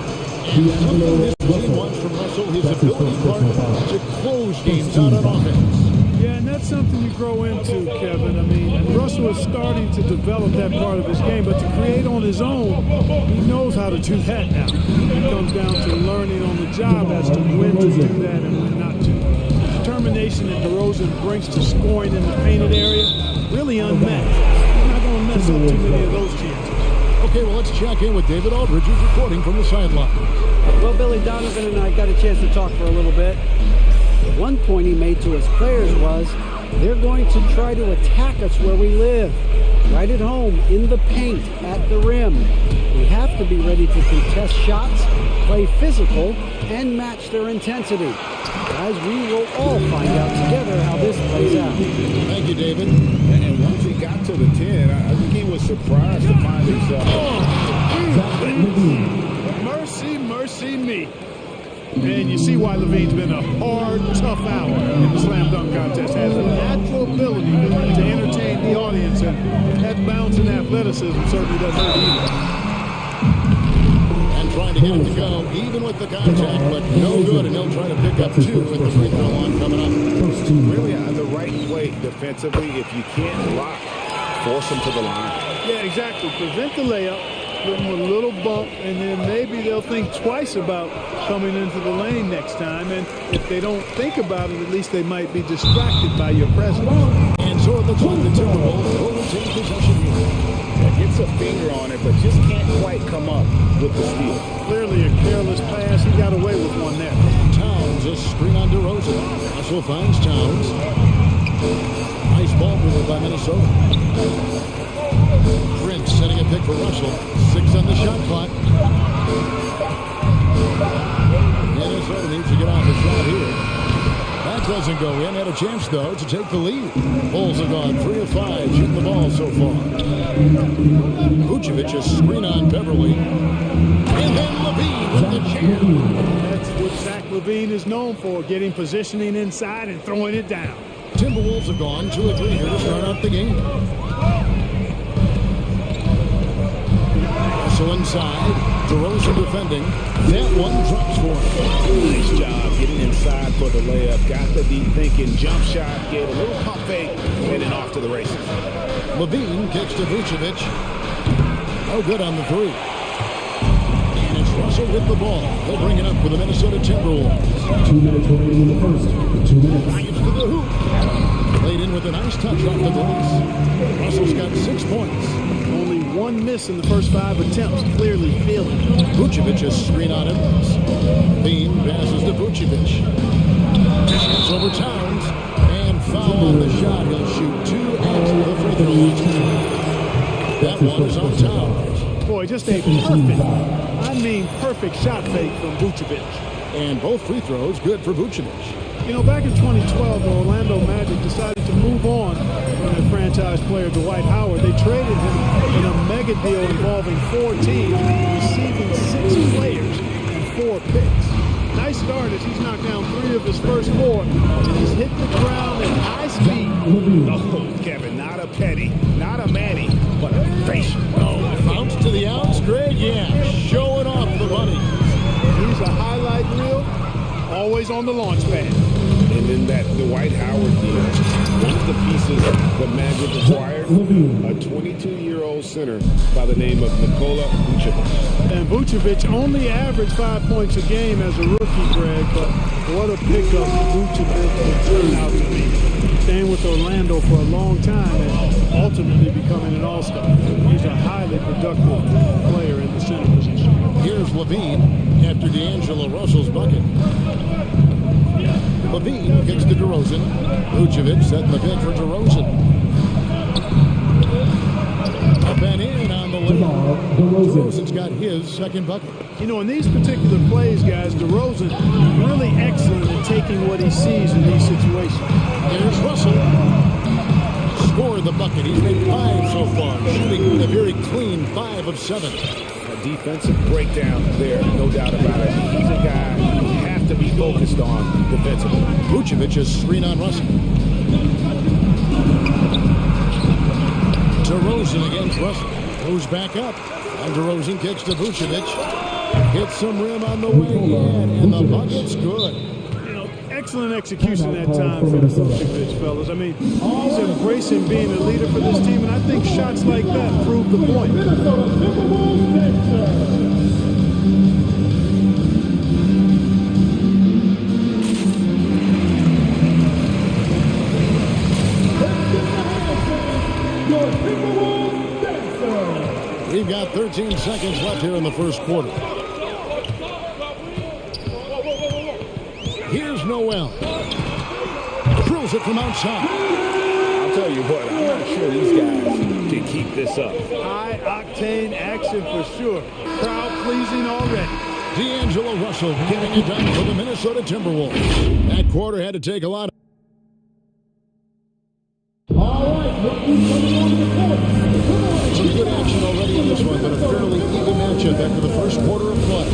And something this team wants from Russell, his ability part to close games out on offense. Yeah, and that's something you grow into, Kevin. I mean, Russell is starting to develop that part of his game, but to create on his own, he knows how to do that now. It comes down to learning on the job as to when to do that and when not to. The determination that DeRozan brings to scoring in the painted area, really unmatched. He's not going to mess up too many of those chances. Okay, well, let's check in with David Aldridge, who's reporting from the sideline. Well, Billy Donovan and I got a chance to talk for a little bit. One point he made to his players was, they're going to try to attack us where we live, right at home, in the paint, at the rim. We have to be ready to contest shots, play physical, and match their intensity. Guys, we will all find out together how this plays out. Thank you, David. And once he got to the 10, I think he was surprised to find himself. Mercy, mercy me. And you see why Levine's been a hard, tough hour in the slam dunk contest. Has a natural ability to entertain the audience, and that bounce and athleticism certainly doesn't hurt either. And trying to get it to go, even with the contact, but no good, and he'll try to pick up 2 with the free throw line coming up. Really the right play defensively. If you can't block, force him to the line. Yeah, exactly. Prevent the layup, give them a little bump, and then maybe they'll think twice about coming into the lane next time. And if they don't think about it, at least they might be distracted by your presence. And so it looks like the Timberwolves will retain possession here. That gets a finger on it, but just can't quite come up with the steal. Clearly a careless pass. He got away with one there. Towns, a screen on DeRozan. Russell finds Towns. Nice ball movement by Minnesota. Prince setting a pick for Russell. 6 on the shot clock. Minnesota needs to get off the shot here. That doesn't go in. Had a chance, though, to take the lead. Bulls have gone 3 of 5 shooting the ball so far. Vucevic, a screen on Beverly. And then Levine with the jam. That's what Zach Levine is known for, getting positioning inside and throwing it down. Timberwolves have gone 2 of 3 here to start out the game. So inside, DeRozan defending. That one drops for him. Nice job getting inside for the layup. Got the deep thinking jump shot, gave a little pump fake, and then off to the races. Levine kicks to Vucevic. No good on the 3. And it's Russell with the ball. They'll bring it up for the Minnesota Timberwolves. 2 minutes remaining in the first. 2 minutes. Bryant to the hoop. Played in with a nice touch off the glass. Russell's got 6 points. Only 1 miss in the first 5 attempts. Clearly feeling it. Vucevic is screen on him. Bean passes to Vucevic. It's over Towns. And foul on the shot. He'll shoot 2 at the free throw line. That one is on Towns. Boy, just a perfect, I mean perfect shot fake from Vucevic. And both free throws good for Vucevic. You know, back in 2012, the Orlando Magic decided to move on from their franchise player, Dwight Howard. They traded him in a mega deal involving 4 teams, receiving 6 players and 4 picks. Nice start as he's knocked down 3 of his first 4, and he's hit the ground at high speed. Oh, Kevin, not a petty, not a Manny, but a facial. Oh, bounce to the outs, Greg. Yeah, showing off the money. He's a highlight reel, always on the launch pad. And And then that Dwight Howard deal, one of the pieces the Magic acquired, a 22-year-old center by the name of Nikola Vucevic. And Vucevic only averaged 5 points a game as a rookie, Greg, but what a pickup Vucevic turned out to be. Staying with Orlando for a long time and ultimately becoming an all-star. He's a highly productive player in the center position. Here's Levine after D'Angelo Russell's bucket. Levine kicks to DeRozan. Vucevic setting the pick for DeRozan. Up and in on the layup. DeRozan's got his second bucket. You know, in these particular plays, guys, DeRozan really excellent at taking what he sees in these situations. Here's Russell. Scored the bucket. He's made 5 so far, shooting a very clean 5 of 7. A defensive breakdown there, no doubt about it. He's a guy you have to be focused on defensively. Vucevic is screen on Russell. DeRozan against Russell. Goes back up. And DeRozan kicks to Vucevic. Hits some rim on the way in, and the bucket's good. Excellent execution that time from Vucevic, fellas. I mean, he's embracing being a leader for this team, and I think shots like that prove the point. We've got 13 seconds left here in the first quarter. Here's Noel. Drills it from outside. I'll tell you what, I'm not sure these guys can keep this up. High-octane action for sure. Crowd-pleasing already. D'Angelo Russell getting it done for the Minnesota Timberwolves. That quarter had to take a lot of... Some good action already in this one, but a fairly even matchup after the first quarter of play.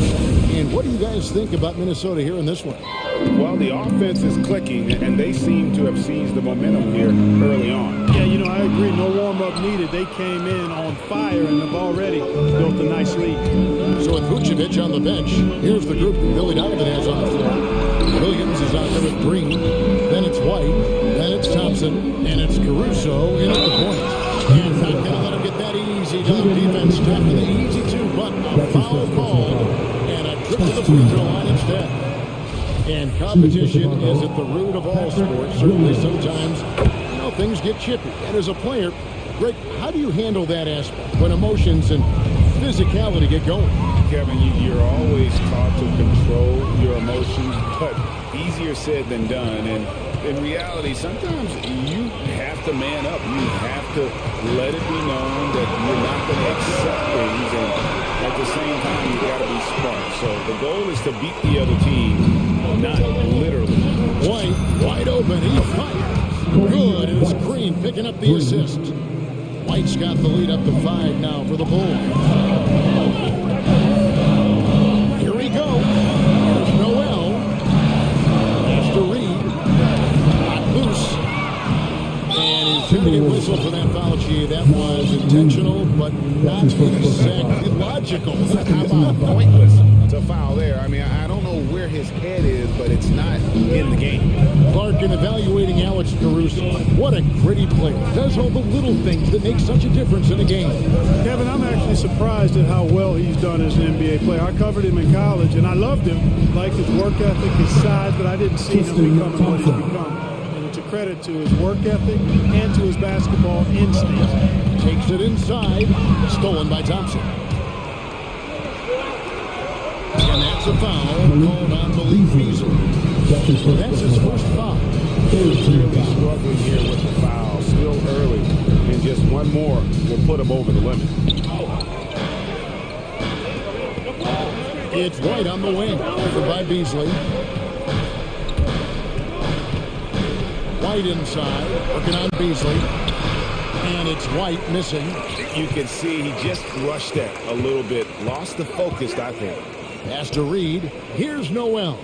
And what do you guys think about Minnesota here in this one? Well, the offense is clicking, and they seem to have seized the momentum here early on. Yeah, you know, I agree. No warm-up needed. They came in on fire and have already built a nice lead. So with Vucevic on the bench, here's the group that Billy Donovan has on the floor. Williams is out there with Green. Then it's White. Then it's Thompson. And it's Caruso in at the point. And not going to let him get that easy to the defense. After the easy two, but a foul call. And a trip to the free throw line instead. And competition is at the root of all sports. Certainly sometimes, you know, things get chippy. And as a player, Greg, how do you handle that aspect when emotions and physicality get going? Kevin, you're always taught to control your emotions, but easier said than done. And in reality, sometimes you have to man up. You have to let it be known that you're not going to accept things. And at the same time, you got to be smart. So the goal is to beat the other team, not literally. White, wide open. He fires. Good. And it's Green picking up the assist. White's got the lead up to 5 now for the Bulls. Here we go. Here's Noel. Has to Reed. Not loose. And he's going to get whistled for that foul. Gee, that was intentional, but not exactly logical. How about pointless? It's a foul there. I mean, I don't know where his head is, but it's not in the game. Larkin evaluating Alex Caruso. What a gritty player. Does all the little things that make such a difference in a game. Kevin, I'm actually surprised at how well he's done as an NBA player. I covered him in college, and I loved him. Liked his work ethic, his size, but I didn't see him becoming what he's become. And it's a credit to his work ethic and to his basketball instinct. Takes it inside. Stolen by Thompson. And that's a foul called on Malik Beasley. So that's his first foul. He's really struggling here with the foul. Still early. And just one more will put him over the limit. It's White on the wing. Covered by Beasley. White inside. Working on Beasley. And it's White missing. You can see he just rushed that a little bit. Lost the focus, I think. Pass to Reed. Here's Noel.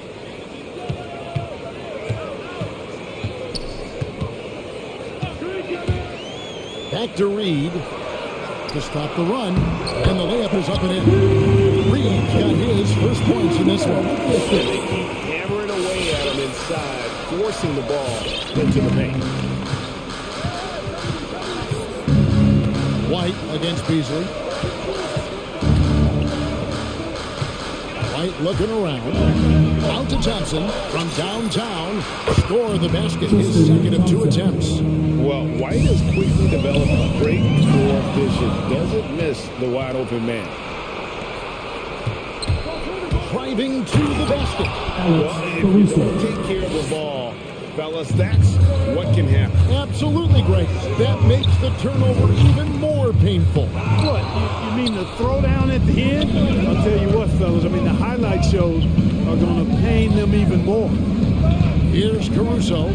Back to Reed to stop the run. And the layup is up and in. Reed's got his first points in this one. They keep hammering away at him inside, forcing the ball into the paint. White against Beasley. White looking around. Out to Thompson from downtown. Score the basket. His second of 2 attempts. Well, White has quickly developed great floor vision. Doesn't miss the wide open man. Driving to the basket. Well, if you don't take care of the ball, fellas, that's what can happen. Absolutely great. That makes the turnover even more painful. What? You mean the throwdown at the end? I'll tell you what, fellas. I mean, the highlight shows are going to pain them even more. Here's Caruso.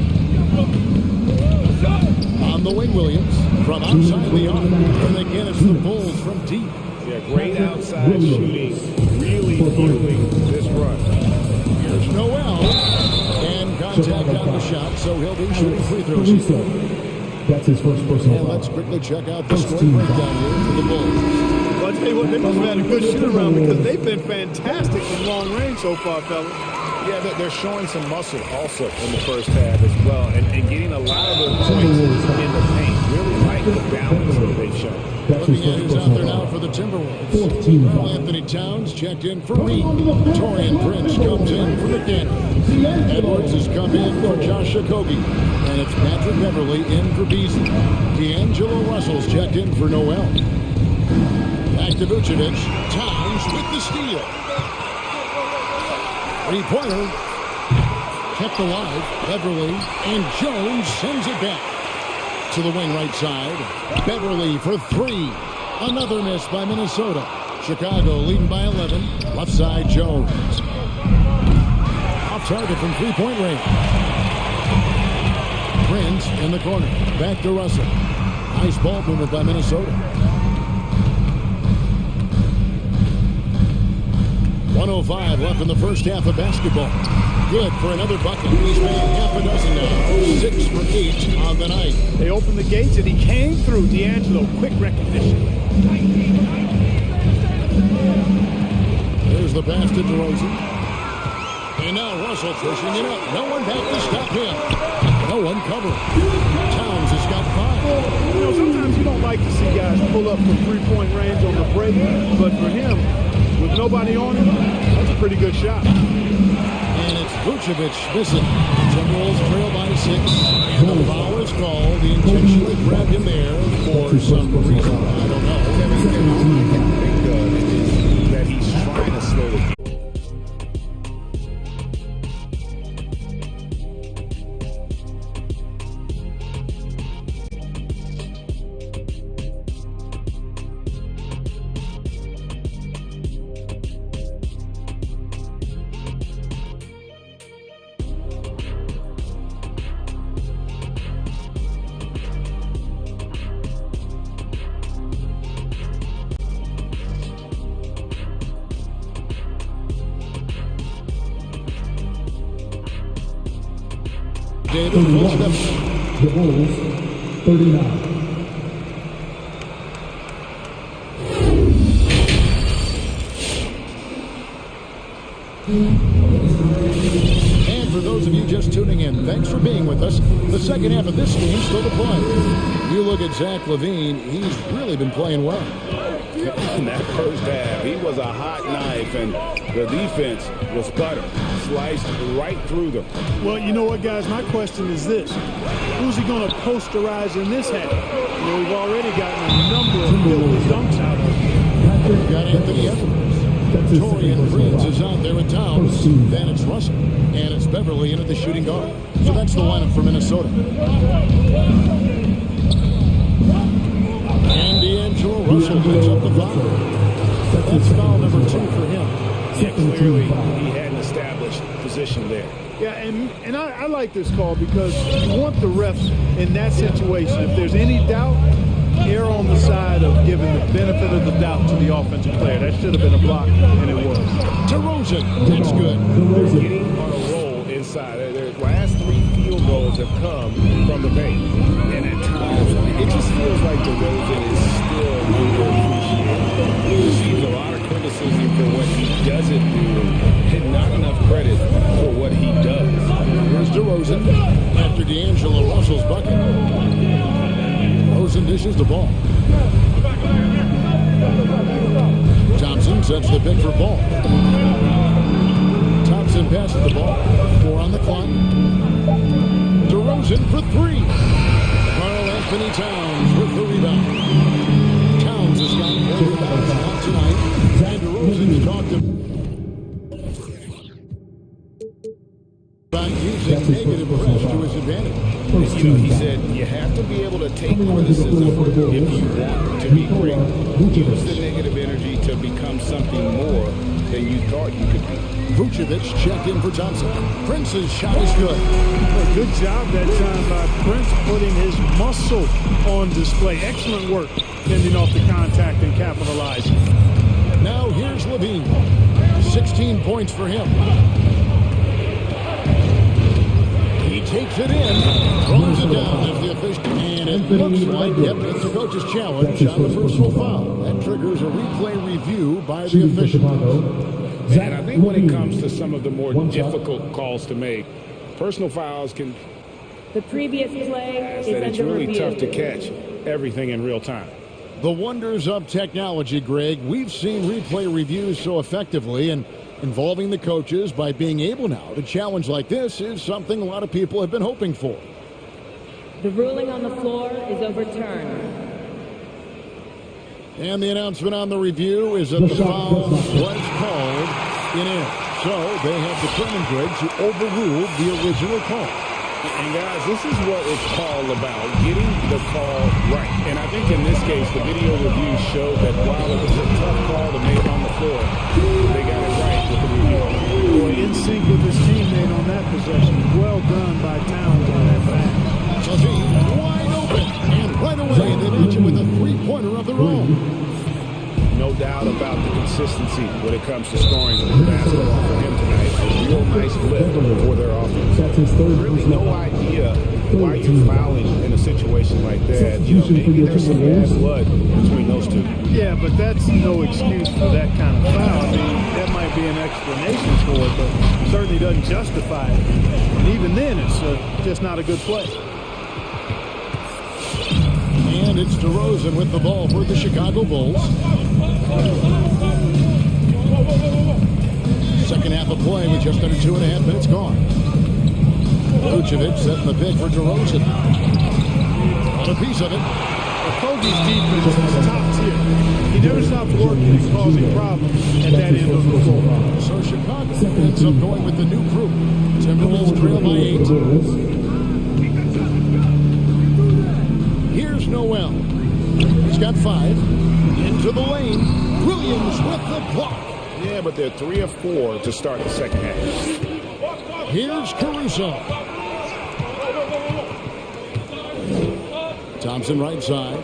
On the wing, Williams. From outside the arc. And again, it's the Bulls from deep. Yeah, great outside shooting. Really fueling this run. Here's Noel. And contact on the shot, so he'll be shooting free throws. That's his first personal And let's quickly check out the score breakdown here for the Bulls. Well, I tell you what, they must have had a good shoot around because they've been fantastic from long range so far, fellas. Yeah, they're showing some muscle also in the first half as well, and getting a lot of those points in the paint. Really like the balance that they've shown. Looking at who's out there now for the Timberwolves. Anthony Towns checked in for Reed. Torian Prince comes in for McDaniel. Edwards has come in for Josh Okogie. And it's Patrick Beverly in for Beasley. D'Angelo Russell's checked in for Noel. Back to Vucevic. Towns with the steal. Three-pointer. Kept alive. Beverly and Jones sends it back to the wing right side. Beverly for 3. Another miss by Minnesota. Chicago leading by 11. Left side, Jones. Off target from three-point range. Prince in the corner. Back to Russell. Nice ball movement by Minnesota. 1:05 left in the first half of basketball. Good for another bucket. He's made half a dozen now. 6 for 8 on the night. They opened the gates and he came through. D'Angelo, quick recognition. There's the pass to DeRozan. And now Russell pushing it up. No one back to stop him. No one covered. Towns has got 5. You know, sometimes you don't like to see guys pull up from three-point range on the break, but for him, with nobody on him, that's a pretty good shot. And it's Vucevic missing. Timberwolves trail by 6. And the foul is called. He intentionally grabbed him there for some reason. I don't know. That he's trying to slow it. David pushed up. The Bulls, 39. And for those of you just tuning in, thanks for being with us. The second half of this game still to play. You look at Zach LaVine, he's really been playing well. In that first half, he was a hot knife, and the defense was butter. Sliced right through them. Well, you know what, guys? My question is this. Who's he going to posterize in this half? You know, we've already gotten a number of filthy dunks out of him. Got Anthony Edwards. Torian Prince is out there in Towns. Then it's Russell. And it's Beverly in at the shooting guard. So that's the lineup for Minnesota. And D'Angelo Russell picks up the foul. That's foul number 2 for him. Yeah, clearly he had an established position there. Yeah, and I like this call because you want the refs in that situation. If there's any doubt, err on the side of giving the benefit of the doubt to the offensive player. That should have been a block, and it was. DeRozan, that's good. They're getting on a roll inside. Their last 3 field goals have come from the paint. And at times, it just feels like DeRozan is still underappreciated. He receives a lot of criticism for what he doesn't do, and not enough credit for what he does. Here's DeRozan after D'Angelo Russell's bucket. DeRozan dishes the ball. Thompson sets the pick for Ball. Thompson passes the ball. 4 on the clock. DeRozan for 3. Karl Anthony Towns with the rebound. Towns has got 4 rebounds out tonight. And DeRozan's talked about using negative press to his advantage. You know, he said you have to be able to take criticism if you want to be great. Use the negative energy to become something more than you thought you could be. Vucevic checked in for Thompson. Prince's shot is good. A good job that time by Prince putting his muscle on display. Excellent work fending off the contact and capitalizing. Now here's Levine. 16 points for him. He takes it in, throws it down as the official, and it looks like, yep, it's the coach's challenge on the personal foul. That triggers a replay review by the official. And I think when it comes to some of the more difficult calls to make, personal fouls can... The previous play is that it's under really review. tough to catch everything in real time. The wonders of technology, Greg. We've seen replay reviews so effectively, and involving the coaches by being able now to challenge like this is something a lot of people have been hoping for. The ruling on the floor is overturned. And the announcement on the review is that the foul was called in air. So they have determined, Greg, to overrule the original call. And guys, this is what it's all about, getting the call right. And I think in this case, the video review showed that while it was a tough call to make on the floor, they got it right with the review. Boy, in sync with his teammate on that possession. Well done by Towns on that pass. Levine wide open, and right away they match him with a three-pointer of their own. No doubt about the consistency when it comes to scoring the basketball for him tonight. A real nice lift for their offense. Really no idea why you're fouling in a situation like that. You know, maybe there's some bad blood between those two. Yeah, but that's no excuse for that kind of foul. I mean, that might be an explanation for it, but certainly doesn't justify it. And even then, it's just not a good play. And it's DeRozan with the ball for the Chicago Bulls. Second half of play with just under 2.5 minutes gone. Vucevic setting the pick for DeRozan. On a piece of it. Kobe's defense is top tier. He never stops working and causing problems at that end of the floor. So Chicago ends up going with the new group. Timberwolves trail by 8. Here's Noel. He's got 5. Into the lane. Williams with the block. Yeah, but they're 3 of 4 to start the second half. Here's Caruso. Thompson right side.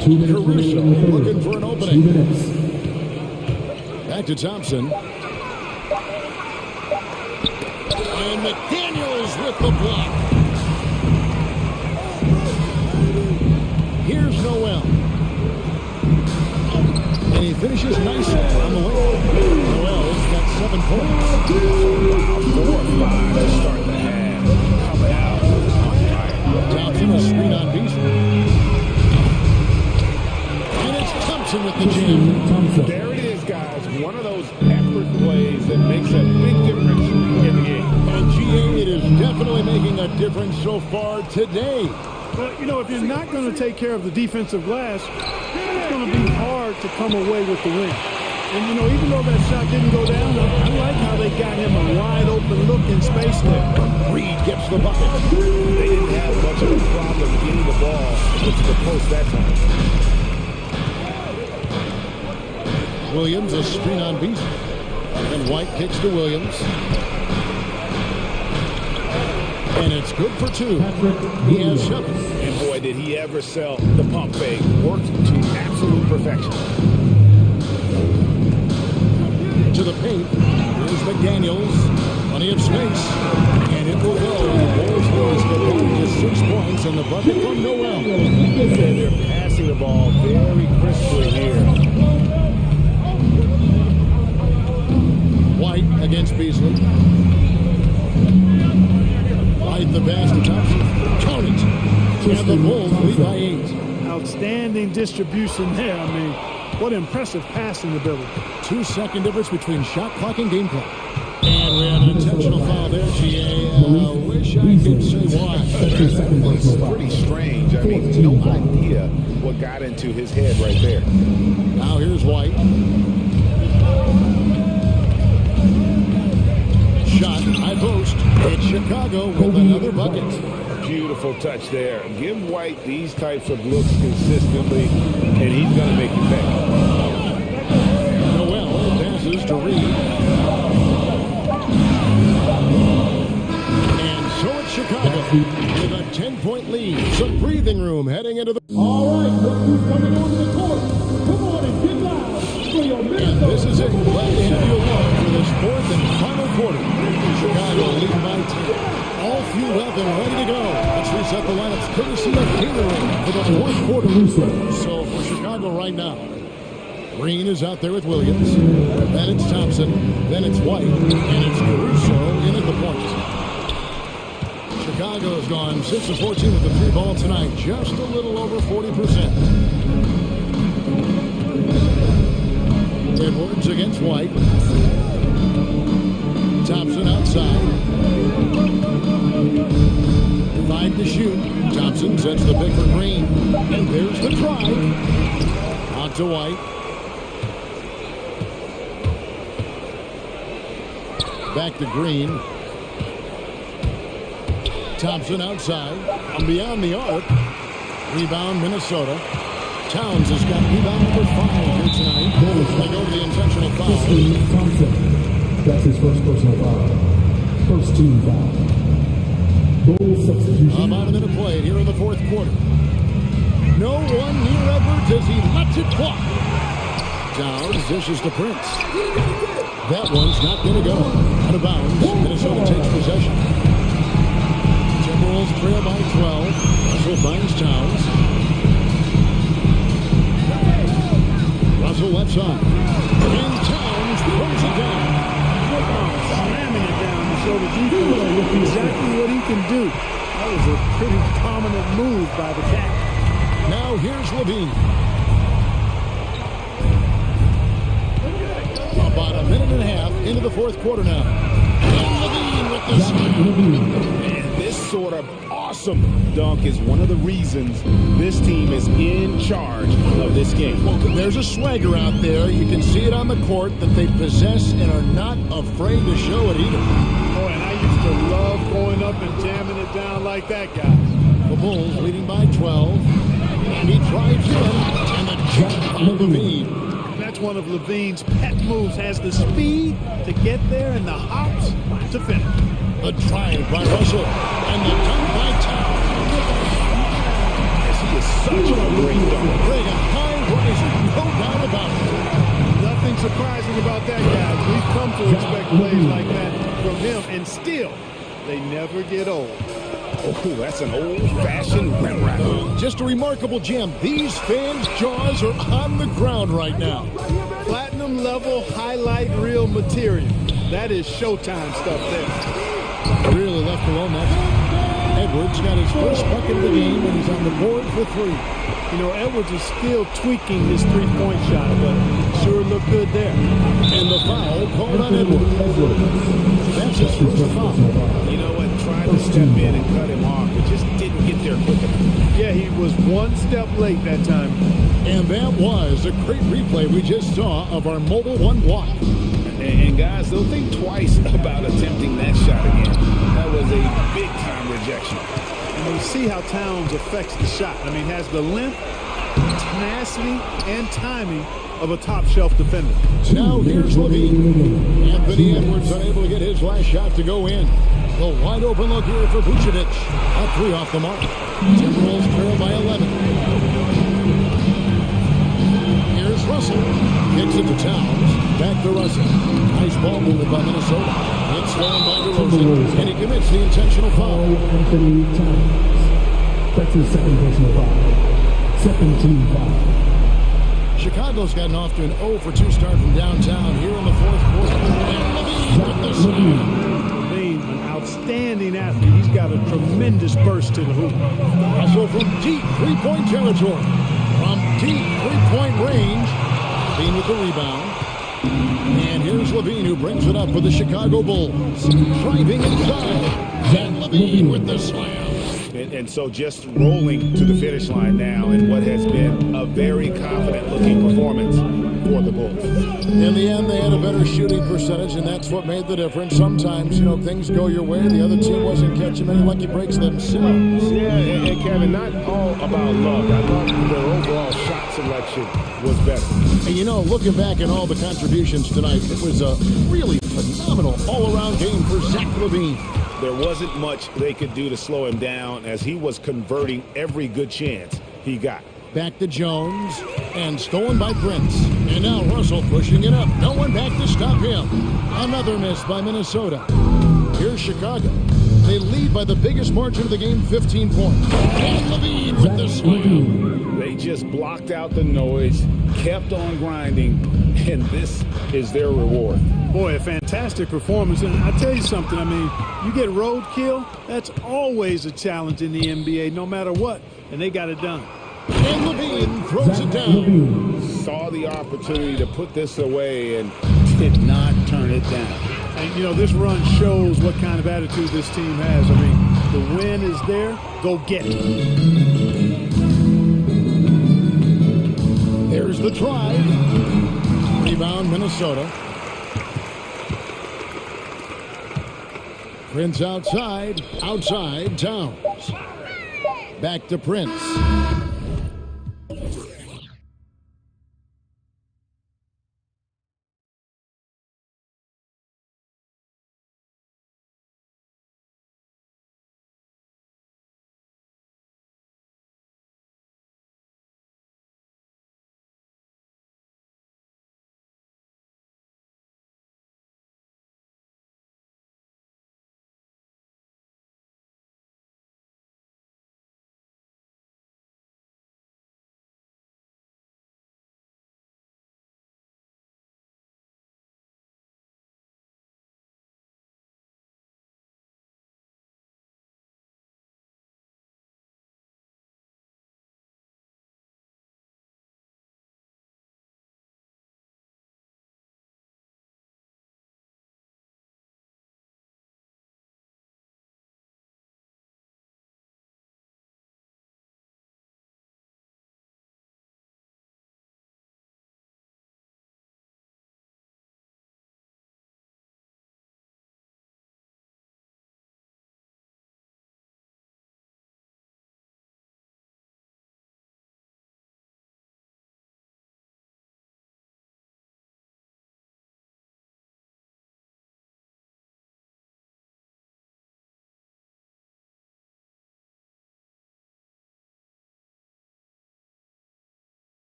Caruso looking for an opening. Back to Thompson. And McDaniels with the block. Here's Noel. And he finishes nicely on the way. Noel's got 7 points. 4 or 5 to start the half. Coming out on fire. Thompson a screen on Beasley. And it's Thompson with the jam. There it is, guys. One of those effort plays that makes a big difference in the game. And GA, it is definitely making a difference so far today. But, you know, if you're not going to take care of the defensive glass, it's going to be hard to come away with the win. And, you know, even though that shot didn't go down, I like how they got him a wide-open look in space there. Reed gets the bucket. They didn't have much of a problem getting the ball to the post that time. Williams a screen on Beasley. And White kicks to Williams. And it's good for 2. He has 7. And boy, did he ever sell the pump fake. Worked to absolute perfection. To the paint. Here's McDaniels. Plenty of space. And it will go. Bulls Boys get down to 6 points and the bucket from Noel. And they're passing the ball very crisply here. White against Beasley. Right the pass to Thompson. Count it. And the Bulls lead by 8. Outstanding distribution there. I mean, what impressive passing ability. 2-second difference between shot clock and game clock. And we had an intentional foul there, GA. Wish I could say why. It's pretty strange. I mean, no idea what got into his head right there. Now here's White. Shot, high post. It's Chicago with another bucket. Beautiful touch there. Give White these types of looks consistently, and he's going to make you pay. Noel passes to Reed. And so it's Chicago with a 10-point lead. Some breathing room heading into the... All right, look who's coming onto the court. Come on and get loud for your And this is it. Glad to have you along for this fourth and final quarter. Chicago leading by 10. All fueled up and ready to go. Let's reset the lineups courtesy of catering for the fourth quarter. So for Chicago right now, Green is out there with Williams. Then it's Thompson. Then it's White. And it's Caruso in at the point. Chicago's gone 6 of 14 with the 3 ball tonight. Just a little over 40%. Edwards against White. Thompson outside. 5 to shoot. Thompson sets the pick for Green. And there's the drive. On to White. Back to Green. Thompson outside. And beyond the arc. Rebound Minnesota. Towns has got rebound number 5 here tonight. They go to the intentional foul. Thompson. That's his first personal foul. First team foul. Goal substitution. About a minute played here in the fourth quarter. No one near Edwards as he lets it fly. Downs dishes to Prince. That one's not going to go. Out of bounds. Minnesota takes possession. Timberwolves trail by 12. Russell finds Towns. Russell left side. And Towns throws it down. Slamming it down to show the defense exactly what he can do. That was a pretty dominant move by the Cat. Now here's Levine. About a minute and a half into the fourth quarter now. And Levine with the shot. And this sort of awesome dunk is one of the reasons this team is in charge of this game. Well, there's a swagger out there. You can see it on the court that they possess and are not afraid to show it either. Oh, and I used to love going up and jamming it down like that, guys. The Bulls leading by 12. And he drives in. And the jump by Levine. That's one of Levine's pet moves. Has the speed to get there and the hops to finish. The drive by Russell. And the dunk by Towns. He is such a great dunk. Great and high rising. No doubt about it. Nothing surprising about that, guys. We've come to expect plays like that from him, and still, they never get old. Oh, that's an old-fashioned rim rattle. Just a remarkable gem. These fans' jaws are on the ground right now. Platinum level highlight reel material. That is Showtime stuff there. Really left alone. That's Edwards got his first bucket of the game, and he's on the board for 3. You know, Edwards is still tweaking his three-point shot, but sure looked good there. And the foul called on Edwards. That's his first foul. You know what? Tried to step in and cut him off, but just didn't get there quick enough. Yeah, he was one step late that time. And that was a great replay we just saw of our Mobile 1 block. And guys, they'll think twice about attempting that shot again. That was a big-time rejection. And we see how Towns affects the shot. I mean, has the length, tenacity, and timing of a top-shelf defender. Now here's Levine. Anthony Edwards unable to get his last shot to go in. The wide-open look here for Vucevic. A 3 off the mark. Timberwolves trail by 11. Here's Russell. Kicks it to Towns. Back to Russell. Nice ball movement by Minnesota. It's stolen by DeRozan. And he commits the intentional foul. Anthony Towns. That's his second personal foul. Second team foul. Chicago's gotten off to an 0 for 2 start from downtown here in the fourth quarter. And Levine with the slam. Levine, an outstanding athlete. He's got a tremendous burst to the hoop. Russell from deep three-point territory. From deep three-point range. Levine with the rebound. And here's Levine who brings it up for the Chicago Bulls. Driving inside. And Levine with the slam. And so just rolling to the finish line now in what has been a very confident-looking performance for the Bulls. In the end, they had a better shooting percentage, and that's what made the difference. Sometimes, you know, things go your way. The other team wasn't catching many lucky breaks themselves. Yeah, and Kevin, not all about luck. I thought their overall shot selection was better. And, you know, looking back at all the contributions tonight, it was a really phenomenal all-around game for Zach LaVine. There wasn't much they could do to slow him down as he was converting every good chance he got. Back to Jones, and stolen by Prince. And now Russell pushing it up. No one back to stop him. Another miss by Minnesota. Here's Chicago. They lead by the biggest margin of the game, 15 points. And Levine with the slam. They just blocked out the noise, kept on grinding, and this is their reward. Boy, a fantastic performance. And I tell you something, I mean, you get roadkill, that's always a challenge in the NBA, no matter what. And they got it done. And Levine throws it down. Saw the opportunity to put this away and did not turn it down. And, you know, this run shows what kind of attitude this team has. I mean, the win is there. Go get it. There's the drive. Rebound, Minnesota. Prince outside. Outside, Towns. Back to Prince.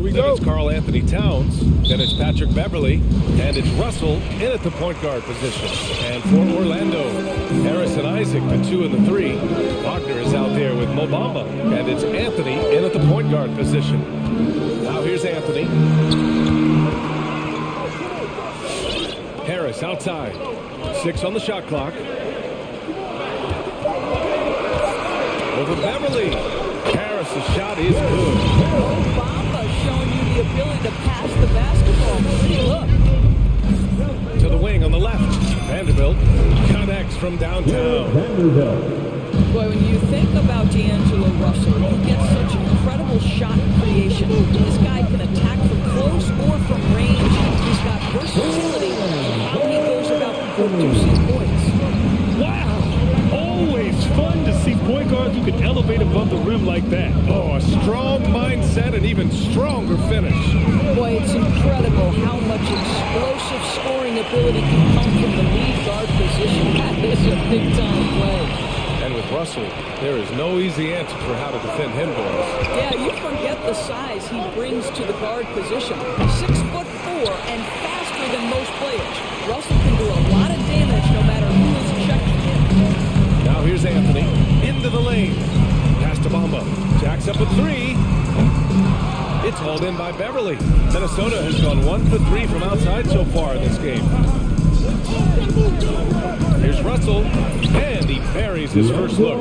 we Then go. it's Karl Anthony Towns. Then it's Patrick Beverly. And it's Russell in at the point guard position. And for Orlando, Harris and Isaac, the 2 and the 3. Wagner is out there with Mo Bamba. And it's Anthony in at the point guard position. Now here's Anthony. Harris outside. 6 on the shot clock. Over Beverly. Harris's shot is good. Bamba showing you the ability to pass the basketball. Pretty look. To the wing on the left. Vanderbilt connects from downtown. Boy, when you think about D'Angelo Russell, he gets such incredible shot creation. This guy can attack from close or from range. He's got versatility in how he goes about producing points. Wow! Always fun to see point guards who can elevate above the rim like that. Oh, a strong mindset and even stronger finish. Boy, it's incredible how much explosive scoring ability can come from the lead guard position. That is a big-time play. And with Russell, there is no easy answer for how to defend him, boys. Yeah, you forget the size he brings to the guard position. 6'4" and faster than most players. Russell can do a lot of damage no matter who is checking him. Now here's Anthony into the lane. Pass to Bamba. Jacks up a 3. It's hauled in by Beverly. Minnesota has gone 1 for 3 from outside so far in this game. Here's Russell, and he buries his first look.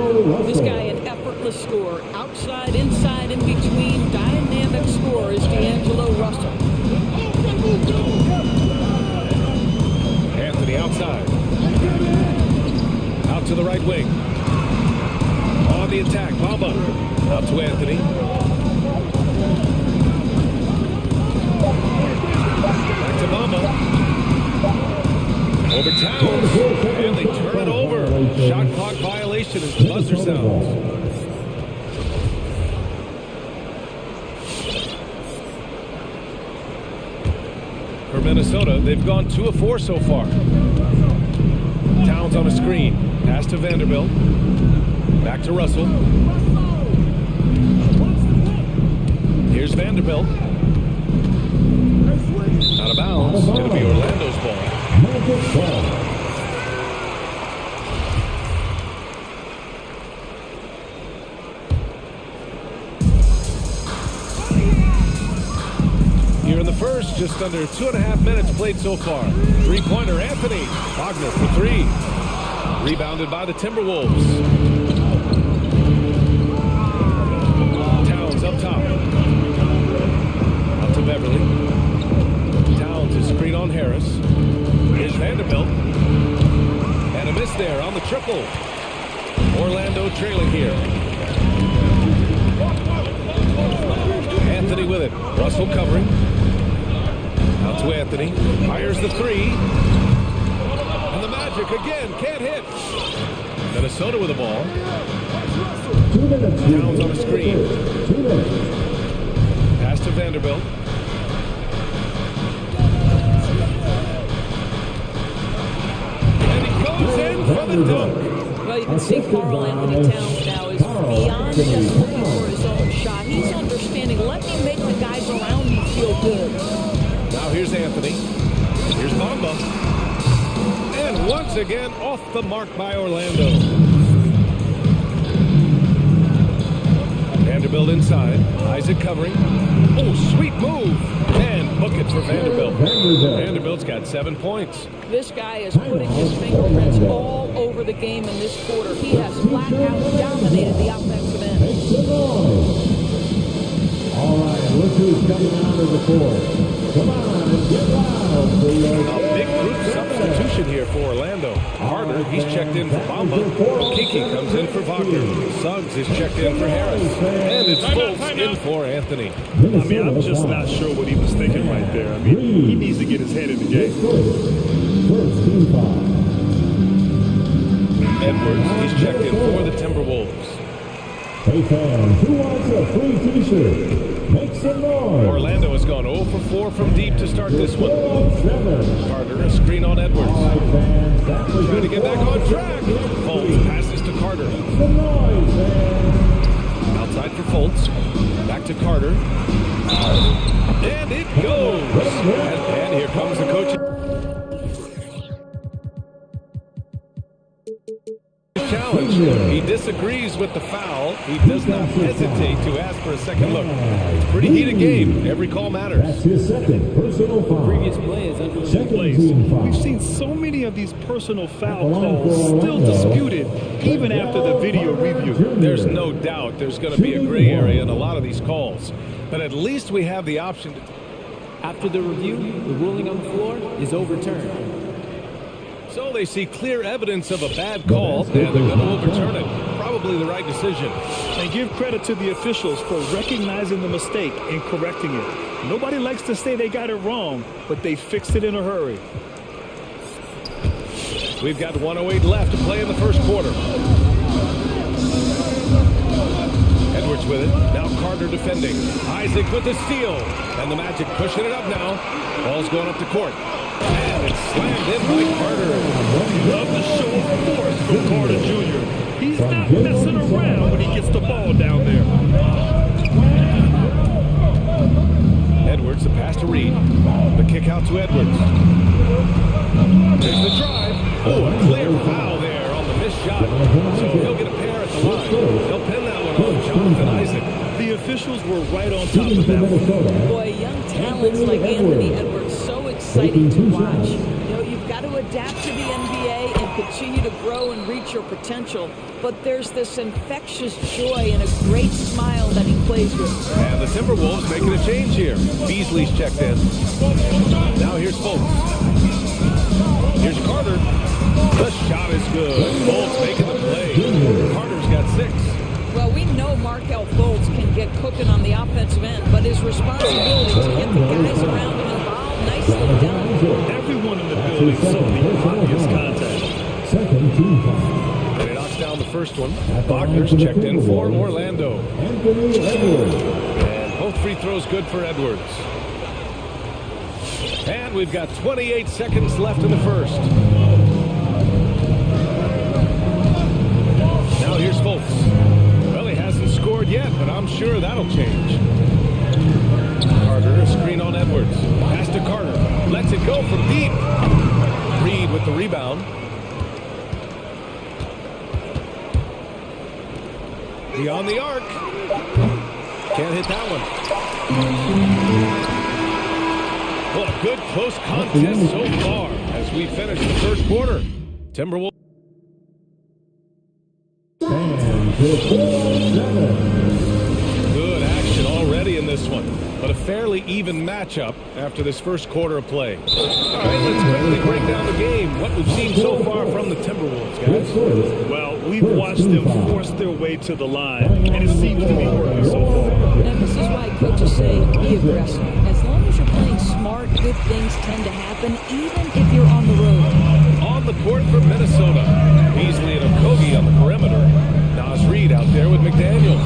This guy an effortless scorer. Outside, inside, in between. Dynamic scorer is D'Angelo Russell. Anthony outside. Out to the right wing. On the attack, Bamba. Out to Anthony. Back to Bamba. Over Towns, and they turn it over. Shot clock violation as the buzzer sounds. For Minnesota, they've gone 2 of 4 so far. Towns on a screen. Pass to Vanderbilt. Back to Russell. Here's Vanderbilt. Out of bounds. It's going to be Orlando's ball. Here in the first, just under 2.5 minutes played so far. Three-pointer, Anthony. Wagner for 3. Rebounded by the Timberwolves. Towns up top. Out to Beverly. Towns is screen on Harris. Here's Vanderbilt. And a miss there on the triple. Orlando trailing here. Anthony with it. Russell covering. Out to Anthony. Fires the 3. And the Magic again can't hit. Minnesota with the ball. Towns on the screen. Pass to Vanderbilt. Goes in for the dunk. Well, you can see Karl Anthony Towns now is beyond just looking for his own shot. He's understanding, let me make the guys around me feel good. Now here's Anthony. Here's Bamba. And once again, off the mark by Orlando. Vanderbilt inside. Isaac covering. Oh, sweet move. And book it for Vanderbilt. Vanderbilt's got 7 points. This guy is putting his fingerprints all over the game in this quarter. He has flat out dominated the offensive end. All right, look who's coming out of the court. Come on and get loud for your... A big group substitution here for Orlando. Carter, he's checked in for Bamba. Kiki comes in for Wagner. Suggs is checked in for Harris. And it's Fultz in for Anthony. I mean, I'm just not sure what he was thinking right there. I mean, he needs to get his head in the game. First team foul. Edwards, he's checked in for the Timberwolves. Hey fans, who wants a free t-shirt? Make some noise. Orlando has gone 0 for 4 from deep to start this one. Carter, a screen on Edwards. Trying to get back on track. Fultz passes to Carter. Outside for Fultz. Back to Carter. And it goes. And here comes the coach. Challenge. He disagrees with the foul. He does not hesitate to ask for a second look. Pretty heated game. Every call matters. That's his second personal foul. Previous play is under Plays. We've seen so many of these personal foul calls still disputed even after the video review. There's no doubt there's going to be a gray area in a lot of these calls. But at least we have the option to... After the review, the ruling on the floor is overturned. So they see clear evidence of a bad call, and they're going to overturn it. Probably the right decision. And give credit to the officials for recognizing the mistake and correcting it. Nobody likes to say they got it wrong, but they fixed it in a hurry. We've got 1:08 left to play in the first quarter. Edwards with it. Now Carter defending. Isaac with the steal. And the Magic pushing it up now. Ball's going up the court. And it's slammed in by Carter. Love the show of force from Carter Jr. He's not messing around when he gets the ball down there. Edwards, the pass to Reed. The kick out to Edwards. There's the drive. Oh, a clear foul there on the missed shot. So he'll get a pair at the line. He'll pin that one on Jonathan Isaac. The officials were right on top of that one. Boy, young talents like Anthony Edwards, so exciting to watch. You know, you've got to adapt to the NBA and continue to grow and reach your potential. But there's this infectious joy and a great smile that he plays with. And the Timberwolves making a change here. Beasley's checked in. Now here's Fultz. Here's Carter. The shot is good. Fultz making the play. Carter's got 6. Well, we know Markelle Fultz can get cooking on the offensive end, but his responsibility to get the guys around him involved, nicely done. Everyone in the building saw the obvious contact. Second team foul. And he knocks down the first one. Wagner's checked in for Orlando. Anthony Edwards. And both free throws good for Edwards. And we've got 28 seconds left in the first. Now here's Fultz. Well, he hasn't scored yet, but I'm sure that'll change. Carter, a screen on Edwards. Pass to Carter. Lets it go from deep. Reed with the rebound. Beyond the arc. Can't hit that one. Well, a good close contest so far as we finish the first quarter. Timberwolves. Good action already in this one, but a fairly even matchup after this first quarter of play. All right, let's quickly break down the game. What we've seen so far from the Timberwolves, guys. Well, we've watched them force their way to the line, and it seems to be working so far. And this is why coaches say be aggressive. As long as you're playing smart, good things tend to happen, even if you're on the road. On the court for Minnesota. Beasley and Okogie on the perimeter. Nas Reed out there with McDaniels.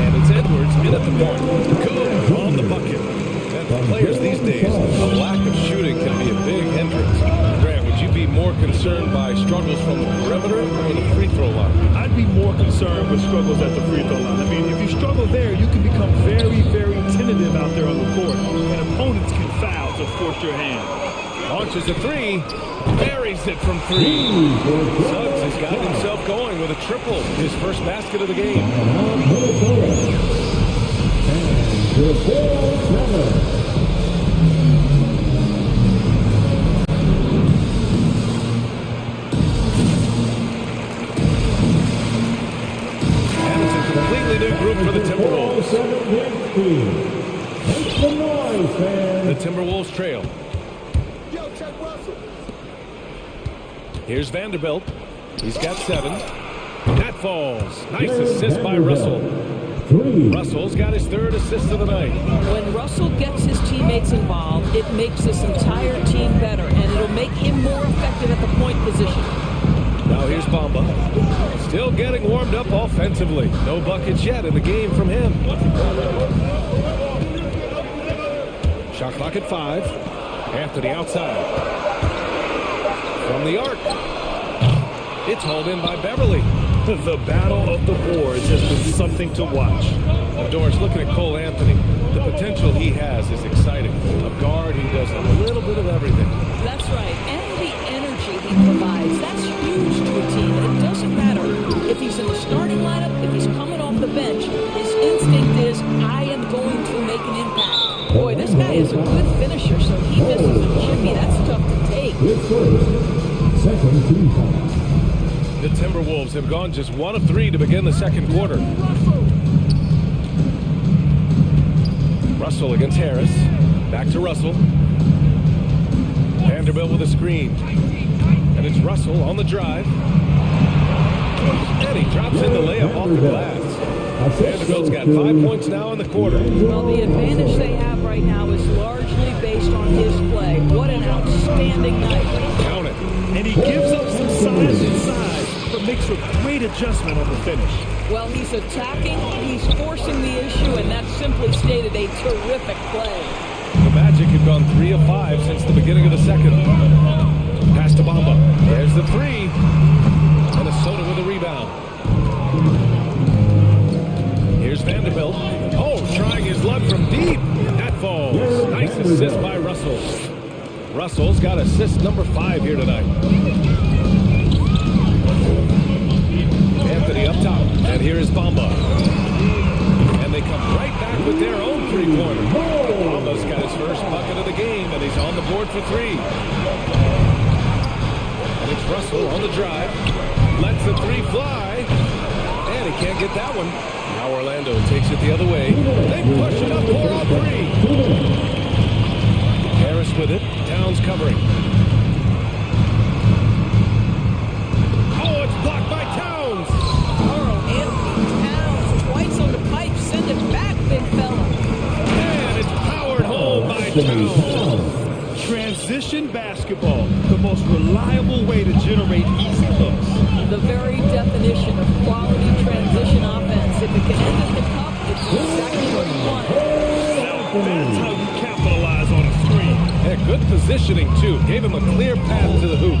And it's Edwards in at the point. Good on the bucket. And for players these days, a lack of shooting can be a big hindrance. Grant, would you be more concerned by struggles from the perimeter or the free throw line? I'd be more concerned with struggles at the free throw line. I mean, if you struggle there, you can become very, very tentative out there on the court. And opponents can foul to force your hand. Launches a three. Buries it from 3. Suggs has got himself going with a triple. His first basket of the game. And it's a completely new group for the Timberwolves. The Timberwolves trail. Here's Vanderbilt. He's got 7. That falls. Nice assist by Russell. Russell's got his 3rd assist of the night. When Russell gets his teammates involved, it makes this entire team better, and it'll make him more effective at the point position. Now here's Bamba. Still getting warmed up offensively. No buckets yet in the game from him. Shot clock at 5. Anthony outside. From the arc. It's hauled in by Beverly. The battle of the boards has been something to watch. Doris looking at Cole Anthony. The potential he has is exciting. A guard who does a little bit of everything. That's right. And the energy he provides, that's huge to a team. It doesn't matter if he's in the starting lineup, if he's coming off the bench. His instinct is, I am going to make an impact. Boy, this guy is a good finisher, so he misses a jimmy. That's tough to take. The Timberwolves have gone just 1 of 3 to begin the second quarter. Russell against Harris. Back to Russell. Vanderbilt with a screen. And it's Russell on the drive. And he drops in the layup off the glass. Vanderbilt's got 5 points now in the quarter. Well, the advantage they have right now is largely based on his play. What an outstanding night. Count it. And he gives up some size inside, but makes a great adjustment on the finish. Well, he's attacking, he's forcing the issue, and that's simply stated a terrific play. The Magic have gone 3 of 5 since the beginning of the second. Pass to Bamba. There's the 3. Minnesota with a rebound. Here's Vanderbilt. Oh, trying his luck from deep. That falls. Nice assist by Russell. Russell's got assist number 5 here tonight. Anthony up top. And here is Bamba. And they come right back with their own three-pointer. Bamba's got his first bucket of the game, and he's on the board for 3. And it's Russell on the drive. Lets the 3 fly. And he can't get that one. Now Orlando takes it the other way. They push it up 4 on 3. Harris with it. Towns covering. Oh, it's blocked by Towns. Anthony Towns twice on the pipe. Send it back, big fella. And it's powered home by Towns. Transition basketball, the most reliable way to generate easy hooks. The very definition of quality transition offense. If it can end in the cup, it's exactly what you want. That's how you capitalize on a screen. Yeah, good positioning, too. Gave him a clear path to the hoop.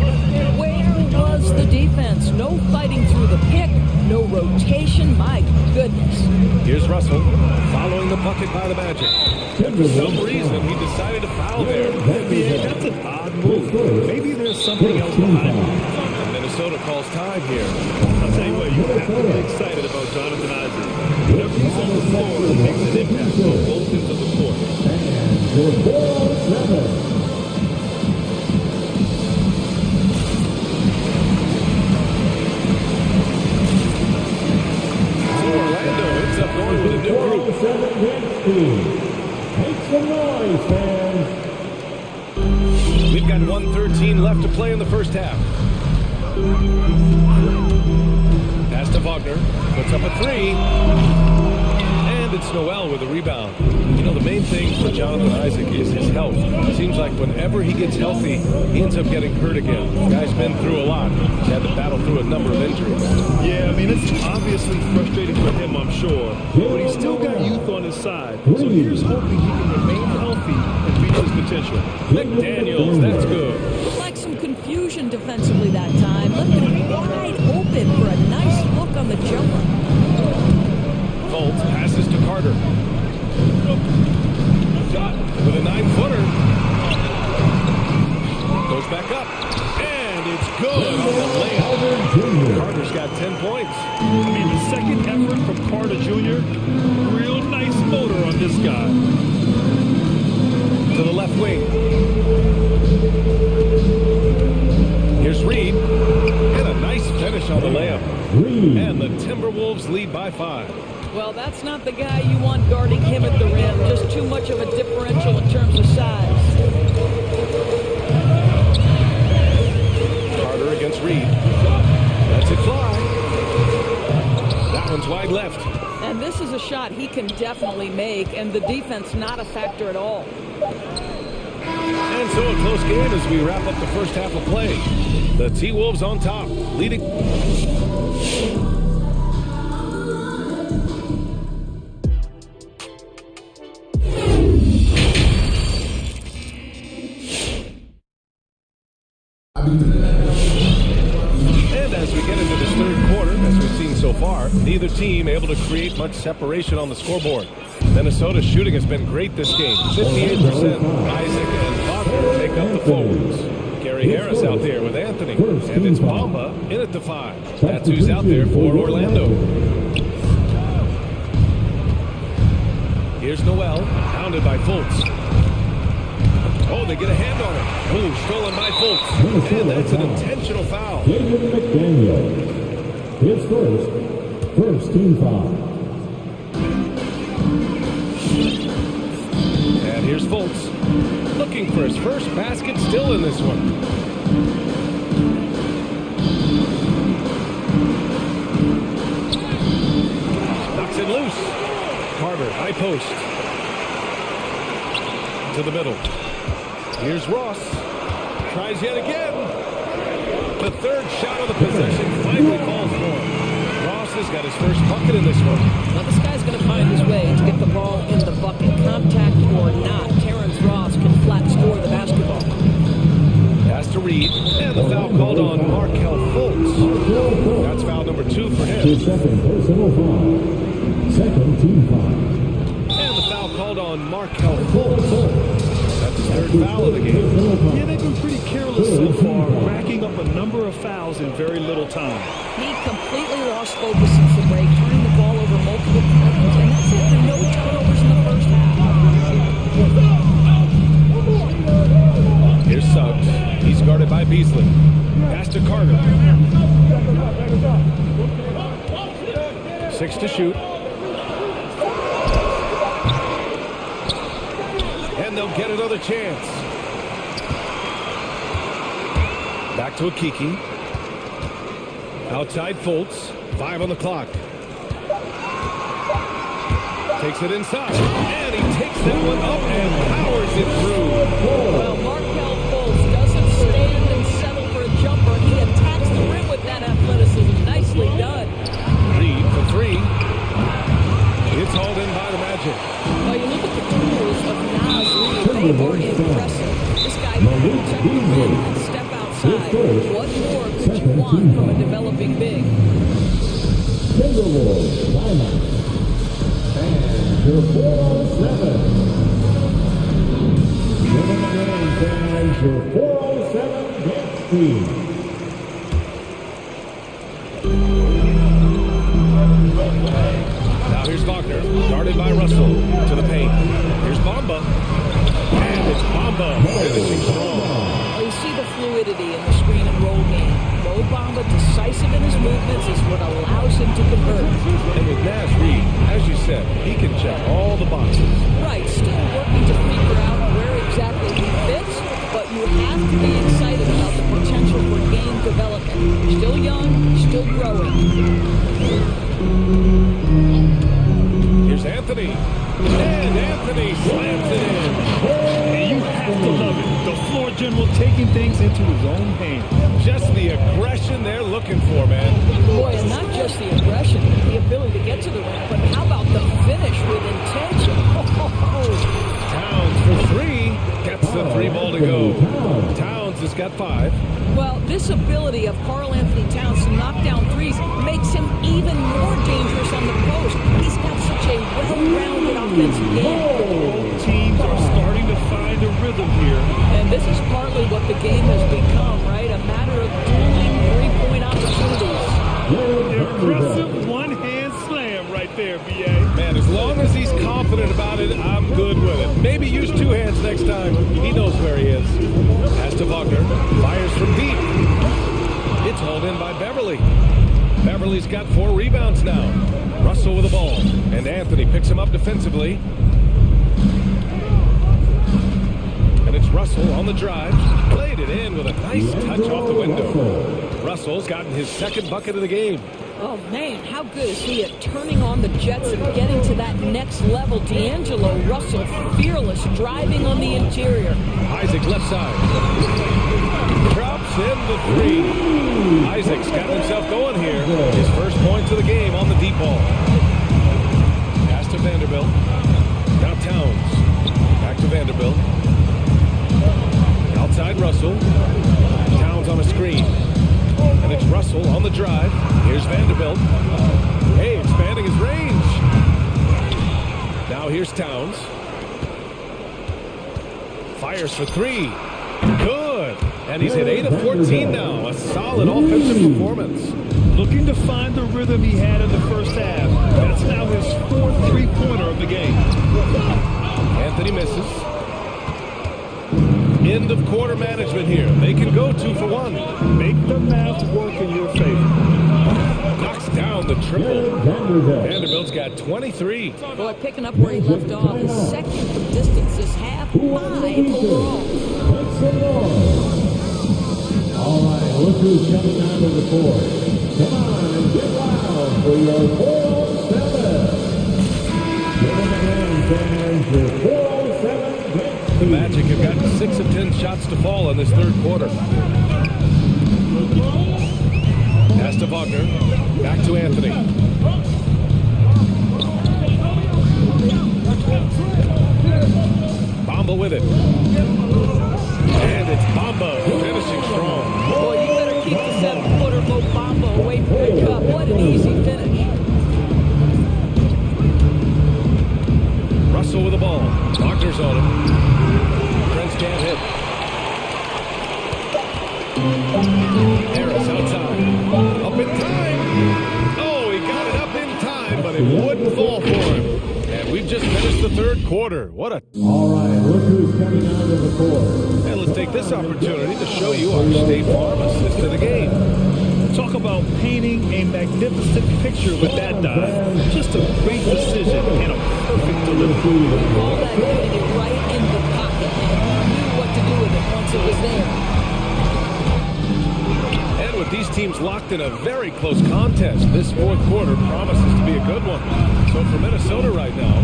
Where was the defense? No fighting through the pick, no rotation. My goodness. Here's Russell, following the bucket by the Magic. And for some reason, he decided to foul there. NBA, that's an odd move. Maybe there's something else behind it. Minnesota calls time here. I'll tell you what, you have to be excited about Jonathan Isaac. Whenever he's on the floor, it makes an impact on both ends of the court. So Orlando ends up going with a new group. Make some noise, fans. We've got 1:13 left to play in the first half. Pass to Wagner. Puts up a 3. And it's Noel with a rebound. You know, the main thing for Jonathan Isaac is his health. It seems like whenever he gets healthy, he ends up getting hurt again. The guy's been through a lot. He's had to battle through a number of injuries. Yeah, I mean, it's obviously frustrating for him, I'm sure. But he's still got youth on his side. So here's hoping he can remain healthy and reach his potential. McDaniels, that's good. Like some confusion defensively that time. Left him wide open for a nice look on the jumper. Fultz passes to Carter. With a 9-footer. Goes back up. And it's good on the layup. Carter's got 10 points. I mean, the second effort from Carter Jr., real nice motor on this guy. To the left wing. Here's Reed. And a nice finish on the layup. And the Timberwolves lead by 5. Well, that's not the guy you want guarding him at the rim. Just too much of a differential in terms of size. Carter against Reed. Lets it fly. That one's wide left. And this is a shot he can definitely make, and the defense not a factor at all. And so a close game as we wrap up the first half of play. The T-Wolves on top, leading. And as we get into this third quarter, as we've seen so far, neither team able to create much separation on the scoreboard. Minnesota's shooting has been great this game. 58%. Isaac and Wagner take up the forwards. Gary Harris out there with Anthony. And it's Bamba in at the 5. That's who's out there for Orlando. Here's Noel, pounded by Fultz. Oh, they get a hand on it. Oh, stolen by Fultz. And that's an intentional foul. David McDaniel. His first team foul. And here's Fultz, looking for his first basket, still in this one. Knocks it loose. Carter, high post. To the middle. Here's Ross. Tries yet again. The third shot of the possession finally falls for him. Ross has got his first bucket in this one. Well, this guy's going to find his way to get the ball in the bucket. Contact or not, Terrence Ross can flat score the basketball. Pass to Reed, and the foul called on Markelle Fultz. That's foul number 2 for him. His second personal foul. Second team foul. And the foul called on Markelle Fultz. That's his third foul of the game. Yeah, they've been pretty careless so far, racking up a number of fouls in very little time. He completely lost focus since the break, turning the ball over multiple times, and that's after no turnovers in the first half. Here's Suggs. He's guarded by Beasley. Pass to Carter. 6 to shoot. And they'll get another chance. Back to Akiki. Outside Fultz. 5 on the clock. Takes it inside. And he takes that one up and powers it through. Well, Markelle Fultz doesn't stand and settle for a jumper. He attacks the rim with that athleticism. Nicely done. Reed for 3. It's hauled in by the Magic. Well, you look at the tools of Nas Reed. They are impressive. This guy can check the rim and step outside. What more could you want from a developing big? Timberwolves, timeout. And your 407. Winning the game fans, your 407 gets team. Now here's Wagner, guarded by Russell, to the paint. Here's Bamba, and it's Bamba finishing strong. Well, you see the fluidity in the screen and roll game. Mo Bamba, decisive in his movements, is what allows him to convert. And with Nas Reed, as you said, he can check all the boxes. Right, still working to figure out where exactly he fits, but you have to be excited about the potential for game development. Still young, still growing. Here's Anthony, and Anthony slams it in. And you have to love it. The floor general taking things into his own hands. Just the aggression they're looking for, man. Boy, and not just the aggression, the ability to get to the rim, but how about the finish with intention? Towns for 3, gets the 3 ball to go. Towns has got 5. Well, this ability of Karl Anthony Towns to knock down threes makes him even more dangerous on the post. He's got such a well-rounded offensive game. Both teams are starting to find a rhythm here. And this is partly what the game has become, right? A matter of dueling three-point opportunities. Impressive one-hand slam right there, B.A. Man, as long as he's confident about it, I'm good with it. Maybe use 2 hands next time. He knows where he is. Pass to Wagner. Fires from deep. It's hauled in by Beverly. Beverly's got 4 rebounds now. Russell with the ball. And Anthony picks him up defensively. And it's Russell on the drive. Played it in with a nice touch off the window. Russell's gotten his 2nd bucket of the game. Oh, man, how good is he at turning on the Jets and getting to that next level? D'Angelo Russell, fearless, driving on the interior. Isaac left side. Drops in the 3. Isaac's got himself going here. His first points of the game on the deep ball. Pass to Vanderbilt. Now Towns. Back to Vanderbilt. Outside Russell. Towns on a screen. And it's Russell on the drive. Here's Vanderbilt. Hey, expanding his range. Now here's Here's Towns. Fires for three. Good. And he's hit 8 of 14 now. A solid offensive performance. Looking to find the rhythm he had in the first half. That's now his 4th three-pointer of the game. Anthony misses. End of quarter management here. They can go 2 for 1. Make the math work in your favor. Knocks down the triple. Vanderbilt's got 23. Well, picking up where he left off, his second from distance this half, 5 overall. All right, look who's coming out of the court. Come on and get loud for your 407. Give them a hand, fans, your 407. The Magic have gotten 6 of 10 shots to fall in this third quarter. Pass to Wagner. Back to Anthony. Bamba with it. And it's Bamba finishing strong. Boy, you better keep the 7-footer Mo Bamba away from the cup. What an easy finish. Russell with the ball. Wagner's on him. Prince can't hit. Harris outside. Up in time. Oh, he got it up in time, but it wouldn't fall for him. And we've just finished the third quarter. What a... All right, look who's coming out of the court. And let's take this opportunity to show you our State Farm assist to the game. Talk about painting a magnificent picture with that dive. Just a great decision and a perfect delivery. All that putting it right in the pocket, and he knew what to do with it once it was there. And with these teams locked in a very close contest, this fourth quarter promises to be a good one. So for Minnesota right now,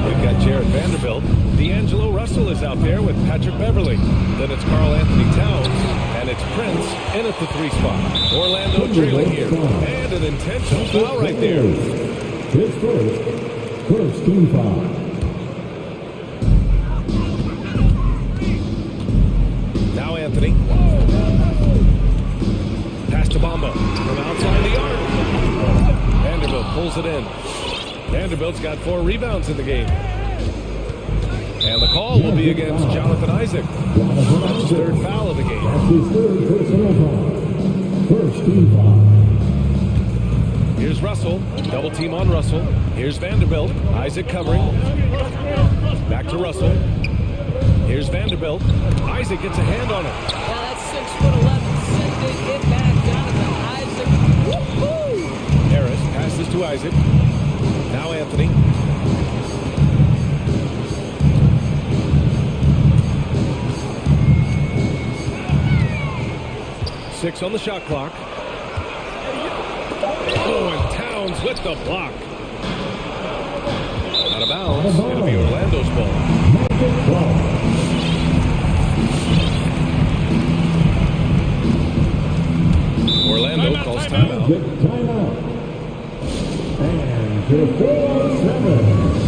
we've got Jared Vanderbilt. D'Angelo Russell is out there with Patrick Beverly. Then it's Karl Anthony Towns. And it's Prince in at the 3 spot. Orlando trailing here. And an intentional foul right there. His first team foul. Now Anthony. Pass to Bamba from outside the arc. Vanderbilt pulls it in. Vanderbilt's got 4 rebounds in the game. And the call will be against Jonathan Isaac. That's his 3rd foul of the game. That's his 3rd personal foul. First team foul. Here's Russell. Double team on Russell. Here's Vanderbilt. Isaac covering. Back to Russell. Here's Vanderbilt. Isaac gets a hand on it. Well, that's 6'11". Send it, get back, Jonathan Isaac. Woo-hoo! Harris passes to Isaac. Now Anthony. Six on the shot clock. Oh, and Towns with the block. Out of bounds. It'll be Orlando's ball. Orlando calls timeout. And to 4-7.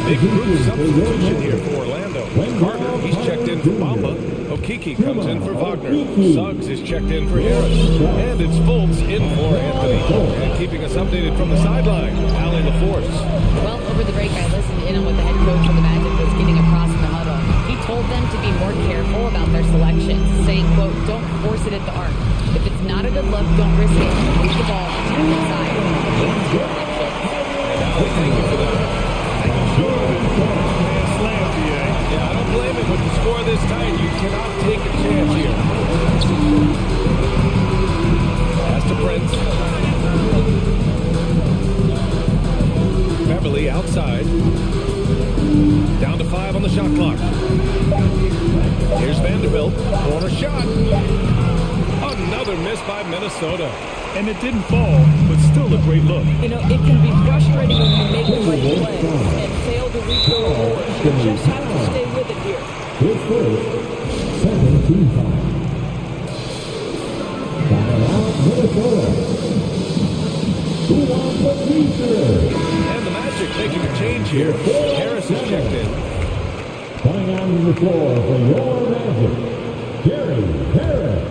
Big group substitution here for Orlando. Carter, he's checked in for Bamba. Okiki comes in for Wagner. Suggs is checked in for Harris. And it's Fultz in for Anthony. And keeping us updated from the sideline, Allie LaForce. Well, over the break, I listened in on what the head coach of the Magic was getting across in the huddle. He told them to be more careful about their selections, saying, quote, don't force it at the arc. If it's not a good look, don't risk it. Move the ball to the inside. Thank you for that. Yeah, I don't blame him with the score this tight. You cannot take a chance here. Pass to Prince. Beverly outside. Down to 5 on the shot clock. Here's Vanderbilt. Corner shot. Another miss by Minnesota. And it didn't fall, but still a great look. You know, it can be frustrating when you make a great play and fail to reap the rewards. You just have to stay with it here. His first 17 foul. Timeout, Minnesota. Who wants the feature? And the Magic making a change here. Harris is checked in. Coming onto the floor for your Magic, Gary Harris.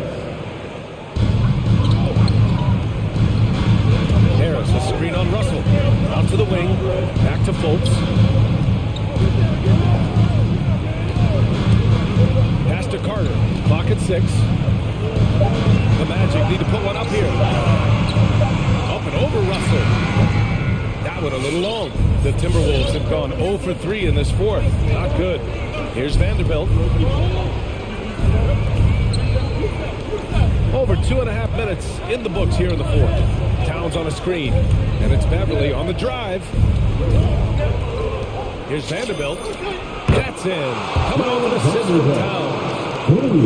The Magic need to put one up here. Up and over Russell. That one a little long. The Timberwolves have gone 0 for 3 in this fourth. Not good. Here's Vanderbilt. Over 2.5 minutes in the books here in the fourth. Towns on a screen. And it's Beverly on the drive. Here's Vanderbilt. That's in. Coming over the scissor from Towns.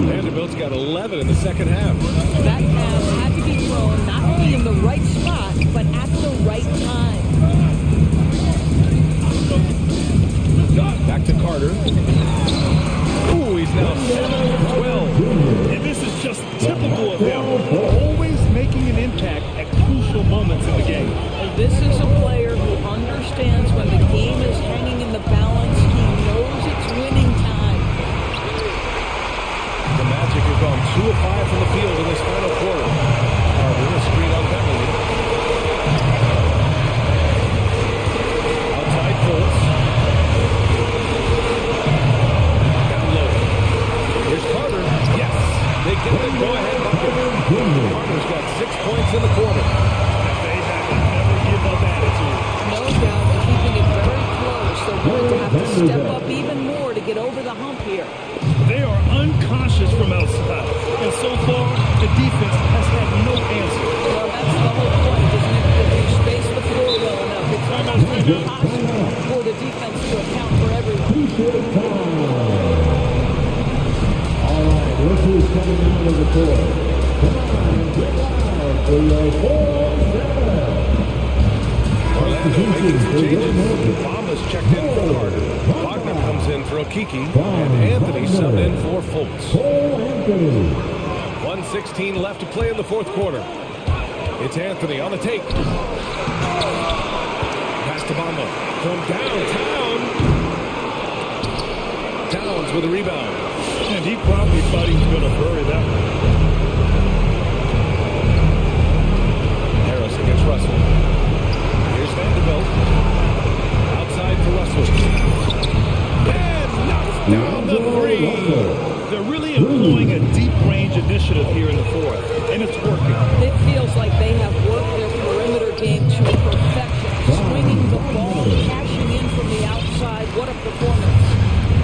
Vanderbilt's got 11 in the second half. That pass had to be thrown not only in the right spot, but at the right time. Back to Carter. Ooh, he's now 7 for 12. And this is just typical of him. Always making an impact at crucial moments in the game. And this is a player who understands when the game is hanging in the balance. He knows it's winning time. The Magic have gone 2 of 5 from the field in this final quarter. Carter, a screen on Beverly. Outside Fultz. Down low. Here's Carter. Yes. They get the go-ahead bucket. Carter's got 6 points in the quarter. They have a never give up attitude. No doubt they're keeping it very close. They're going to have to step up even more to get over the hump here. They are unconscious from outside. And so far, the defense has had no answer. Well, that's the whole point, isn't it? If you space the floor well enough, it's almost impossible for the defense to account for everyone. All right, look who's coming out of the court. Come on, get loud for your 4-7. Orlando making some changes. Bomba's checked in for Carter. Wagner comes in for Okiki. And Anthony subbed in for Fultz. 1:16 left to play in the fourth quarter. It's Anthony on the take. Pass to Bomba. From downtown. Towns with a rebound. And he probably thought he was going to bury that one. Harris against Russell. Here's Vanderbilt. Outside for Russell. And knocks down the three. They're really employing a deep range initiative here in the fourth, and it's working. It feels like they have worked their perimeter game to perfection. Swinging the ball, cashing in from the outside. What a performance.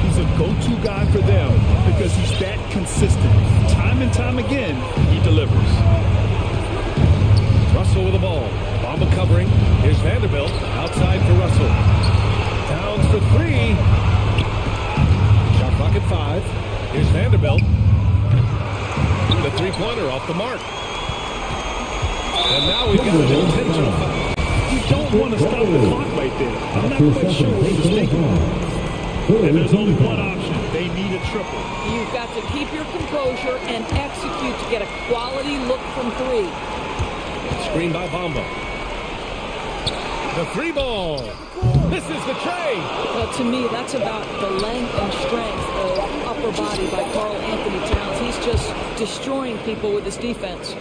He's a go-to guy for them because he's that consistent. Time and time again, he delivers. Russell with the ball. Bomba covering. Here's Vanderbilt. Outside for Russell. Towns for 3. Shot clock at 5. Here's Vanderbilt. The three-pointer off the mark. And now we've got an intentional foul. You don't want to stop the clock right there. I'm not quite sure what he's thinking. And there's only one option. They need a triple. You've got to keep your composure and execute to get a quality look from 3. Screen by Bomba. The 3 ball. This is the tray. Well, to me, that's about the length and strength of upper body by Karl Anthony Towns. He's just destroying people with his defense.